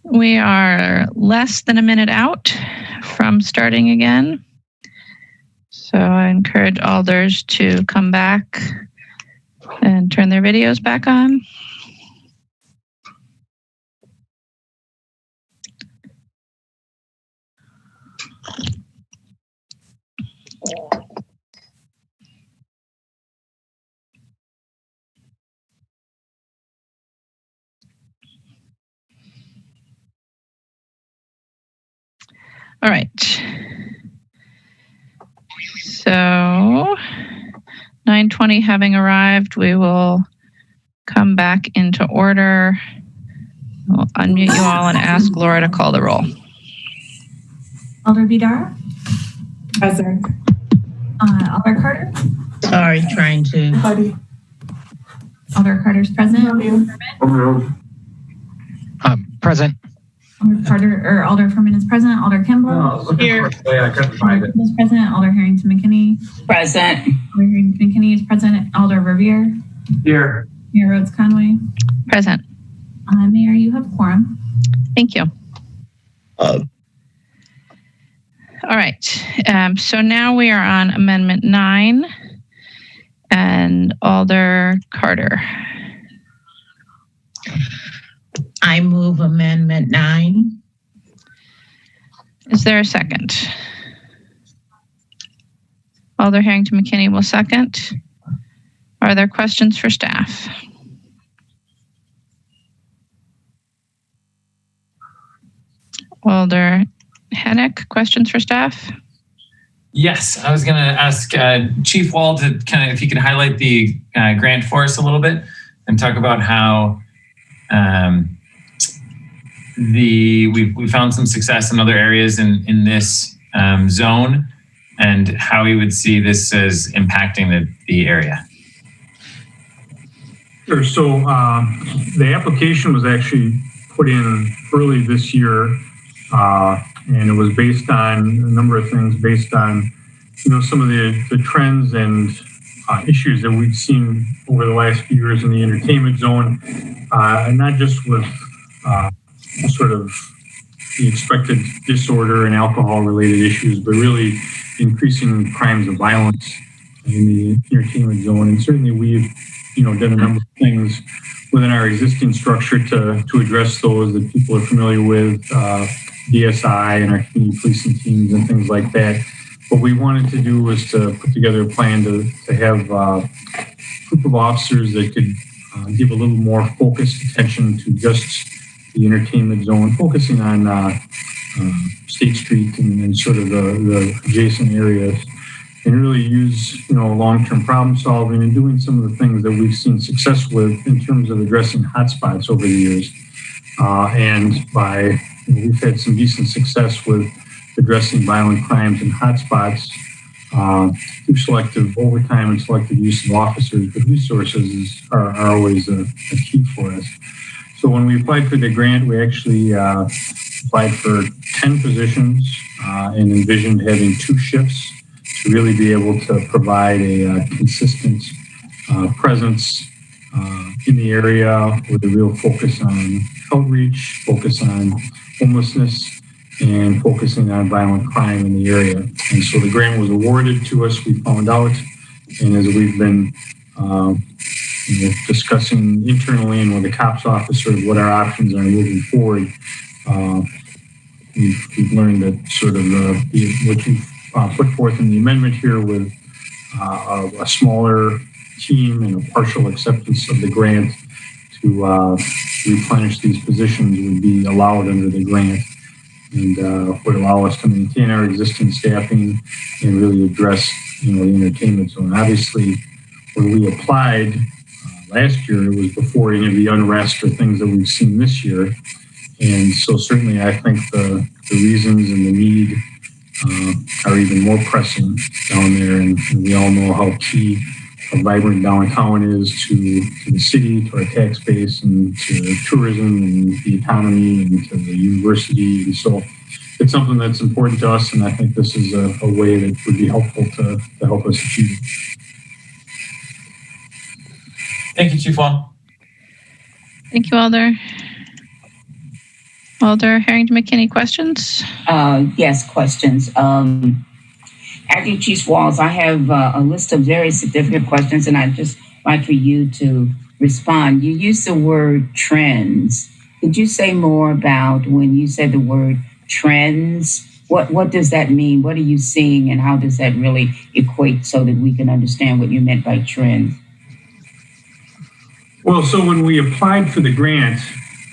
We are less than a minute out from starting again. So I encourage alders to come back and turn their videos back on. All right. So 9:20 having arrived, we will come back into order. I'll unmute you all and ask Laura to call the roll. Alder Vidar? Present. Alder Carter? Sorry, trying to. Alder Carter's present. Present. Alder Carter, or Alder Furman is present. Alder Kimball? Here. I couldn't find it. Is present. Alder Harrington McKinney? Present. Alder Harrington McKinney is present. Alder Revere? Here. Mayor Rhodes Conway? Present. Mayor, you have quorum. Thank you. All right. So now we are on Amendment 9 and Alder Carter. I move Amendment 9. Is there a second? Alder Harrington McKinney will second. Are there questions for staff? Alder Hennick, questions for staff? Yes, I was going to ask Chief Wald to if you could highlight the grant for us a little bit and talk about how we found some success in other areas in this zone, and how we would see this as impacting the area. Sure. So the application was actually put in early this year, and it was based on a number of things, based on some of the trends and issues that we've seen over the last few years in the entertainment zone, and not just with sort of the expected disorder and alcohol-related issues, but really increasing crimes of violence in the entertainment zone. And certainly we've done a number of things within our existing structure to address those that people are familiar with, DSI and our community policing teams and things like that. What we wanted to do was to put together a plan to have a group of officers that could give a little more focused attention to just the entertainment zone, focusing on State Street and sort of the adjacent areas, and really use long-term problem solving and doing some of the things that we've seen success with in terms of addressing hotspots over the years. And by we've had some decent success with addressing violent crimes and hotspots through selective overtime and selective use of officers, but resources are always a key for us. So when we applied for the grant, we actually applied for 10 positions and envisioned having 2 shifts to really be able to provide a consistent presence in the area with a real focus on outreach, focus on homelessness, and focusing on violent crime in the area. And so the grant was awarded to us, we found out, and as we've been discussing internally and with the COPS officer what our options are moving forward, we've learned that sort of what you put forth in the amendment here with a smaller team and a partial acceptance of the grant to replenish these positions would be allowed under the grant, and would allow us to maintain our existing staffing and really address the entertainment zone. Obviously, when we applied last year, it was before any of the unrest or things that we've seen this year. And so certainly I think the reasons and the need are even more pressing down there. And we all know how key a vibrant downtown is to the city, to our tax base, and to tourism and the economy and to the university. And so it's something that's important to us. And I think this is a way that would be helpful to help us achieve it. Thank you, Chief Wall. Thank you, Alder. Alder Harrington-McKinney, questions? Yes, questions. Acting Chief Walls, I have a list of very significant questions, and I'd just like for you to respond. You used the word trends. Could you say more about when you said the word trends? What does that mean? What are you seeing, and how does that really equate so that we can understand what you meant by trends? Well, so when we applied for the grant,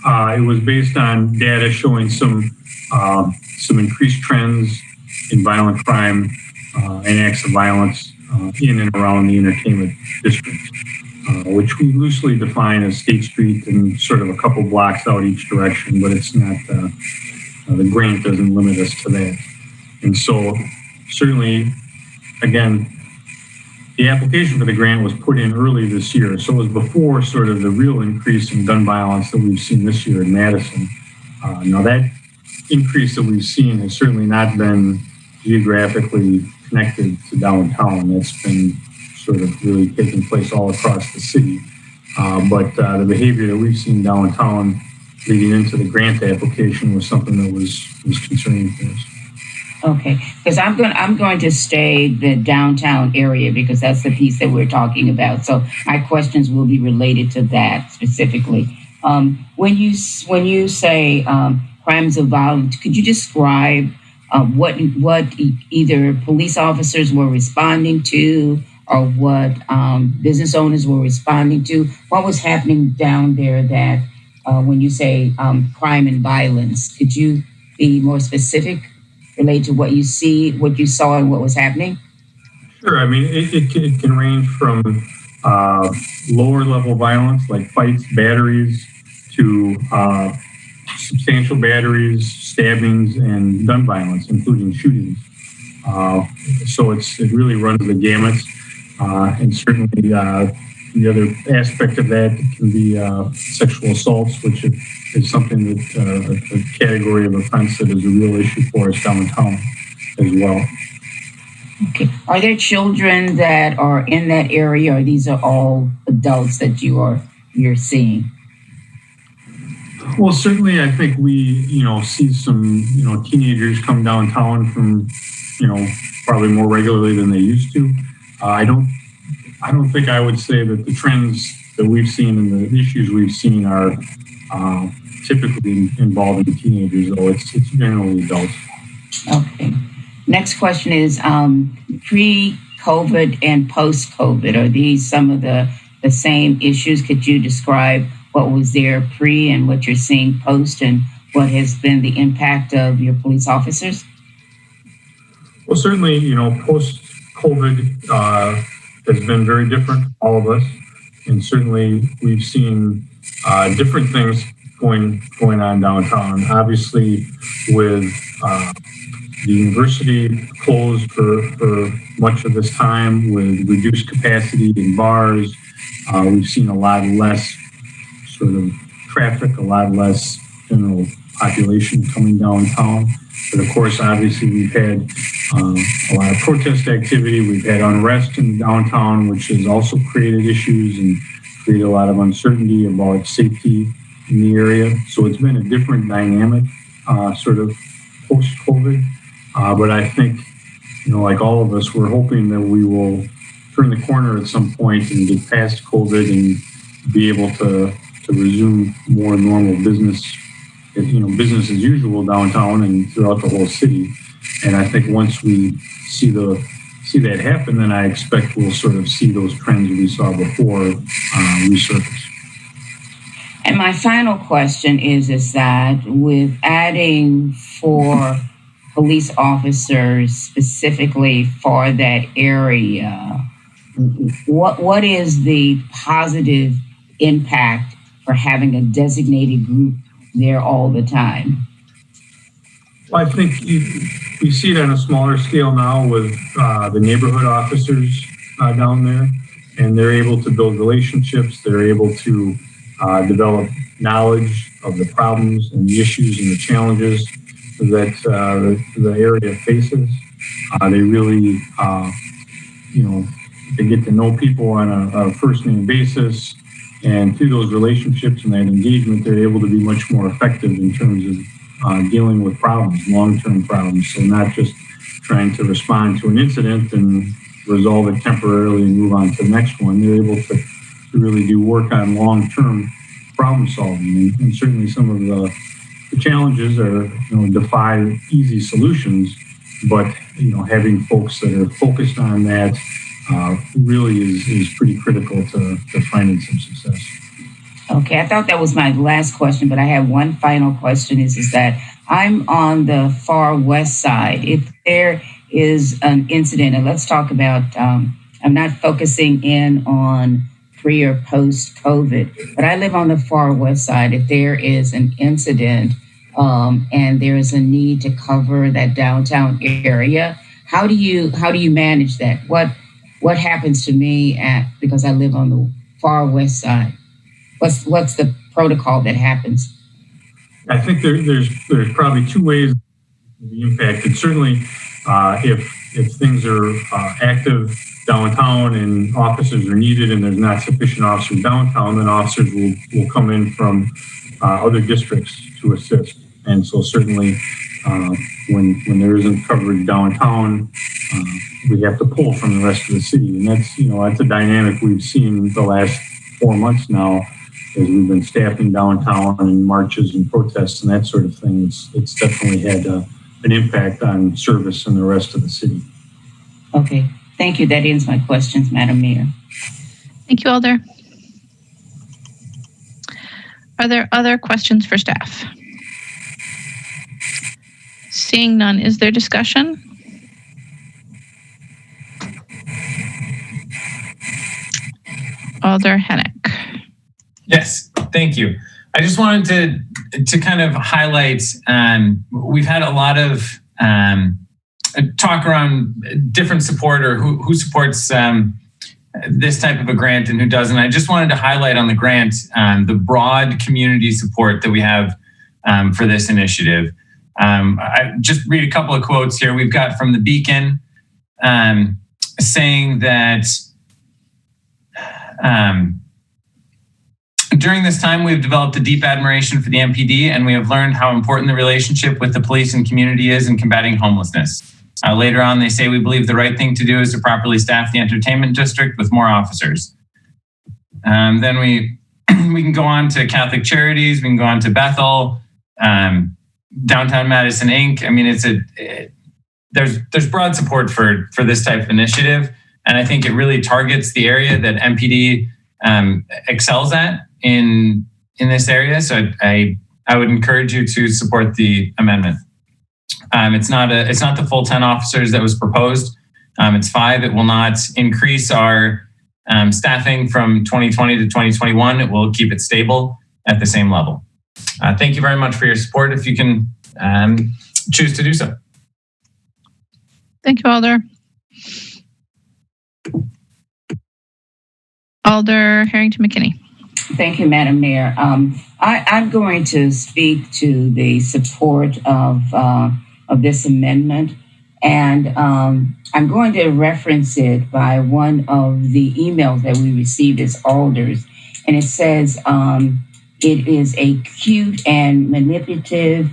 it was based on data showing some increased trends in violent crime and acts of violence in and around the entertainment district, which we loosely define as State Street and sort of a couple blocks out each direction, but it's not, the grant doesn't limit us to that. And so certainly, again, the application for the grant was put in early this year, so it was before sort of the real increase in gun violence that we've seen this year in Madison. Now that increase that we've seen has certainly not been geographically connected to downtown. That's been sort of really taking place all across the city. But the behavior that we've seen downtown leading into the grant application was something that was concerning for us. Okay, because I'm going to stay the downtown area because that's the piece that we're talking about. So my questions will be related to that specifically. When you say crimes of violence, could you describe what either police officers were responding to or what business owners were responding to? What was happening down there that when you say crime and violence, could you be more specific related to what you saw and what was happening? Sure. I mean, it can range from lower level violence like fights, batteries, to substantial batteries, stabbings, and gun violence, including shootings. So it really runs the gamut. And certainly the other aspect of that can be sexual assaults, which is something that a category of offense that is a real issue for us downtown as well. Okay. Are there children that are in that area, or these are all adults that you're seeing? Well, certainly, I think we, see some, teenagers come downtown from, probably more regularly than they used to. I don't think I would say that the trends that we've seen and the issues we've seen are typically involving teenagers, though it's generally adults. Okay. Next question is pre-COVID and post-COVID. Are these some of the same issues? Could you describe what was there pre and what you're seeing post, and what has been the impact of your police officers? Well, certainly, post-COVID has been very different for all of us. And certainly we've seen different things going on downtown. Obviously, with the university closed for much of this time, with reduced capacity in bars, we've seen a lot less sort of traffic, a lot less general population coming downtown. But of course, obviously, we've had a lot of protest activity. We've had unrest in downtown, which has also created issues and created a lot of uncertainty about safety in the area. So it's been a different dynamic sort of post-COVID. But I think, like all of us, we're hoping that we will turn the corner at some point and get past COVID and be able to resume more normal business, business as usual downtown and throughout the whole city. And I think once we see that happen, then I expect we'll sort of see those trends we saw before resurface. And my final question is that with adding 4 police officers specifically for that area, what is the positive impact for having a designated group there all the time? Well, I think we see it on a smaller scale now with the neighborhood officers down there, and they're able to build relationships. They're able to develop knowledge of the problems and the issues and the challenges that the area faces. They really, they get to know people on a first-name basis, and through those relationships and that engagement, they're able to be much more effective in terms of dealing with problems, long-term problems. So not just trying to respond to an incident and resolve it temporarily and move on to the next one. They're able to really do work on long-term problem solving. And certainly some of the challenges are, defy easy solutions, but, having folks that are focused on that really is pretty critical to finding some success. Okay, I thought that was my last question, but I have one final question is that I'm on the far west side. If there is an incident, and let's talk about, I'm not focusing in on pre or post COVID, but I live on the far west side. If there is an incident and there is a need to cover that downtown area, how do you manage that? What happens to me because I live on the far west side? What's the protocol that happens? I think there's probably two ways to be impacted. Certainly, if things are active downtown and officers are needed and there's not sufficient officers downtown, then officers will come in from other districts to assist. And so certainly when there isn't coverage downtown, we have to pull from the rest of the city. And that's a dynamic we've seen the last 4 months now, as we've been staffing downtown and marches and protests and that sort of thing. It's definitely had an impact on service in the rest of the city. Okay, thank you. That ends my questions, Madam Mayor. Thank you, Alder. Are there other questions for staff? Seeing none, is there discussion? Alder Hennick. Yes, thank you. I just wanted to kind of highlight, we've had a lot of talk around different support or who supports this type of a grant and who doesn't. I just wanted to highlight on the grant the broad community support that we have for this initiative. I just read a couple of quotes here. We've got from the Beacon saying that during this time, we've developed a deep admiration for the MPD, and we have learned how important the relationship with the police and community is in combating homelessness. Later on, they say, we believe the right thing to do is to properly staff the entertainment district with more officers. Then we can go on to Catholic Charities, we can go on to Bethel, Downtown Madison Inc. I mean, there's broad support for this type of initiative, and I think it really targets the area that MPD excels at in this area. So I would encourage you to support the amendment. It's not the full 10 officers that was proposed. It's 5. It will not increase our staffing from 2020 to 2021. It will keep it stable at the same level. Thank you very much for your support if you can choose to do so. Thank you, Alder. Alder Harrington McKinney. Thank you, Madam Mayor. I'm going to speak to the support of this amendment, and I'm going to reference it by one of the emails that we received as alders, and it says it is a cute and manipulative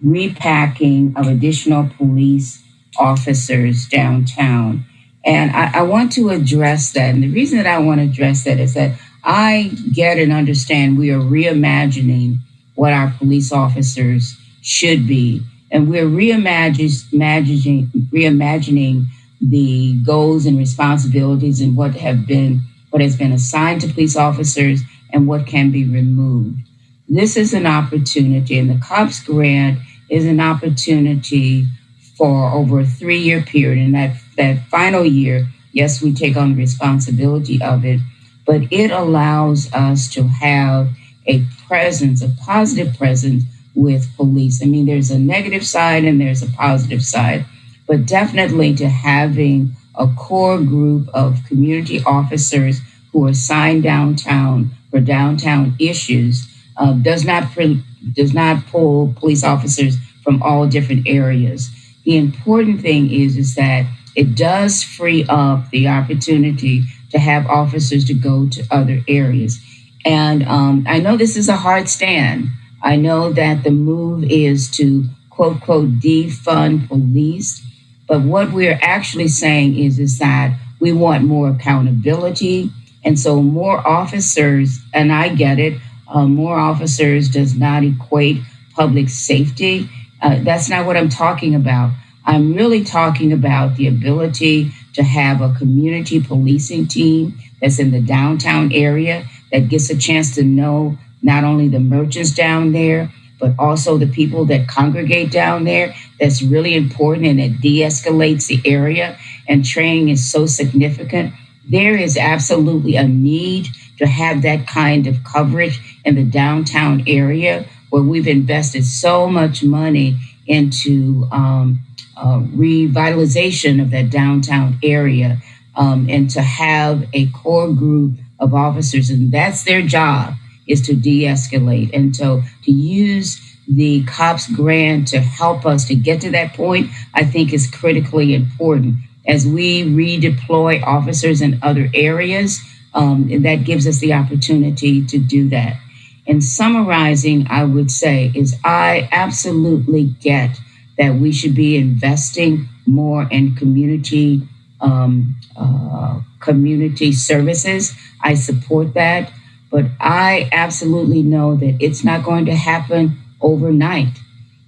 repacking of additional police officers downtown. And I want to address that. And the reason that I want to address that is that I get and understand we are reimagining what our police officers should be. And we're reimagining the goals and responsibilities and what has been assigned to police officers and what can be removed. This is an opportunity, and the COPS grant is an opportunity for over a 3-year period. And that final year, yes, we take on the responsibility of it, but it allows us to have a presence, a positive presence with police. I mean, there's a negative side and there's a positive side, but definitely to having a core group of community officers who are assigned downtown for downtown issues does not pull police officers from all different areas. The important thing is that it does free up the opportunity to have officers to go to other areas. And I know this is a hard stand. I know that the move is to quote, quote, defund police. But what we're actually saying is that we want more accountability. And so more officers, and I get it, more officers does not equate public safety. That's not what I'm talking about. I'm really talking about the ability to have a community policing team that's in the downtown area that gets a chance to know not only the merchants down there, but also the people that congregate down there. That's really important, and it de-escalates the area, and training is so significant. There is absolutely a need to have that kind of coverage in the downtown area where we've invested so much money into revitalization of that downtown area, and to have a core group of officers, and that's their job, is to de-escalate. And so to use the COPS grant to help us to get to that point, I think is critically important. As we redeploy officers in other areas, that gives us the opportunity to do that. And summarizing, I would say, is I absolutely get that we should be investing more in community services. I support that, but I absolutely know that it's not going to happen overnight.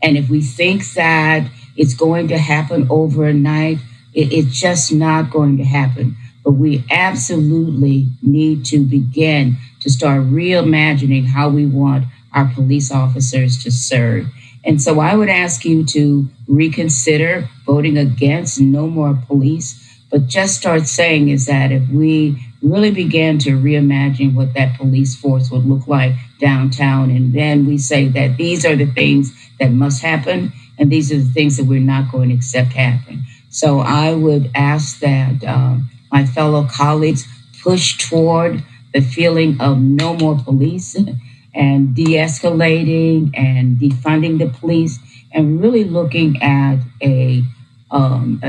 And if we think that it's going to happen overnight, it's just not going to happen. But we absolutely need to begin to start reimagining how we want our police officers to serve. And so I would ask you to reconsider voting against no more police, but just start saying is that if we really begin to reimagine what that police force would look like downtown, and then we say that these are the things that must happen, and these are the things that we're not going to accept happen. So I would ask that my fellow colleagues push toward the feeling of no more police and de-escalating and defunding the police, and really looking at a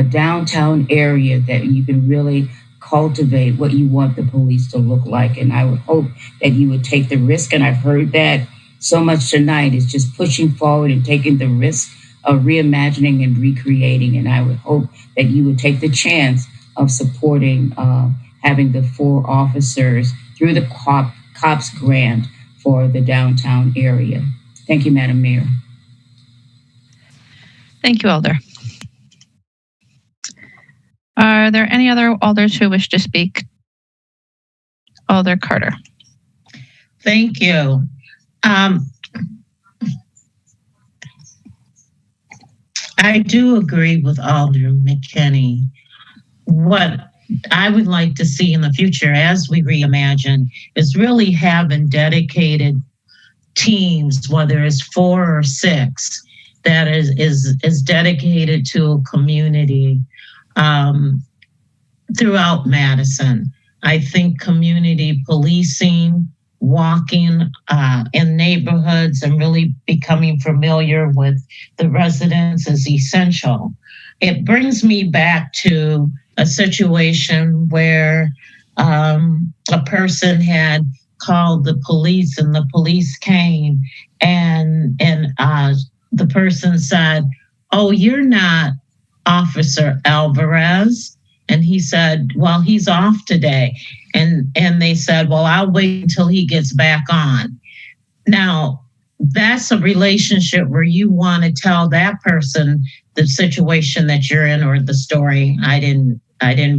downtown area that you can really cultivate what you want the police to look like. And I would hope that you would take the risk, and I've heard that so much tonight, is just pushing forward and taking the risk of reimagining and recreating. And I would hope that you would take the chance of supporting having the 4 officers through the COPS grant for the downtown area. Thank you, Madam Mayor. Thank you, Alder. Are there any other alders who wish to speak? Alder Carter. Thank you. I do agree with Alder McKinney. What I would like to see in the future as we reimagine is really having dedicated teams, whether it's 4 or 6, that is dedicated to a community throughout Madison. I think community policing, walking in neighborhoods and really becoming familiar with the residents is essential. It brings me back to a situation where a person had called the police, and the police came, and the person said, "Oh, you're not Officer Alvarez?" And he said, "Well, he's off today." And they said, "Well, I'll wait until he gets back on." Now, that's a relationship where you want to tell that person the situation that you're in, or the story. I didn't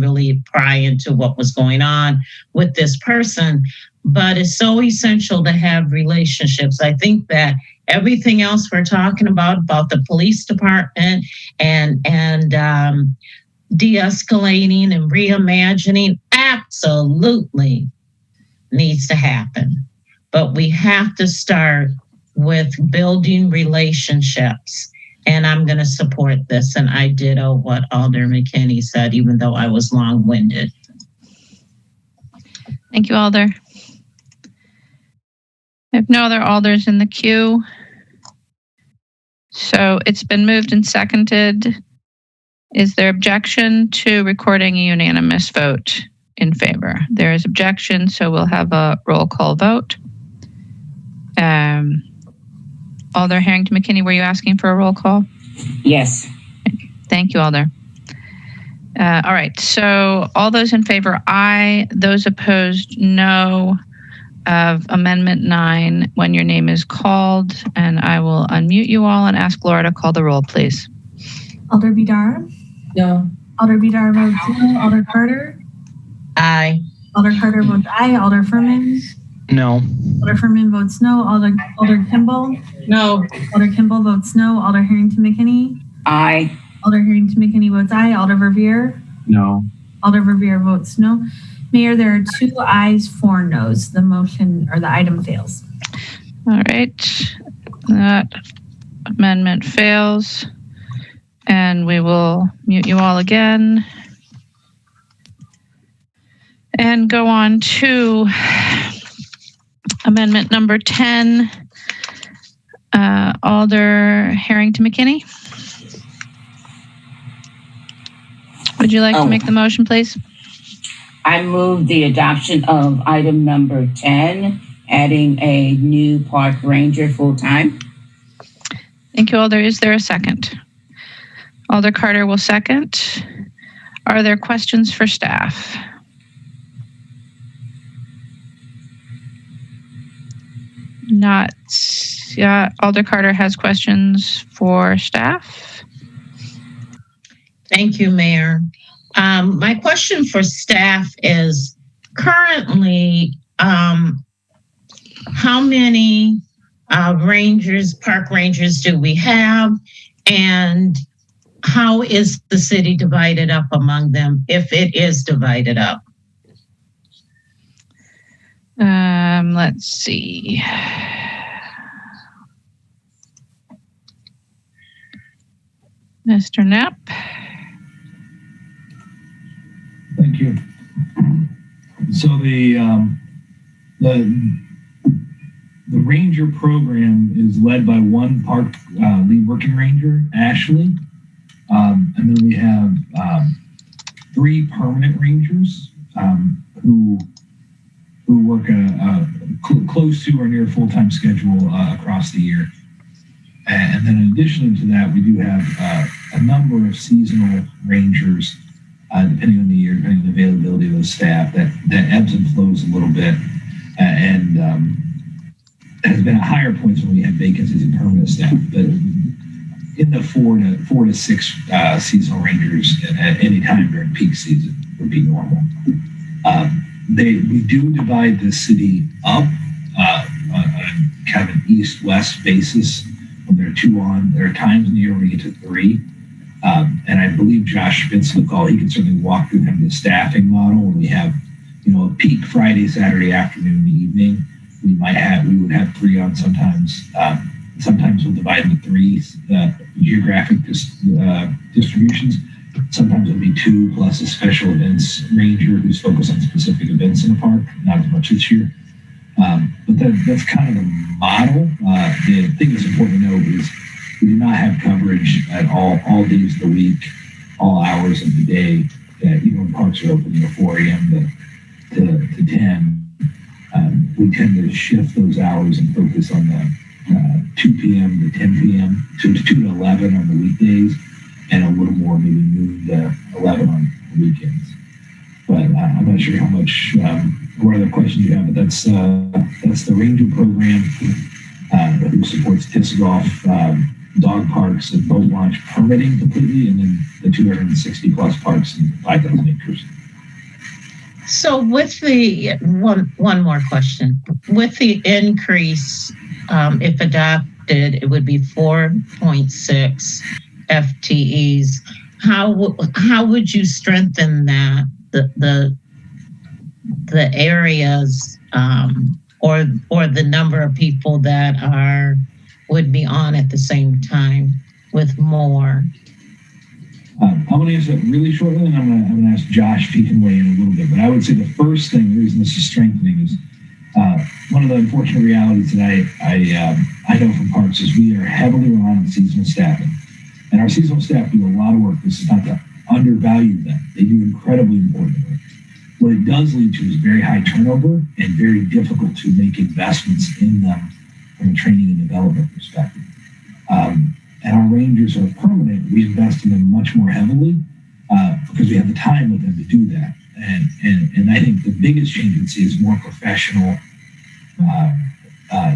really pry into what was going on with this person, but it's so essential to have relationships. I think that everything else we're talking about the police department and de-escalating and reimagining absolutely needs to happen. But we have to start with building relationships. And I'm going to support this. And I ditto what Alder McKinney said, even though I was long-winded. Thank you, Alder. I have no other alders in the queue. So it's been moved and seconded. Is there objection to recording a unanimous vote in favor? There is objection, so we'll have a roll call vote. Alder Harrington McKinney, were you asking for a roll call? Yes. Thank you, Alder. All right, so all those in favor, aye. Those opposed, no. Of Amendment 9 when your name is called, and I will unmute you all and ask Laura to call the roll, please. Alder Vidar? No. Alder Vidar votes no. Alder Carter? Aye. Alder Carter votes aye. Alder Furman? No. Alder Furman votes no. Alder Kimball? No. Alder Kimball votes no. Alder Harrington McKinney? Aye. Alder Harrington McKinney votes aye. Alder Verveer? No. Alder Verveer votes no. Mayor, there are 2 ayes, 4 noes. The motion or the item fails. All right, that amendment fails. And we will mute you all again. And go on to amendment number 10. Alder Harrington McKinney. Would you like to make the motion, please? I move the adoption of item number 10, adding a new park ranger full-time. Thank you, Alder. Is there a second? Alder Carter will second. Are there questions for staff? Not. Yeah, Alder Carter has questions for staff. Thank you, Mayor. My question for staff is currently, how many park rangers do we have? And how is the city divided up among them, if it is divided up? Let's see. Mr. Knapp. Thank you. So the ranger program is led by one park lead working ranger, Ashley, and then we have 3 permanent rangers who work close to or near full-time schedule across the year. And then in addition to that, we do have a number of seasonal rangers, depending on the year, depending on the availability of the staff, that ebbs and flows a little bit, and has been at higher points when we have vacancies in permanent staff. But in the 4 to 6 seasonal rangers at any time during peak season would be normal. We do divide the city up on kind of an east-west basis. When there are 2 on, there are times in the year where we get to 3. And I believe Josh Vincent will call. He can certainly walk through kind of the staffing model. When we have, a peak Friday, Saturday afternoon, evening, we would have 3 on sometimes. Sometimes we'll divide into 3 geographic distributions. Sometimes it'll be 2 plus a special events ranger who's focused on specific events in the park. Not as much this year. But that's kind of the model. The thing that's important to note is we do not have coverage at all days of the week, all hours of the day. Even when parks are open, 4 a.m. to 10. We tend to shift those hours and focus on the 2 p.m. to 10 p.m. to 2 to 11 on the weekdays, and a little more maybe noon to 11 on the weekends. But I'm not sure how much what other questions you have, but that's the ranger program who supports disc golf, dog parks, and boat launch permitting completely, and then the 260 plus parks and 5,000 acres. So with the one more question, with the increase, if adopted, it would be 4.6 FTEs. How would you strengthen that? The areas or the number of people that would be on at the same time with more? I'm going to answer that really shortly, and I'm going to ask Josh if he can weigh in a little bit. But I would say the first thing, the reason this is strengthening, is one of the unfortunate realities that I know from parks is we are heavily reliant on seasonal staffing, and our seasonal staff do a lot of work. This is not to undervalue them; they do incredibly important work. What it does lead to is very high turnover and very difficult to make investments in them from a training and development perspective. And our rangers are permanent. We invest in them much more heavily because we have the time with them to do that. And I think the biggest change we'd see is more professional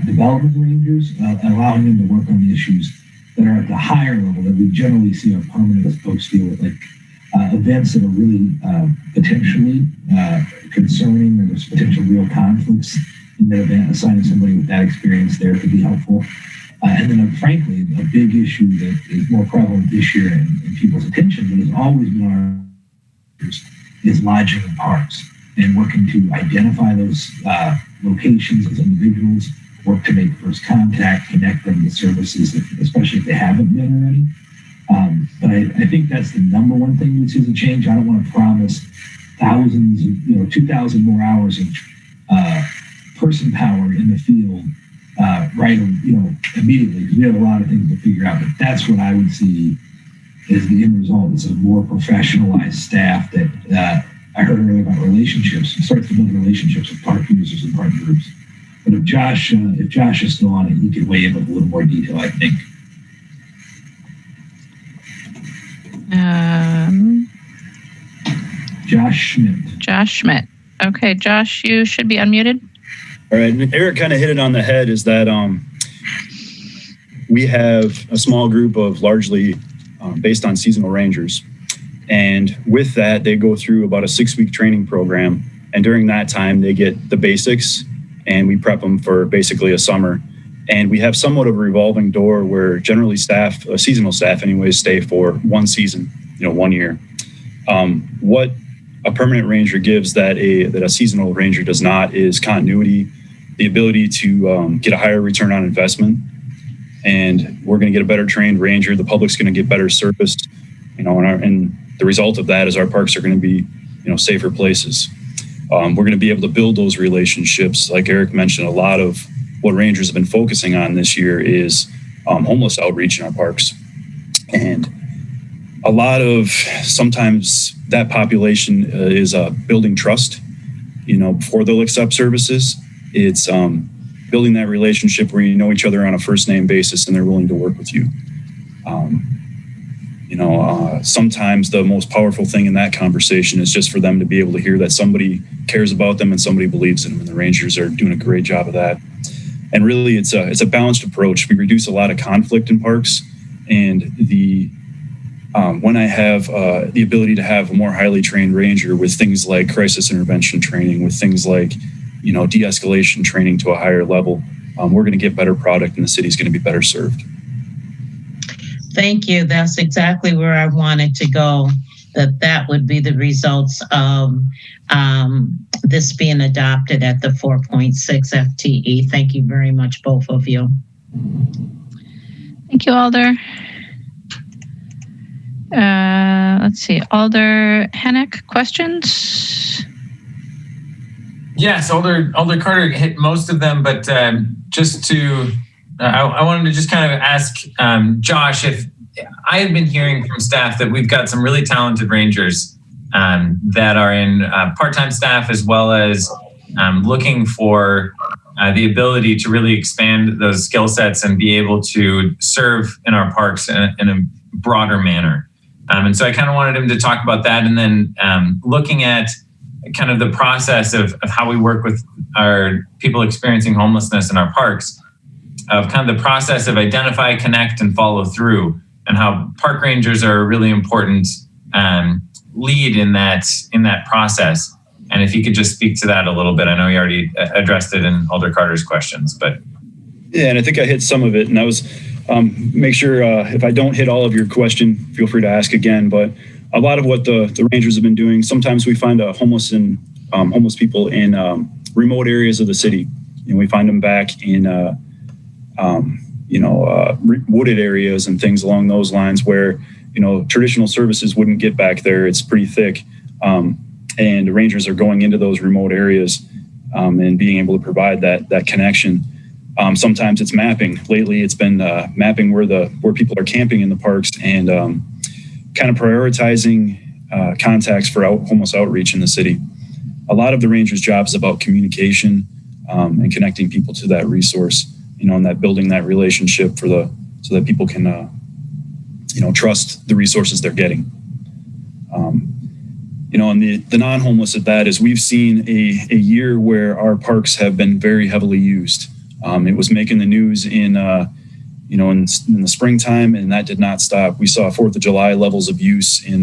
development rangers, allowing them to work on the issues that are at the higher level that we generally see our permanent folks deal with, like events that are really potentially concerning, or there's potential real conflicts in that event. Assigning somebody with that experience there could be helpful. And then, frankly, a big issue that is more prevalent this year in people's attention, but has always been on our is lodging in parks, and working to identify those locations as individuals, work to make first contact, connect them to services, especially if they haven't been already. But I think that's the number one thing you would see as a change. I don't want to promise thousands, 2,000 more hours of person power in the field immediately, because we have a lot of things to figure out. But that's what I would see as the end result. It's a more professionalized staff that I heard earlier about relationships. It starts to build relationships with park users and park groups. But if Josh is still on it, he could weigh in with a little more detail, I think. Josh Schmidt. Okay, Josh, you should be unmuted. All right, and Eric kind of hit it on the head, is that we have a small group of largely based on seasonal rangers. And with that, they go through about a 6-week training program. And during that time, they get the basics, and we prep them for basically a summer. And we have somewhat of a revolving door where generally seasonal staff anyways, stay for one season, 1 year. What a permanent ranger gives that a seasonal ranger does not is continuity, the ability to get a higher return on investment. And we're going to get a better trained ranger. The public's going to get better service, and the result of that is our parks are going to be, safer places. We're going to be able to build those relationships. Like Eric mentioned, a lot of what rangers have been focusing on this year is homeless outreach in our parks. And a lot of sometimes that population is building trust, before they'll accept services. It's building that relationship where you know each other on a first name basis and they're willing to work with you. Sometimes the most powerful thing in that conversation is just for them to be able to hear that somebody cares about them and somebody believes in them, and the Rangers are doing a great job of that. And really, it's a balanced approach. We reduce a lot of conflict in parks, and when I have the ability to have a more highly trained ranger with things like crisis intervention training, with things like de-escalation training to a higher level, we're going to get better product, and the city's going to be better served. Thank you. That's exactly where I wanted to go, that would be the results of this being adopted at the 4.6 FTE. Thank you very much, both of you. Thank you, Alder. Let's see, Alder Hennick, questions? Yes, Alder Carter hit most of them, but I wanted to just kind of ask Josh if I had been hearing from staff that we've got some really talented rangers that are in part-time staff, as well as looking for the ability to really expand those skill sets and be able to serve in our parks in a broader manner. And so I kind of wanted him to talk about that, and then looking at kind of the process of how we work with our people experiencing homelessness in our parks, of kind of the process of identify, connect, and follow through, and how park rangers are a really important lead in that process. And if you could just speak to that a little bit. I know you already addressed it in Alder Carter's questions, but. Yeah, and I think I hit some of it, and I was, make sure if I don't hit all of your question, feel free to ask again, but a lot of what the Rangers have been doing, sometimes we find homeless people in remote areas of the city, and we find them back in wooded areas and things along those lines where, traditional services wouldn't get back there. It's pretty thick. And the Rangers are going into those remote areas and being able to provide that connection. Sometimes it's mapping. Lately, it's been mapping where people are camping in the parks and kind of prioritizing contacts for homeless outreach in the city. A lot of the Rangers' job is about communication and connecting people to that resource. and that building that relationship so that people can, trust the resources they're getting. And the non-homeless at that is we've seen a year where our parks have been very heavily used. It was making the news in the springtime, and that did not stop. We saw 4th of July levels of use in,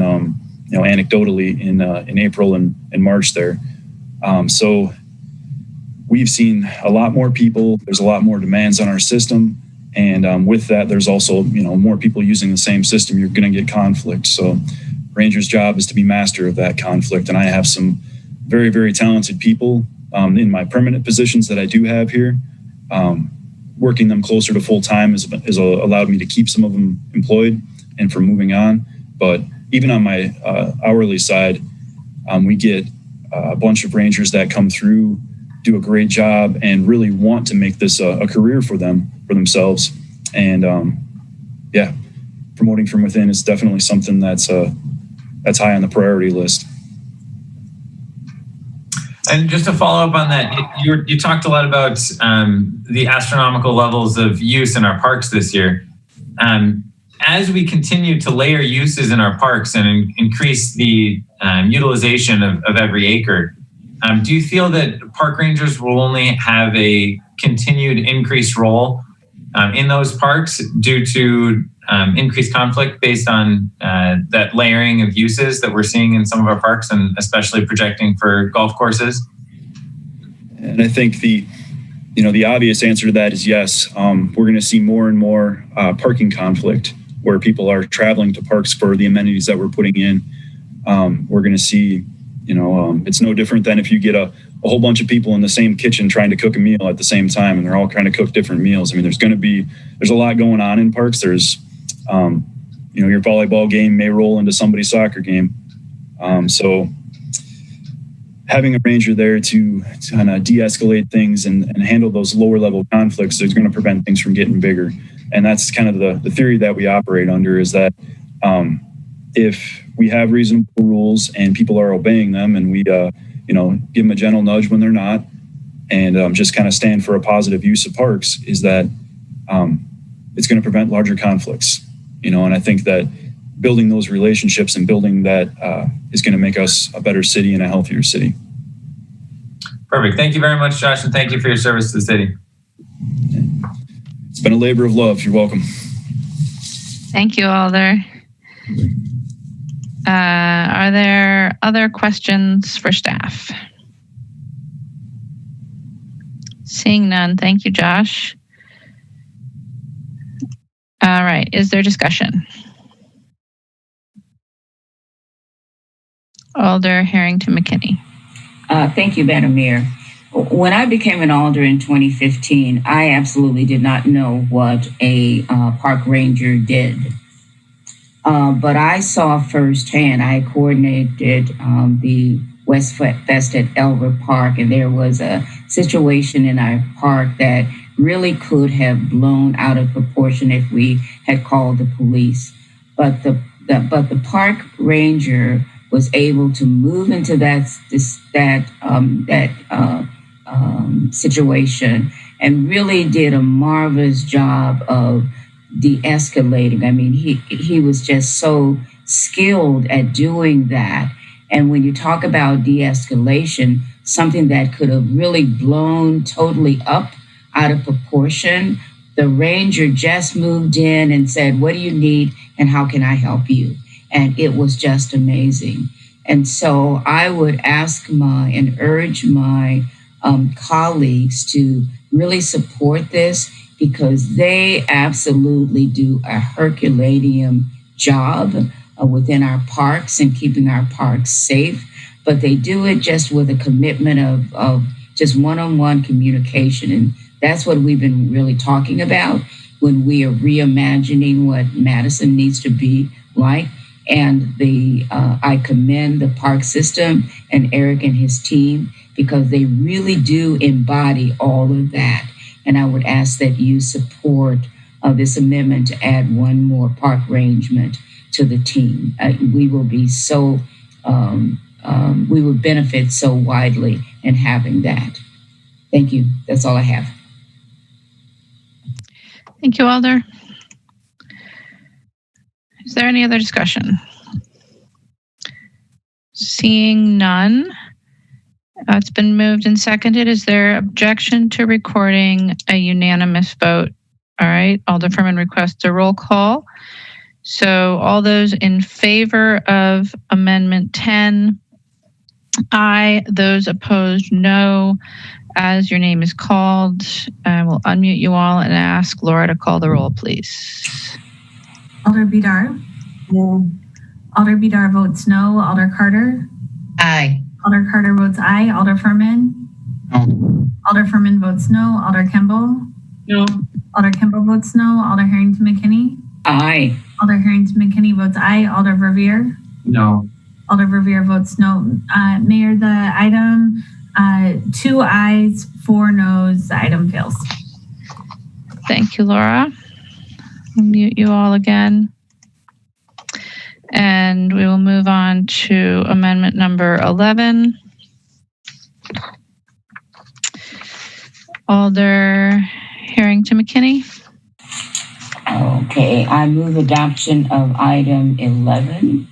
anecdotally in April and March there. So we've seen a lot more people. There's a lot more demands on our system. And with that, there's also, more people using the same system. You're going to get conflict. So Ranger's job is to be master of that conflict. And I have some very, very talented people in my permanent positions that I do have here. Working them closer to full time has allowed me to keep some of them employed and from moving on. But even on my hourly side, we get a bunch of Rangers that come through, do a great job, and really want to make this a career for themselves. And promoting from within is definitely something that's high on the priority list. And just to follow up on that, you talked a lot about the astronomical levels of use in our parks this year. As we continue to layer uses in our parks and increase the utilization of every acre, do you feel that park rangers will only have a continued increased role in those parks due to increased conflict based on that layering of uses that we're seeing in some of our parks, and especially projecting for golf courses? And I think the obvious answer to that is yes. We're going to see more and more parking conflict where people are traveling to parks for the amenities that we're putting in. We're going to see, it's no different than if you get a whole bunch of people in the same kitchen trying to cook a meal at the same time, and they're all trying to cook different meals. I mean, there's a lot going on in parks. There's, your volleyball game may roll into somebody's soccer game. So having a ranger there to kind of de-escalate things and handle those lower level conflicts is going to prevent things from getting bigger. And that's kind of the theory that we operate under, is that if we have reasonable rules and people are obeying them, and we give them a gentle nudge when they're not, and just kind of stand for a positive use of parks, is that it's going to prevent larger conflicts. And I think that building those relationships and building that is going to make us a better city and a healthier city. Perfect. Thank you very much, Josh, and thank you for your service to the city. It's been a labor of love. You're welcome. Thank you, Alder. Are there other questions for staff? Seeing none, thank you, Josh. All right, is there discussion? Alder Harrington McKinney. Thank you, Madam Mayor. When I became an alder in 2015, I absolutely did not know what a park ranger did. But I saw firsthand, I coordinated the West Fest at Elbert Park, and there was a situation in our park that really could have blown out of proportion if we had called the police. But the park ranger was able to move into that situation and really did a marvelous job of de-escalating. I mean, he was just so skilled at doing that. And when you talk about de-escalation, something that could have really blown totally up out of proportion, the ranger just moved in and said, "What do you need and how can I help you?" And it was just amazing. And so I would ask and urge my colleagues to really support this, because they absolutely do a Herculean job within our parks and keeping our parks safe. But they do it just with a commitment of just one-on-one communication. And that's what we've been really talking about when we are reimagining what Madison needs to be like. And I commend the park system and Eric and his team, because they really do embody all of that. And I would ask that you support this amendment to add one more park rangement to the team. We will be so, we would benefit so widely in having that. Thank you. That's all I have. Thank you, Alder. Is there any other discussion? Seeing none, it's been moved and seconded. Is there objection to recording a unanimous vote? All right, Alderperman requests a roll call. So all those in favor of Amendment 10, aye. Those opposed, no. As your name is called, I will unmute you all and ask Laura to call the roll, please. Alder Bedard? No. Alder Bedard votes no. Alder Carter? Aye. Alder Carter votes aye. Alder Furman? No. Alder Furman votes no. Alder Kimball? No. Alder Kimball votes no. Alder Harrington McKinney? Aye. Alder Harrington McKinney votes aye. Alder Verveer? No. Alder Verveer votes no. Mayor, the item, 2 ayes, 4 noes. The item fails. Thank you, Laura. I'll mute you all again. And we will move on to amendment number 11. Alder Harrington McKinney. Okay, I move adoption of item 11,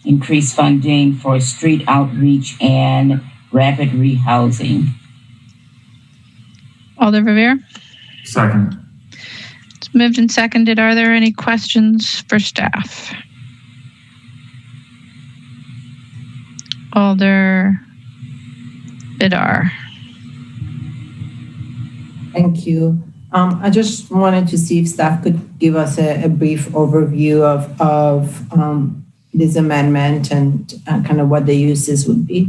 increase funding for street outreach and rapid rehousing. Alder Verveer. Second. It's moved and seconded. Are there any questions for staff? Alder Bedard. Thank you. I just wanted to see if staff could give us a brief overview of this amendment and kind of what the uses would be.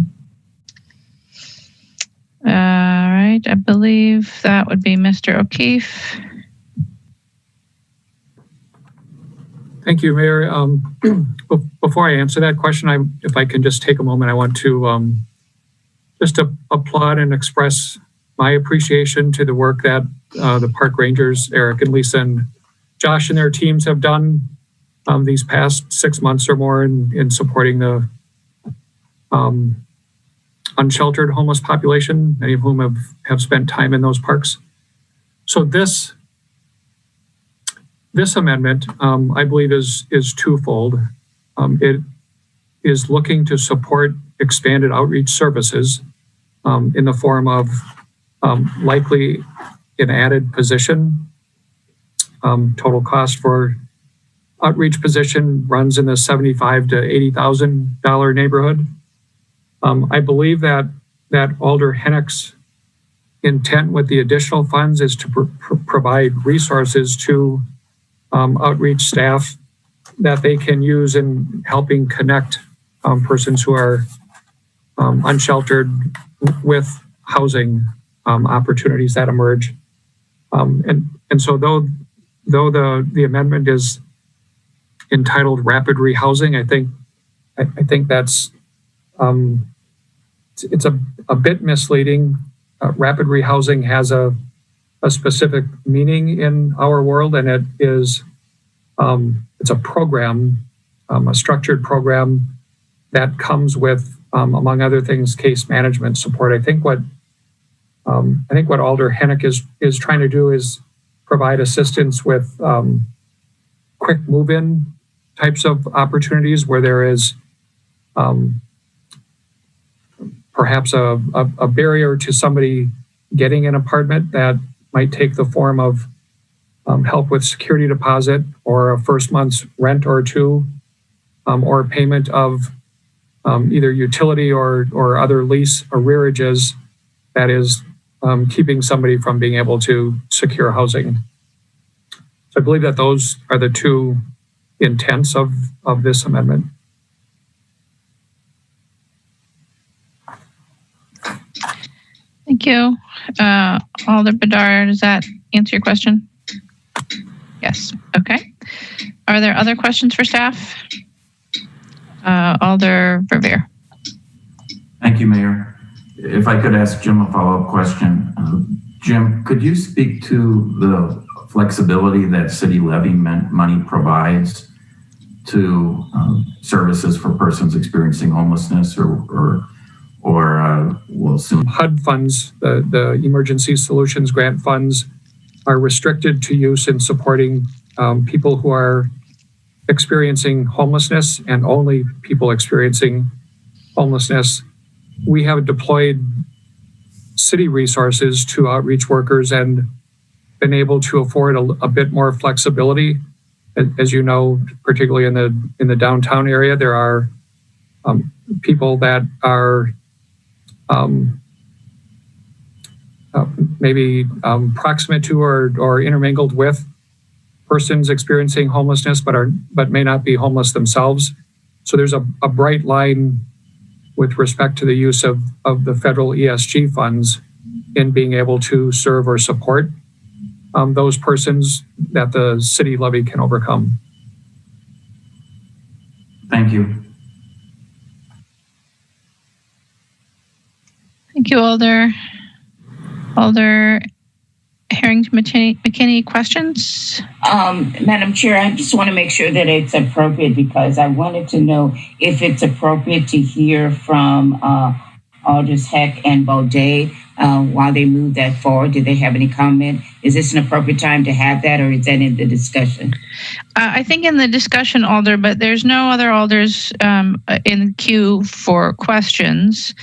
All right, I believe that would be Mr. O'Keefe. Thank you, Mayor. Before I answer that question, if I can just take a moment, I want to just to applaud and express my appreciation to the work that the park rangers, Eric and Lisa and Josh and their teams have done these past 6 months or more in supporting the unsheltered homeless population, many of whom have spent time in those parks. So this amendment, I believe, is twofold. It is looking to support expanded outreach services in the form of likely an added position. Total cost for outreach position runs in the $75,000 to $80,000 neighborhood. I believe that Alder Hennick's intent with the additional funds is to provide resources to outreach staff that they can use in helping connect persons who are unsheltered with housing opportunities that emerge. And so though the amendment is entitled Rapid Rehousing, I think that's it's a bit misleading. Rapid rehousing has a specific meaning in our world, and it is it's a program, a structured program that comes with, among other things, case management support. I think what Alder Hennick is trying to do is provide assistance with quick move-in types of opportunities where there is perhaps a barrier to somebody getting an apartment that might take the form of help with security deposit or a first month's rent or two, or payment of either utility or other lease arrearages that is keeping somebody from being able to secure housing. So I believe that those are the two intents of this amendment. Thank you. Alder Bedard, does that answer your question? Yes. Okay. Are there other questions for staff? Alder Verveer. Thank you, Mayor. If I could ask Jim a follow-up question. Jim, could you speak to the flexibility that city levy money provides to services for persons experiencing homelessness or will soon? HUD funds, the Emergency Solutions Grant funds, are restricted to use in supporting people who are experiencing homelessness and only people experiencing homelessness. We have deployed city resources to outreach workers and been able to afford a bit more flexibility. As you know, particularly in the downtown area, there are people that are maybe proximate to or intermingled with persons experiencing homelessness, but may not be homeless themselves. So there's a bright line with respect to the use of the federal ESG funds in being able to serve or support those persons that the city levy can overcome. Thank you. Thank you, Alder. Alder Harrington McKinney, questions? Madam Chair, I just want to make sure that it's appropriate because I wanted to know if it's appropriate to hear from Alders Heck and Baudet while they move that forward. Did they have any comment? Is this an appropriate time to have that, or is that in the discussion? I think in the discussion, Alder, but there's no other Alders in the queue for questions.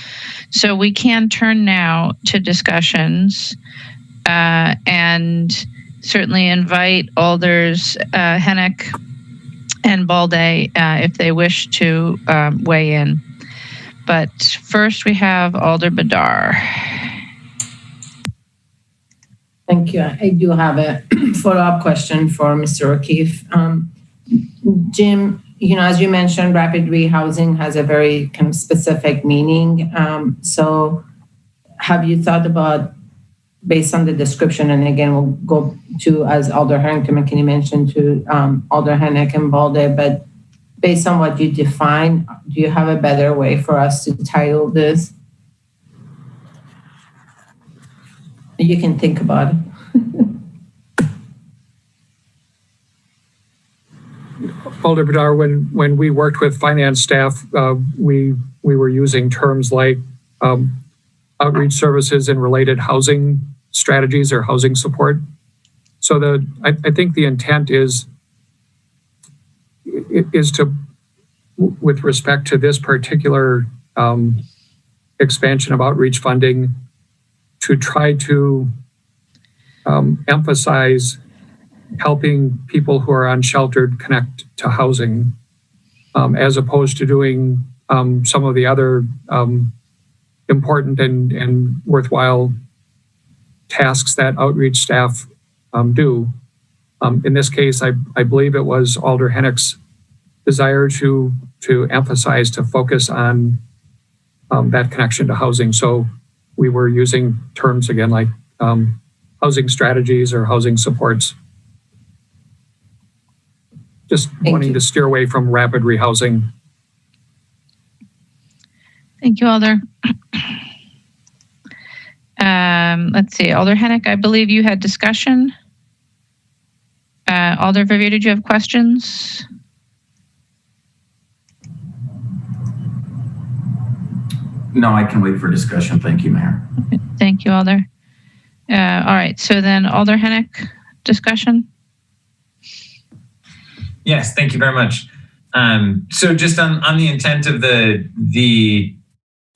So we can turn now to discussions and certainly invite Alders Hennick and Balde if they wish to weigh in. But first we have Alder Badar. Thank you. I do have a follow-up question for Mr. O'Keefe. Jim, as you mentioned, rapid rehousing has a very kind of specific meaning. So have you thought about, based on the description, and again, we'll go to, as Alder Harrington McKinney mentioned, to Alder Hennick and Balde, but based on what you define, do you have a better way for us to title this? You can think about it. Alder Badar, when we worked with finance staff, we were using terms like outreach services and related housing strategies or housing support. So I think the intent is to, with respect to this particular expansion of outreach funding, to try to emphasize helping people who are unsheltered connect to housing, as opposed to doing some of the other important and worthwhile tasks that outreach staff do. In this case, I believe it was Alder Hennick's desire to emphasize, to focus on that connection to housing. So we were using terms again like housing strategies or housing supports. Just wanting to steer away from rapid rehousing. Thank you, Alder. Let's see, Alder Hennick, I believe you had discussion. Alder Verveer, did you have questions? No, I can wait for discussion. Thank you, Mayor. Okay, thank you, Alder. All right, so then Alder Hennick, discussion? Yes, thank you very much. So just on the intent of the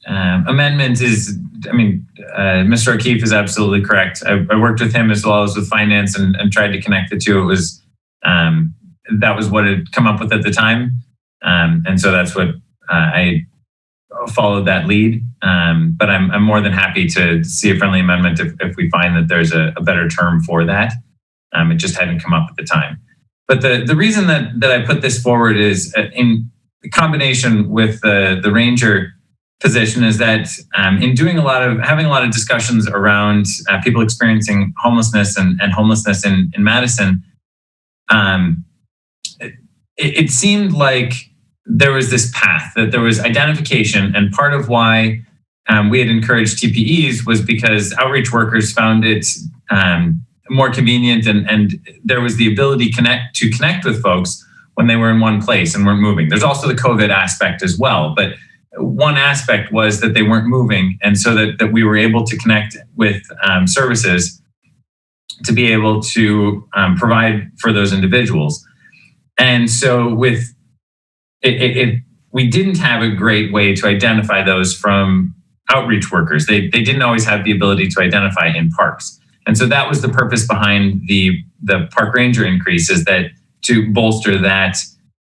amendment is, Mr. O'Keefe is absolutely correct. I worked with him as well as with finance and tried to connect the two. It was, that was what had come up with at the time. And so that's what I followed that lead. But I'm more than happy to see a friendly amendment if we find that there's a better term for that. It just hadn't come up at the time. But the reason that I put this forward is in combination with the Ranger position is that in doing having a lot of discussions around people experiencing homelessness and homelessness in Madison, it seemed like there was this path, that there was identification, and part of why we had encouraged TPEs was because outreach workers found it more convenient and there was the ability to connect with folks when they were in one place and weren't moving. There's also the COVID aspect as well, but one aspect was that they weren't moving, and so that we were able to connect with services to be able to provide for those individuals. And so with we didn't have a great way to identify those from outreach workers. They didn't always have the ability to identify in parks. And so that was the purpose behind the park ranger increase, is that to bolster that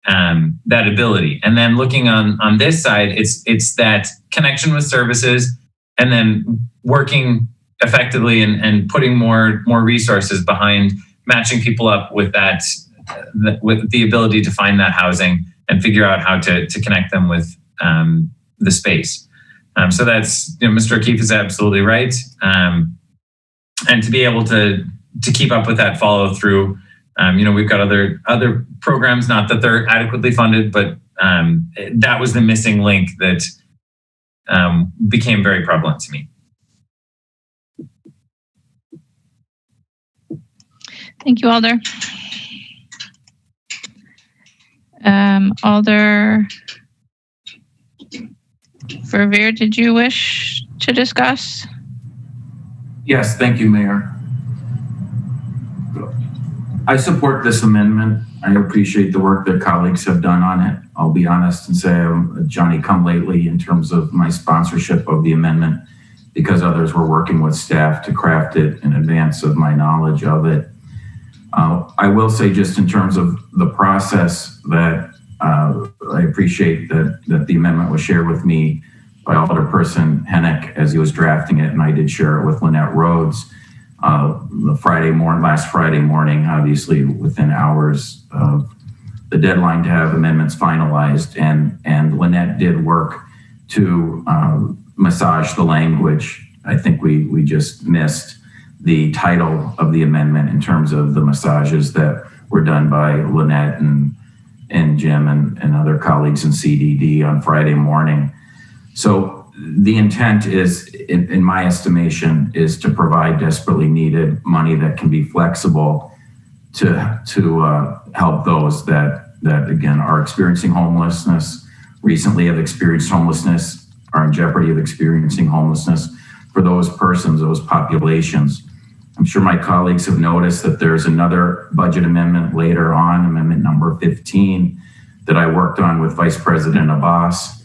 that ability. And then looking on this side, it's that connection with services, and then working effectively and putting more resources behind matching people up with that, with the ability to find that housing and figure out how to connect them with the space. So that's, Mr. O'Keefe is absolutely right. And to be able to keep up with that follow through, we've got other programs, not that they're adequately funded, but that was the missing link that became very prevalent to me. Thank you, Alder. Alder Verveer, did you wish to discuss? Yes, thank you, Mayor. I support this amendment. I appreciate the work that colleagues have done on it. I'll be honest and say I'm a Johnny-come-lately in terms of my sponsorship of the amendment, because others were working with staff to craft it in advance of my knowledge of it. I will say, just in terms of the process, that I appreciate that the amendment was shared with me by Alderperson Hennick as he was drafting it, and I did share it with Lynette Rhodes last Friday morning, obviously within hours of the deadline to have amendments finalized. And Lynette did work to massage the language. I think we just missed the title of the amendment in terms of the massages that were done by Lynette and Jim and other colleagues in CDD on Friday morning. So the intent is, in my estimation, is to provide desperately needed money that can be flexible to help those that again are experiencing homelessness, recently have experienced homelessness, are in jeopardy of experiencing homelessness, for those persons, those populations. I'm sure my colleagues have noticed that there's another budget amendment later on, amendment number 15, that I worked on with Vice President Abbas,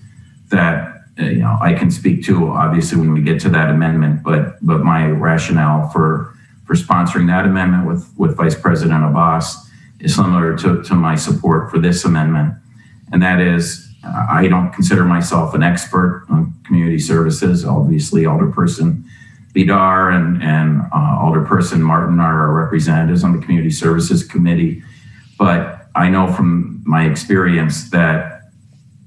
that I can speak to obviously when we get to that amendment, but my rationale for sponsoring that amendment with Vice President Abbas is similar to my support for this amendment. And that is, I don't consider myself an expert on community services. Obviously, Alderperson Vidar and Alderperson Martin are our representatives on the Community Services Committee. But I know from my experience that,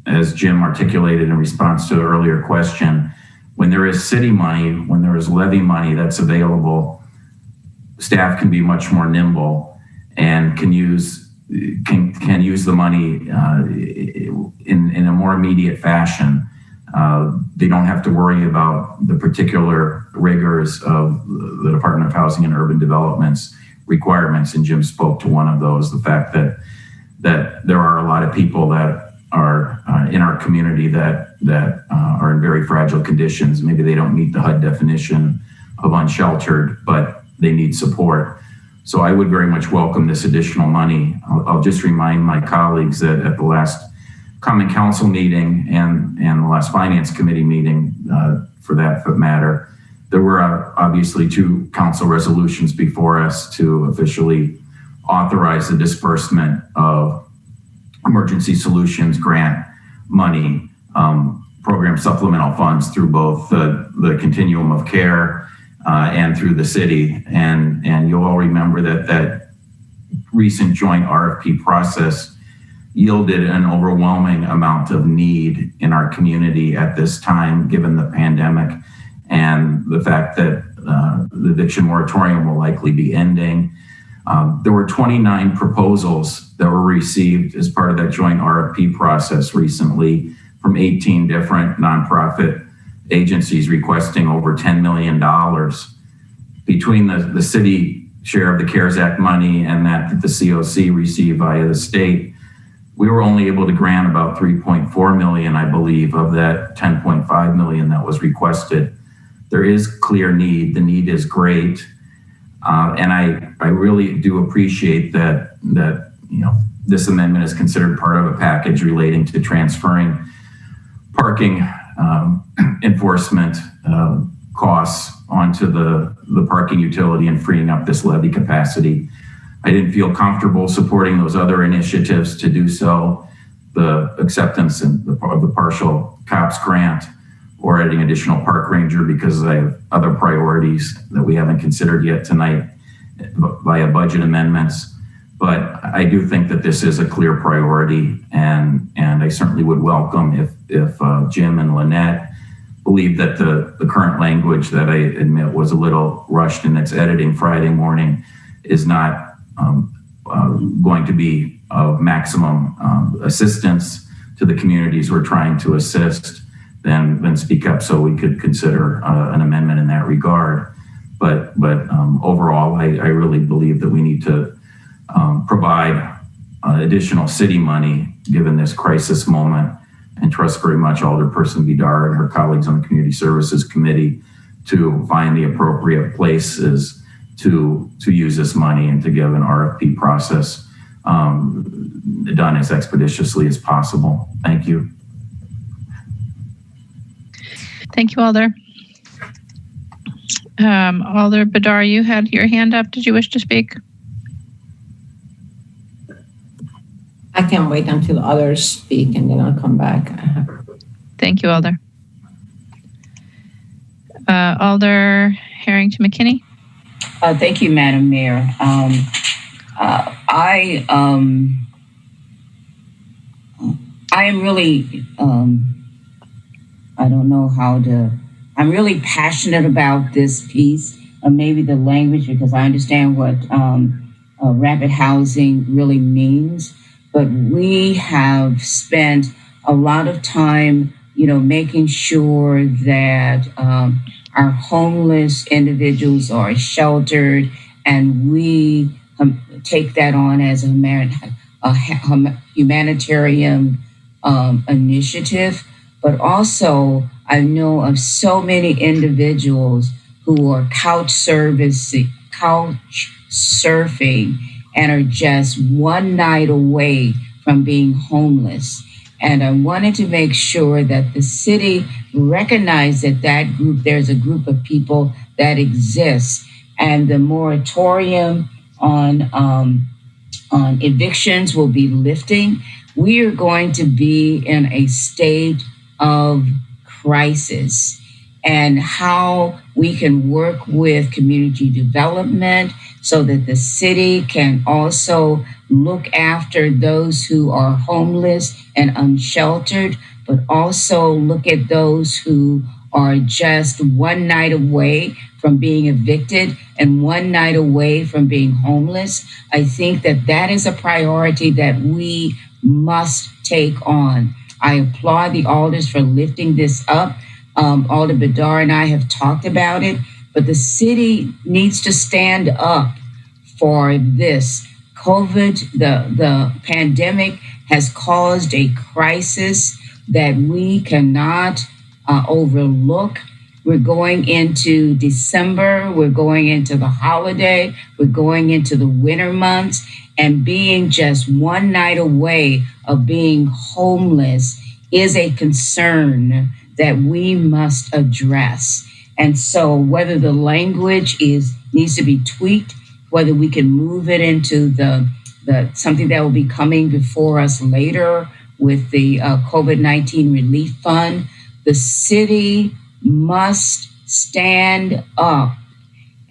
as Jim articulated in response to an earlier question, when there is city money, when there is levy money that's available, staff can be much more nimble and can use the money in a more immediate fashion. They don't have to worry about the particular rigors of the Department of Housing and Urban Development's requirements. And Jim spoke to one of those, the fact that there are a lot of people that are in our community that are in very fragile conditions. Maybe they don't meet the HUD definition of unsheltered, but they need support. So I would very much welcome this additional money. I'll just remind my colleagues that at the last Common Council meeting and the last Finance Committee meeting, for that matter, there were obviously 2 council resolutions before us to officially authorize the disbursement of emergency solutions grant money, program supplemental funds through both the continuum of care and through the city. And you'll all remember that recent joint RFP process yielded an overwhelming amount of need in our community at this time, given the pandemic and the fact that the eviction moratorium will likely be ending. There were 29 proposals that were received as part of that joint RFP process recently from 18 different nonprofit agencies requesting over $10 million. Between the city share of the CARES Act money and that the COC received via the state, we were only able to grant about 3.4 million, I believe, of that 10.5 million that was requested. There is clear need. The need is great. And I really do appreciate that this amendment is considered part of a package relating to transferring parking enforcement costs onto the parking utility and freeing up this levy capacity. I didn't feel comfortable supporting those other initiatives to do so, the acceptance of the partial COPS grant or adding additional park ranger, because I have other priorities that we haven't considered yet tonight via budget amendments. But I do think that this is a clear priority, and I certainly would welcome if Jim and Lynette believe that the current language that I admit was a little rushed in its editing Friday morning is not going to be of maximum assistance to the communities we're trying to assist, then speak up so we could consider an amendment in that regard. But overall, I really believe that we need to provide additional city money given this crisis moment, and trust very much Alderperson Vidar and her colleagues on the Community Services Committee to find the appropriate places to use this money and to give an RFP process done as expeditiously as possible. Thank you. Thank you, Alder. Alder Bedar, you had your hand up. Did you wish to speak? I can wait until others speak and then I'll come back. Thank you, Alder. Alder Harrington McKinney. Thank you, Madam Mayor. I am really, I don't know how to, I'm really passionate about this piece, maybe the language, because I understand what rapid housing really means. But we have spent a lot of time, making sure that our homeless individuals are sheltered, and we take that on as a humanitarian initiative. But also, I know of so many individuals who are couch surfing, and are just one night away from being homeless. And I wanted to make sure that the city recognized that group, there's a group of people that exists, and the moratorium on evictions will be lifting. We are going to be in a state of crisis, and how we can work with community development so that the city can also look after those who are homeless and unsheltered, but also look at those who are just one night away from being evicted and one night away from being homeless. I think that is a priority that we must take on. I applaud the alders for lifting this up. Alder Bedar and I have talked about it, but the city needs to stand up for this. COVID, the pandemic has caused a crisis that we cannot overlook. We're going into December, we're going into the holiday, we're going into the winter months, and being just one night away of being homeless is a concern that we must address. And so whether the language needs to be tweaked, whether we can move it into the something that will be coming before us later with the COVID-19 relief fund, the city must stand up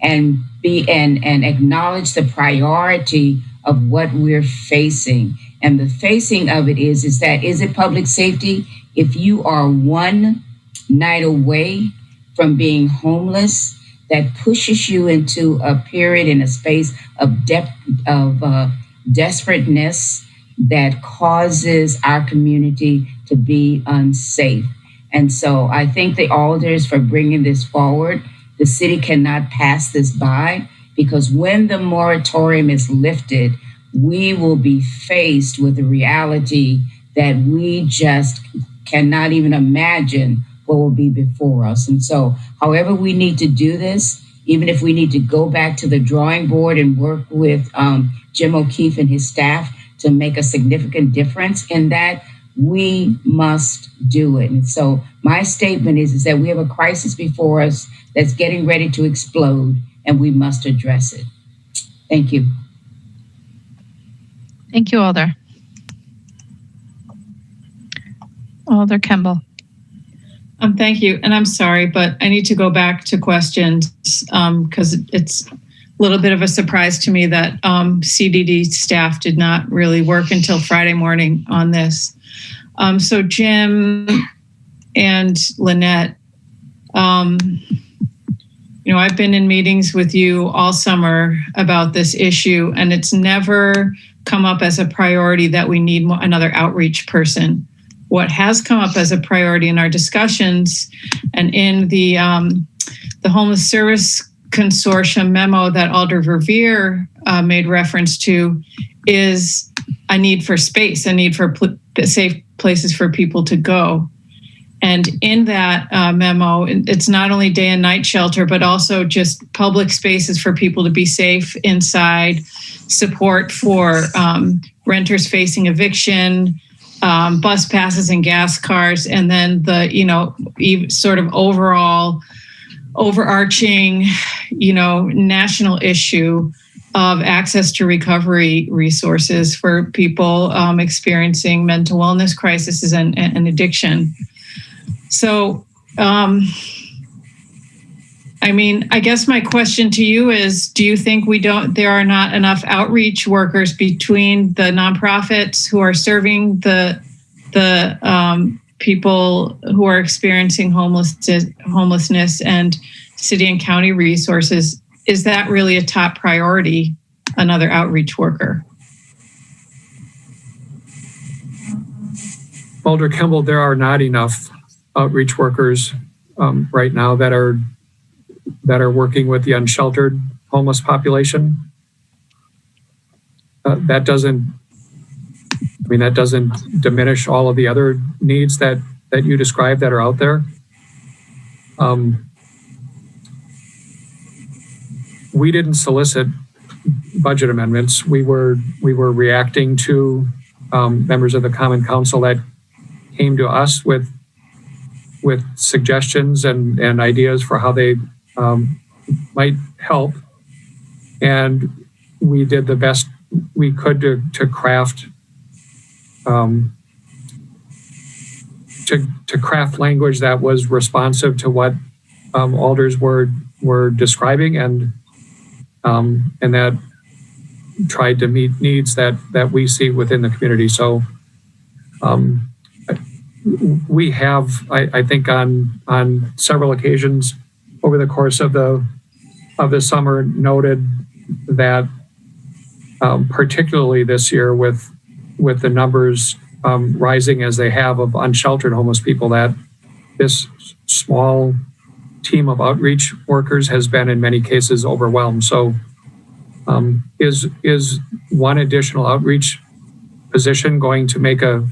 and acknowledge the priority of what we're facing. And the facing of it is it public safety? If you are one night away from being homeless, that pushes you into a period in a space of desperateness that causes our community to be unsafe. And so I thank the alders for bringing this forward. The city cannot pass this by, because when the moratorium is lifted, we will be faced with the reality that we just cannot even imagine what will be before us. And so however we need to do this, even if we need to go back to the drawing board and work with Jim O'Keefe and his staff to make a significant difference in that, we must do it. And so my statement is that we have a crisis before us that's getting ready to explode, and we must address it. Thank you. Thank you, Alder. Alder Kemble. Thank you. And I'm sorry, but I need to go back to questions because it's a little bit of a surprise to me that CDD staff did not really work until Friday morning on this. So Jim and Lynette, I've been in meetings with you all summer about this issue, and it's never come up as a priority that we need another outreach person. What has come up as a priority in our discussions and in the Homeless Service Consortium memo that Alder Verveer made reference to is a need for space, a need for safe places for people to go. And in that memo, it's not only day and night shelter, but also just public spaces for people to be safe inside, support for renters facing eviction, bus passes and gas cars, and then the, sort of overarching, national issue of access to recovery resources for people experiencing mental wellness crises and addiction. So, I guess my question to you is, do you think there are not enough outreach workers between the nonprofits who are serving the people who are experiencing homelessness and city and county resources? Is that really a top priority, another outreach worker? Alder Kemble, there are not enough outreach workers right now that are working with the unsheltered homeless population. That doesn't diminish all of the other needs that you described that are out there. We didn't solicit budget amendments. We were reacting to members of the Common Council that came to us with suggestions and ideas for how they might help. And we did the best we could to craft to craft language that was responsive to what alders were describing and that tried to meet needs that we see within the community. So we have, I think, on several occasions over the course of the summer, noted that particularly this year with the numbers rising as they have of unsheltered homeless people, that this small team of outreach workers has been in many cases overwhelmed. So is one additional outreach position going to make a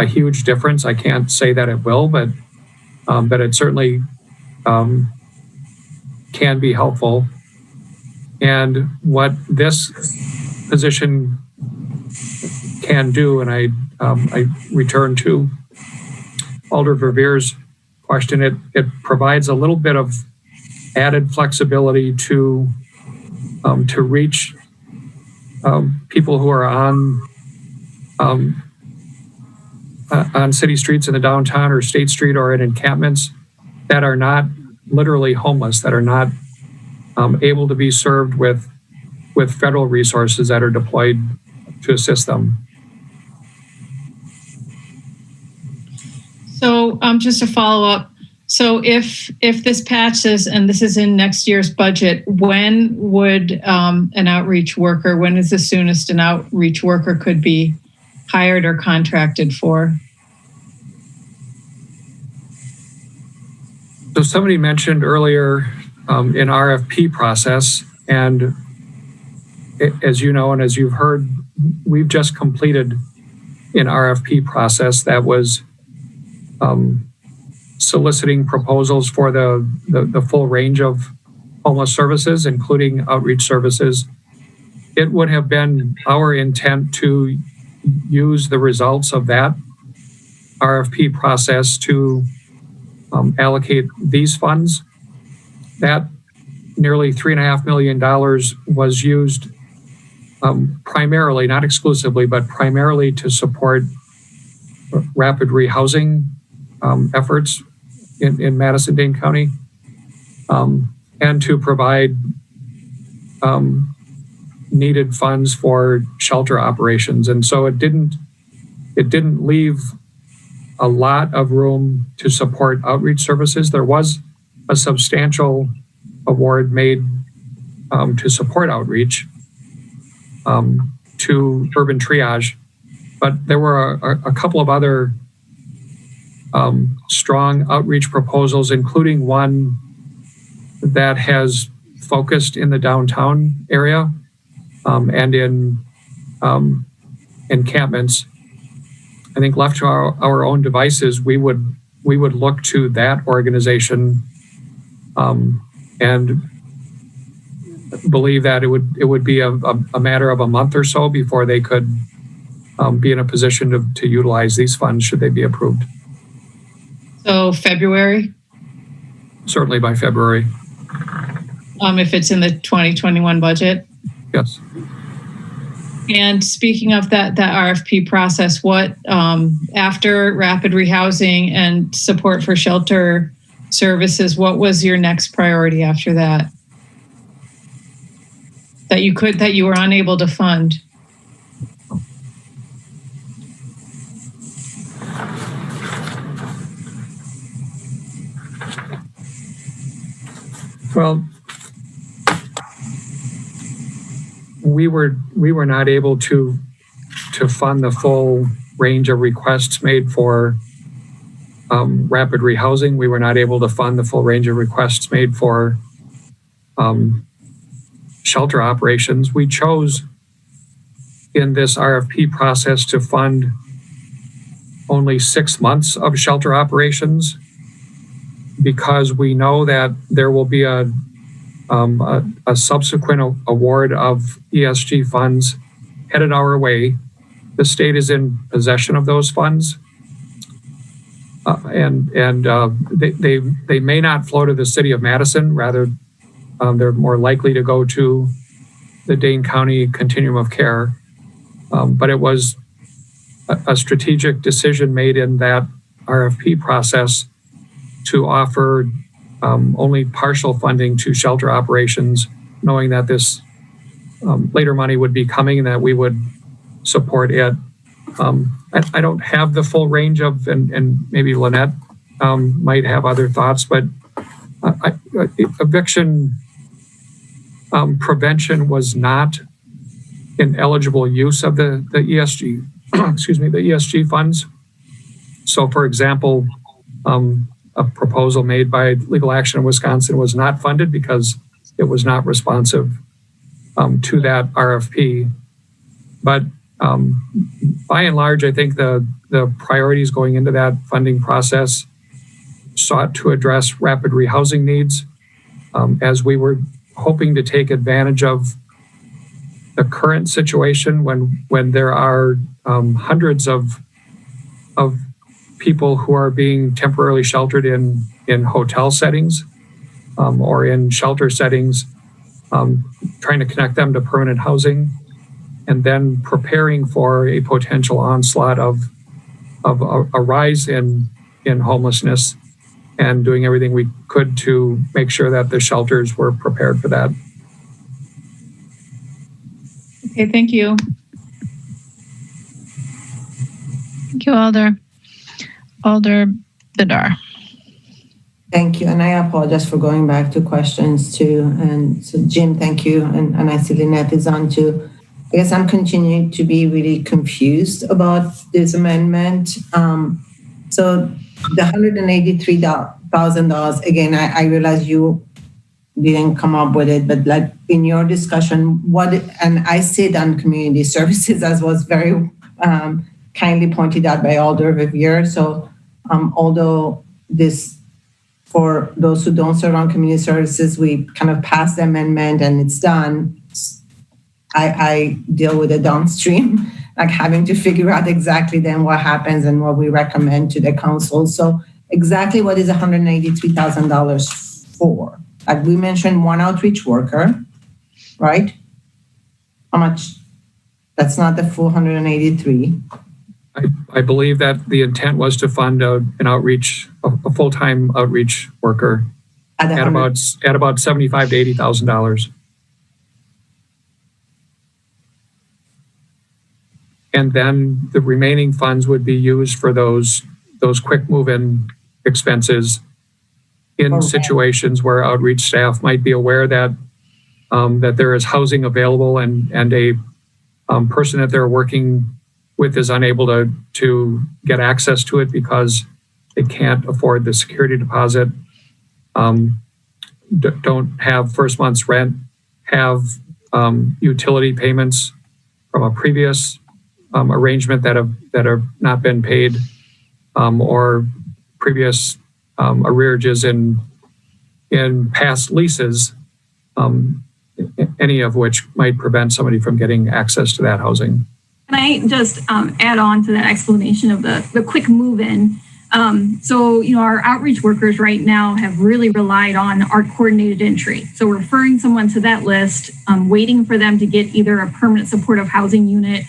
huge difference? I can't say that it will, but it certainly can be helpful. And what this position can do, and I return to Alder Verveer's question, it provides a little bit of added flexibility to reach people who are on city streets in the downtown or State Street or in encampments that are not literally homeless, that are not able to be served with federal resources that are deployed to assist them. So just to follow up, so if this passes and this is in next year's budget, when would an outreach worker, when is the soonest an outreach worker could be hired or contracted for? So somebody mentioned earlier in RFP process, and as you know, and as you've heard, we've just completed an RFP process that was soliciting proposals for the full range of homeless services, including outreach services. It would have been our intent to use the results of that RFP process to allocate these funds. That nearly $3.5 million was used primarily, not exclusively, but primarily to support rapid rehousing efforts in Madison-Dane County, and to provide needed funds for shelter operations. And so it didn't leave a lot of room to support outreach services. There was a substantial award made to support outreach to urban triage, but there were a couple of other strong outreach proposals, including one that has focused in the downtown area and in encampments. I think left to our own devices, we would look to that organization and believe that it would be a matter of a month or so before they could be in a position to utilize these funds should they be approved. So February? Certainly by February. If it's in the 2021 budget? Yes. And speaking of that RFP process, what after rapid rehousing and support for shelter services, what was your next priority after that? That you were unable to fund? Well, we were not able to fund the full range of requests made for rapid rehousing. We were not able to fund the full range of requests made for shelter operations. We chose in this RFP process to fund only 6 months of shelter operations because we know that there will be a subsequent award of ESG funds headed our way. The state is in possession of those funds, and they may not flow to the city of Madison. Rather, they're more likely to go to the Dane County Continuum of Care. But it was a strategic decision made in that RFP process to offer only partial funding to shelter operations, knowing that this later money would be coming and that we would support it. I don't have the full range of, and maybe Lynette might have other thoughts, but eviction prevention was not an eligible use of the ESG, the ESG funds. So for example, a proposal made by Legal Action in Wisconsin was not funded because it was not responsive to that RFP. But by and large, I think the priorities going into that funding process sought to address rapid rehousing needs as we were hoping to take advantage of the current situation when there are hundreds of people who are being temporarily sheltered in hotel settings or in shelter settings, trying to connect them to permanent housing, and then preparing for a potential onslaught of a rise in homelessness, and doing everything we could to make sure that the shelters were prepared for that. Okay, thank you. Thank you, Alder. Alder Bidar. Thank you. And I apologize for going back to questions too. And so Jim, thank you. And I see Lynette is on too. I guess I'm continuing to be really confused about this amendment. So the $183,000, again, I realize you didn't come up with it, but like in your discussion, and I sit on community services, as was very kindly pointed out by Alder Vivier. So although this for those who don't serve on community services, we kind of pass the amendment and it's done. I deal with the downstream, like having to figure out exactly then what happens and what we recommend to the council. So exactly what is $183,000 for? Like we mentioned, one outreach worker, right? How much? That's not the full 183. I believe that the intent was to fund a full-time outreach worker at about $75,000 to $80,000. And then the remaining funds would be used for those quick move-in expenses in situations where outreach staff might be aware that that there is housing available and a person that they're working with is unable to get access to it because they can't afford the security deposit, don't have first month's rent, have utility payments from a previous arrangement that have not been paid, or previous arrearages in past leases, any of which might prevent somebody from getting access to that housing. Can I just add on to that explanation of the quick move-in? So, our outreach workers right now have really relied on our coordinated entry. So referring someone to that list, waiting for them to get either a permanent supportive housing unit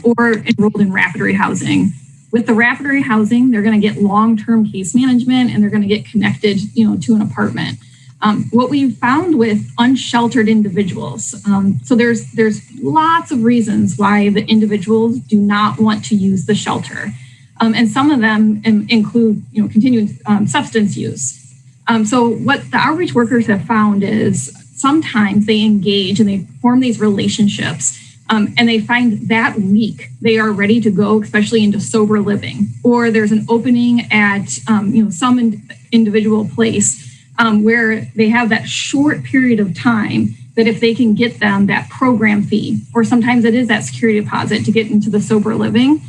or enrolled in rapid rehousing. With the rapid rehousing, they're going to get long-term case management and they're going to get connected, to an apartment. What we found with unsheltered individuals, so there's lots of reasons why the individuals do not want to use the shelter. And some of them include, continuing substance use. So what the outreach workers have found is sometimes they engage and they form these relationships, and they find that week they are ready to go, especially into sober living, or there's an opening at some individual place where they have that short period of time that if they can get them that program fee, or sometimes it is that security deposit to get into the sober living,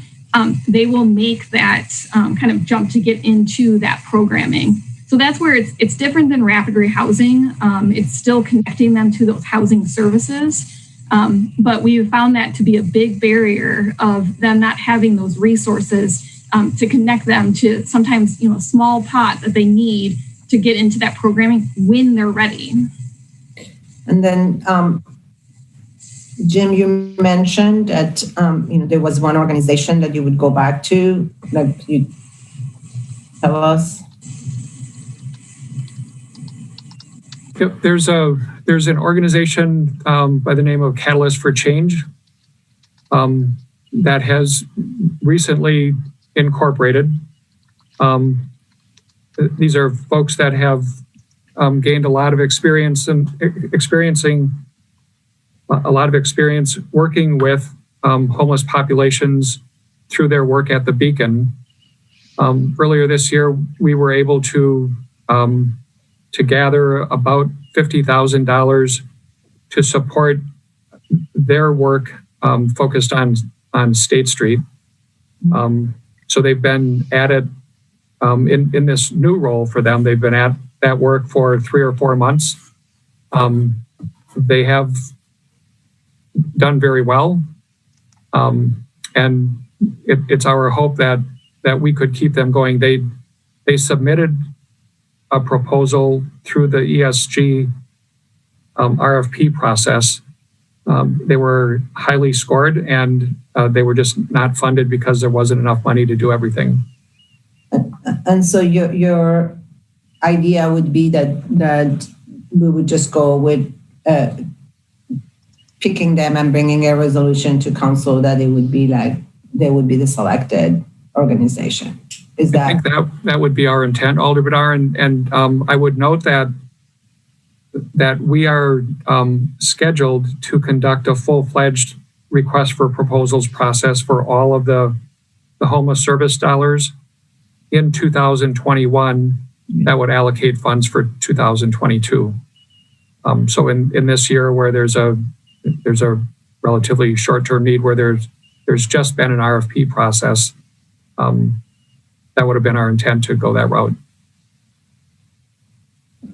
they will make that kind of jump to get into that programming. So that's where it's different than rapid rehousing. It's still connecting them to those housing services. But we found that to be a big barrier of them not having those resources to connect them to sometimes, a small pot that they need to get into that programming when they're ready. And then, Jim, you mentioned that, there was one organization that you would go back to, like you tell us. Yep, there's an organization by the name of Catalyst for Change that has recently incorporated. These are folks that have gained a lot of experience and experiencing a lot of experience working with homeless populations through their work at the Beacon. Earlier this year, we were able to gather about $50,000 to support their work focused on State Street. So they've been at it in this new role for them. They've been at that work for 3 or 4 months. They have done very well. And it's our hope that we could keep them going. They submitted a proposal through the ESG RFP process. They were highly scored and they were just not funded because there wasn't enough money to do everything. And so your idea would be that we would just go with picking them and bringing a resolution to council that it would be like they would be the selected organization. Is that? I think that would be our intent, Alder Bedar, and I would note that we are scheduled to conduct a full-fledged request for proposals process for all of the homeless service dollars in 2021 that would allocate funds for 2022. So in this year where there's a relatively short-term need where there's just been an RFP process, that would have been our intent to go that route.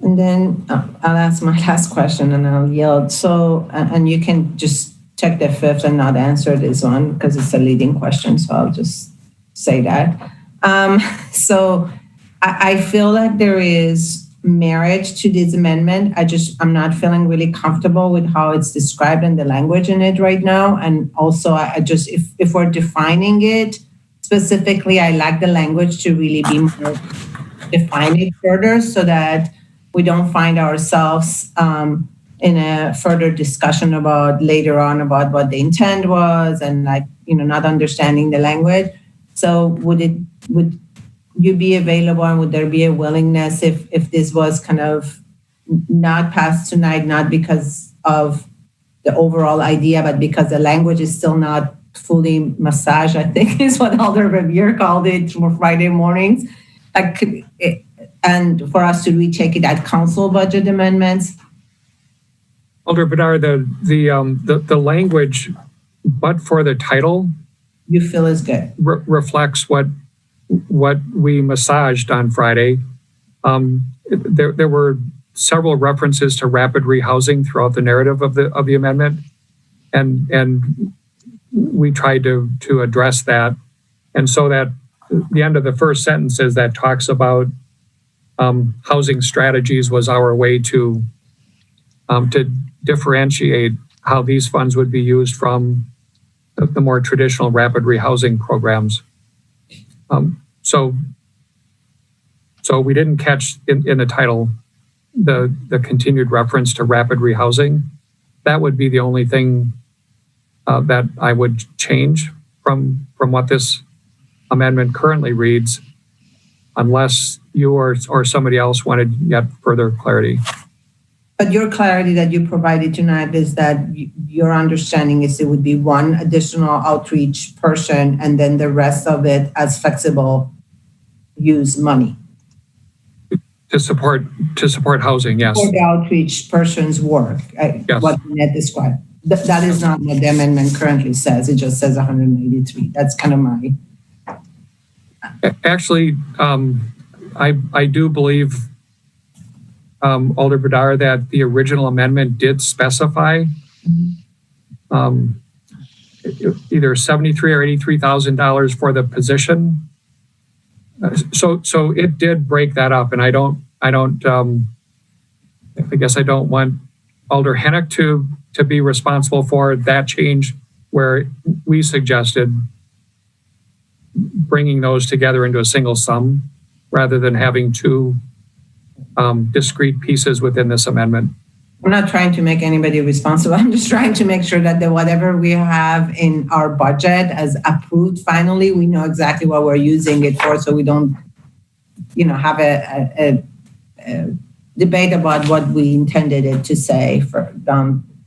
And then I'll ask my last question and I'll yield. So, and you can just check the fifth and not answer this one because it's a leading question. So I'll just say that. So I feel like there is merit to this amendment. I'm not feeling really comfortable with how it's described and the language in it right now. And also if we're defining it specifically, I like the language to really be more define it further so that we don't find ourselves in a further discussion about later on about what the intent was and not understanding the language. So would you be available and would there be a willingness if this was kind of not passed tonight, not because of the overall idea, but because the language is still not fully massaged, I think is what Alder Revere called it for Friday mornings. And for us to retake it at council budget amendments? Alder Bedard, the language, but for the title, you feel is good. Reflects what we massaged on Friday. There were several references to rapid rehousing throughout the narrative of the amendment, and we tried to address that. And so that the end of the first sentence is that talks about housing strategies was our way to differentiate how these funds would be used from the more traditional rapid rehousing programs. So we didn't catch in the title the continued reference to rapid rehousing. That would be the only thing that I would change from what this amendment currently reads, unless you or somebody else wanted yet further clarity. But your clarity that you provided tonight is that your understanding is it would be one additional outreach person and then the rest of it as flexible use money. To support housing, yes. For the outreach person's work, yes. What Ned described. That is not what the amendment currently says. It just says 183. That's kind of my... Actually, I do believe, Alder Bedard, that the original amendment did specify either $73,000 or $83,000 for the position. So it did break that up, and I guess I don't want Alder Hennick to be responsible for that change where we suggested bringing those together into a single sum rather than having two discrete pieces within this amendment. I'm not trying to make anybody responsible. I'm just trying to make sure that whatever we have in our budget as approved finally, we know exactly what we're using it for, so we don't, have a debate about what we intended it to say. For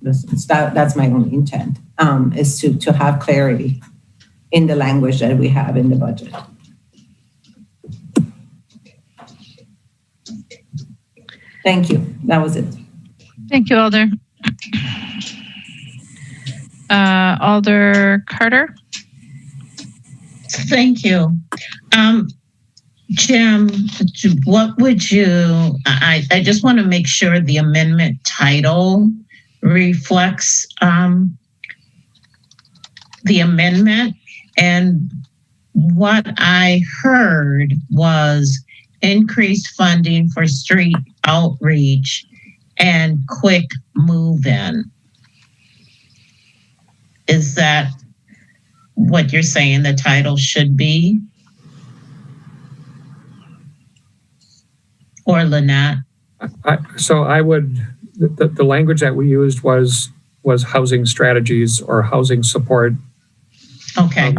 that's my only intent, is to have clarity in the language that we have in the budget. Thank you. That was it. Thank you, Alder. Alder Carter. Thank you. Jim, what would you, I just want to make sure the amendment title reflects the amendment. And what I heard was increased funding for street outreach and quick move-in. Is that what you're saying the title should be? Or Lynette? The language that we used was housing strategies or housing support. Okay.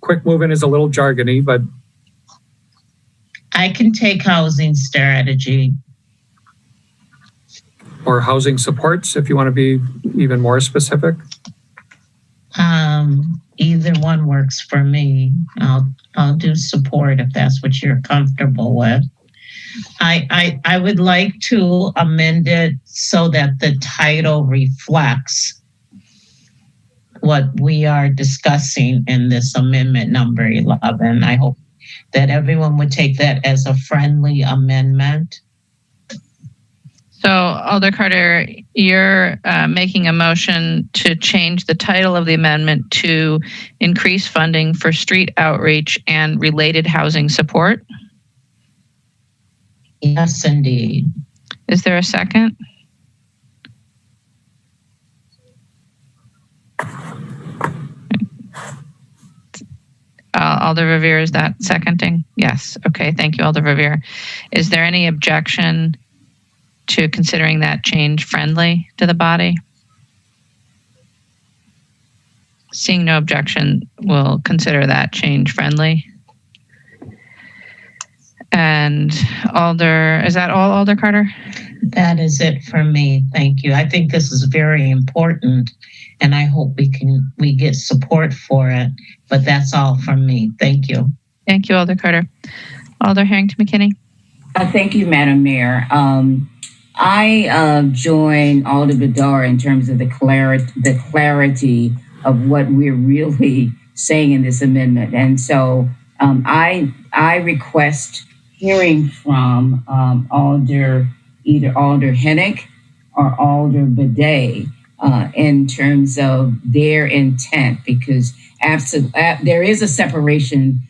Quick move-in is a little jargony, but I can take housing strategy. Or housing supports, if you want to be even more specific. Either one works for me. I'll do support if that's what you're comfortable with. I would like to amend it so that the title reflects what we are discussing in this amendment number 11. I hope that everyone would take that as a friendly amendment. So, Alder Carter, you're making a motion to change the title of the amendment to increase funding for street outreach and related housing support? Yes, indeed. Is there a second? Alder Revere, is that seconding? Yes. Okay, thank you, Alder Revere. Is there any objection to considering that change friendly to the body? Seeing no objection, we'll consider that change friendly. And Alder, is that all, Alder Carter? That is it for me. Thank you. I think this is very important, and I hope we get support for it. But that's all from me. Thank you. Thank you, Alder Carter. Alder Harrington McKinney. Thank you, Madam Mayor. I join Alder Bedard in terms of the clarity of what we're really saying in this amendment. And so I request hearing from either Alder Hennick or Alder Bidet in terms of their intent, because there is a separation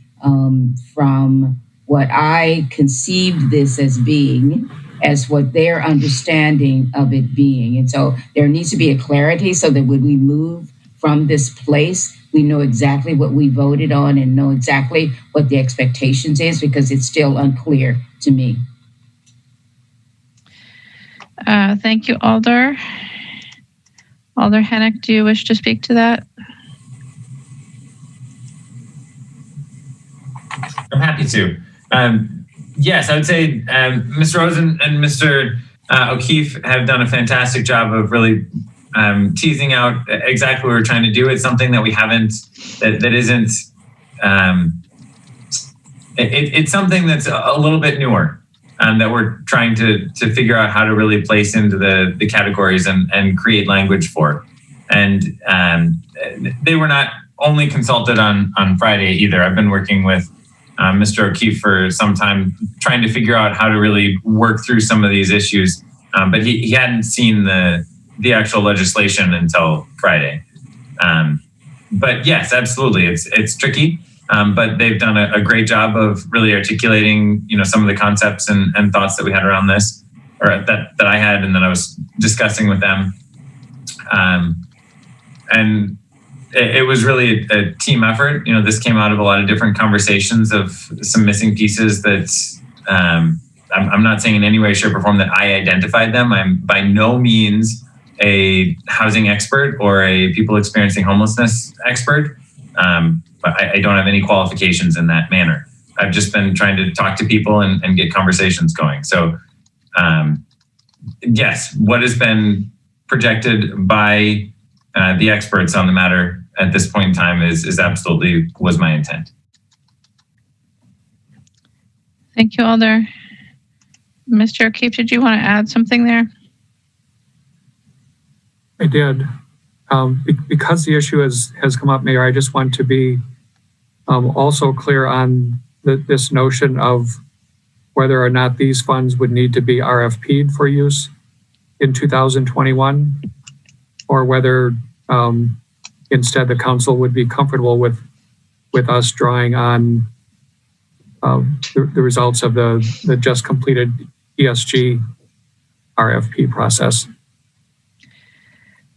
from what I conceived this as being, as what their understanding of it being. And so there needs to be a clarity so that when we move from this place, we know exactly what we voted on and know exactly what the expectations is, because it's still unclear to me. Thank you, Alder. Alder Hennick, do you wish to speak to that? I'm happy to. Yes, I would say Mr. Rosen and Mr. O'Keefe have done a fantastic job of really teasing out exactly what we're trying to do. It's something that we haven't, that isn't, it's something that's a little bit newer that we're trying to figure out how to really place into the categories and create language for. And they were not only consulted on Friday either. I've been working with Mr. O'Keefe for some time, trying to figure out how to really work through some of these issues. But he hadn't seen the actual legislation until Friday. But yes, absolutely, it's tricky. But they've done a great job of really articulating, some of the concepts and thoughts that we had around this, or that I had, and that I was discussing with them. And it was really a team effort. This came out of a lot of different conversations of some missing pieces that I'm not saying in any way, shape, or form that I identified them. I'm by no means a housing expert or a people experiencing homelessness expert. But I don't have any qualifications in that manner. I've just been trying to talk to people and get conversations going. So yes, what has been projected by the experts on the matter at this point in time is absolutely was my intent. Thank you, Alder. Mr. O'Keefe, did you want to add something there? I did. Because the issue has come up, Mayor, I just want to be also clear on this notion of whether or not these funds would need to be RFP'd for use in 2021, or whether instead the council would be comfortable with us drawing on the results of the just completed ESG RFP process.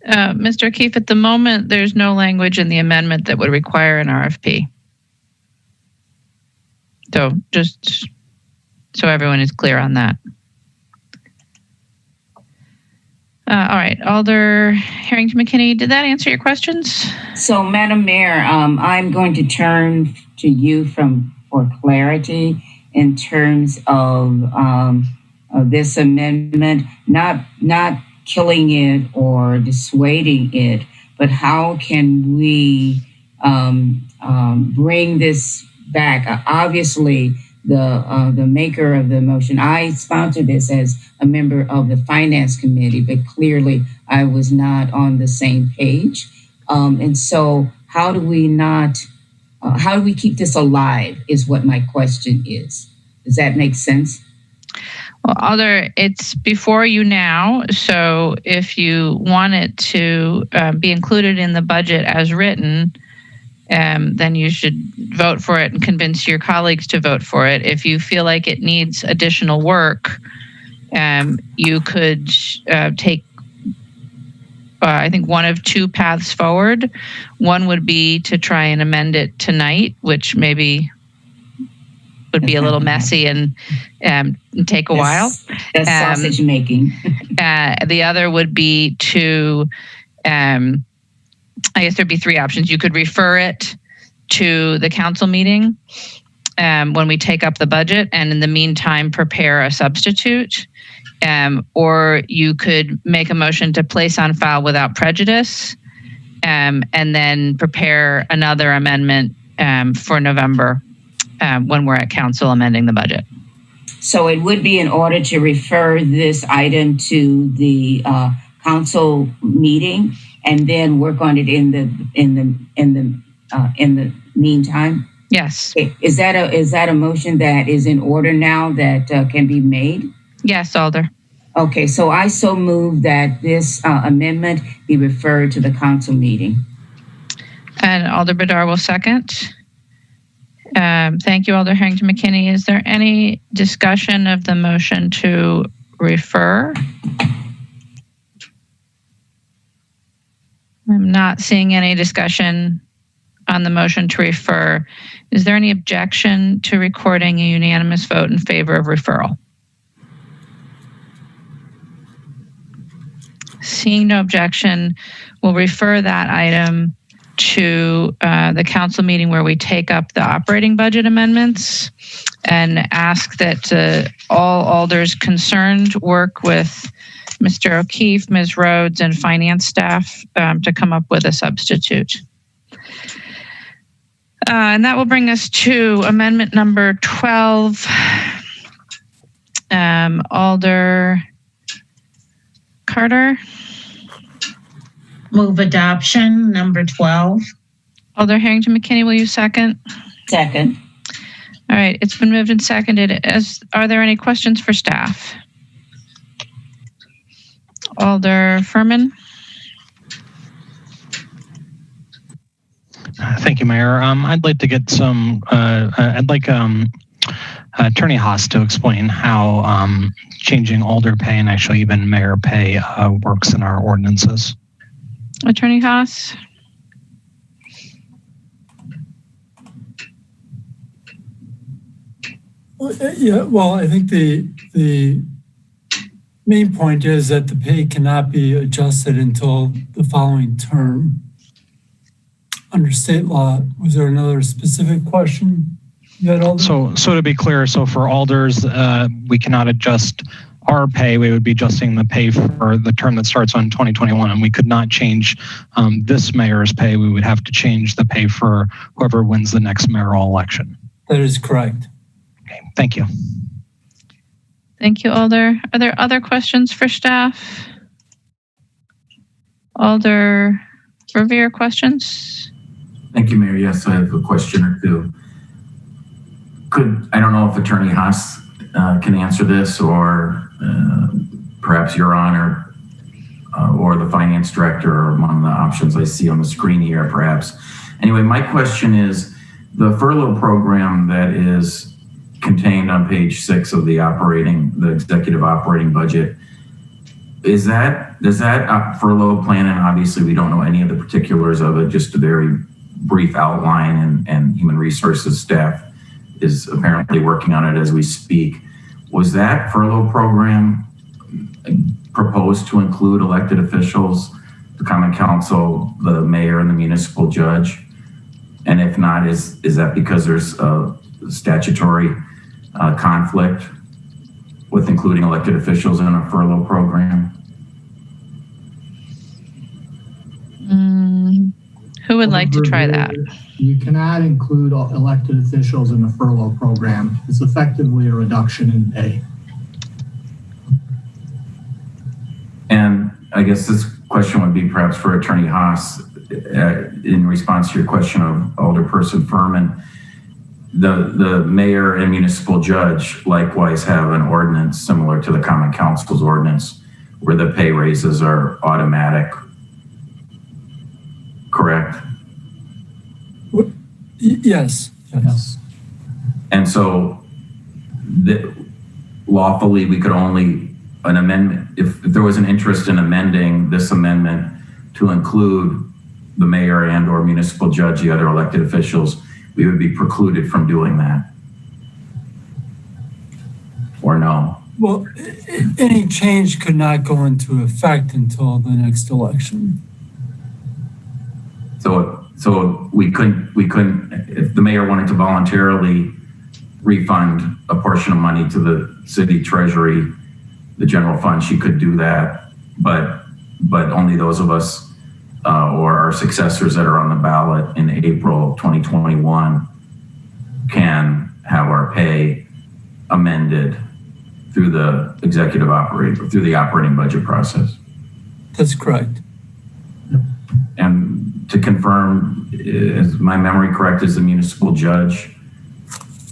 Mr. O'Keefe, at the moment, there's no language in the amendment that would require an RFP. So just so everyone is clear on that. All right, Alder Harrington McKinney, did that answer your questions? So, Madam Mayor, I'm going to turn to you for clarity in terms of this amendment, not killing it or dissuading it, but how can we bring this back? Obviously, the maker of the motion, I sponsored this as a member of the Finance Committee, but clearly I was not on the same page. And so how do we keep this alive is what my question is. Does that make sense? Well, it's before you now, so if you want it to be included in the budget as written, then you should vote for it and convince your colleagues to vote for it. If you feel like it needs additional work, you could take, I think, one of two paths forward. One would be to try and amend it tonight, which maybe would be a little messy and take a while. That's sausage making. The other would be to, I guess there'd be three options. You could refer it to the council meeting when we take up the budget, and in the meantime, prepare a substitute. Or you could make a motion to place on file without prejudice, and then prepare another amendment for November when we're at council amending the budget. So it would be in order to refer this item to the council meeting and then work on it in the meantime. Yes. Is that a motion that is in order now that can be made? Yes, Alder. Okay, so I so move that this amendment be referred to the council meeting. And Alder Bedard will second. Thank you, Alder Harrington McKinney. Is there any discussion of the motion to refer? I'm not seeing any discussion on the motion to refer. Is there any objection to recording a unanimous vote in favor of referral? Seeing no objection, we'll refer that item to the council meeting where we take up the operating budget amendments and ask that all alders concerned work with Mr. O'Keefe, Ms. Rhodes, and finance staff to come up with a substitute. And that will bring us to amendment number 12. Alder Carter. Move adoption, number 12. Alder Harrington McKinney, will you second? Second. All right, it's been moved and seconded. Are there any questions for staff? Alder Furman. Thank you, Mayor. I'd like to get some, Attorney Haas to explain how changing alder pay and actually even mayor pay works in our ordinances. Attorney Haas. Yeah, well, I think the main point is that the pay cannot be adjusted until the following term under state law. Was there another specific question? So to be clear, so for alders, we cannot adjust our pay. We would be adjusting the pay for the term that starts on 2021, and we could not change this mayor's pay. We would have to change the pay for whoever wins the next mayoral election. That is correct. Okay, thank you. Thank you, Alder. Are there other questions for staff? Alder Revere, questions? Thank you, Mayor. Yes, I have a question or two. I don't know if Attorney Haas can answer this, or perhaps Your Honor, or the Finance Director, or one of the options I see on the screen here, perhaps. Anyway, my question is, the furlough program that is contained on page 6 of the executive operating budget, does that furlough plan, and obviously we don't know any of the particulars of it, just a very brief outline, and Human Resources staff is apparently working on it as we speak. Was that furlough program proposed to include elected officials, the Common Council, the mayor, and the municipal judge? And if not, is that because there's a statutory conflict with including elected officials in a furlough program? Who would like to try that? You cannot include elected officials in the furlough program. It's effectively a reduction in pay. And I guess this question would be perhaps for Attorney Haas, in response to your question of Alderperson Furman. the mayor and municipal judge likewise have an ordinance similar to the common council's ordinance where the pay raises are automatic. Correct? Yes. And so lawfully we could only an amendment, if there was an interest in amending this amendment to include the mayor and or municipal judge, the other elected officials, we would be precluded from doing that. Or no? Well, any change could not go into effect until the next election. So we couldn't, if the mayor wanted to voluntarily refund a portion of money to the city treasury, the general fund, she could do that, but only those of us or our successors that are on the ballot in April 2021 can have our pay amended through the through the operating budget process. That's correct. And to confirm, is my memory correct, is the municipal judge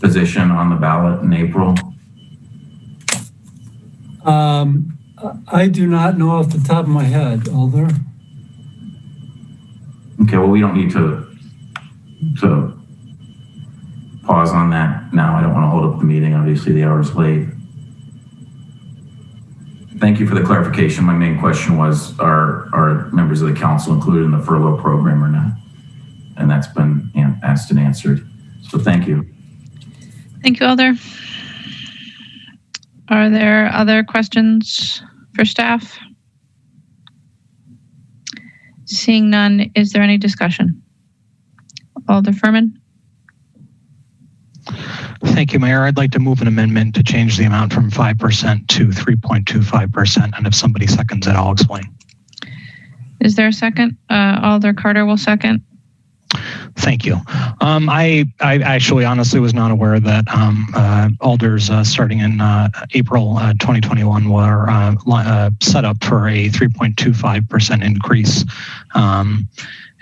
position on the ballot in April? I do not know off the top of my head, Alder. Okay, well, we don't need to pause on that now. I don't want to hold up the meeting. Obviously, the hour's late. Thank you for the clarification. My main question was, are members of the council included in the furlough program or not? And that's been asked and answered. So thank you. Thank you, Alder. Are there other questions for staff? Seeing none, is there any discussion? Alder Furman? Thank you, Mayor. I'd like to move an amendment to change the amount from 5% to 3.25%. And if somebody seconds it, I'll explain. Is there a second? Alder Carter will second. Thank you. I actually honestly was not aware that alders starting in April 2021 were set up for a 3.25% increase.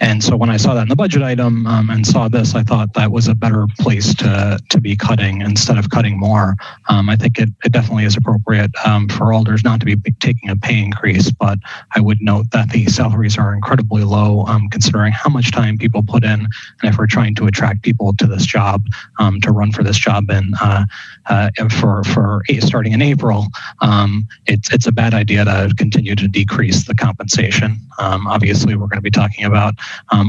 And so when I saw that in the budget item and saw this, I thought that was a better place to be cutting instead of cutting more. I think it definitely is appropriate for alders not to be taking a pay increase, but I would note that the salaries are incredibly low considering how much time people put in. And if we're trying to attract people to this job, to run for this job and for starting in April, it's a bad idea to continue to decrease the compensation. Obviously, we're going to be talking about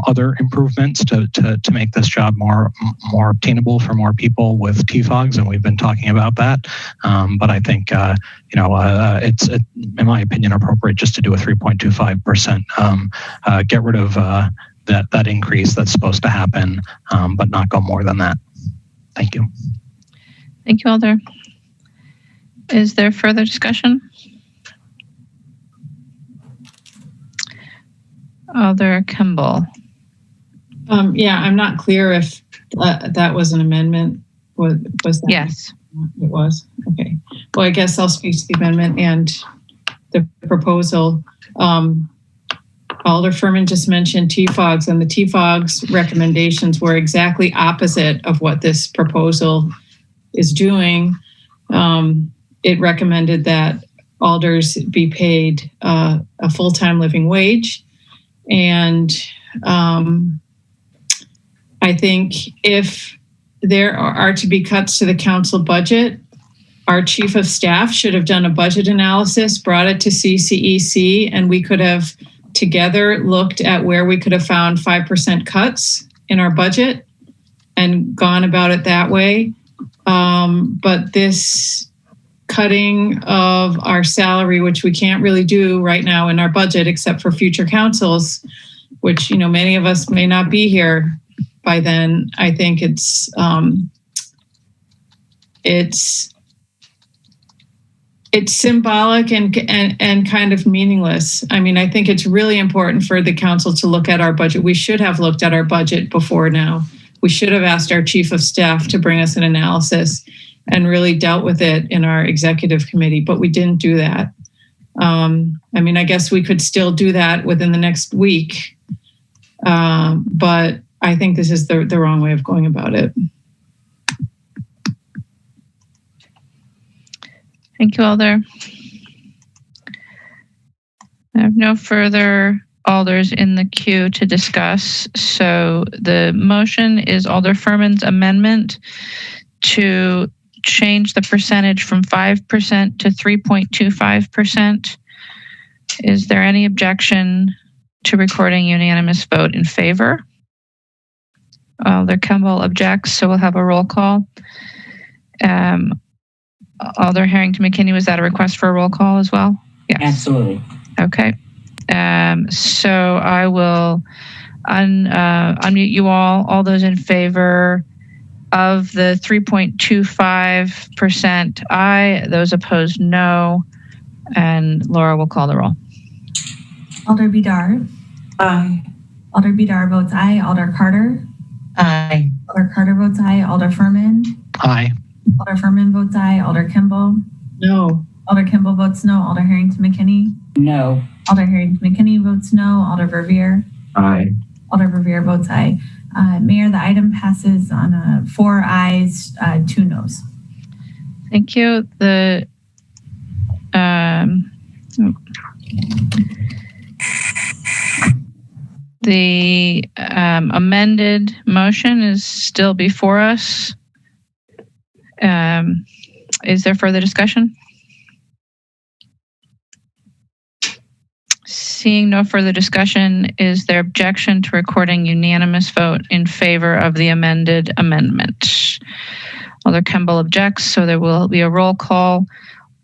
other improvements to make this job more obtainable for more people with TFOGs, and we've been talking about that. But I think it's in my opinion appropriate just to do a 3.25%. Get rid of that increase that's supposed to happen, but not go more than that. Thank you. Thank you, Alder. Is there further discussion? Alder Kimball. Yeah, I'm not clear if that was an amendment. Was that? Yes. It was? Okay. Well, I guess I'll speak to the amendment and the proposal. Alder Furman just mentioned TFOGs, and the TFOGs recommendations were exactly opposite of what this proposal is doing. It recommended that alders be paid a full-time living wage. And I think if there are to be cuts to the council budget, our chief of staff should have done a budget analysis, brought it to CCEC, and we could have together looked at where we could have found 5% cuts in our budget and gone about it that way. But this cutting of our salary, which we can't really do right now in our budget, except for future councils, which, many of us may not be here by then. I think it's symbolic and kind of meaningless. I mean, I think it's really important for the council to look at our budget. We should have looked at our budget before now. We should have asked our chief of staff to bring us an analysis and really dealt with it in our executive committee, but we didn't do that. I guess we could still do that within the next week, but I think this is the wrong way of going about it. Thank you, Alder. I have no further alders in the queue to discuss. So the motion is Alder Furman's amendment to change the percentage from 5% to 3.25%. Is there any objection to recording unanimous vote in favor? Alder Kimball objects, so we'll have a roll call. Alder Harrington McKinney, was that a request for a roll call as well? Yes. Absolutely. Okay. So I will unmute you all. All those in favor of the 3.25%, aye. Those opposed, no. And Laura will call the roll. Alder Bedard. Aye. Alder Bedard votes aye. Alder Carter. Aye. Alder Carter votes aye. Alder Furman. Aye. Alder Furman votes aye. Alder Kimball. No. Alder Kimball votes no. Alder Harrington McKinney. No. Alder Harrington McKinney votes no. Alder Verveer. Aye. Alder Verveer votes aye. Mayor, the item passes on 4 ayes, 2 noes. Thank you. The amended motion is still before us. Is there further discussion? Seeing no further discussion, is there objection to recording unanimous vote in favor of the amended amendment? Alder Kimball objects, so there will be a roll call.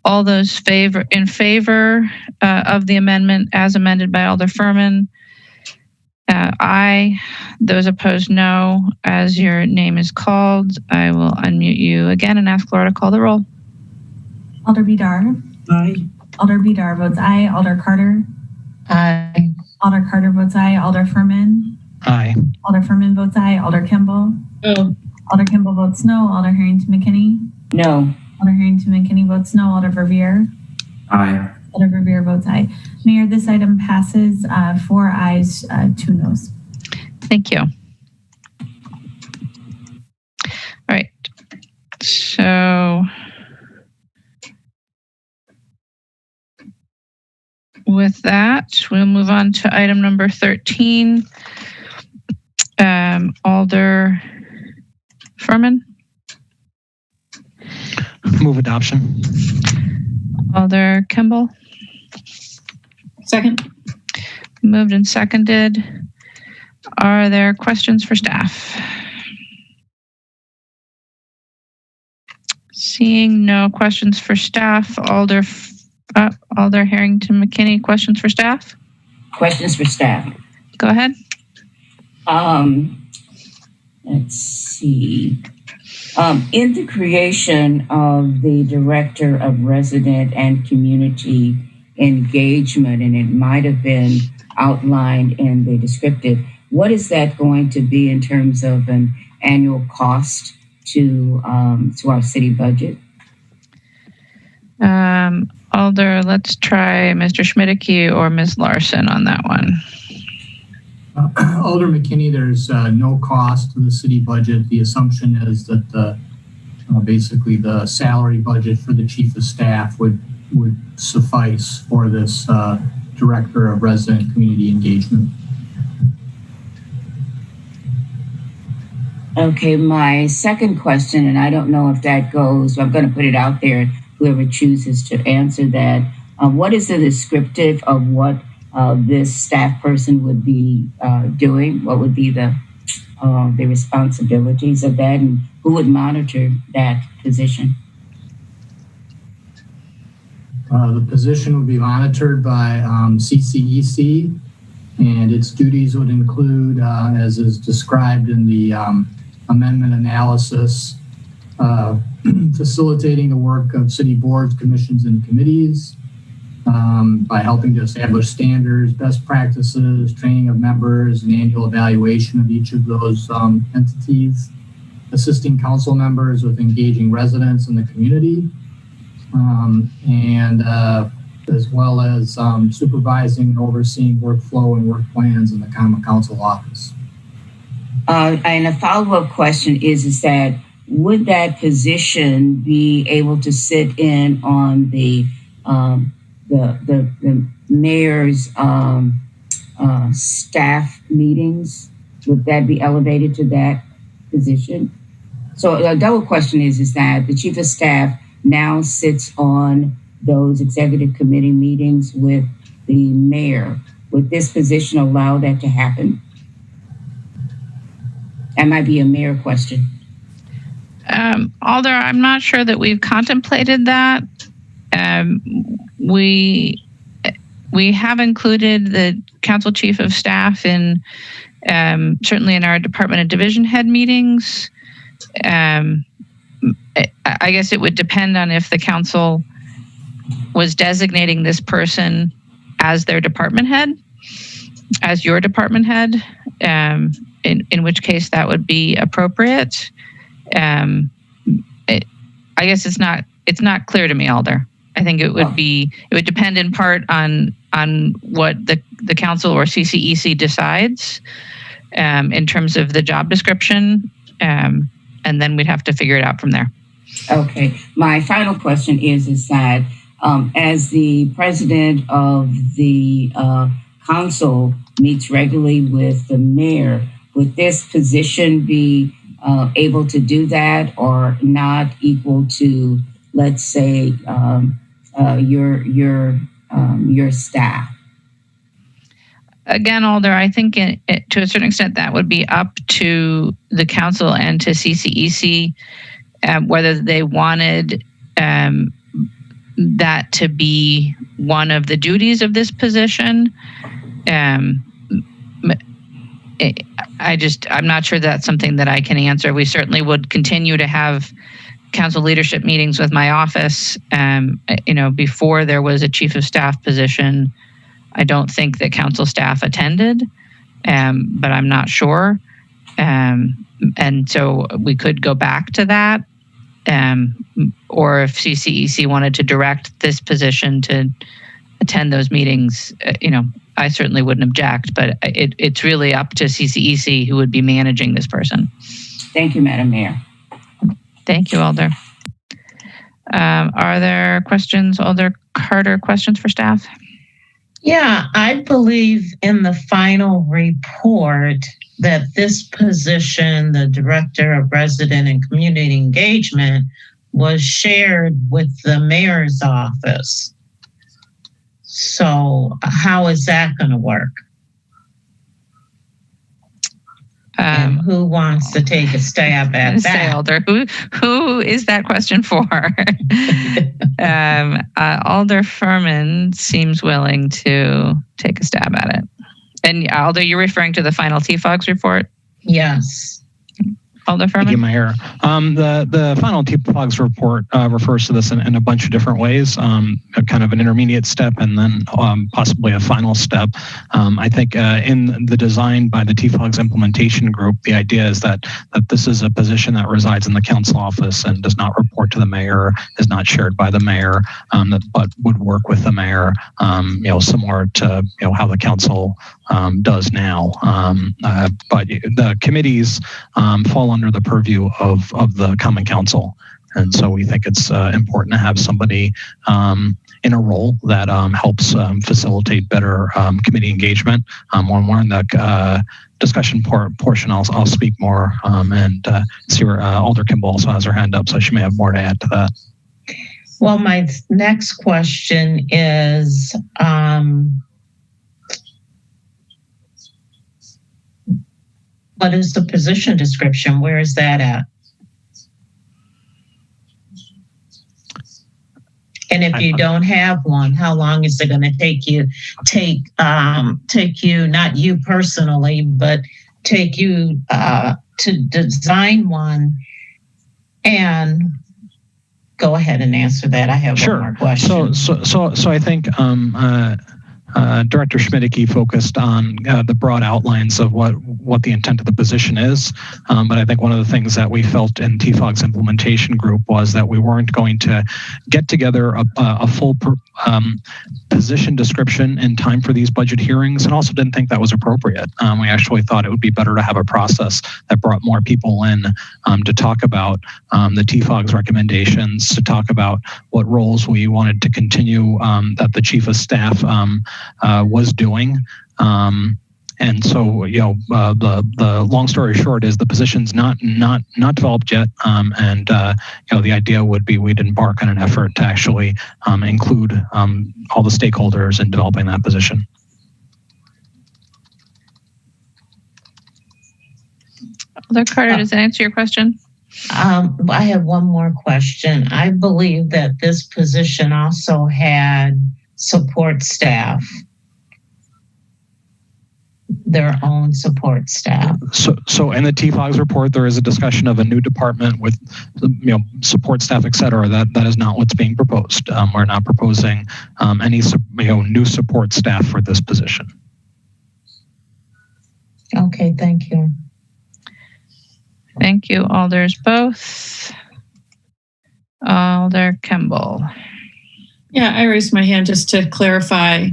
All those in favor of the amendment as amended by Alder Furman, aye. Those opposed, no. As your name is called, I will unmute you again and ask Laura to call the roll. Alder Bedard. Aye. Alder Bedard votes aye. Alder Carter. Aye. Alder Carter votes aye. Alder Furman. Aye. Alder Furman votes aye. Alder Kimball. No. Alder Kimball votes no. Alder Harrington McKinney. No. Alder Harrington McKinney votes no. Alder Verveer. Aye. Alder Verveer votes aye. Mayor, this item passes 4 ayes, 2 noes. Thank you. All right. So with that, we'll move on to item number 13. Alder Furman. Move adoption. Alder Kimball. Second. Moved and seconded. Are there questions for staff? Seeing no questions for staff, Alder Harrington McKinney, questions for staff? Questions for staff. Go ahead. Let's see. In the creation of the Director of Resident and Community Engagement, and it might have been outlined in the descriptive, what is that going to be in terms of an annual cost to our city budget? Alder, let's try Mr. Schmidtke or Ms. Larson on that one. Alder McKinney, there's no cost to the city budget. The assumption is that basically the salary budget for the chief of staff would suffice for this Director of Resident Community Engagement. Okay, my second question, and I don't know if that goes, I'm going to put it out there, whoever chooses to answer that. What is the descriptive of what this staff person would be doing? What would be the responsibilities of that, and who would monitor that position? The position would be monitored by CCEC, and its duties would include, as is described in the amendment analysis, facilitating the work of city boards, commissions, and committees, by helping to establish standards, best practices, training of members, and annual evaluation of each of those entities, assisting council members with engaging residents in the community, and as well as supervising and overseeing workflow and work plans in the common council office. And a follow-up question is that would that position be able to sit in on the mayor's staff meetings? Would that be elevated to that position? So a double question is that the chief of staff now sits on those executive committee meetings with the mayor. Would this position allow that to happen? That might be a mayor question. Alder, I'm not sure that we've contemplated that. We have included the council chief of staff in certainly in our department and division head meetings. I guess it would depend on if the council was designating this person as their department head, as your department head, in which case that would be appropriate. I guess it's not clear to me, Alder. I think it would depend in part on what the council or CCEC decides in terms of the job description, and then we'd have to figure it out from there. Okay. My final question is that as the president of the council meets regularly with the mayor, would this position be able to do that, or not equal to, let's say, your staff? Again, Alder, I think to a certain extent that would be up to the council and to CCEC whether they wanted that to be one of the duties of this position. I'm not sure that's something that I can answer. We certainly would continue to have council leadership meetings with my office. Before there was a chief of staff position, I don't think that council staff attended, but I'm not sure. And so we could go back to that. Or if CCEC wanted to direct this position to attend those meetings, I certainly wouldn't object, but it's really up to CCEC who would be managing this person. Thank you, Madam Mayor. Thank you, Alder. Are there questions, Alder Carter, questions for staff? Yeah, I believe in the final report that this position, the Director of Resident and Community Engagement, was shared with the mayor's office. So how is that going to work? And who wants to take a stab at that? Alder, who is that question for? Alder Furman seems willing to take a stab at it. And Alder, you're referring to the final TFOGS report? Yes. Alder Furman? Thank you, Mayor. The final TFOGS report refers to this in a bunch of different ways, kind of an intermediate step and then possibly a final step. I think in the design by the TFOGS implementation group, the idea is that this is a position that resides in the council office and does not report to the mayor, is not shared by the mayor, but would work with the mayor, similar to how the council does now. But the committees fall under the purview of the Common Council. And so we think it's important to have somebody in a role that helps facilitate better committee engagement. When we're in the discussion portion, I'll speak more and see where Alder Kimball also has her hand up, so she may have more to add to that. Well, my next question is, what is the position description? Where is that at? And if you don't have one, how long is it going to take you, not you personally, but take you to design one? And go ahead and answer that. I have one more question. So I think Director Schmidtke focused on the broad outlines of what the intent of the position is. But I think one of the things that we felt in TFOG's implementation group was that we weren't going to get together a full position description in time for these budget hearings, and also didn't think that was appropriate. We actually thought it would be better to have a process that brought more people in to talk about the TFOG's recommendations, to talk about what roles we wanted to continue that the Chief of Staff was doing. And so, the long story short is the position's not developed yet, and the idea would be we'd embark on an effort to actually include all the stakeholders in developing that position. Alder Carter, does that answer your question? I have one more question. I believe that this position also had support staff, their own support staff. So in the TFOG's report, there is a discussion of a new department with, support staff, et cetera. That is not what's being proposed. We're not proposing any, new support staff for this position. Okay, thank you. Thank you, Alders both. Alder Kemble. Yeah, I raised my hand just to clarify.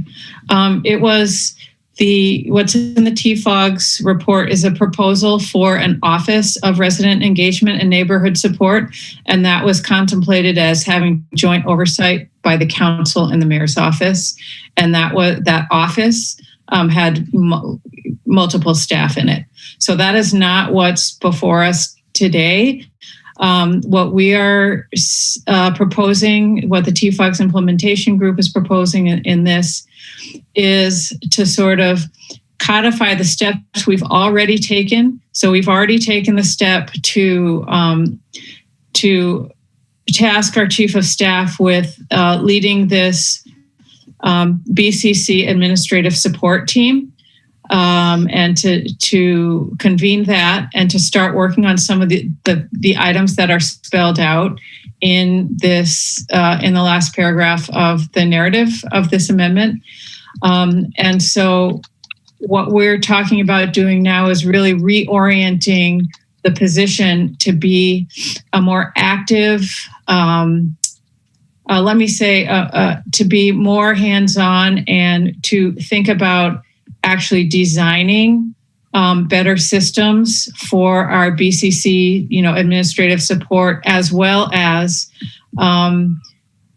It was what's in the TFOG's report is a proposal for an Office of Resident Engagement and Neighborhood Support, and that was contemplated as having joint oversight by the council and the mayor's office, and that office had multiple staff in it. So that is not what's before us today. What we are proposing, what the TFOG's implementation group is proposing in this, is to sort of codify the steps we've already taken. So we've already taken the step to task our chief of staff with leading this BCC administrative support team, and to convene that and to start working on some of the items that are spelled out in this in the last paragraph of the narrative of this amendment. And so what we're talking about doing now is really reorienting the position to be a more active, to be more hands-on and to think about actually designing better systems for our BCC, administrative support, as well as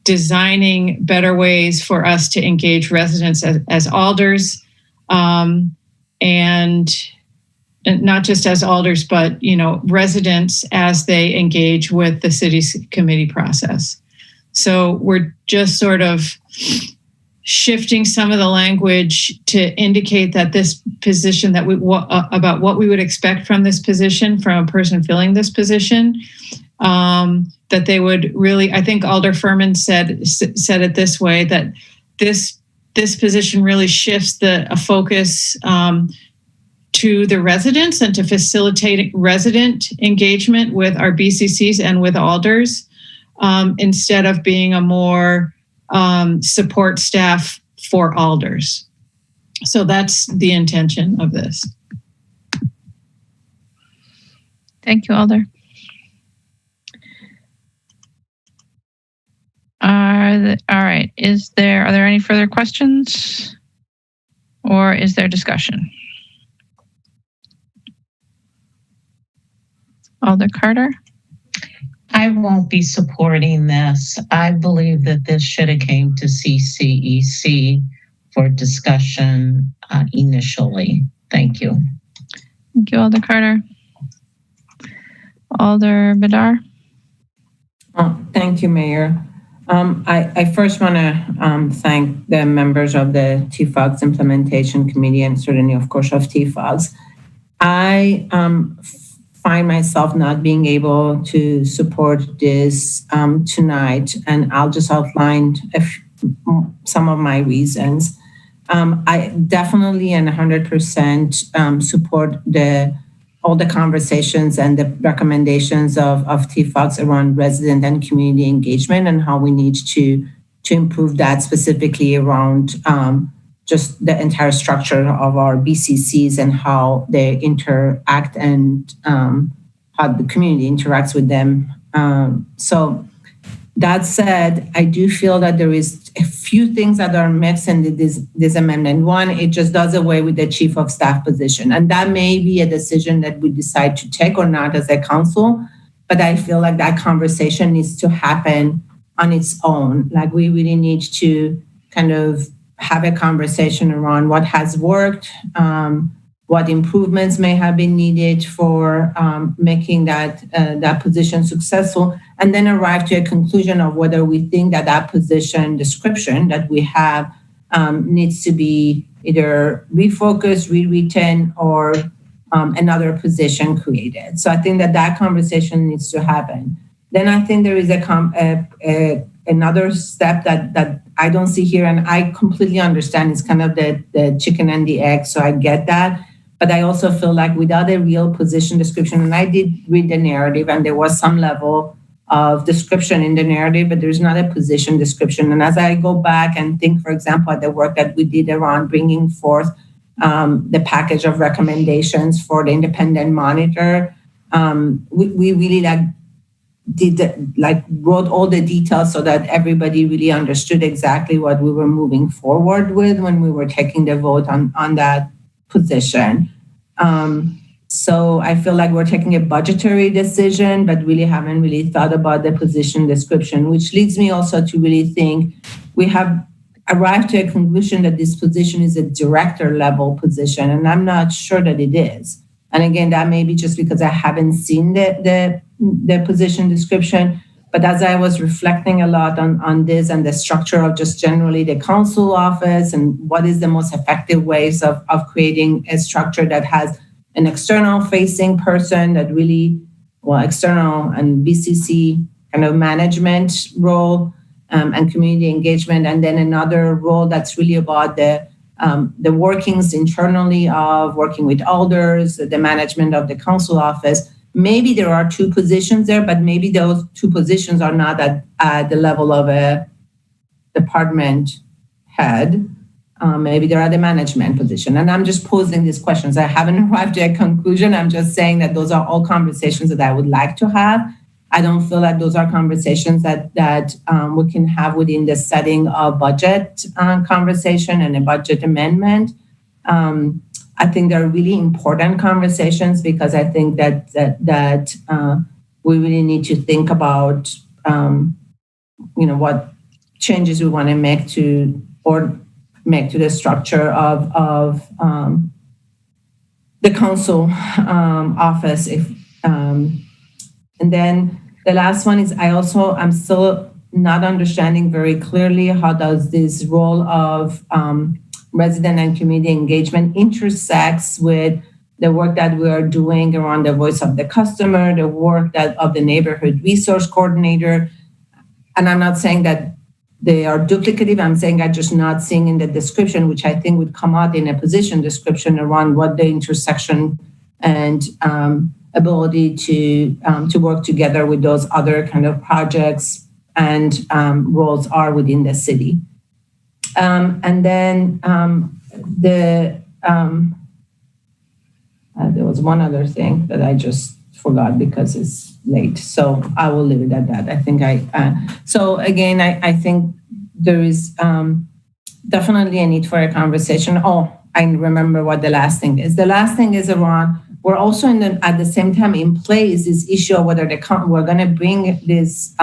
designing better ways for us to engage residents as alders, and not just as alders, but residents as they engage with the city's committee process. So we're just sort of shifting some of the language to indicate that this position, about what we would expect from this position, from a person filling this position, that they would really, I think Alder Furman said it this way, that this position really shifts a focus to the residents and to facilitate resident engagement with our BCCs and with alders, instead of being a more support staff for alders. So that's the intention of this. Thank you, Alder. All right. Are there any further questions, or is there discussion? Alder Carter? I won't be supporting this. I believe that this should have came to CCEC for discussion initially. Thank you. Thank you, Alder Carter. Alder Bedar? Thank you, Mayor. I first want to thank the members of the TFOG's Implementation Committee and certainly, of course, of TFOG's. I find myself not being able to support this tonight, and I'll just outline some of my reasons. I definitely and 100% support all the conversations and the recommendations of TFOG's around resident and community engagement and how we need to improve that, specifically around just the entire structure of our BCCs and how they interact and how the community interacts with them. So that said, I do feel that there is a few things that are mixed in this amendment. One, it just does away with the chief of staff position. And that may be a decision that we decide to take or not as a council, but I feel like that conversation needs to happen on its own. Like we really need to kind of have a conversation around what has worked, what improvements may have been needed for making that position successful, and then arrive to a conclusion of whether we think that position description that we have needs to be either refocused, rewritten, or another position created. So I think that conversation needs to happen. Then I think there is another step that I don't see here, and I completely understand it's kind of the chicken and the egg, so I get that. But I also feel like without a real position description, and I did read the narrative, and there was some level of description in the narrative, but there's not a position description. And as I go back and think, for example, at the work that we did around bringing forth the package of recommendations for the independent monitor, we really wrote all the details so that everybody really understood exactly what we were moving forward with when we were taking the vote on that position. So I feel like we're taking a budgetary decision, but really haven't really thought about the position description, which leads me also to really think we have arrived to a conclusion that this position is a director level position, and I'm not sure that it is. And again, that may be just because I haven't seen the position description. But as I was reflecting a lot on this and the structure of just generally the council office and what is the most effective ways of creating a structure that has an external facing person that really, external and BCC kind of management role and community engagement, and then another role that's really about the workings internally of working with elders, the management of the council office. Maybe there are two positions there, but maybe those two positions are not at the level of a department head. Maybe they're at the management position. And I'm just posing these questions. I haven't arrived at a conclusion. I'm just saying that those are all conversations that I would like to have. I don't feel like those are conversations that we can have within the setting of budget conversation and a budget amendment. I think they're really important conversations because I think that we really need to think about what changes we want to make to the structure of the council office. And then the last one is I'm still not understanding very clearly how does this role of resident and community engagement intersects with the work that we are doing around the voice of the customer, the work of the neighborhood resource coordinator. And I'm not saying that they are duplicative. I'm saying I'm just not seeing in the description, which I think would come out in a position description around what the intersection and ability to work together with those other kind of projects and roles are within the city. And then there was one other thing that I just forgot because it's late. So I will leave it at that. I think so again, I think there is definitely a need for a conversation. Oh, I remember what the last thing is. The last thing is around, we're also at the same time in play is this issue of whether we're going to bring this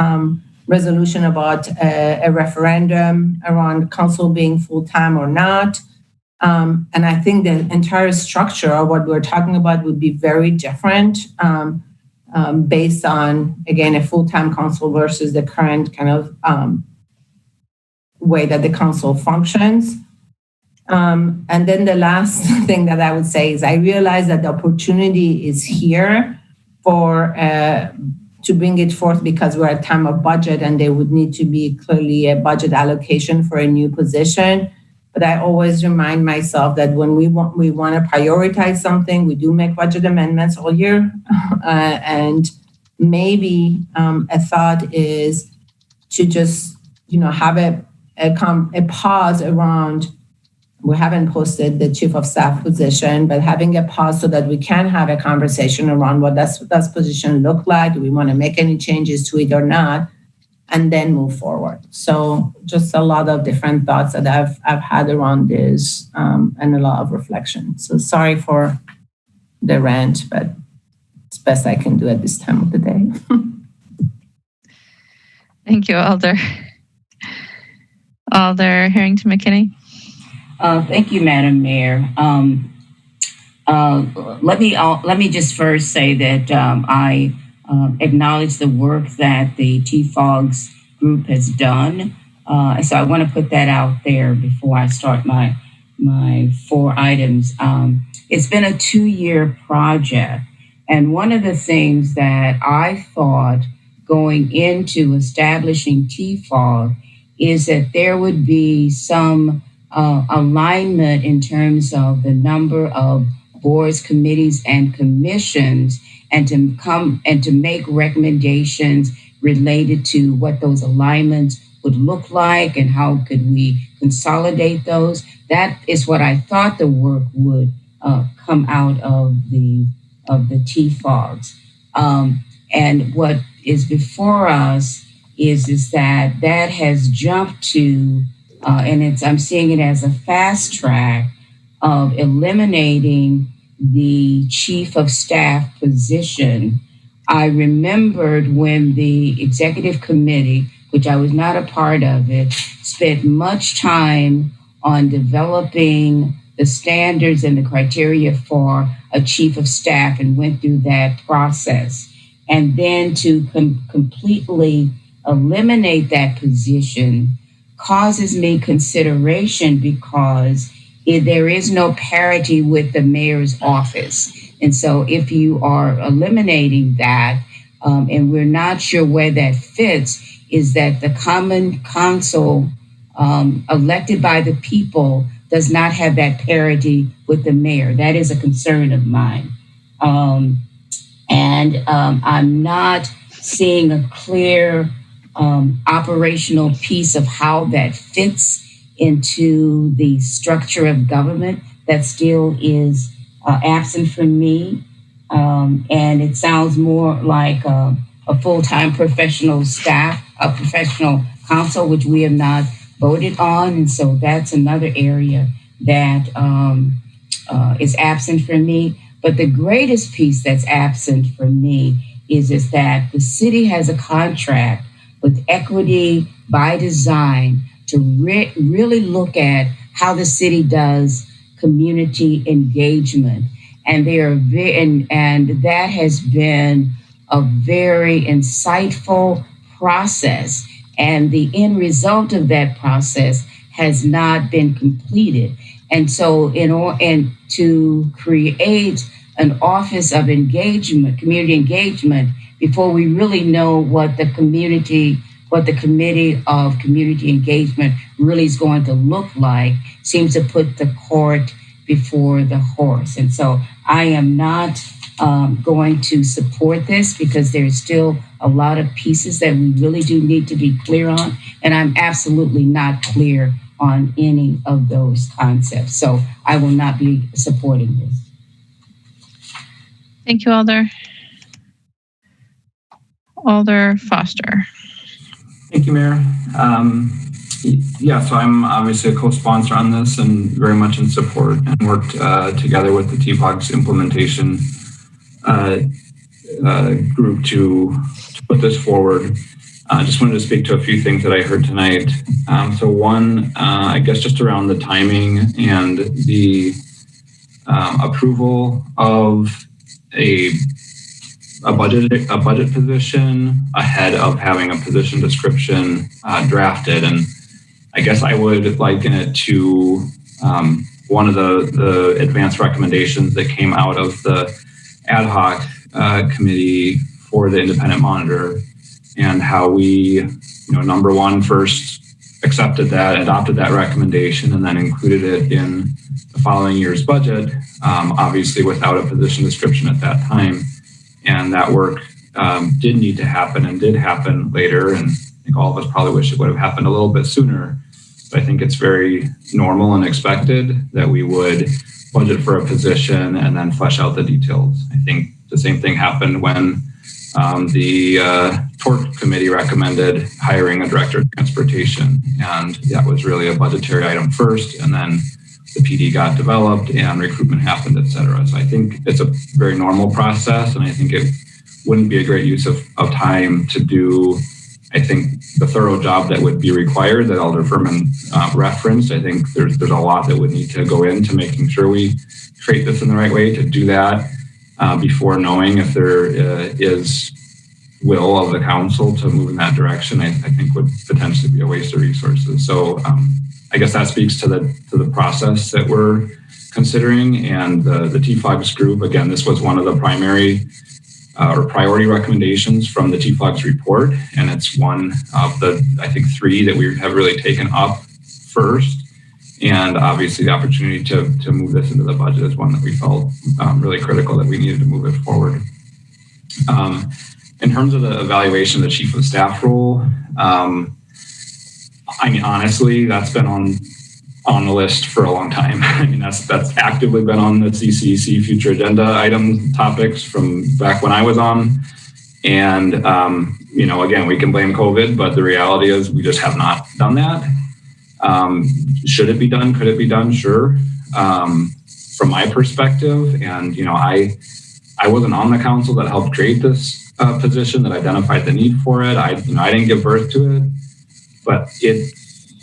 resolution about a referendum around council being full-time or not. And I think the entire structure of what we're talking about would be very different based on, again, a full-time council versus the current kind of way that the council functions. And then the last thing that I would say is I realize that the opportunity is here for to bring it forth because we're at time of budget and there would need to be clearly a budget allocation for a new position. But I always remind myself that when we want to prioritize something, we do make budget amendments all year. And maybe a thought is to just, have a pause around we haven't posted the chief of staff position, but having a pause so that we can have a conversation around what does position look like? Do we want to make any changes to it or not? And then move forward. So just a lot of different thoughts that I've had around this and a lot of reflection. So sorry for the rant, but it's best I can do at this time of the day. Thank you, Alder. Alder Harrington McKinney. Thank you, Madam Mayor. Let me just first say that I acknowledge the work that the TFOGS group has done. So I want to put that out there before I start my 4 items. It's been a 2-year project. And one of the things that I thought going into establishing TFOG is that there would be some alignment in terms of the number of boards, committees, and commissions, and to make recommendations related to what those alignments would look like and how could we consolidate those. That is what I thought the work would come out of the TFOGs. And what is before us is that has jumped to, and I'm seeing it as a fast track of eliminating the chief of staff position. I remembered when the executive committee, which I was not a part of it, spent much time on developing the standards and the criteria for a chief of staff and went through that process. And then to completely eliminate that position causes me consideration because there is no parity with the mayor's office. And so if you are eliminating that, and we're not sure where that fits, is that the common council elected by the people does not have that parity with the mayor. That is a concern of mine. And I'm not seeing a clear operational piece of how that fits into the structure of government. That still is absent from me. And it sounds more like a full-time professional staff, a professional council, which we have not voted on. And so that's another area that is absent from me. But the greatest piece that's absent from me is that the city has a contract with Equity by Design to really look at how the city does community engagement. And and that has been a very insightful process. And the end result of that process has not been completed. And so to create an office of engagement, community engagement, before we really know what the Committee of Community Engagement really is going to look like, seems to put the cart before the horse. And so I am not going to support this because there's still a lot of pieces that we really do need to be clear on. And I'm absolutely not clear on any of those concepts. So I will not be supporting this. Thank you, Alder. Alder Foster. Thank you, Mayor. So I'm obviously a co-sponsor on this and very much in support, and worked together with the TFOG's implementation group to put this forward. I just wanted to speak to a few things that I heard tonight. So one, I guess just around the timing and the approval of a budget position ahead of having a position description drafted. And I guess I would liken it to one of the advanced recommendations that came out of the ad hoc committee for the independent monitor, and how we, number one, first adopted that recommendation, and then included it in the following year's budget, obviously without a position description at that time. And that work did need to happen and did happen later. And I think all of us probably wish it would have happened a little bit sooner. So I think it's very normal and expected that we would budget for a position and then flesh out the details. I think the same thing happened when the tort committee recommended hiring a director of transportation. And that was really a budgetary item first, and then the PD got developed and recruitment happened, et cetera. So I think it's a very normal process, and I think it wouldn't be a great use of time to do, I think, the thorough job that would be required that Alder Furman referenced. I think there's a lot that would need to go into making sure we create this in the right way. To do that before knowing if there is will of the council to move in that direction, I think would potentially be a waste of resources. So I guess that speaks to the process that we're considering. And the TFOGS group, again, this was one of the primary or priority recommendations from the TFOGS report. And it's one of the, I think, 3 that we have really taken up first. And obviously the opportunity to move this into the budget is one that we felt really critical that we needed to move it forward. In terms of the evaluation of the chief of staff role, I mean, honestly, that's been on the list for a long time. I mean, that's actively been on the CCC future agenda item topics from back when I was on. And, again, we can blame COVID, but the reality is we just have not done that. Should it be done? Could it be done? Sure. From my perspective, and, I wasn't on the council that helped create this position, that identified the need for it. I didn't give birth to it, but it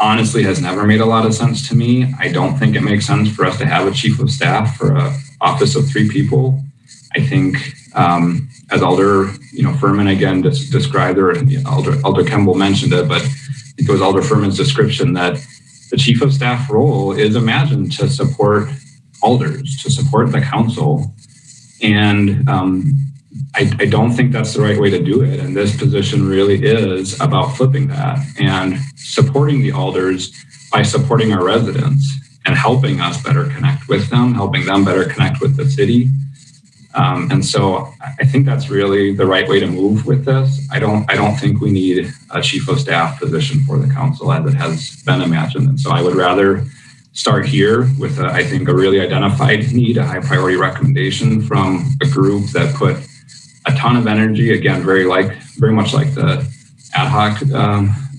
honestly has never made a lot of sense to me. I don't think it makes sense for us to have a chief of staff for an office of 3 people. I think, as Alder, Furman again described, or Alder Kemble mentioned it, but I think it was Alder Furman's description that the chief of staff role is imagined to support alders, to support the council. And I don't think that's the right way to do it. And this position really is about flipping that and supporting the alders by supporting our residents and helping us better connect with them, helping them better connect with the city. And so I think that's really the right way to move with this. I don't think we need a chief of staff position for the council as it has been imagined. And so I would rather start here with, I think, a really identified need, a high priority recommendation from a group that put a ton of energy, again, very much like the ad hoc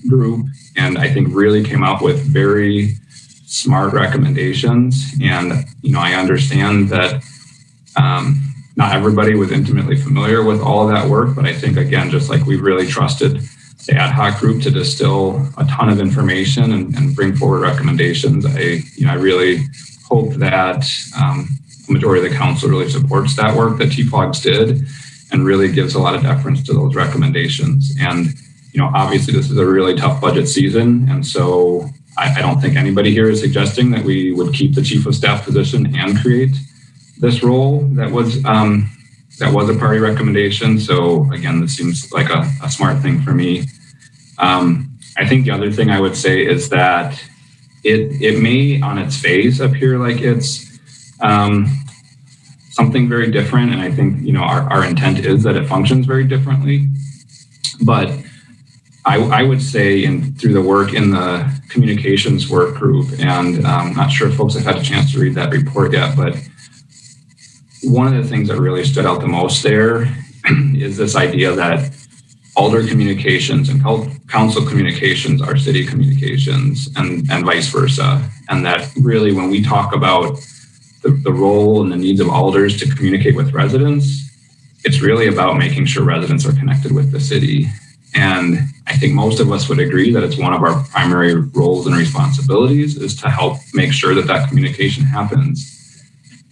group, and I think really came up with very smart recommendations. And, I understand that not everybody was intimately familiar with all of that work, but I think, again, just like we really trusted the ad hoc group to distill a ton of information and bring forward recommendations, I really hope that the majority of the council really supports that work that TFOGS did and really gives a lot of deference to those recommendations. And, obviously this is a really tough budget season. And so I don't think anybody here is suggesting that we would keep the chief of staff position and create this role that was a priority recommendation. So again, this seems like a smart thing for me. I think the other thing I would say is that it may on its face appear like it's something very different. And I think, our intent is that it functions very differently. But I would say through the work in the communications work group, and I'm not sure if folks have had a chance to read that report yet, but one of the things that really stood out the most there is this idea that alder communications and council communications are city communications and vice versa. And that really when we talk about the role and the needs of alders to communicate with residents, it's really about making sure residents are connected with the city. And I think most of us would agree that it's one of our primary roles and responsibilities is to help make sure that communication happens.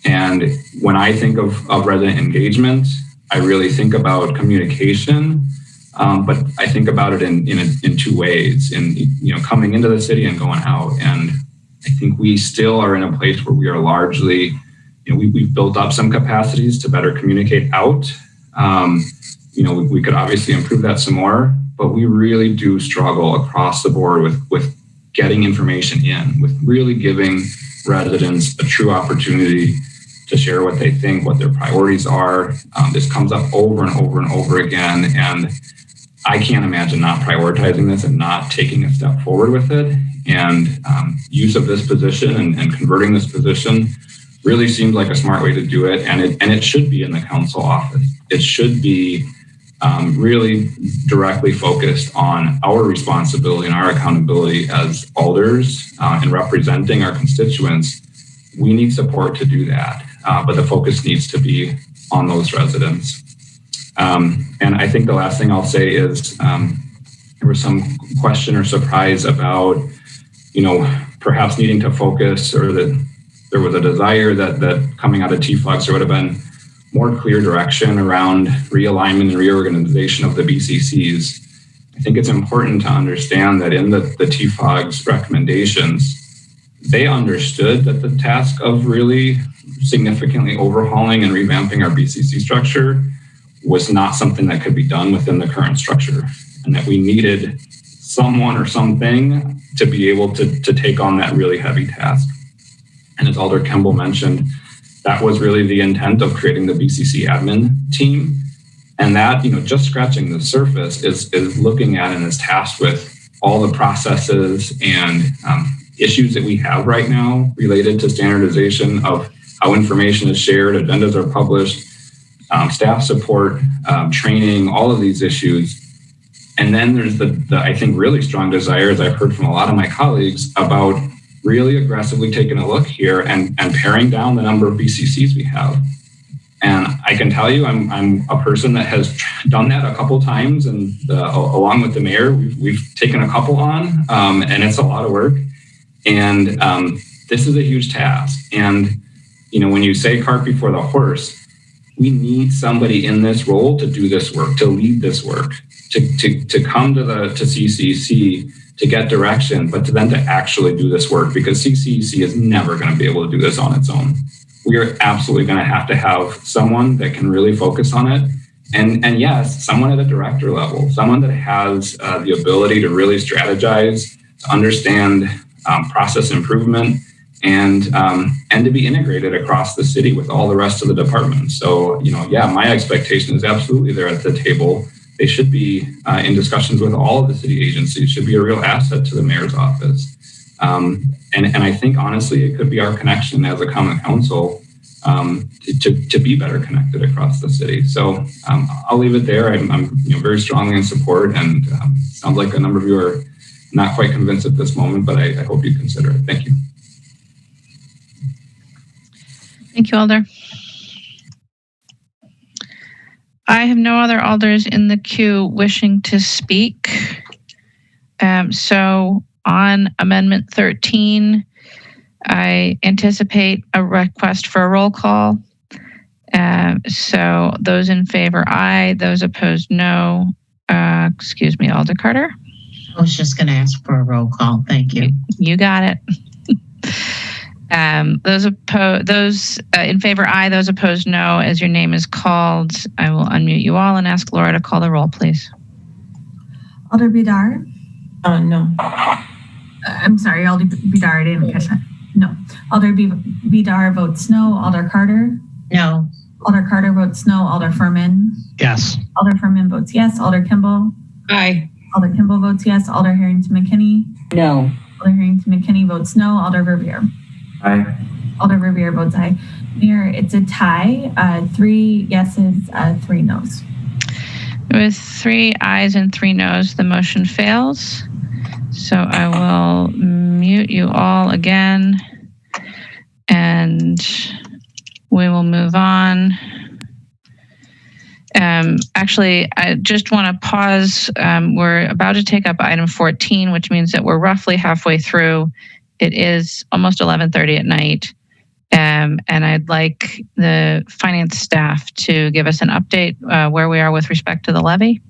And when I think of resident engagement, I really think about communication, but I think about it in 2 ways, in coming into the city and going out. And I think we still are in a place where we are largely, we've built up some capacities to better communicate out. We could obviously improve that some more, but we really do struggle across the board with getting information in, with really giving residents a true opportunity to share what they think, what their priorities are. This comes up over and over and over again. And I can't imagine not prioritizing this and not taking a step forward with it. And use of this position and converting this position really seemed like a smart way to do it. And it should be in the council office. It should be really directly focused on our responsibility and our accountability as alders in representing our constituents. We need support to do that, but the focus needs to be on those residents. And I think the last thing I'll say is there was some question or surprise about, perhaps needing to focus, or that there was a desire that coming out of TFLUX there would have been more clear direction around realignment and reorganization of the BCCs. I think it's important to understand that in the TFOG's recommendations, they understood that the task of really significantly overhauling and revamping our BCC structure was not something that could be done within the current structure, and that we needed someone or something to be able to take on that really heavy task. And as Alder Kimball mentioned, that was really the intent of creating the BCC admin team. And that, just scratching the surface is looking at and is tasked with all the processes and issues that we have right now related to standardization of how information is shared, agendas are published, staff support, training, all of these issues. And then there's the I think, really strong desire, as I've heard from a lot of my colleagues, about really aggressively taking a look here and paring down the number of BCCs we have. And I can tell you, I'm a person that has done that a couple times, and along with the mayor, we've taken a couple on, and it's a lot of work. And this is a huge task. And when you say cart before the horse, we need somebody in this role to do this work, to lead this work, to come to CCC to get direction, but to then to actually do this work, because CCC is never going to be able to do this on its own. We are absolutely going to have someone that can really focus on it. And yes, someone at a director level, someone that has the ability to really strategize, to understand process improvement, and to be integrated across the city with all the rest of the departments. So, my expectation is absolutely they're at the table. They should be in discussions with all of the city agencies, should be a real asset to the mayor's office. And I think, honestly, it could be our connection as a common council to be better connected across the city. So I'll leave it there. I'm very strongly in support, and sounds like a number of you are not quite convinced at this moment, but I hope you consider it. Thank you. Thank you, Alder. I have no other alders in the queue wishing to speak. So on Amendment 13, I anticipate a request for a roll call. So those in favor, aye. Those opposed, no. Excuse me, Alder Carter. I was just going to ask for a roll call. Thank you. You got it. Those in favor, aye. Those opposed, no. As your name is called, I will unmute you all and ask Laura to call the roll, please. Alder Bedard? No. I'm sorry, Alder Bedard, I didn't catch that. No. Alder Bedard votes no. Alder Carter? No. Alder Carter votes no. Alder Furman? Yes. Alder Furman votes yes. Alder Kimball? Aye. Alder Kimball votes yes. Alder Harrington McKinney? No. Alder Harrington McKinney votes no. Alder Verveer? Aye. Alder Verveer votes aye. Mayor, it's a tie. 3 yeses, 3 noes. With 3 ayes and 3 noes, the motion fails. So I will mute you all again, and we will move on. Actually, I just want to pause. We're about to take up item 14, which means that we're roughly halfway through. It is almost 11:30 at night. And I'd like the finance staff to give us an update where we are with respect to the levy.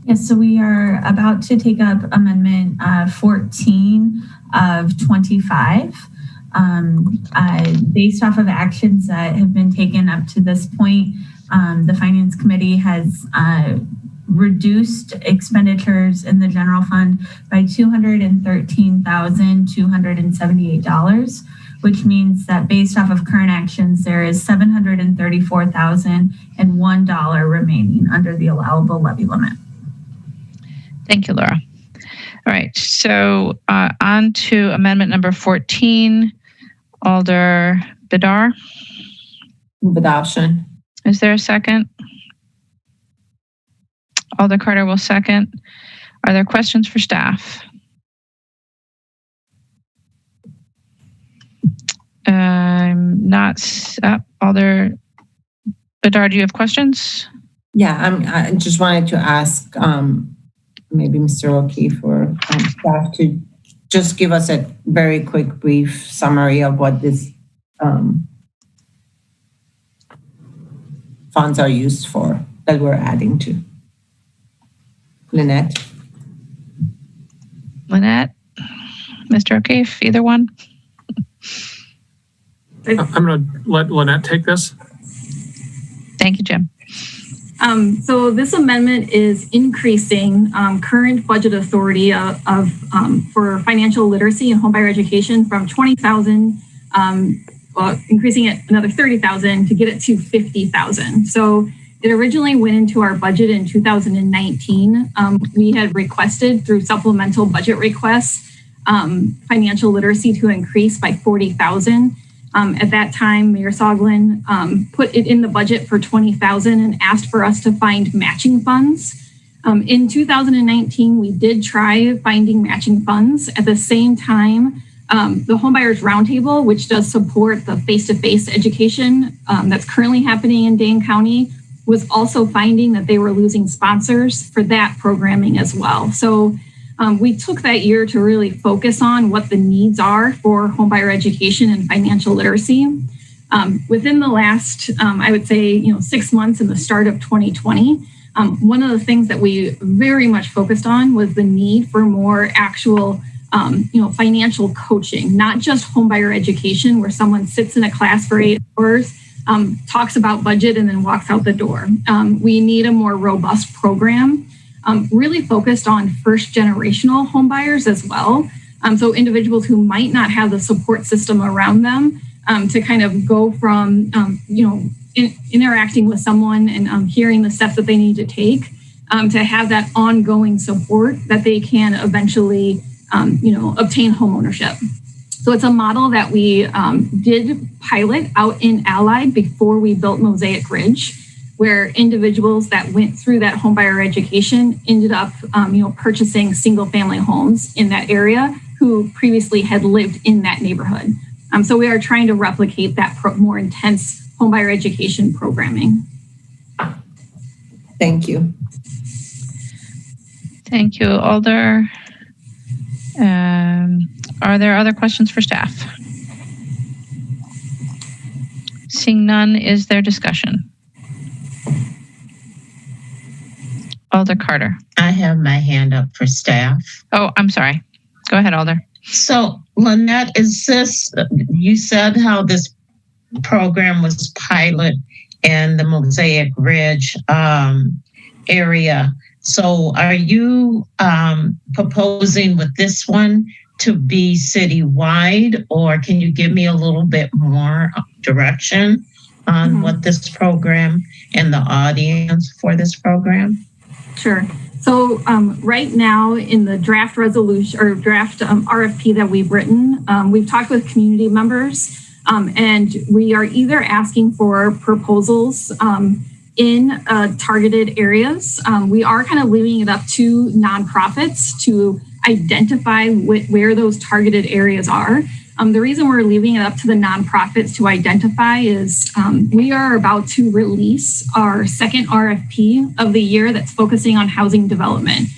Yes, so we are about to take up Amendment 14 of 25. Based off of actions that have been taken up to this point, the Finance Committee has reduced expenditures in the general fund by $213,278, which means that based off of current actions, there is $734,001 remaining under the allowable levy limit. Thank you, Laura. All right, so on to amendment number 14. Alder Bidar. Move adoption. Is there a second? Alder Carter will second. Are there questions for staff? Alder Bidar, do you have questions? Yeah, I just wanted to ask maybe Mr. O'Keefe or staff to just give us a very quick, brief summary of what this funds are used for that we're adding to. Lynette, Mr. O'Keefe, either one. I'm going to let Lynette take this. Thank you, Jim. So this amendment is increasing current budget authority for financial literacy and homebuyer education from 20,000, increasing it another 30,000 to get it to 50,000. So it originally went into our budget in 2019. We had requested through supplemental budget requests financial literacy to increase by 40,000. At that time, Mayor Soglin put it in the budget for 20,000 and asked for us to find matching funds. In 2019, we did try finding matching funds. At the same time, the Homebuyers Roundtable, which does support the face-to-face education that's currently happening in Dane County, was also finding that they were losing sponsors for that programming as well. So we took that year to really focus on what the needs are for homebuyer education and financial literacy. Within the last, I would say, 6 months in the start of 2020, one of the things that we very much focused on was the need for more actual, financial coaching, not just homebuyer education where someone sits in a class for 8 hours, talks about budget and then walks out the door. We need a more robust program. Really focused on first generational home buyers as well. So individuals who might not have the support system around them to kind of go from, interacting with someone and hearing the steps that they need to take to have that ongoing support that they can eventually, obtain home ownership. So it's a model that we did pilot out in Allied before we built Mosaic Ridge, where individuals that went through that homebuyer education ended up, purchasing single-family homes in that area who previously had lived in that neighborhood. So we are trying to replicate that more intense homebuyer education programming. Thank you. Thank you, Alder. Are there other questions for staff? Seeing none, is there discussion? Alder Carter. I have my hand up for staff. Oh, I'm sorry. Go ahead, Alder. So, Lynette, you said how this program was pilot in the Mosaic Ridge area. So are you proposing with this one to be citywide, or can you give me a little bit more direction on what this program and the audience for this program? Sure. So right now in the draft resolution or draft RFP that we've written, we've talked with community members and we are either asking for proposals in targeted areas. We are kind of leaving it up to nonprofits to identify where those targeted areas are. The reason we're leaving it up to the nonprofits to identify is we are about to release our second RFP of the year that's focusing on housing development.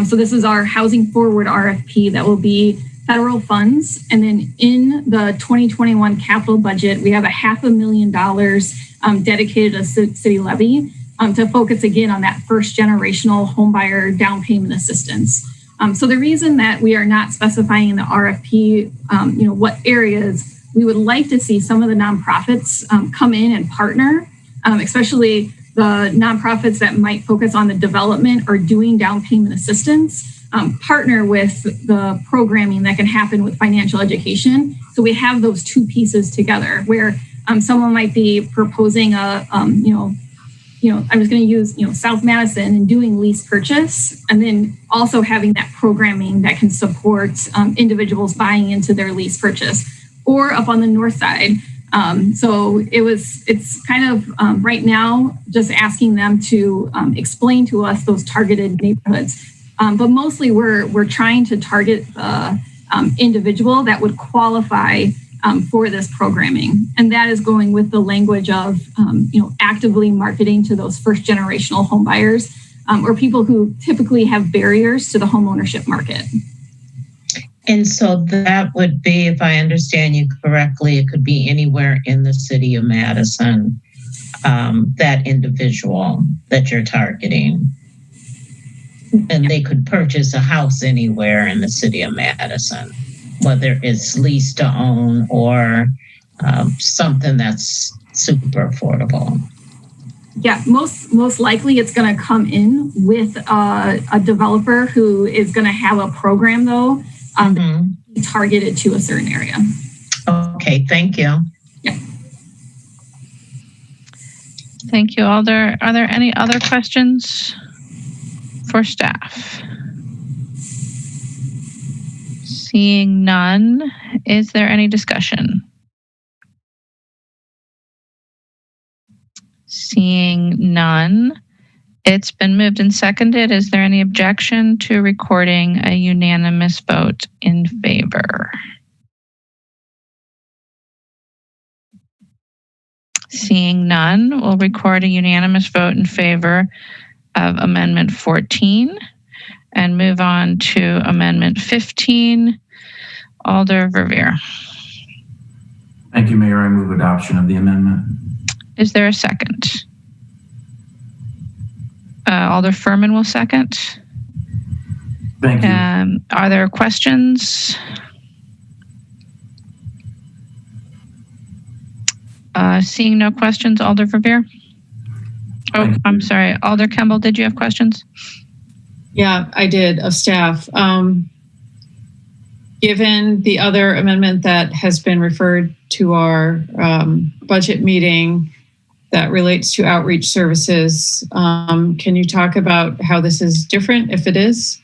So this is our Housing Forward RFP that will be federal funds. And then in the 2021 capital budget, we have $500,000 dedicated to city levy to focus again on that first generational homebuyer down payment assistance. So the reason that we are not specifying in the RFP, what areas we would like to see some of the nonprofits come in and partner, especially the nonprofits that might focus on the development or doing down payment assistance, partner with the programming that can happen with financial education. So we have those two pieces together where someone might be proposing a I was going to use, South Madison and doing lease purchase, and then also having that programming that can support individuals buying into their lease purchase, or up on the north side. So it's kind of right now just asking them to explain to us those targeted neighborhoods. But mostly we're trying to target the individual that would qualify for this programming. And that is going with the language of, actively marketing to those first generational home buyers, or people who typically have barriers to the home ownership market. And so that would be, if I understand you correctly, it could be anywhere in the city of Madison, that individual that you're targeting. And they could purchase a house anywhere in the city of Madison, whether it's lease to own or something that's super affordable. Yeah, most likely it's going to come in with a developer who is going to have a program, though, targeted to a certain area. Okay, thank you. Yeah. Thank you, Alder. Are there any other questions for staff? Seeing none, is there any discussion? Seeing none, it's been moved and seconded. Is there any objection to recording a unanimous vote in favor? Seeing none, we'll record a unanimous vote in favor of Amendment 14 and move on to Amendment 15. Alder Verveer. Thank you, Mayor. I move adoption of the amendment. Is there a second? Alder Furman will second. Thank you. Are there questions? Seeing no questions, Alder Verveer. Oh, I'm sorry. Alder Kemble, did you have questions? Yeah, I did, of staff. Given the other amendment that has been referred to our budget meeting that relates to outreach services, can you talk about how this is different, if it is?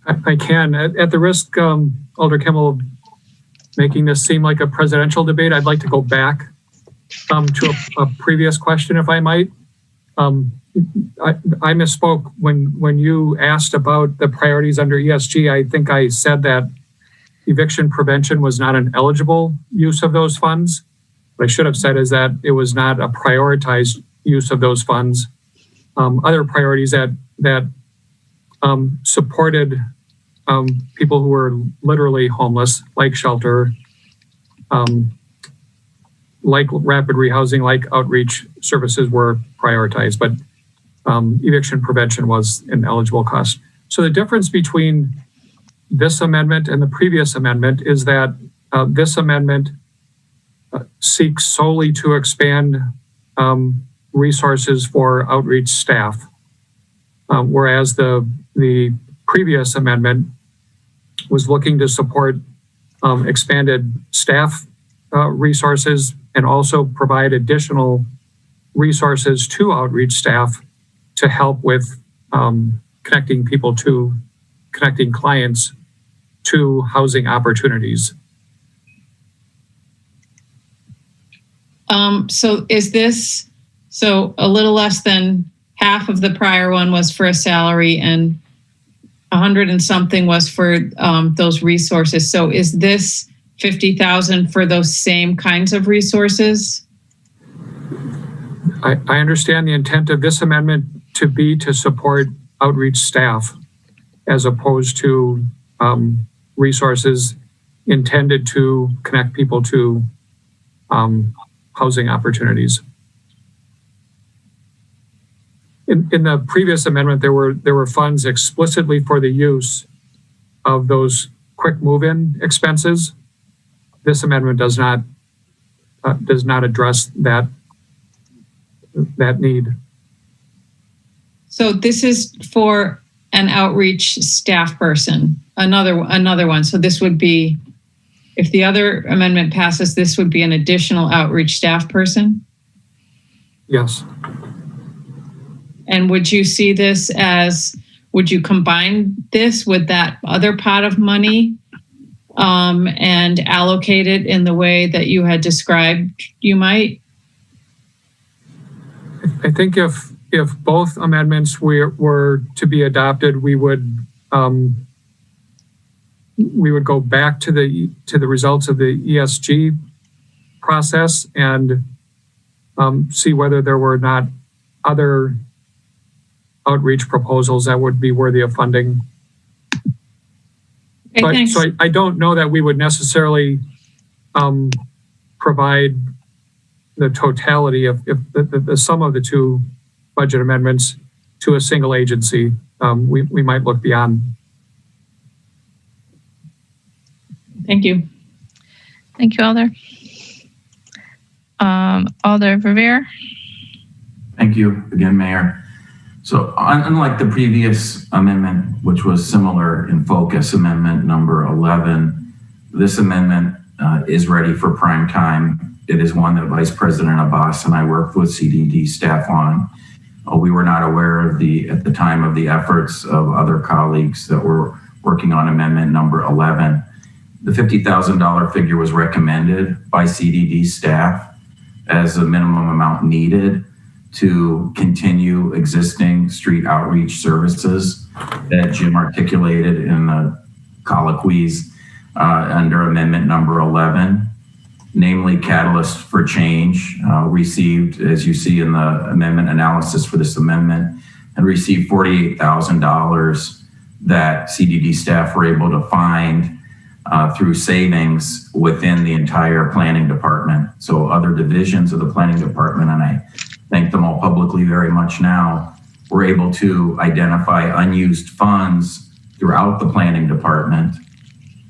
I can. At the risk, Alder Kimmel, making this seem like a presidential debate, I'd like to go back to a previous question, if I might. I misspoke when you asked about the priorities under ESG. I think I said that eviction prevention was not an eligible use of those funds. What I should have said is that it was not a prioritized use of those funds. Other priorities that supported people who were literally homeless, like shelter, like rapid rehousing, like outreach services were prioritized, but eviction prevention was an eligible cost. So the difference between this amendment and the previous amendment is that this amendment seeks solely to expand resources for outreach staff, whereas the previous amendment was looking to support expanded staff resources and also provide additional resources to outreach staff to help with connecting clients to housing opportunities. So is this, so a little less than half of the prior one was for a salary and 100 and something was for those resources. So is this 50,000 for those same kinds of resources? I understand the intent of this amendment to be to support outreach staff as opposed to resources intended to connect people to housing opportunities. In the previous amendment, there were funds explicitly for the use of those quick move-in expenses. This amendment does not address that need. So this is for an outreach staff person, another one. So this would be if the other amendment passes, this would be an additional outreach staff person? Yes. And would you see this as, would you combine this with that other pot of money and allocate it in the way that you had described you might? I think if both amendments were to be adopted, we would go back to the results of the ESG process and see whether there were not other outreach proposals that would be worthy of funding. Okay, So I don't know that we would necessarily provide the totality of the sum of the two budget amendments to a single agency. We might look beyond. Thank you. Thank you, Alder. Alder Verveer. Thank you again, Mayor. So unlike the previous amendment, which was similar in focus, amendment number 11, this amendment is ready for prime time. It is one that Vice President Abbas and I worked with CDD staff on. We were not aware of at the time of the efforts of other colleagues that were working on amendment number 11. The $50,000 figure was recommended by CDD staff as a minimum amount needed to continue existing street outreach services that Jim articulated in the colloquies under amendment number 11, namely Catalyst for Change, received, as you see in the amendment analysis for this amendment, and received $48,000 that CDD staff were able to find through savings within the entire planning department. So other divisions of the planning department, and I thank them all publicly very much now, were able to identify unused funds throughout the planning department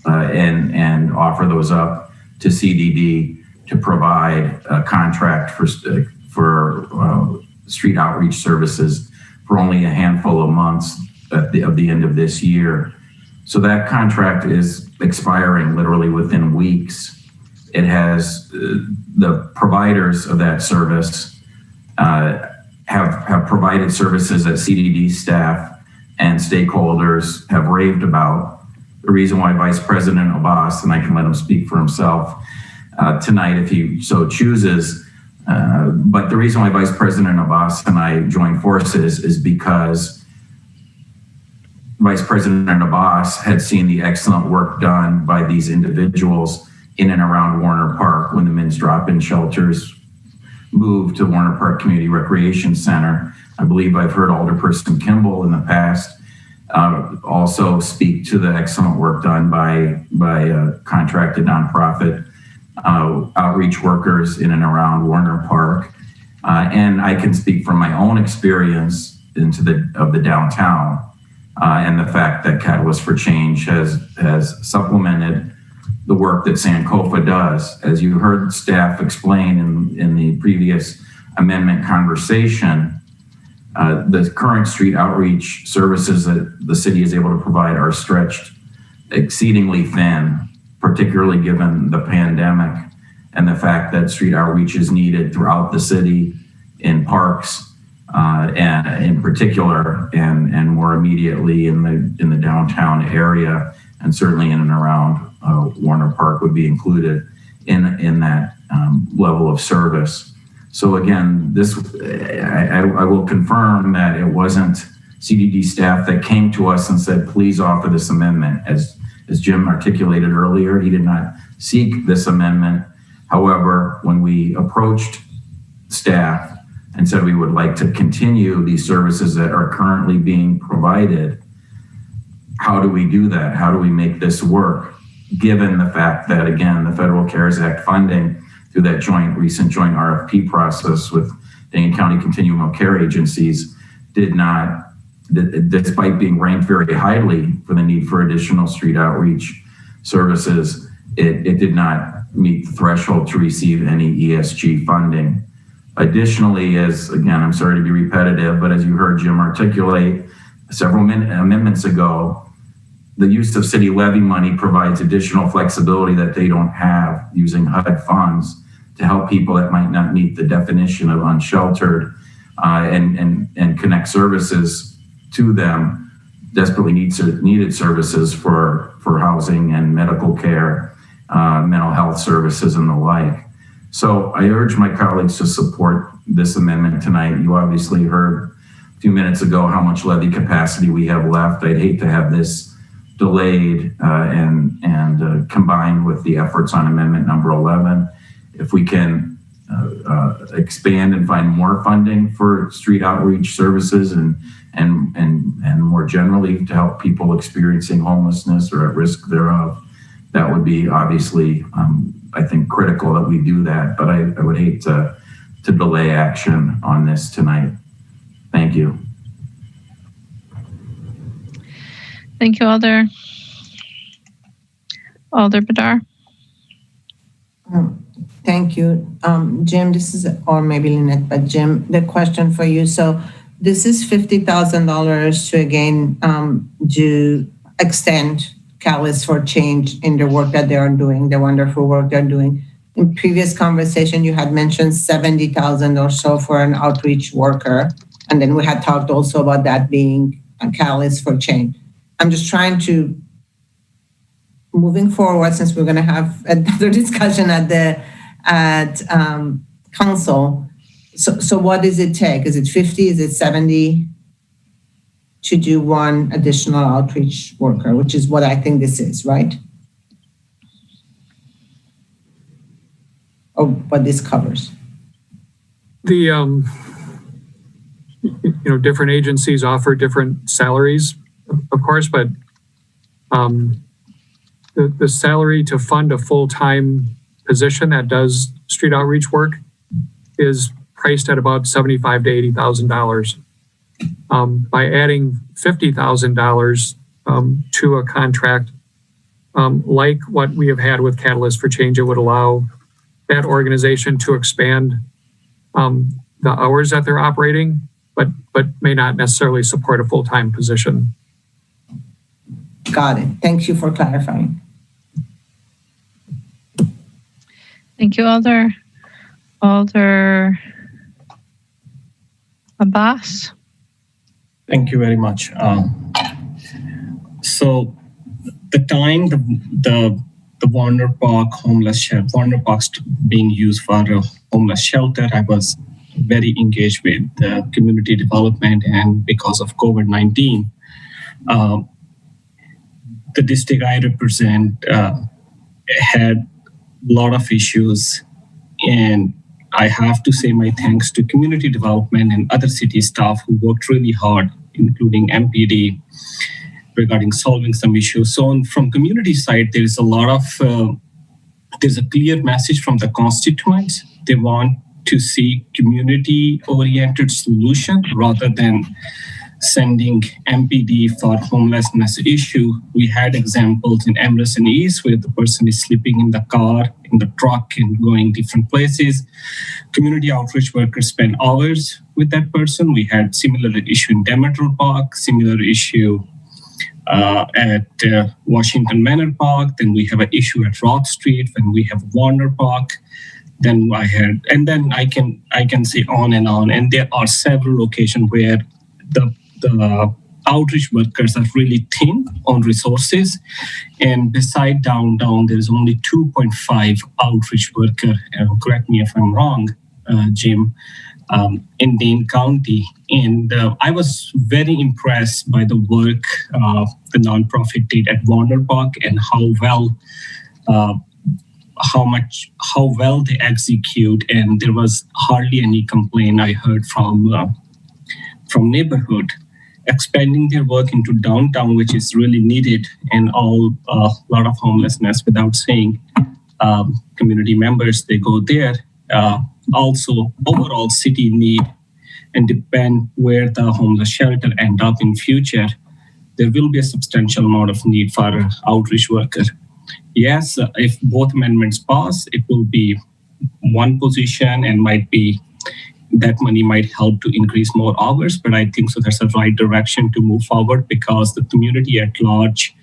and offer those up to CDD to provide a contract for street outreach services for only a handful of months at the end of this year. So that contract is expiring literally within weeks. It has the providers of that service have provided services that CDD staff and stakeholders have raved about. The reason why Vice President Abbas, and I can let him speak for himself tonight if he so chooses, but the reason why Vice President Abbas and I joined forces is because Vice President Abbas had seen the excellent work done by these individuals in and around Warner Park when the men's drop-in shelters moved to Warner Park Community Recreation Center. I believe I've heard Alderperson Kimball in the past also speak to the excellent work done by contracted nonprofit outreach workers in and around Warner Park. And I can speak from my own experience of the downtown and the fact that Catalyst for Change has supplemented the work that Sankofa does. As you heard staff explain in the previous amendment conversation, the current street outreach services that the city is able to provide are stretched exceedingly thin, particularly given the pandemic and the fact that street outreach is needed throughout the city in parks and in particular and more immediately in the downtown area, and certainly in and around Warner Park would be included in that level of service. So again, I will confirm that it wasn't CDD staff that came to us and said, please offer this amendment. As Jim articulated earlier, he did not seek this amendment. However, when we approached staff and said we would like to continue these services that are currently being provided, how do we do that? How do we make this work? Given the fact that, again, the Federal CARES Act funding through that recent joint RFP process with Dane County Continuum of Care agencies did not, despite being ranked very highly for the need for additional street outreach services, it did not meet the threshold to receive any ESG funding. Additionally, I'm sorry to be repetitive, but as you heard Jim articulate several amendments ago, the use of city levy money provides additional flexibility that they don't have using HUD funds to help people that might not meet the definition of unsheltered and connect services to them, desperately needed services for housing and medical care, mental health services and the like. So I urge my colleagues to support this amendment tonight. You obviously heard a few minutes ago how much levy capacity we have left. I'd hate to have this delayed and combined with the efforts on amendment number 11. If we can expand and find more funding for street outreach services and more generally to help people experiencing homelessness or at risk thereof, that would be obviously, I think, critical that we do that. But I would hate to delay action on this tonight. Thank you. Thank you, Alder. Alder Badar. Thank you. Jim, this is, or maybe Lynette, but Jim, the question for you. So this is $50,000 to again to extend Catalyst for Change in the work that they are doing, the wonderful work they're doing. In previous conversation, you had mentioned $70,000 or so for an outreach worker. And then we had talked also about that being a Catalyst for Change. I'm just trying to, moving forward, since we're going to have another discussion at council. So what does it take? Is it 50? Is it 70 to do one additional outreach worker, which is what I think this is, right? Or what this covers? The different agencies offer different salaries, of course, but the salary to fund a full-time position that does street outreach work is priced at about $75,000 to $80,000. By adding $50,000 to a contract, like what we have had with Catalyst for Change, it would allow that organization to expand the hours that they're operating, but may not necessarily support a full-time position. Got it. Thank you for clarifying. Thank you, Alder. Alder Abbas. Thank you very much. So the time the Warner Park homeless shelter, Warner Park's being used for a homeless shelter, I was very engaged with the community development, and because of COVID-19, the district I represent had a lot of issues, and I have to say my thanks to community development and other city staff who worked really hard, including MPD, regarding solving some issues. So from community side, there is a lot of, there's a clear message from the constituents. They want to see community-oriented solution rather than sending MPD for homelessness issue. We had examples in Emerson East where the person is sleeping in the car, in the truck, and going different places. Community outreach workers spend hours with that person. We had similar issue in Demeter Park, similar issue at Washington Manor Park. Then we have an issue at Rock Street when we have Warner Park. Then I can say on. And there are several locations where the outreach workers are really thin on resources. And beside downtown, there is only 2.5 outreach worker. Correct me if I'm wrong, Jim, in Dane County. And I was very impressed by the work the nonprofit did at Warner Park and how well they execute. And there was hardly any complaint I heard from neighborhood. Expanding their work into downtown, which is really needed, and a lot of homelessness without saying community members, they go there. Also, overall city need, and depend where the homeless shelter end up in future, there will be a substantial amount of need for an outreach worker. Yes, if both amendments pass, it will be one position and that money might help to increase more hours, but I think so that's the right direction to move forward because the community at large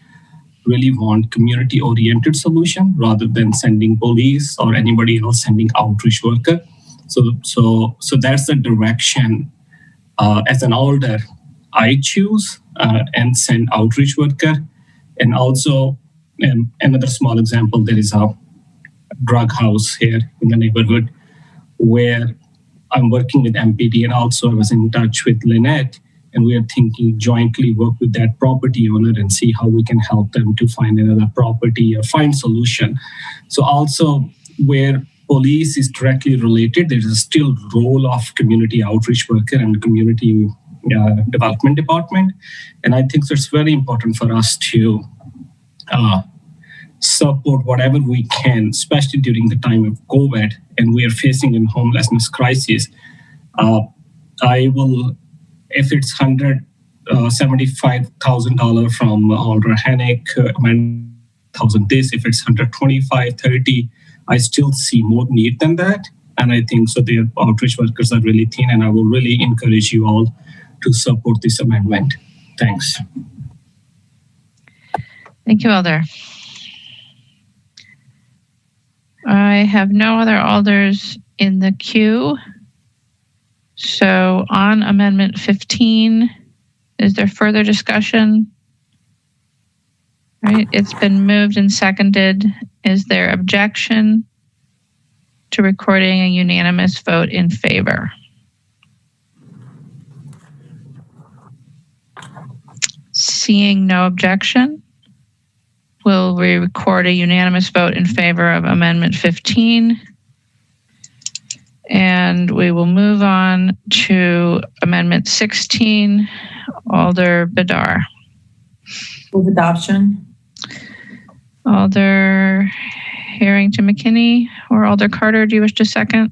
really want community-oriented solution rather than sending police or anybody else sending outreach worker. So that's the direction as an alder I choose and send outreach worker. And also another small example, there is a drug house here in the neighborhood where I'm working with MPD, and also I was in touch with Lynette, and we are thinking jointly work with that property owner and see how we can help them to find another property or find solution. So also where police is directly related, there is still role of community outreach worker and community development department. And I think it's very important for us to support whatever we can, especially during the time of COVID, and we are facing a homelessness crisis. I will, if it's $175,000 from Alder Hennick, $1,000 this, if it's 125, 30, I still see more need than that. And I think so their outreach workers are really thin, and I will really encourage you all to support this amendment. Thanks. Thank you, Alder. I have no other alders in the queue. So on Amendment 15, is there further discussion? All right, it's been moved and seconded. Is there objection to recording a unanimous vote in favor? Seeing no objection, will we record a unanimous vote in favor of Amendment 15? And we will move on to Amendment 16. Alder Bedar. Move adoption. Alder Harrington McKinney or Alder Carter, do you wish to second?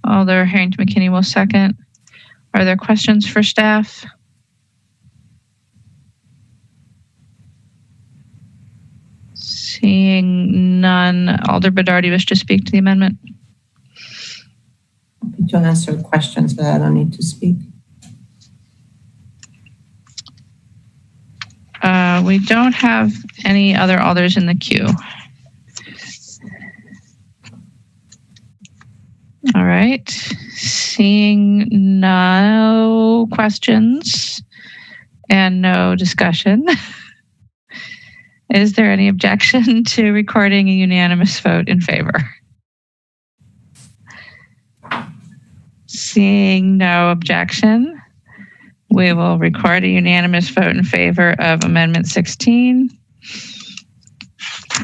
Alder Harrington McKinney will second. Are there questions for staff? Seeing none. Alder Bedar, do you wish to speak to the amendment? To answer questions, but I don't need to speak. We don't have any other alders in the queue. All right. Seeing no questions and no discussion, is there any objection to recording a unanimous vote in favor? Seeing no objection, we will record a unanimous vote in favor of Amendment 16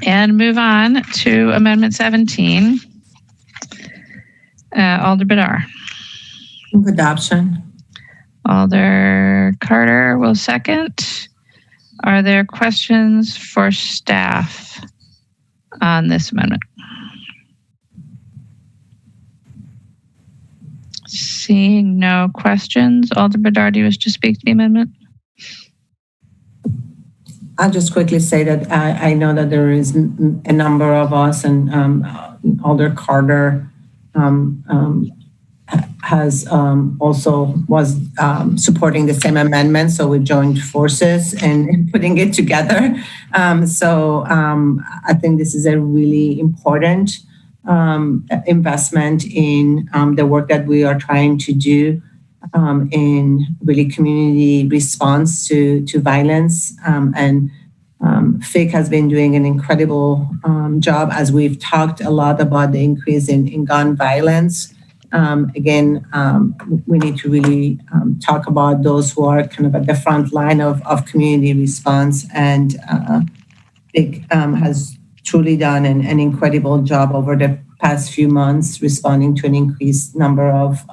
and move on to Amendment 17. Alder Bedar. Move adoption. Alder Carter will second. Are there questions for staff on this amendment? Seeing no questions, Alder Bedar, do you wish to speak to the amendment? I'll just quickly say that I know that there is a number of us, and Alder Carter has also was supporting the same amendment, so we joined forces in putting it together. So I think this is a really important investment in the work that we are trying to do in really community response to violence. And FIC has been doing an incredible job, as we've talked a lot about the increase in gun violence. Again, we need to really talk about those who are kind of at the front line of community response, and FIC has truly done an incredible job over the past few months, responding to an increased number of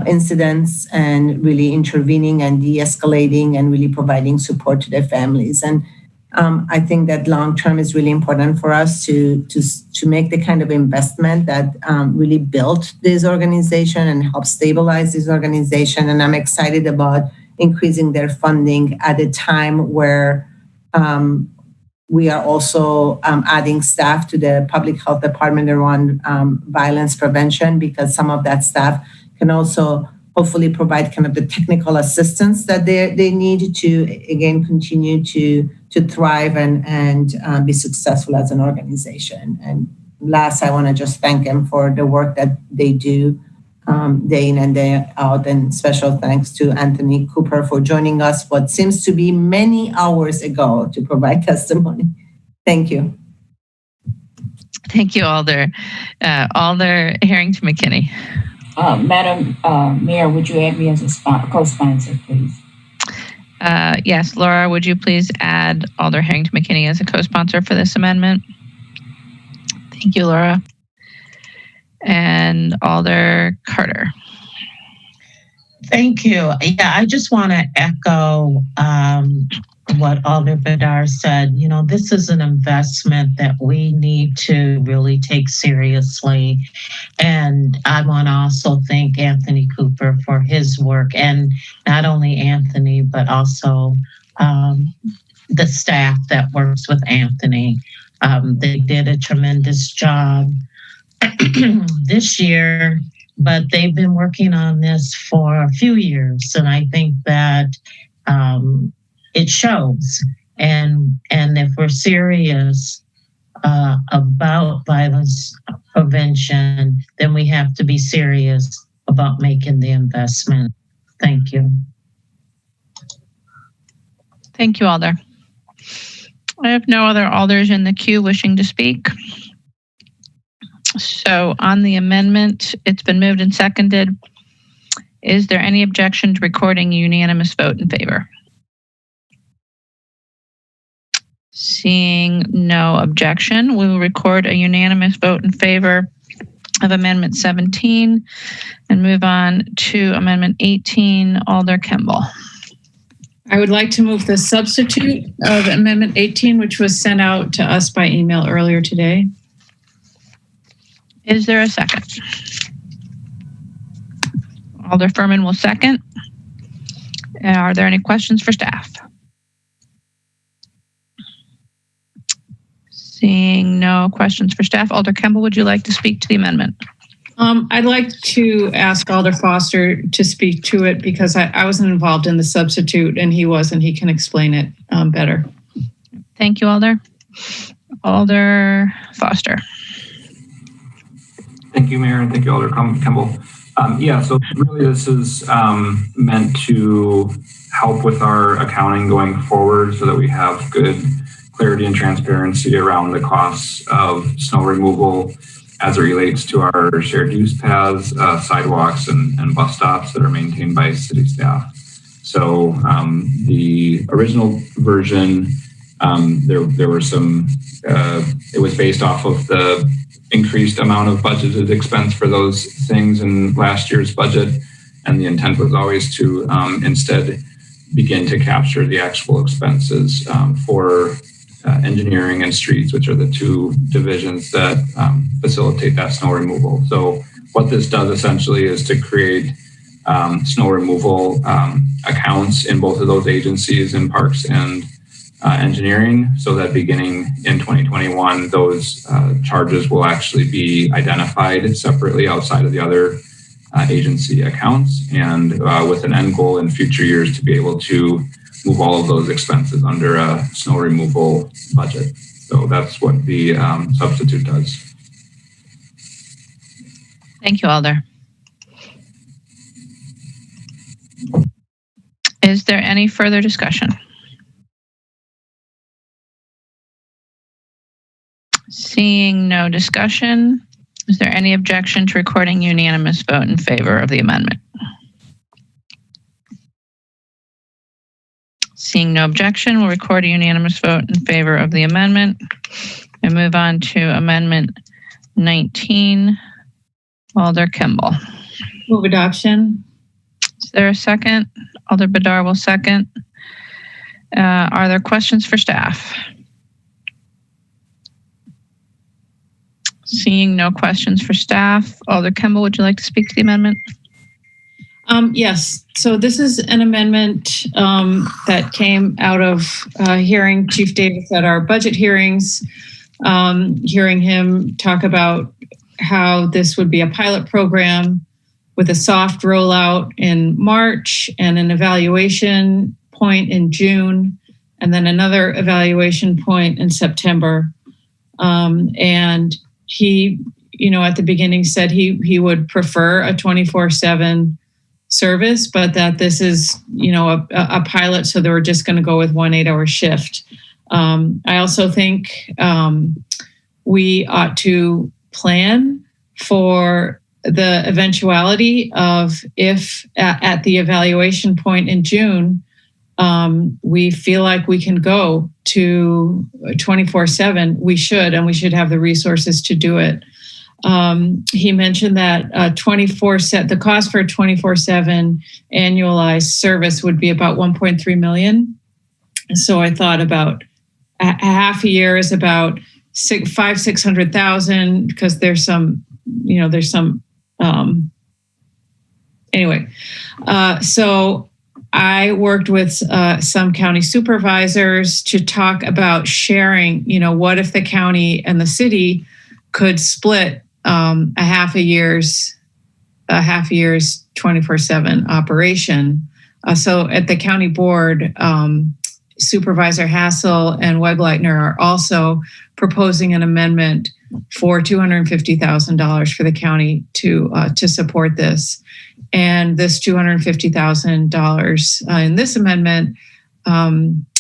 incidents and really intervening and de-escalating and really providing support to their families. And I think that long-term is really important for us to make the kind of investment that really built this organization and help stabilize this organization. And I'm excited about increasing their funding at a time where we are also adding staff to the public health department around violence prevention, because some of that staff can also hopefully provide kind of the technical assistance that they need to, again, continue to thrive and be successful as an organization. And last, I want to just thank them for the work that they do day in and day out. And special thanks to Anthony Cooper for joining us what seems to be many hours ago to provide testimony. Thank you. Thank you, Alder. Alder Harrington McKinney. Madam Mayor, would you add me as a co-sponsor, please? Yes, Laura, would you please add Alder Harrington McKinney as a co-sponsor for this amendment? Thank you, Laura. And Alder Carter. Thank you. Yeah, I just want to echo what Alder Bedard said. You know, this is an investment that we need to really take seriously. And I want to also thank Anthony Cooper for his work, and not only Anthony, but also the staff that works with Anthony. They did a tremendous job this year, but they've been working on this for a few years. And I think that it shows. And if we're serious about violence prevention, then we have to be serious about making the investment. Thank you. Thank you, Alder. I have no other alders in the queue wishing to speak. So on the amendment, it's been moved and seconded. Is there any objection to recording a unanimous vote in favor? Seeing no objection, we will record a unanimous vote in favor of Amendment 17 and move on to Amendment 18, Alder Kimball. I would like to move the substitute of Amendment 18, which was sent out to us by email earlier today. Is there a second? Alder Furman will second. Are there any questions for staff? Seeing no questions for staff, Alder Kimball, would you like to speak to the amendment? I'd like to ask Alder Foster to speak to it because I wasn't involved in the substitute and he was, and he can explain it better. Thank you, Alder. Alder Foster. Thank you, Mayor, and thank you, Alder Kimball. Yeah, so really this is meant to help with our accounting going forward so that we have good clarity and transparency around the costs of snow removal as it relates to our shared use paths, sidewalks, and bus stops that are maintained by city staff. So the original version, there were some, it was based off of the increased amount of budgeted expense for those things in last year's budget. And the intent was always to instead begin to capture the actual expenses for engineering and streets, which are the two divisions that facilitate that snow removal. So what this does essentially is to create snow removal accounts in both of those agencies, in parks and engineering, so that beginning in 2021, those charges will actually be identified separately outside of the other agency accounts, and with an end goal in future years to be able to move all of those expenses under a snow removal budget. So that's what the substitute does. Thank you, Alder. Is there any further discussion? Seeing no discussion, is there any objection to recording unanimous vote in favor of the amendment? Seeing no objection, we'll record a unanimous vote in favor of the amendment and move on to Amendment 19, Alder Kimball. Move adoption. Is there a second? Alder Bedard will second. Are there questions for staff? Seeing no questions for staff, Alder Kimball, would you like to speak to the amendment? Yes. So this is an amendment that came out of hearing Chief Davis at our budget hearings, hearing him talk about how this would be a pilot program with a soft rollout in March and an evaluation point in June, and then another evaluation point in September. And he, at the beginning said he would prefer a 24/7 service, but that this is, a pilot, so they were just going to go with 1 8-hour shift. I also think we ought to plan for the eventuality of if at the evaluation point in June, we feel like we can go to 24/7, we should have the resources to do it. He mentioned that the cost for a 24/7 annualized service would be about $1.3 million. So I thought about a half a year is about $600,000 because there's some. Anyway, so I worked with some county supervisors to talk about sharing, what if the county and the city could split a half a year's 24/7 operation. So at the county board, Supervisor Hassel and Wegleitner are also proposing an amendment for $250,000 for the county to support this. And this $250,000 in this amendment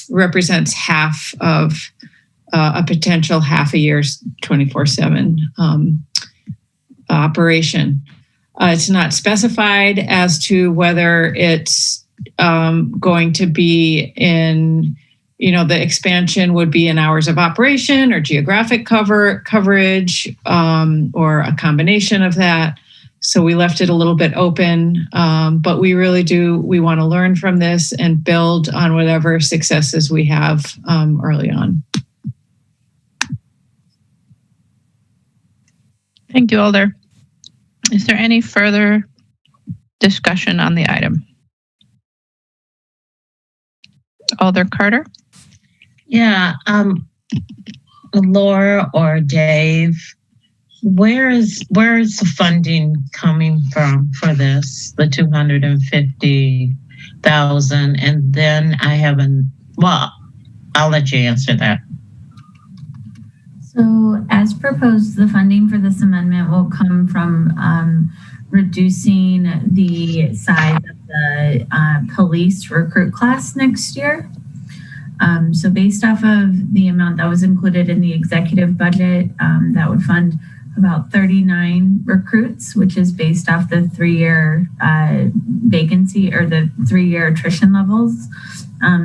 represents half of a potential half a year's 24/7 operation. It's not specified as to whether it's going to be in, the expansion would be in hours of operation or geographic coverage or a combination of that. So we left it a little bit open, but we really we want to learn from this and build on whatever successes we have early on. Thank you, Alder. Is there any further discussion on the item? Alder Carter? Yeah, Laura or Dave, where is the funding coming from for this, the $250,000? And then I'll let you answer that. So as proposed, the funding for this amendment will come from reducing the size of the police recruit class next year. So based off of the amount that was included in the executive budget, that would fund about 39 recruits, which is based off the 3-year vacancy or the 3-year attrition levels.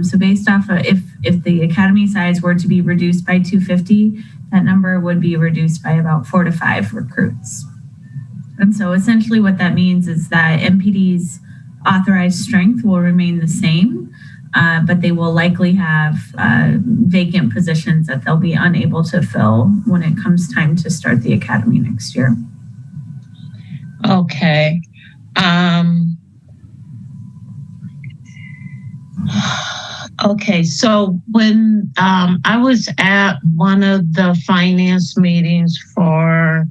So based off of if the academy size were to be reduced by 250, that number would be reduced by about 4 to 5 recruits. And so essentially what that means is that MPD's authorized strength will remain the same, but they will likely have vacant positions that they'll be unable to fill when it comes time to start the academy next year. Okay. Okay, so when I was at one of the finance meetings for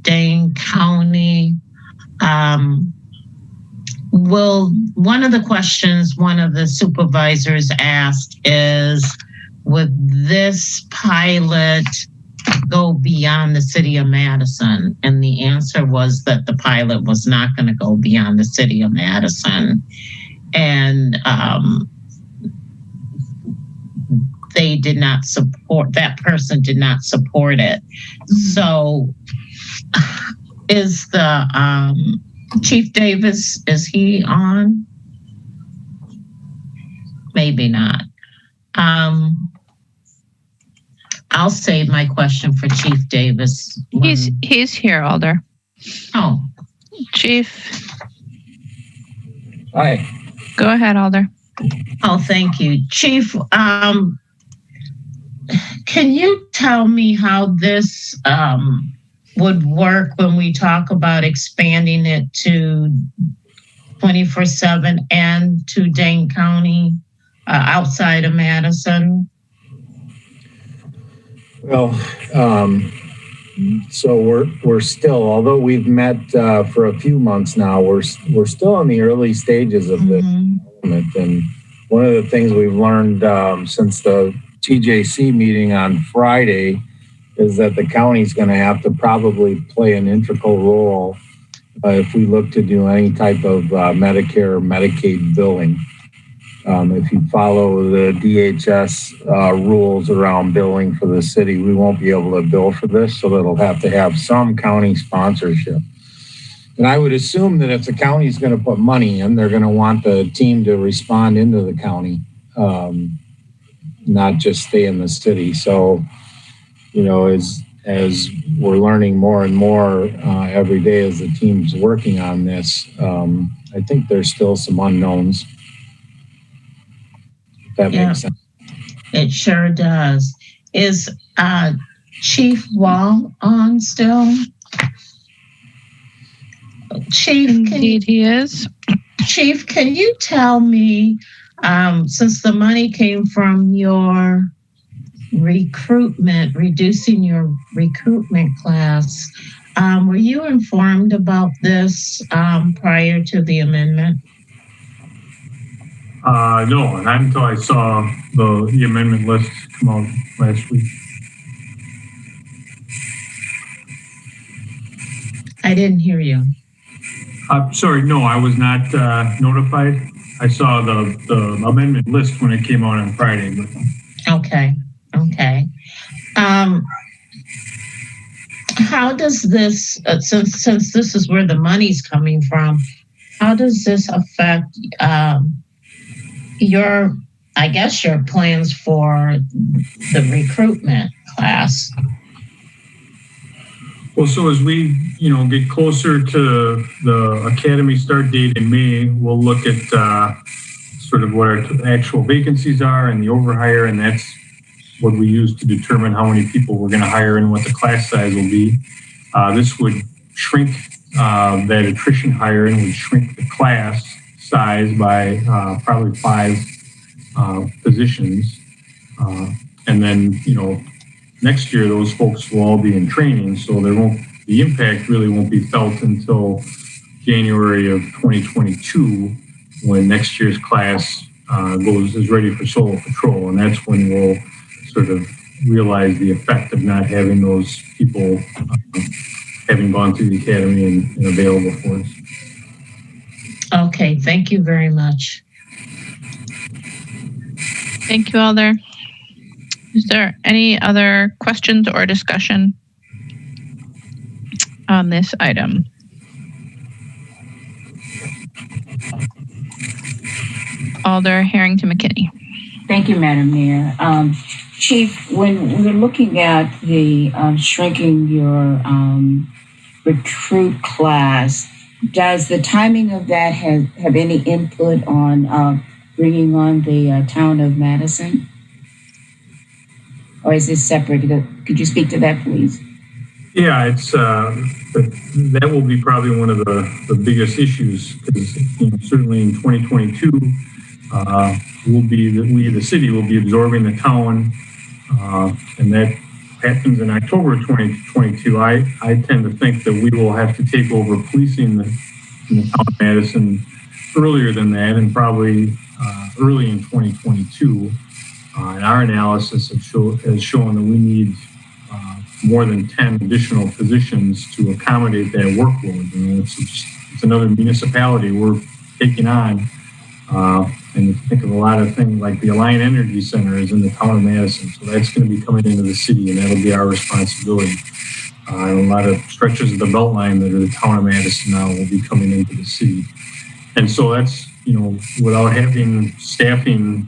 Dane County, one of the questions one of the supervisors asked is, would this pilot go beyond the city of Madison? And the answer was that the pilot was not going to go beyond the city of Madison. And they did not support, that person did not support it. So is the Chief Davis, is he on? Maybe not. I'll save my question for Chief Davis. He's here, Alder. Oh. Chief. Hi. Go ahead, Alder. Oh, thank you. Chief, can you tell me how this would work when we talk about expanding it to 24/7 and to Dane County outside of Madison? Well, So we're still, although we've met for a few months now, we're still in the early stages of this development. And one of the things we've learned since the TJC meeting on Friday is that the county's going to have to probably play an integral role if we look to do any type of Medicare or Medicaid billing. If you follow the DHS rules around billing for the city, we won't be able to bill for this, so it'll have to have some county sponsorship. And I would assume that if the county's going to put money in, they're going to want the team to respond into the county, not just stay in the city. So, you know, as we're learning more and more every day as the team's working on this, I think there's still some unknowns. That makes sense. It sure does. Is Chief Wall on still? Chief, indeed he is. Chief, can you tell me, since the money came from your recruitment, reducing your recruitment class, were you informed about this prior to the amendment? No, not until I saw the amendment list come out last week. I didn't hear you. Sorry, no, I was not notified. I saw the amendment list when it came out on Friday. Okay. How does this, since this is where the money's coming from, how does this affect your plans for the recruitment class? Well, so as we, get closer to the academy start date in May, we'll look at sort of what our actual vacancies are and the overhire, and that's what we use to determine how many people we're going to hire and what the class size will be. This would shrink that attrition hiring, would shrink the class size by probably 5 positions. And then, next year, those folks will all be in training, so the impact really won't be felt until January of 2022, when next year's class is ready for solo patrol, and that's when we'll sort of realize the effect of not having those people having gone through the academy and available for us. Okay, thank you very much. Thank you, Alder. Is there any other questions or discussion on this item? Alder Harrington McKinney. Thank you, Madam Mayor. Chief, when we're looking at the shrinking your recruit class, does the timing of that have any input on bringing on the town of Madison? Or is this separate? Could you speak to that, please? Yeah, it's that will be probably one of the biggest issues, because certainly in 2022, we the city will be absorbing the town, and that happens in October 2022. I tend to think that we will have to take over policing in the town of Madison earlier than that, and probably early in 2022. And our analysis has shown that we need more than 10 additional positions to accommodate that workload. It's another municipality we're taking on. And you think of a lot of things like the Alliant Energy Center is in the town of Madison. So that's going to be coming into the city, and that'll be our responsibility. And a lot of stretches of the Beltline that are the town of Madison now will be coming into the city. And so that's, without having staffing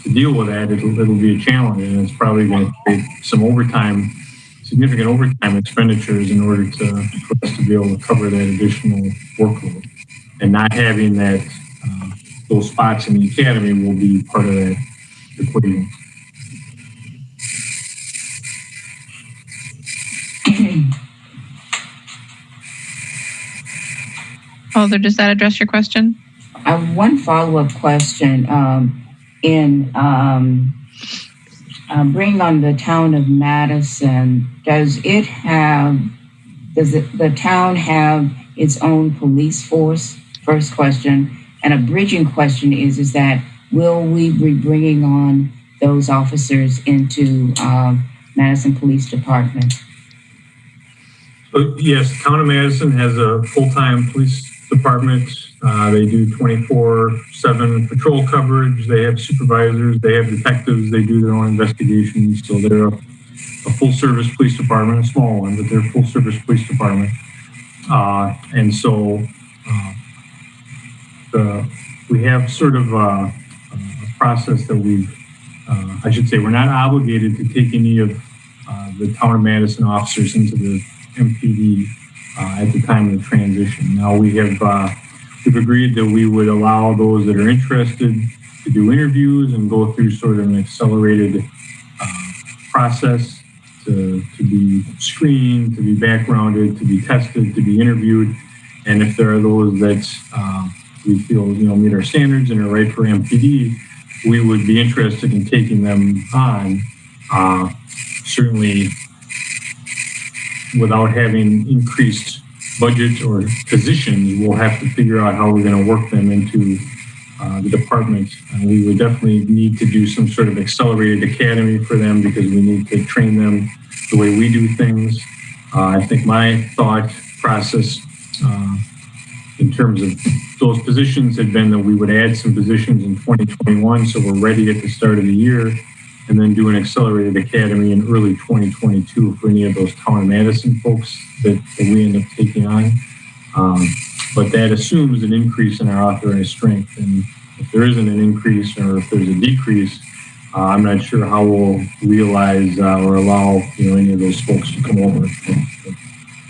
to deal with that, it'll be a challenge, and it's probably going to take some significant overtime expenditures in order for us to be able to cover that additional workload. And not having that those spots in the academy will be part of that equation. Alder, does that address your question? One follow-up question. In bringing on the town of Madison, does the town have its own police force? First question. And a bridging question is that will we be bringing on those officers into Madison Police Department? Yes, the town of Madison has a full-time police department. They do 24/7 patrol coverage. They have supervisors. They have detectives. They do their own investigations. So they're a full-service police department, a small one, but they're a full-service police department. And so we have sort of a process that I should say, we're not obligated to take any of the town of Madison officers into the MPD at the time of the transition. Now we've agreed that we would allow those that are interested to do interviews and go through sort of an accelerated process to be screened, to be backgrounded, to be tested, to be interviewed. And if there are those that we feel meet our standards and are right for MPD, we would be interested in taking them on. Certainly, without having increased budget or positions, we'll have to figure out how we're going to work them into the department. We would definitely need to do some sort of accelerated academy for them because we need to train them the way we do things. I think my thought process in terms of those positions had been that we would add some positions in 2021 so we're ready at the start of the year, and then do an accelerated academy in early 2022 for any of those town of Madison folks that we end up taking on. But that assumes an increase in our authorized strength. And if there isn't an increase or if there's a decrease, I'm not sure how we'll realize or allow any of those folks to come over.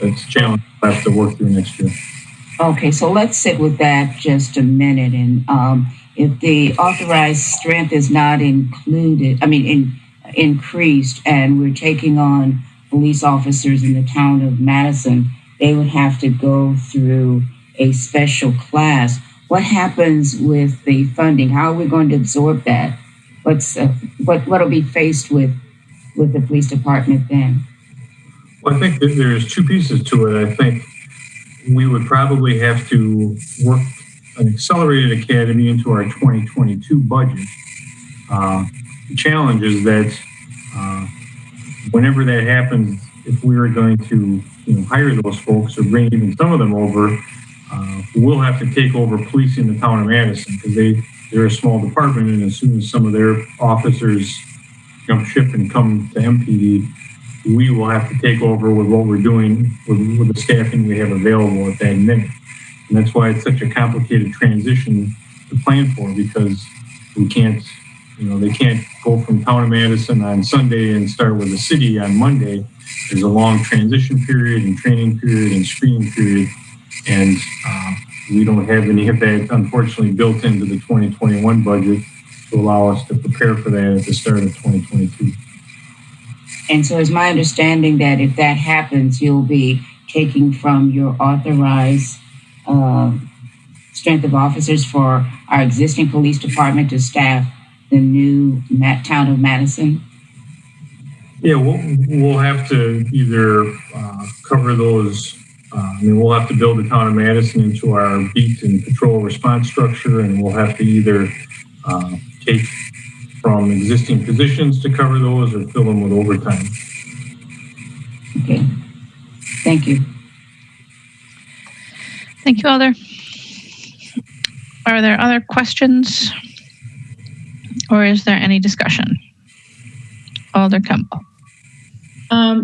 That's a challenge we'll have to work through next year. Okay, so let's sit with that just a minute. And if the authorized strength is not increased, and we're taking on police officers in the town of Madison, they would have to go through a special class. What happens with the funding? How are we going to absorb that? What'll be faced with the police department then? Well, I think that there's two pieces to it. I think we would probably have to work an accelerated academy into our 2022 budget. The challenge is that whenever that happens, if we were going to hire those folks or bring even some of them over, we'll have to take over policing the town of Madison because they're a small department, and as soon as some of their officers jump ship and come to MPD, we will have to take over with what we're doing with the staffing we have available at that minute. And that's why it's such a complicated transition to plan for, because we can't, they can't go from town of Madison on Sunday and start with the city on Monday. There's a long transition period and training period and screening period. And we don't have any of that, unfortunately, built into the 2021 budget to allow us to prepare for that at the start of 2022. And so it's my understanding that if that happens, you'll be taking from your authorized strength of officers for our existing police department to staff the new town of Madison? Yeah, we'll have to either cover those. We'll have to build the town of Madison into our beat and patrol response structure, and we'll have to either take from existing positions to cover those or fill them with overtime. Okay. Thank you. Thank you, Alder. Are there other questions, or is there any discussion? Alder Campbell.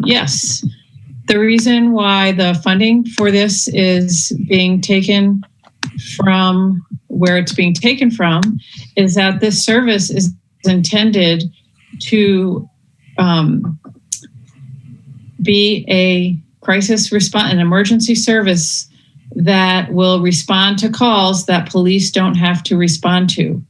Yes. The reason why the funding for this is being taken from where it's being taken from is that this service is intended to be a crisis response, an emergency service that will respond to calls that police don't have to respond to.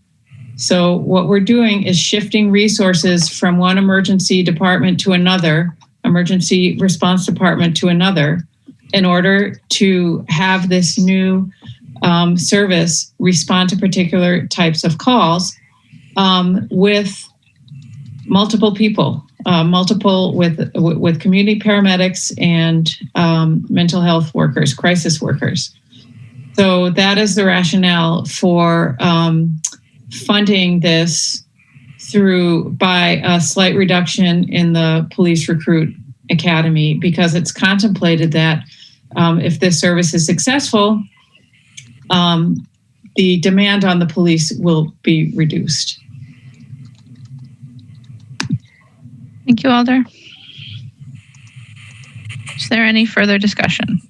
So what we're doing is shifting resources from one emergency department to another, emergency response department to another, in order to have this new service respond to particular types of calls with multiple people, multiple with community paramedics and mental health workers, crisis workers. So that is the rationale for funding this by a slight reduction in the police recruit academy, because it's contemplated that if this service is successful, the demand on the police will be reduced. Thank you, Alder. Is there any further discussion?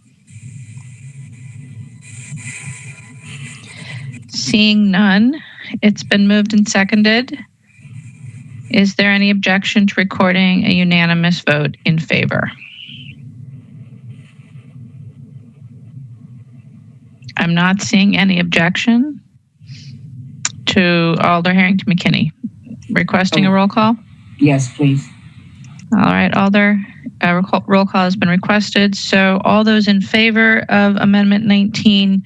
Seeing none, it's been moved and seconded. Is there any objection to recording a unanimous vote in favor? I'm not seeing any objection to Alder Harrington McKinney. Requesting a roll call? Yes, please. All right, Alder, roll call has been requested. So all those in favor of Amendment 19,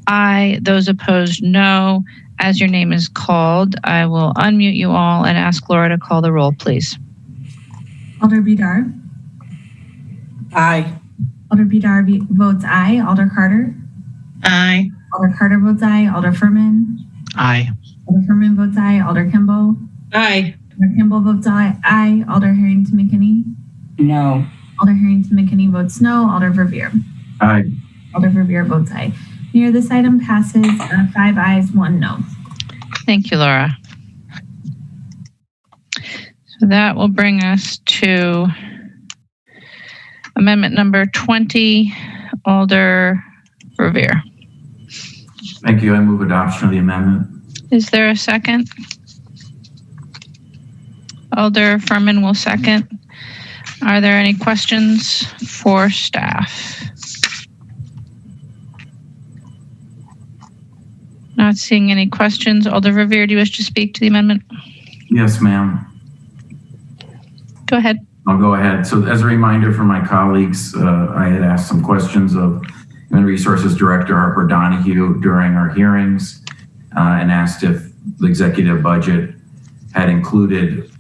aye. Those opposed, no. As your name is called, I will unmute you all and ask Laura to call the roll, please. Alder Bedard? Aye. Alder Bedard votes aye. Alder Carter? Aye. Alder Carter votes aye. Alder Furman? Aye. Alder Furman votes aye. Alder Kimball? Aye. Alder Kimball votes aye. Aye. Alder Harrington McKinney? No. Alder Harrington McKinney votes no. Alder Verveer? Aye. Alder Verveer votes aye. Mayor, this item passes 5 ayes, 1 no. Thank you, Laura. So that will bring us to Amendment number 20, Alder Verveer. Thank you. I move adoption of the amendment. Is there a second? Alder Furman will second. Are there any questions for staff? Not seeing any questions. Alder Verveer, do you wish to speak to the amendment? Yes, ma'am. Go ahead. I'll go ahead. So as a reminder for my colleagues, I had asked some questions of Human Resources Director Harper Donahue during our hearings and asked if the executive budget had included,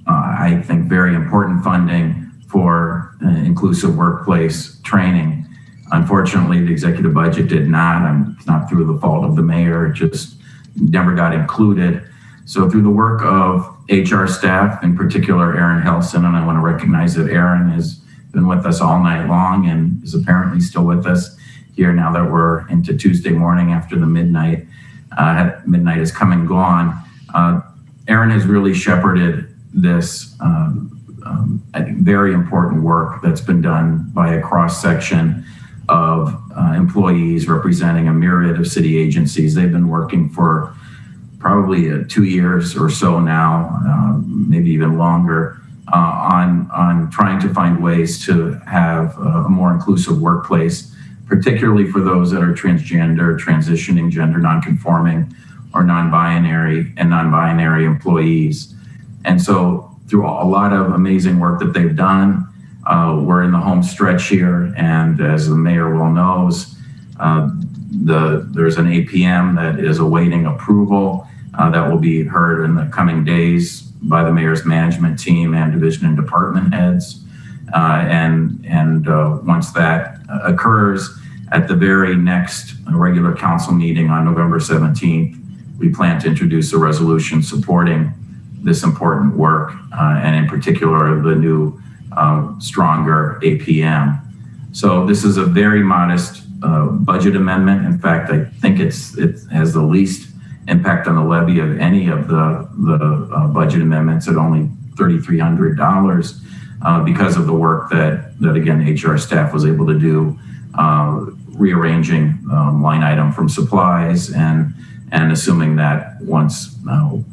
I think, very important funding for inclusive workplace training. Unfortunately, the executive budget did not. It's not through the fault of the mayor. It just never got included. So through the work of HR staff, in particular, Aaron Helson, and I want to recognize that Aaron has been with us all night long and is apparently still with us here now that we're into Tuesday morning after the midnight. Midnight is come and gone. Aaron has really shepherded this very important work that's been done by a cross-section of employees representing a myriad of city agencies. They've been working for probably 2 years or so now, maybe even longer, on trying to find ways to have a more inclusive workplace, particularly for those that are transgender, transitioning, gender nonconforming, or non-binary employees. And so through a lot of amazing work that they've done, we're in the home stretch here, and as the mayor well knows, there's an APM that is awaiting approval that will be heard in the coming days by the mayor's management team and division and department heads. And once that occurs, at the very next regular council meeting on November 17th, we plan to introduce a resolution supporting this important work, and in particular, the new stronger APM. So this is a very modest budget amendment. In fact, I think it has the least impact on the levy of any of the budget amendments at only $3,300 because of the work that again, HR staff was able to do, rearranging line item from supplies and assuming that once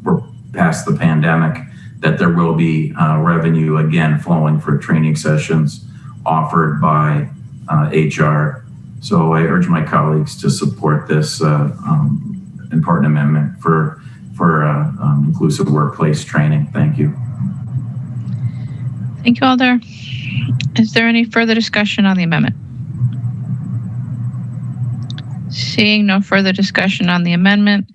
we're past the pandemic, that there will be revenue again flowing for training sessions offered by HR. So I urge my colleagues to support this important amendment for inclusive workplace training. Thank you. Thank you, Alder. Is there any further discussion on the amendment? Seeing no further discussion on the amendment,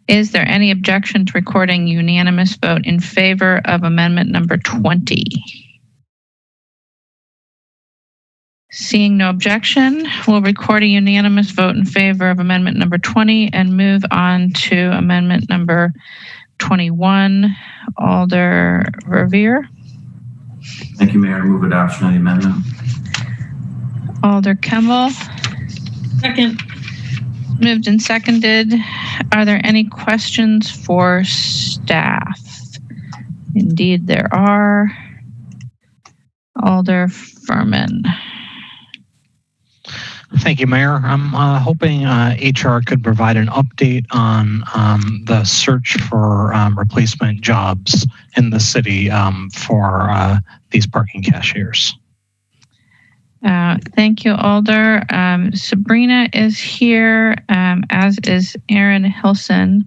Is there any objection to recording unanimous vote in favor of amendment number 20? Seeing no objection, we'll record a unanimous vote in favor of amendment number 20 and move on to amendment number 21. Alder Verveer. Thank you, Mayor. I move adoption of the amendment. Alder Kemble. Second. Moved and seconded. Are there any questions for staff? Indeed, there are. Alder Furman. Thank you, Mayor. I'm hoping HR could provide an update on the search for replacement jobs in the city for these parking cashiers. Thank you, Alder. Sabrina is here, as is Aaron Hilson.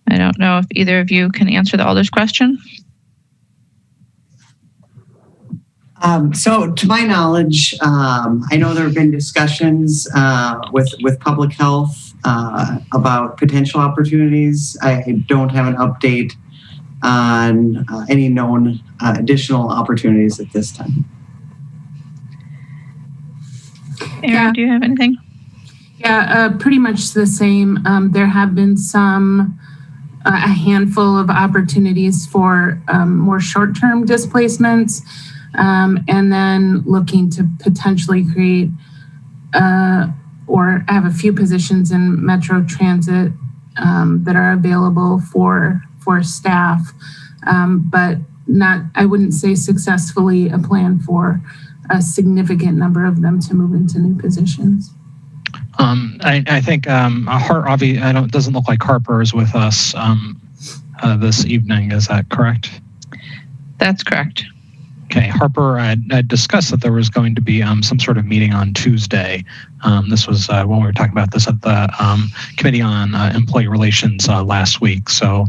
I don't know if either of you can answer the Alder's question. So to my knowledge, I know there have been discussions with public health about potential opportunities. I don't have an update on any known additional opportunities at this time. Aaron, do you have anything? Yeah, pretty much the same. There have been a handful of opportunities for more short-term displacements. And then looking to potentially create or have a few positions in Metro Transit that are available for staff, but not, I wouldn't say successfully, a plan for a significant number of them to move into new positions. I think it doesn't look like Harper is with us this evening. Is that correct? That's correct. Okay, Harper, I discussed that there was going to be some sort of meeting on Tuesday. This was when we were talking about this at the Committee on Employee Relations last week. So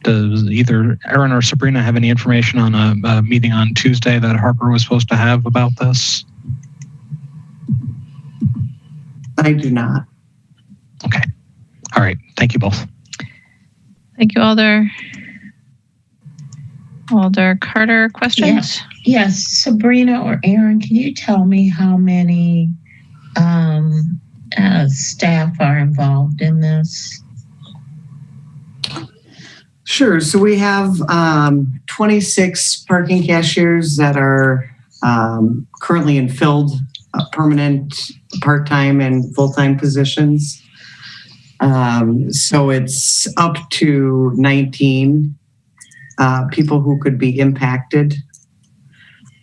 does either Aaron or Sabrina have any information on a meeting on Tuesday that Harper was supposed to have about this? I do not. Okay. All right. Thank you both. Thank you, Alder. Alder Carter, questions? Yes. Sabrina or Aaron, can you tell me how many staff are involved in this? Sure. So we have 26 parking cashiers that are currently in filled permanent, part-time, and full-time positions. So it's up to 19 people who could be impacted.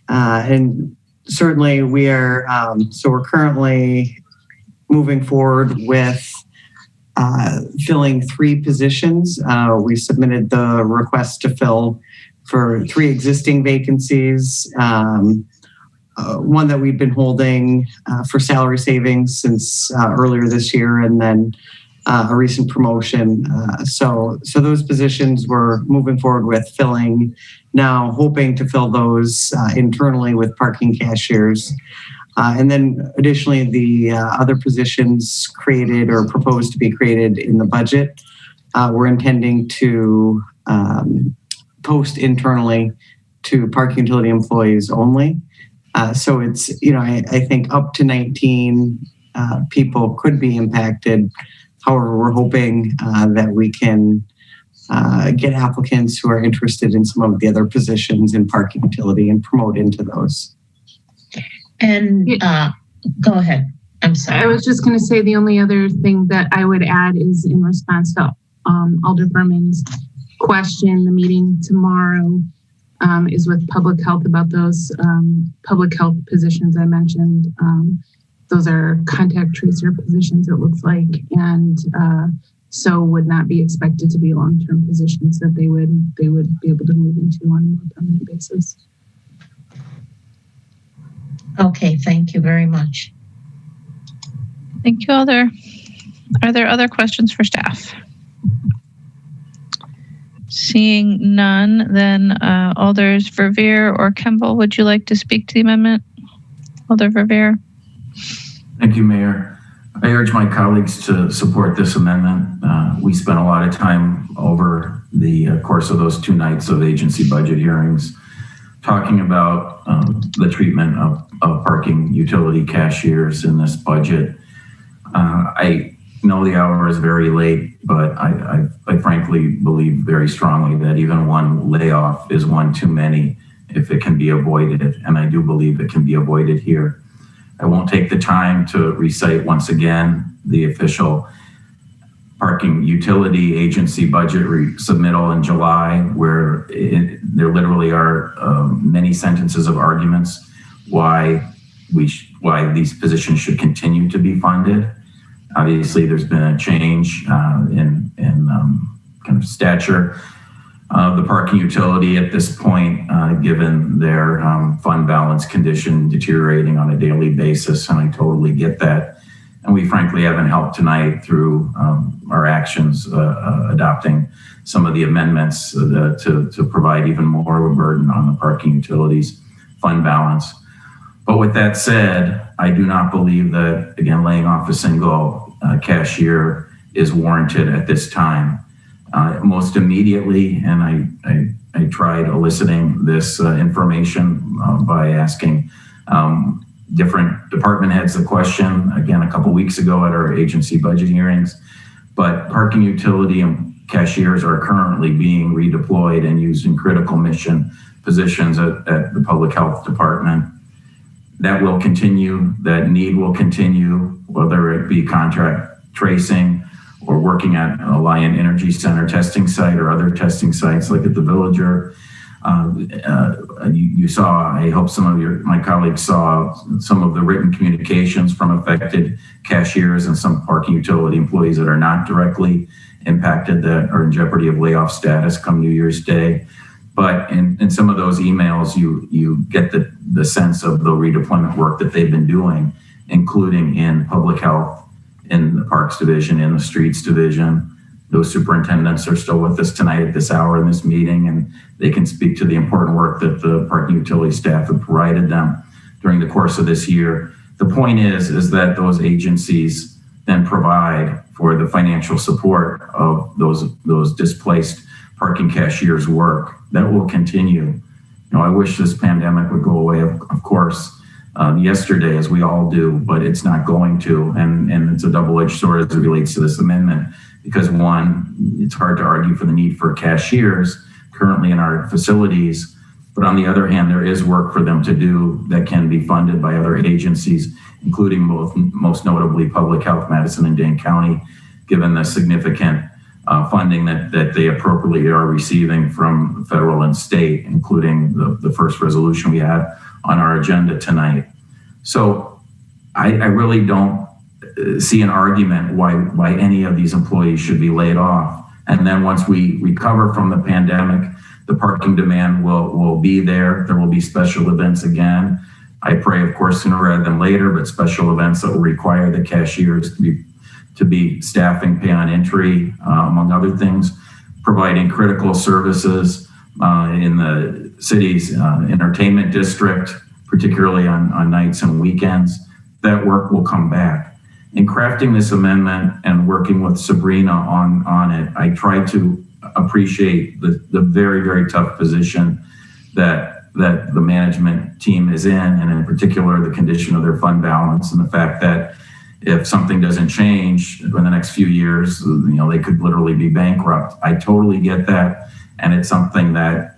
And certainly we are, so we're currently moving forward with filling 3 positions. We submitted the request to fill for 3 existing vacancies. One that we've been holding for salary savings since earlier this year, and then a recent promotion. So those positions we're moving forward with filling now, hoping to fill those internally with parking cashiers. And then additionally, the other positions created or proposed to be created in the budget, we're intending to post internally to parking utility employees only. So it's, I think up to 19 people could be impacted. However, we're hoping that we can get applicants who are interested in some of the other positions in parking utility and promote into those. And go ahead. I'm sorry. I was just going to say the only other thing that I would add is in response to Alder Berman's question, the meeting tomorrow is with public health about those public health positions I mentioned. Those are contact tracer positions, it looks like, and so would not be expected to be long-term positions that they would be able to move into on a more permanent basis. Okay, thank you very much. Thank you, Alder. Are there other questions for staff? Seeing none, then Alders Verveer or Kemble, would you like to speak to the amendment? Alder Verveer. Thank you, Mayor. I urge my colleagues to support this amendment. We spent a lot of time over the course of those 2 nights of agency budget hearings talking about the treatment of parking utility cashiers in this budget. I know the hour is very late, but I frankly believe very strongly that even one layoff is one too many if it can be avoided, and I do believe it can be avoided here. I won't take the time to recite once again the official parking utility agency budget submittal in July, where there literally are many sentences of arguments why these positions should continue to be funded. Obviously, there's been a change in kind of stature of the parking utility at this point, given their fund balance condition deteriorating on a daily basis, and I totally get that. And we frankly haven't helped tonight through our actions adopting some of the amendments to provide even more of a burden on the parking utilities fund balance. But with that said, I do not believe that, again, laying off a single cashier is warranted at this time. Most immediately, and I tried eliciting this information by asking different department heads the question, again, a couple weeks ago at our agency budget hearings, but parking utility and cashiers are currently being redeployed and used in critical mission positions at the public health department. That will continue, that need will continue, whether it be contract tracing or working at Alliant Energy Center testing site or other testing sites like at the Villager. You saw, I hope some of my colleagues saw some of the written communications from affected cashiers and some parking utility employees that are not directly impacted, that are in jeopardy of layoff status come New Year's Day. But in some of those emails, you get the sense of the redeployment work that they've been doing, including in public health, in the Parks Division, in the Streets Division. Those superintendents are still with us tonight at this hour in this meeting, and they can speak to the important work that the parking utility staff have provided them during the course of this year. The point is that those agencies then provide for the financial support of those displaced parking cashiers' work. That will continue. You know, I wish this pandemic would go away, of course, yesterday, as we all do, but it's not going to. And it's a double-edged sword as it relates to this amendment, because one, it's hard to argue for the need for cashiers currently in our facilities, but on the other hand, there is work for them to do that can be funded by other agencies, including most notably Public Health, Madison and Dane County, given the significant funding that they appropriately are receiving from federal and state, including the first resolution we had on our agenda tonight. So I really don't see an argument why any of these employees should be laid off. And then once we recover from the pandemic, the parking demand will be there. There will be special events again. I pray, of course, sooner rather than later, but special events that will require the cashiers to be staffing pay on entry, among other things, providing critical services in the city's entertainment district, particularly on nights and weekends. That work will come back. In crafting this amendment and working with Sabrina on it, I tried to appreciate the very, very tough position that the management team is in, and in particular, the condition of their fund balance and the fact that if something doesn't change in the next few years, they could literally be bankrupt. I totally get that. And it's something that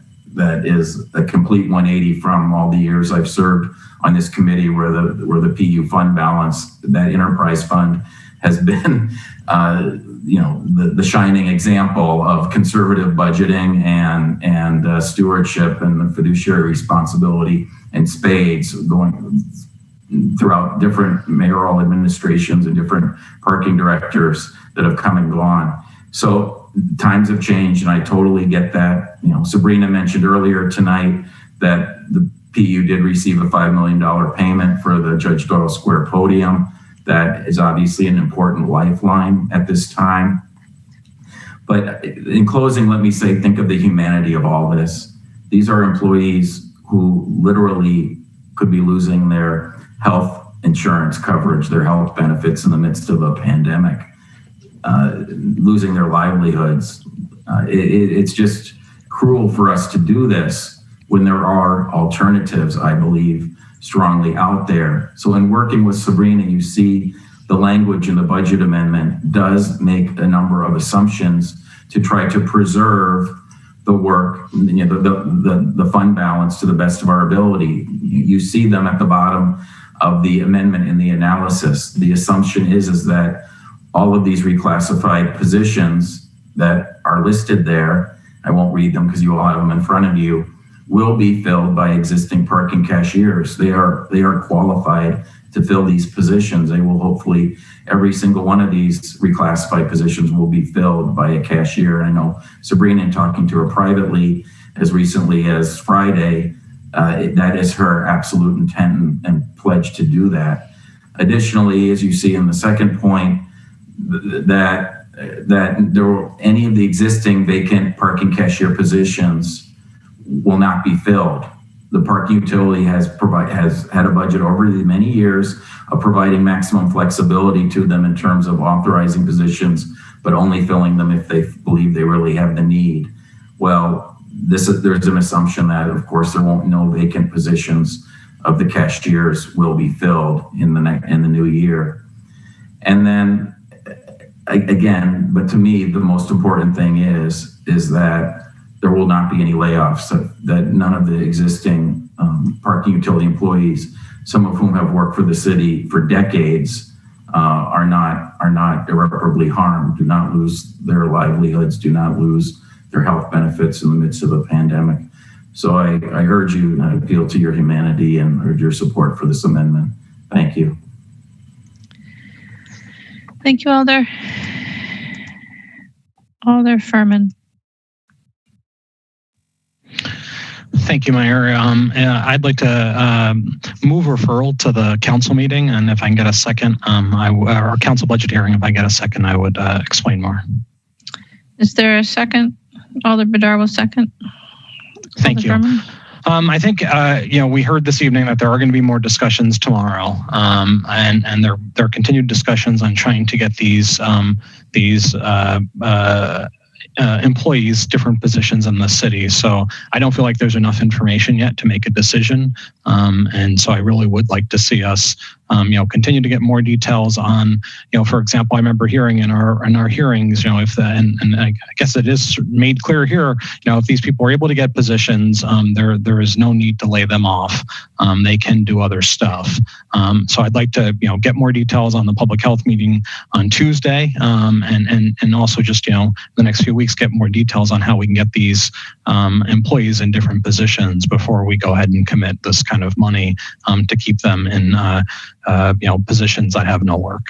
is a complete 180 from all the years I've served on this committee, where the PU fund balance, that enterprise fund, has been the shining example of conservative budgeting and stewardship and the fiduciary responsibility in spades going throughout different mayoral administrations and different parking directors that have come and gone. So times have changed, and I totally get that. Sabrina mentioned earlier tonight that the PU did receive a $5 million payment for the Judge Doyle Square podium. That is obviously an important lifeline at this time. But in closing, let me say, think of the humanity of all this. These are employees who literally could be losing their health insurance coverage, their health benefits in the midst of a pandemic, losing their livelihoods. It's just cruel for us to do this when there are alternatives, I believe, strongly out there. So in working with Sabrina, you see the language in the budget amendment does make a number of assumptions to try to preserve the work, the fund balance to the best of our ability. You see them at the bottom of the amendment in the analysis. The assumption is that all of these reclassified positions that are listed there, I won't read them because you all have them in front of you, will be filled by existing parking cashiers. They are qualified to fill these positions. They will hopefully, every single one of these reclassified positions will be filled by a cashier. I know Sabrina, in talking to her privately as recently as Friday, that is her absolute intent and pledge to do that. Additionally, as you see in the second point, that any of the existing vacant parking cashier positions will not be filled. The parking utility has had a budget over the many years of providing maximum flexibility to them in terms of authorizing positions, but only filling them if they believe they really have the need. Well, there's an assumption that, of course, no vacant positions of the cashiers will be filled in the new year. And then again, but to me, the most important thing is that there will not be any layoffs, that none of the existing parking utility employees, some of whom have worked for the city for decades, are not irreparably harmed, do not lose their livelihoods, do not lose their health benefits in the midst of a pandemic. So I urge you, and I appeal to your humanity and urge your support for this amendment. Thank you. Thank you, Alder. Alder Furman. Thank you, Mayor. I'd like to move referral to the council meeting, and if I can get a second, or council budget hearing, if I get a second, I would explain more. Is there a second? Alder Bedar will second. Thank you. I think we heard this evening that there are going to be more discussions tomorrow, and there are continued discussions on trying to get these employees different positions in the city. So I don't feel like there's enough information yet to make a decision, and so I really would like to see us continue to get more details on, for example, I remember hearing in our hearings, and I guess it is made clear here, if these people are able to get positions, there is no need to lay them off. They can do other stuff. So I'd like to, get more details on the public health meeting on Tuesday, and also just, the next few weeks, get more details on how we can get these employees in different positions before we go ahead and commit this kind of money to keep them in positions that have no work.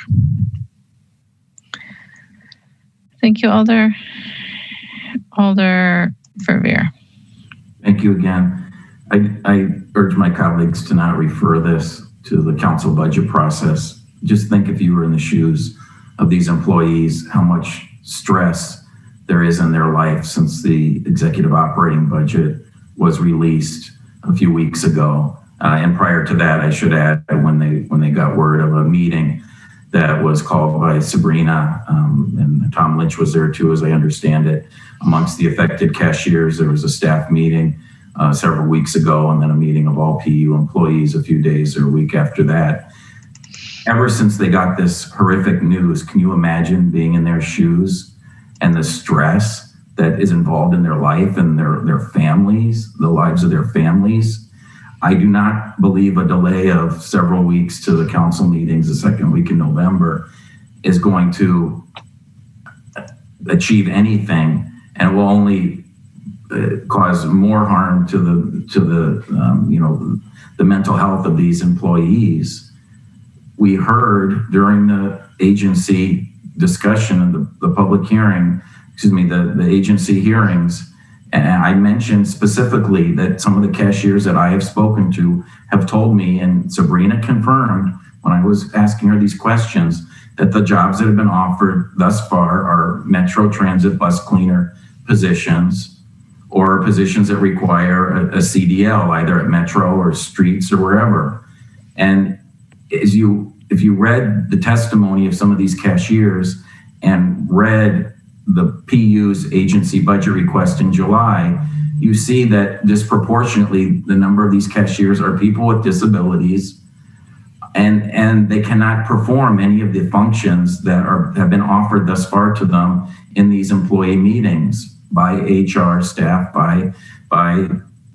Thank you, Alder. Alder Verveer. Thank you again. I urge my colleagues to not refer this to the council budget process. Just think, if you were in the shoes of these employees, how much stress there is in their life since the executive operating budget was released a few weeks ago. And prior to that, I should add, when they got word of a meeting that was called by Sabrina, and Tom Lynch was there too, as I understand it, amongst the affected cashiers. There was a staff meeting several weeks ago, and then a meeting of all PU employees a few days or a week after that. Ever since they got this horrific news, can you imagine being in their shoes and the stress that is involved in their life and their families, the lives of their families? I do not believe a delay of several weeks to the council meetings the second week in November is going to achieve anything, and will only cause more harm to the mental health of these employees. We heard during the agency discussion and the public hearing, the agency hearings, and I mentioned specifically that some of the cashiers that I have spoken to have told me, and Sabrina confirmed when I was asking her these questions, that the jobs that have been offered thus far are Metro Transit bus cleaner positions, or positions that require a CDL, either at Metro or streets or wherever. And if you read the testimony of some of these cashiers and read the PU's agency budget request in July, you see that disproportionately the number of these cashiers are people with disabilities, and they cannot perform any of the functions that have been offered thus far to them in these employee meetings by HR staff, by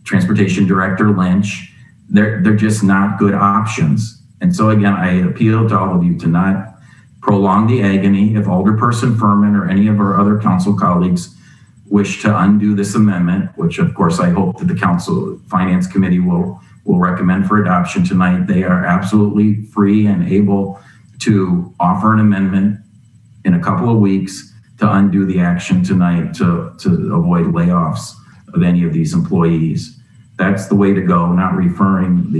Transportation Director Lynch. They're just not good options. And so again, I appeal to all of you to not prolong the agony. If Alderperson Furman or any of our other council colleagues wish to undo this amendment, which of course I hope that the Council Finance Committee will recommend for adoption tonight, they are absolutely free and able to offer an amendment in a couple of weeks to undo the action tonight to avoid layoffs of any of these employees. That's the way to go, not referring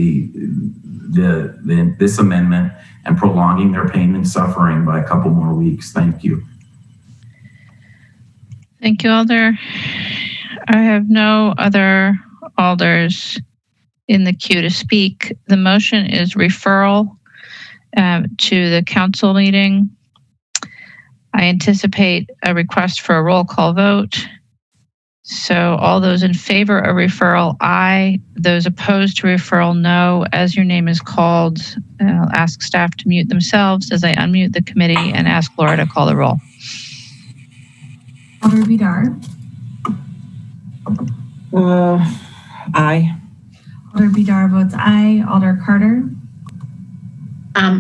this amendment and prolonging their pain and suffering by a couple more weeks. Thank you. Thank you, Alder. I have no other alders in the queue to speak. The motion is referral to the council meeting. I anticipate a request for a roll call vote. So all those in favor of referral, aye. Those opposed to referral, no. As your name is called, I'll ask staff to mute themselves as I unmute the committee and ask Laura to call the roll. Alder Vidar. Aye. Alder Vidar votes aye. Alder Carter.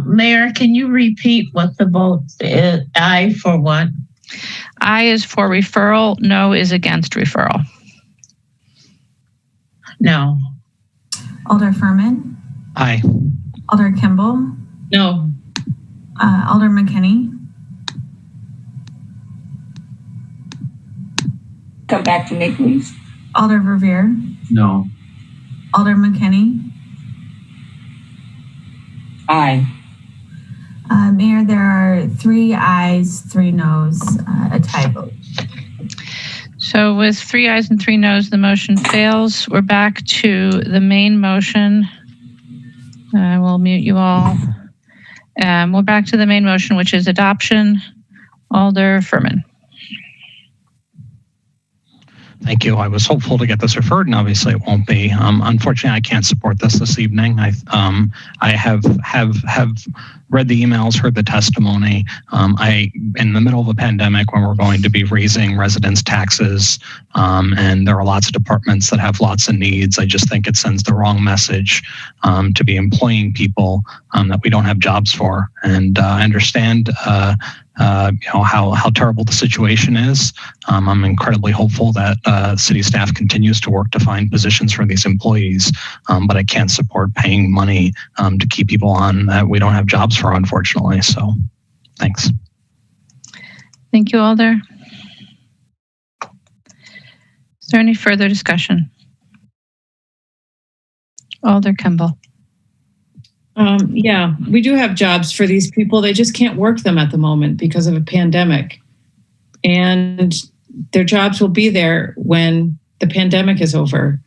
Mayor, can you repeat what the vote is? Aye for what? Aye is for referral, no is against referral. No. Alder Furman. Aye. Alder Kimball. No. Alder McKinney. Come back to me, please. Alder Verveer. No. Alder McKinney. Aye. Mayor, there are 3 ayes, 3 noes, a tie vote. So with 3 ayes and 3 noes, the motion fails. We're back to the main motion. We'll mute you all. We're back to the main motion, which is adoption. Alder Furman. Thank you. I was hopeful to get this referred, and obviously it won't be. Unfortunately, I can't support this evening. I have read the emails, heard the testimony. In the middle of a pandemic, when we're going to be raising residents' taxes, and there are lots of departments that have lots of needs, I just think it sends the wrong message to be employing people that we don't have jobs for. And I understand how terrible the situation is. I'm incredibly hopeful that city staff continues to work to find positions for these employees, but I can't support paying money to keep people on that we don't have jobs for, unfortunately. So, thanks. Thank you, Alder. Is there any further discussion? Alder Kimball. Yeah, we do have jobs for these people. They just can't work them at the moment because of a pandemic. And their jobs will be there when the pandemic is over.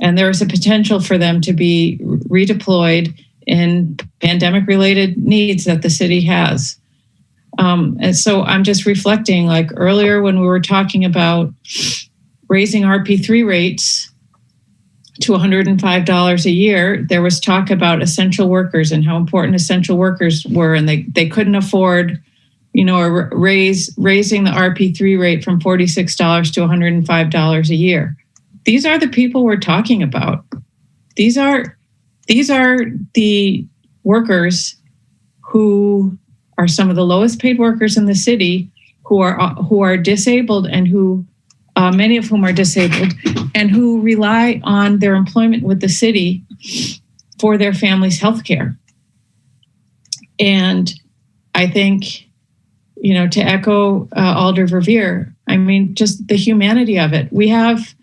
And there is a potential for them to be redeployed in pandemic-related needs that the city has. And so I'm just reflecting, like earlier when we were talking about raising RP3 rates to $105 a year, there was talk about essential workers and how important essential workers were, and they couldn't afford, raising the RP3 rate from $46 to $105 a year. These are the people we're talking about. These are the workers who are some of the lowest paid workers in the city, who are disabled, and who many of whom are disabled, and who rely on their employment with the city for their family's health care. And I think, to echo Alder Verveer, I mean, just the humanity of it. We have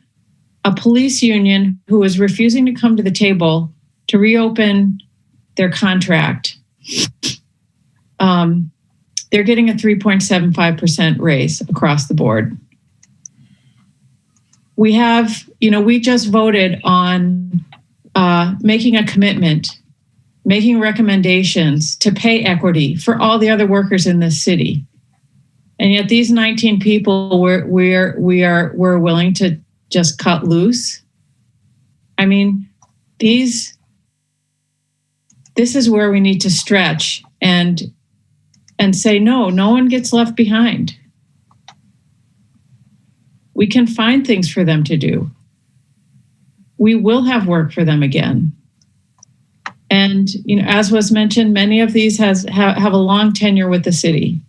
a police union who is refusing to come to the table to reopen their contract. They're getting a 3.75% raise across the board. We have, we just voted on making a commitment making recommendations to pay equity for all the other workers in this city. And yet these 19 people we're willing to just cut loose. I mean, this is where we need to stretch and say, no one gets left behind. We can find things for them to do. We will have work for them again. And, as was mentioned, many of these have a long tenure with the city.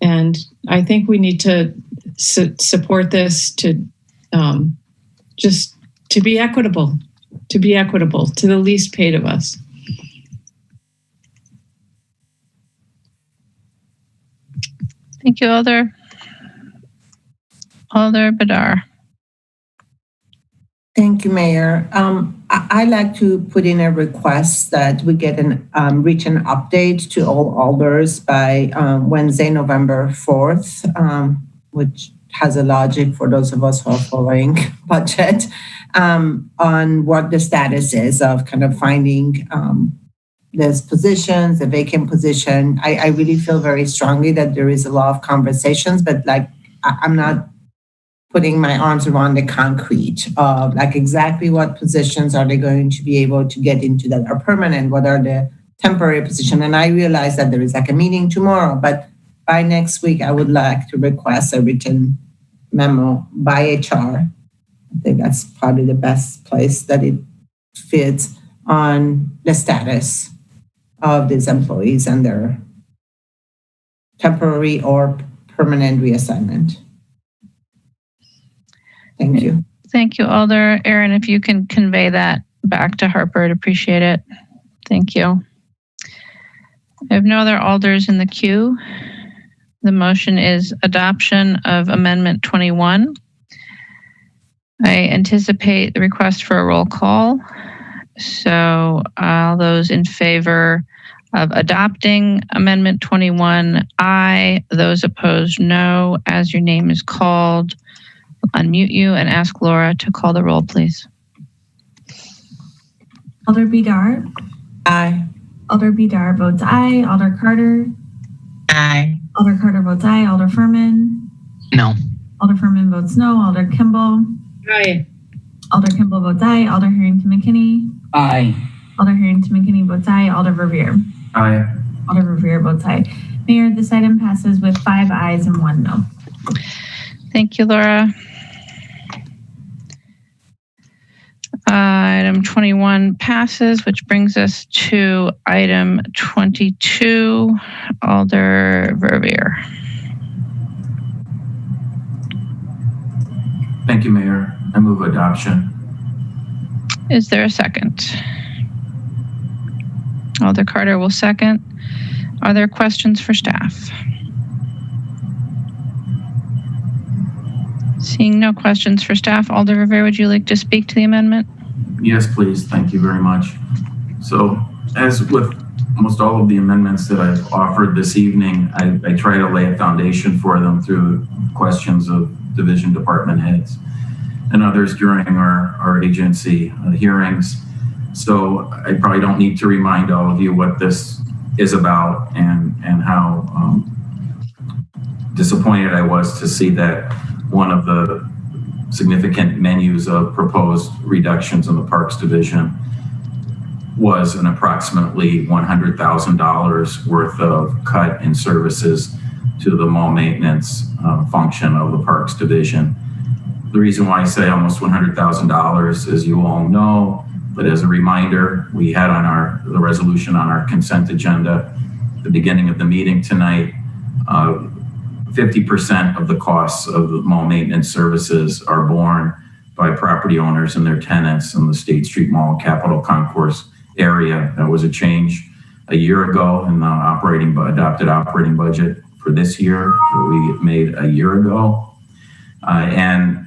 And I think we need to support this to just to be equitable to the least paid of us. Thank you, Alder Badar. Thank you, Mayor. I'd like to put in a request that we get reach an update to all alders by Wednesday, November 4th, which has a logic for those of us who are following budget, on what the status is of kind of finding these positions, the vacant position. I really feel very strongly that there is a lot of conversations, but I'm not putting my arms around the concrete of exactly what positions are they going to be able to get into that are permanent, what are the temporary positions. And I realize that there is a meeting tomorrow, but by next week, I would like to request a written memo by HR. I think that's probably the best place that it fits on the status of these employees and their temporary or permanent reassignment. Thank you. Thank you, Alder. Aaron, if you can convey that back to Harper, I'd appreciate it. Thank you. I have no other alders in the queue. The motion is adoption of Amendment 21. I anticipate the request for a roll call. So all those in favor of adopting Amendment 21, aye. Those opposed, no. As your name is called, unmute you and ask Laura to call the roll, please. Alder Badar. Aye. Alder Badar votes aye. Alder Carter. Aye. Alder Carter votes aye. Alder Furman. No. Alder Furman votes no. Alder Kimball. Aye. Alder Kimball votes aye. Alder Harrington McKinney. Aye. Alder Harrington McKinney votes aye. Alder Verveer. Aye. Alder Verveer votes aye. Mayor, this item passes with 5 ayes and 1 no. Thank you, Laura. Item 21 passes, which brings us to item 22, Alder Verveer. Thank you, Mayor. I move adoption. Is there a second? Alder Carter will second. Are there questions for staff? Seeing no questions for staff, Alder Verveer, would you like to speak to the amendment? Yes, please. Thank you very much. So, as with almost all of the amendments that I've offered this evening, I try to lay a foundation for them through questions of division department heads and others during our agency hearings. So I probably don't need to remind all of you what this is about and how disappointed I was to see that one of the significant menus of proposed reductions in the Parks Division was an approximately $100,000 worth of cut in services to the mall maintenance function of the Parks Division. The reason why I say almost $100,000, as you all know, but as a reminder, we had on the resolution on our consent agenda at the beginning of the meeting tonight, 50% of the costs of the mall maintenance services are borne by property owners and their tenants in the State Street Mall Capitol Concourse area. That was a change a year ago in the adopted operating budget for this year that we made a year ago. And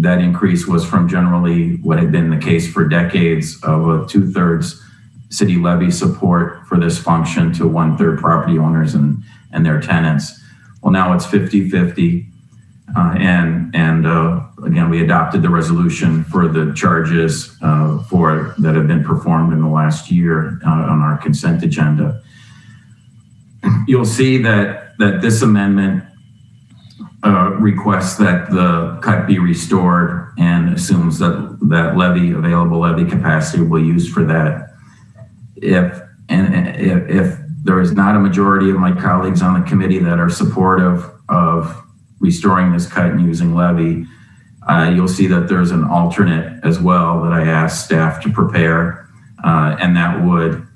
that increase was from generally what had been the case for decades of a 2/3 city levy support for this function to 1/3 property owners and their tenants. Well, now it's 50-50, and again, we adopted the resolution for the charges that have been performed in the last year on our consent agenda. You'll see that this amendment requests that the cut be restored and assumes that available levy capacity will be used for that. If there is not a majority of my colleagues on the committee that are supportive of restoring this cut and using levy, you'll see that there's an alternate as well that I asked staff to prepare, and that would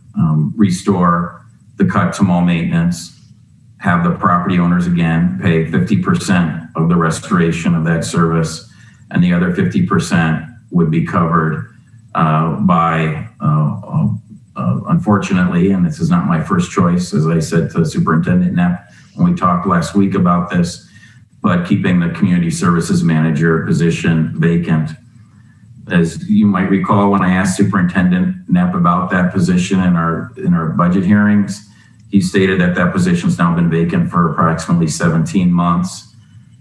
restore the cut to mall maintenance, have the property owners again pay 50% of the restoration of that service, and the other 50% would be covered by, unfortunately, and this is not my first choice, as I said to Superintendent Knapp when we talked last week about this, but keeping the community services manager position vacant. As you might recall, when I asked Superintendent Knapp about that position in our budget hearings, he stated that that position's now been vacant for approximately 17 months.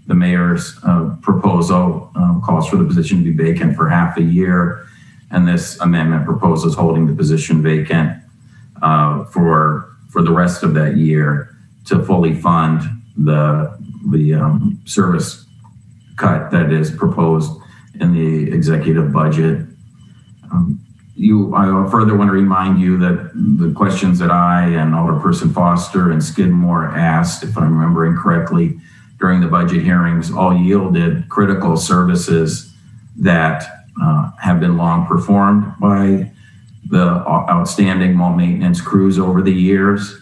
The mayor's proposal calls for the position to be vacant for half a year, and this amendment proposes holding the position vacant for the rest of that year to fully fund the service cut that is proposed in the executive budget. I further want to remind you that the questions that I and Alderperson Foster and Skidmore asked, if I'm remembering correctly, during the budget hearings all yielded critical services that have been long performed by the outstanding mall maintenance crews over the years.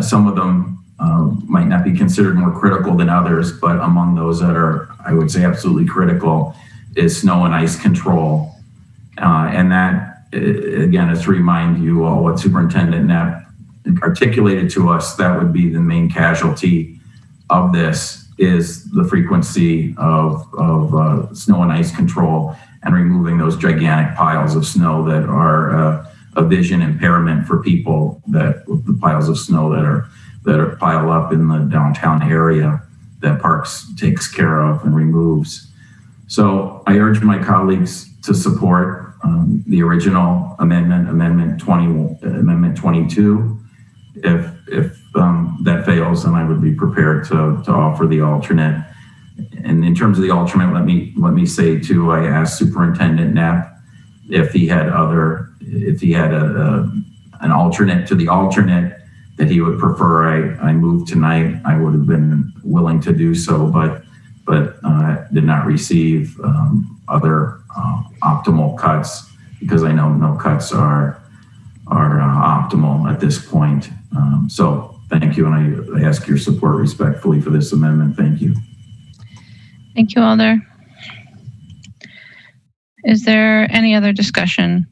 Some of them might not be considered more critical than others, but among those that are, I would say, absolutely critical is snow and ice control. And that, again, is to remind you all what Superintendent Knapp articulated to us, that would be the main casualty of this is the frequency of snow and ice control and removing those gigantic piles of snow that are a vision impairment for people, that the piles of snow that are piled up in the downtown area that Parks takes care of and removes. So I urge my colleagues to support the original amendment, Amendment 22. If that fails, then I would be prepared to offer the alternate. And in terms of the alternate, let me say too, I asked Superintendent Knapp if he had an alternate to the alternate that he would prefer I move tonight. I would have been willing to do so, but did not receive other optimal cuts, because I know no cuts are optimal at this point. So thank you, and I ask your support respectfully for this amendment. Thank you. Thank you, Alder. Is there any other discussion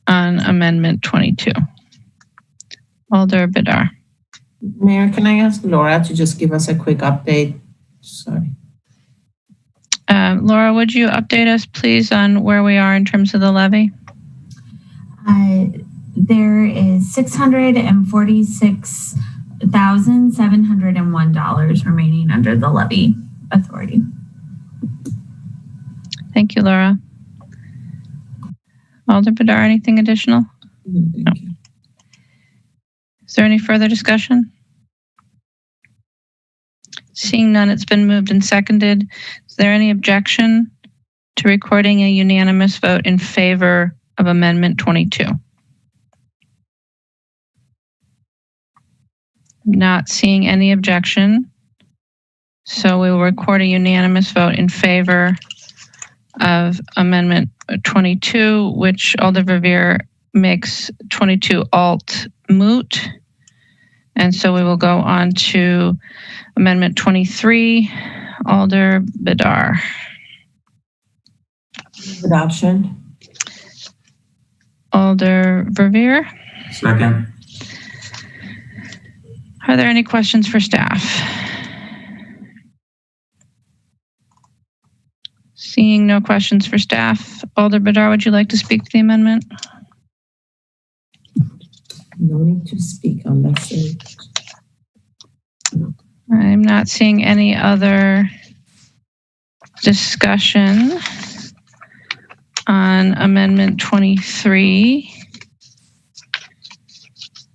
on Amendment 22? Alder Bidar. Mayor, can I ask Laura to just give us a quick update? Sorry. Laura, would you update us, please, on where we are in terms of the levy? There is $646,701 remaining under the levy authority. Thank you, Laura. Alder Bidar, anything additional? No. Is there any further discussion? Seeing none, it's been moved and seconded. Is there any objection to recording a unanimous vote in favor of Amendment 22? Not seeing any objection, so we will record a unanimous vote in favor of Amendment 22, which Alder Verveer makes 22 alt moot. And so we will go on to Amendment 23, Alder Bidar. Adoption. Alder Verveer. Second. Are there any questions for staff? Seeing no questions for staff, Alder Bidar, would you like to speak to the amendment? No need to speak unless I'm not seeing any other discussion on Amendment 23.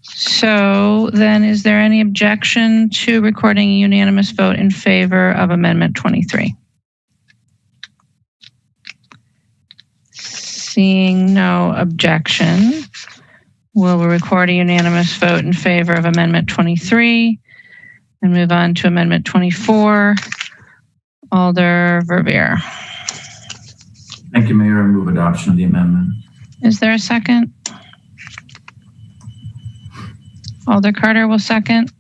So then, is there any objection to recording a unanimous vote in favor of Amendment 23? Seeing no objection, we'll record a unanimous vote in favor of Amendment 23 and move on to Amendment 24. Alder Verveer. Thank you, Mayor. I move adoption of the amendment. Is there a second? Alder Carter will second.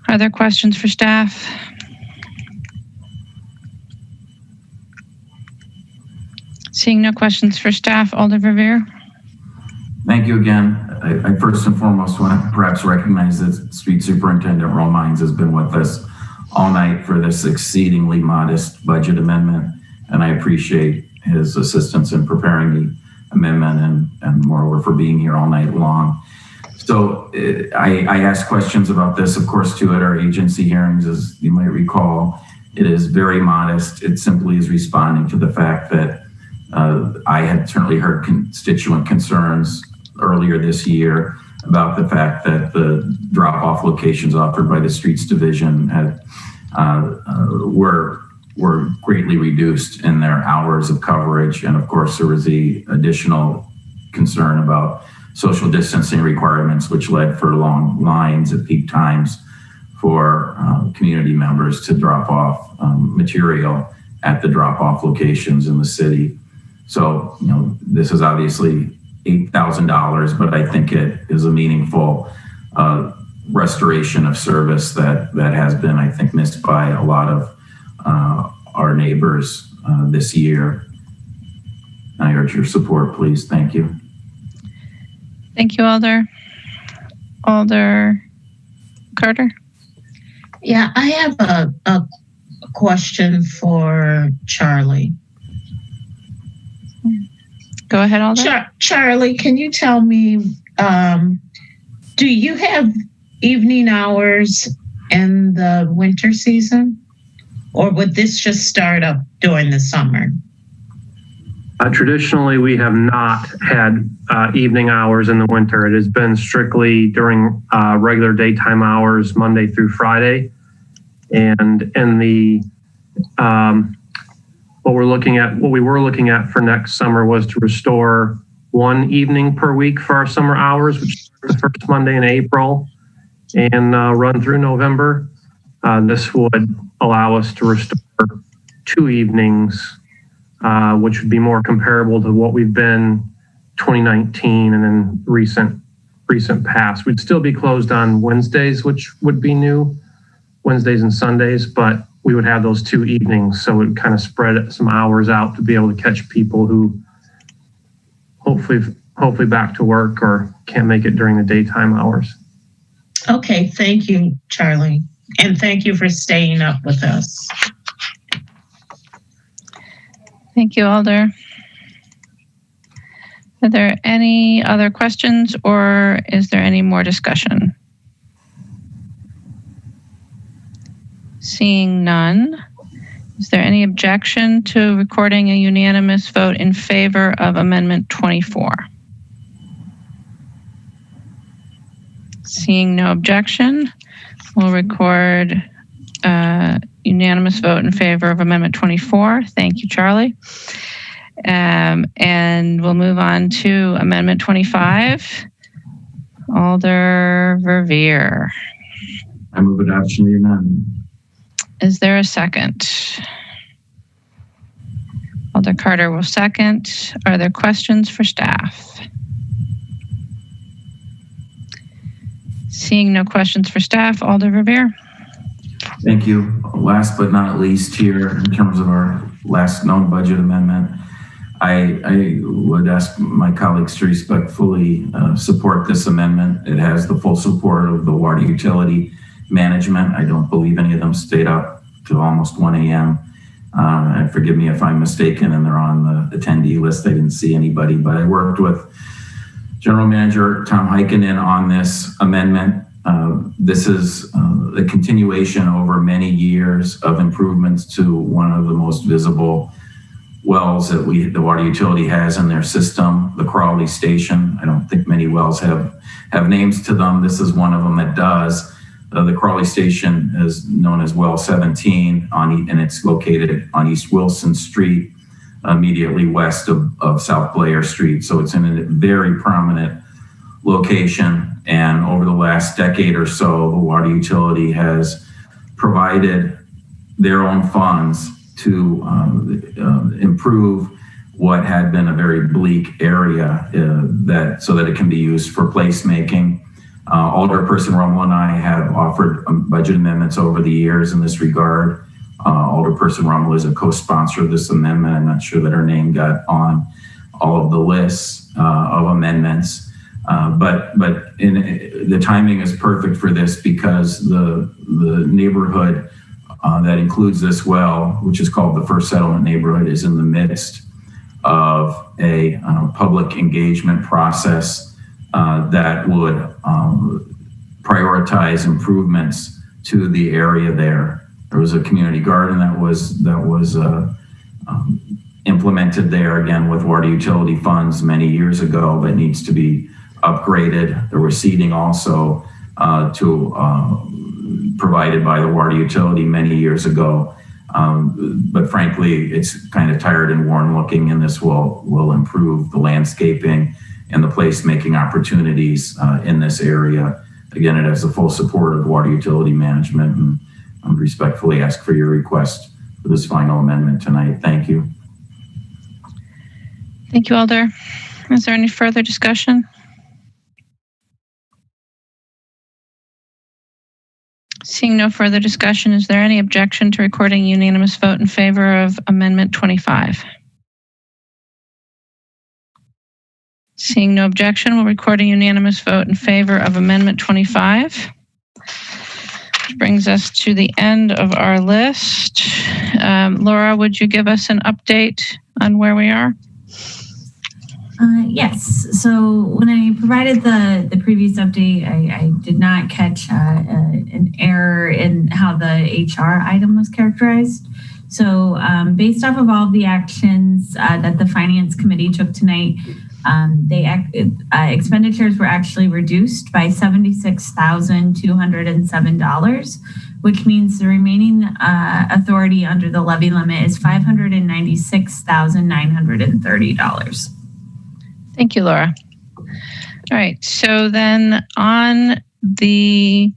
Are there questions for staff? Seeing no questions for staff, Alder Verveer. Thank you again. I first and foremost want to perhaps recognize that Street Superintendent Rolfs Mines has been with us all night for this exceedingly modest budget amendment, and I appreciate his assistance in preparing the amendment and moreover for being here all night long. So I asked questions about this, of course, too, at our agency hearings, as you might recall. It is very modest. It simply is responding to the fact that I had certainly heard constituent concerns earlier this year about the fact that the drop-off locations offered by the Streets Division had were greatly reduced in their hours of coverage. And of course, there was the additional concern about social distancing requirements, which led for long lines at peak times for community members to drop off material at the drop-off locations in the city. So, you know, this is obviously $8,000, but I think it is a meaningful restoration of service that has been, I think, missed by a lot of our neighbors this year. I urge your support, please. Thank you. Thank you, Alder. Alder Carter. Yeah, I have a question for Charlie. Go ahead, Alder. Charlie, can you tell me, do you have evening hours in the winter season? Or would this just start up during the summer? Traditionally, we have not had evening hours in the winter. It has been strictly during regular daytime hours, Monday through Friday. And in the what we were looking at for next summer was to restore one evening per week for our summer hours, which is the first Monday in April and run through November. This would allow us to restore 2 evenings, which would be more comparable to what we've been 2019 and in recent past. We'd still be closed on Wednesdays, which would be new, Wednesdays and Sundays, but we would have those 2 evenings. So it would kind of spread some hours out to be able to catch people who hopefully back to work or can't make it during the daytime hours. Okay, thank you, Charlie. And thank you for staying up with us. Thank you, Alder. Are there any other questions or is there any more discussion? Seeing none, is there any objection to recording a unanimous vote in favor of Amendment 24? Seeing no objection, we'll record a unanimous vote in favor of Amendment 24. Thank you, Charlie. And we'll move on to Amendment 25. Alder Verveer. I move adoption of the amendment. Is there a second? Alder Carter will second. Are there questions for staff? Seeing no questions for staff, Alder Verveer. Thank you. Last but not least here, in terms of our last known budget amendment, I would ask my colleagues to respectfully support this amendment. It has the full support of the water utility management. I don't believe any of them stayed up till almost 1 a.m. And forgive me if I'm mistaken and they're on the attendee list. I didn't see anybody, but I worked with General Manager Tom Heikkinen on this amendment This is a continuation over many years of improvements to one of the most visible wells that the water utility has in their system, the Crawley Station. I don't think many wells have names to them. This is one of them that does. The Crawley Station is known as Well 17, and it's located on East Wilson Street, immediately west of South Blair Street. So it's in a very prominent location. And over the last decade or so, the water utility has provided their own funds to improve what had been a very bleak area so that it can be used for placemaking. Alderperson Rummel and I have offered budget amendments over the years in this regard. Alderperson Rummel is a co-sponsor of this amendment. I'm not sure that her name got on all of the lists of amendments. But the timing is perfect for this because the neighborhood that includes this well, which is called the First Settlement Neighborhood, is in the midst of a public engagement process that would prioritize improvements to the area there. There was a community garden that was implemented there, again with water utility funds many years ago, but needs to be upgraded. There was seeding also provided by the water utility many years ago. But frankly, it's kind of tired and worn looking, and this will improve the landscaping and the placemaking opportunities in this area. Again, it has the full support of water utility management, and I would respectfully ask for your request for this final amendment tonight. Thank you. Thank you, Alder. Is there any further discussion? Seeing no further discussion, is there any objection to recording a unanimous vote in favor of Amendment 25? Seeing no objection, we'll record a unanimous vote in favor of Amendment 25. Which brings us to the end of our list. Laura, would you give us an update on where we are? Yes. So when I provided the previous update, I did not catch an error in how the HR item was characterized. So based off of all of the actions that the Finance Committee took tonight, expenditures were actually reduced by $76,207, which means the remaining authority under the levy limit is $596,930. Thank you, Laura. All right, so then on the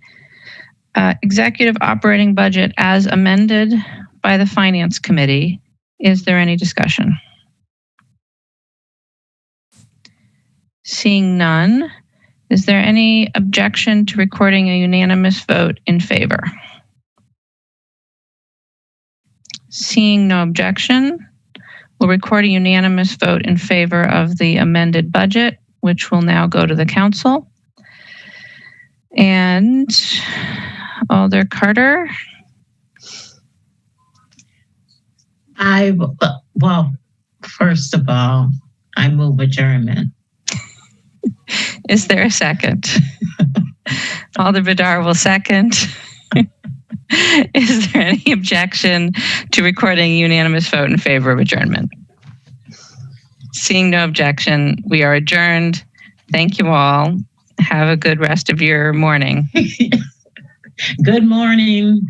executive operating budget as amended by the Finance Committee, is there any discussion? Seeing none, is there any objection to recording a unanimous vote in favor? Seeing no objection, we'll record a unanimous vote in favor of the amended budget, which will now go to the council. And Alder Carter. Well, first of all, I move adjournment. Is there a second? Alder Vidar will second. Is there any objection to recording a unanimous vote in favor of adjournment? Seeing no objection, we are adjourned. Thank you all. Have a good rest of your morning. Good morning.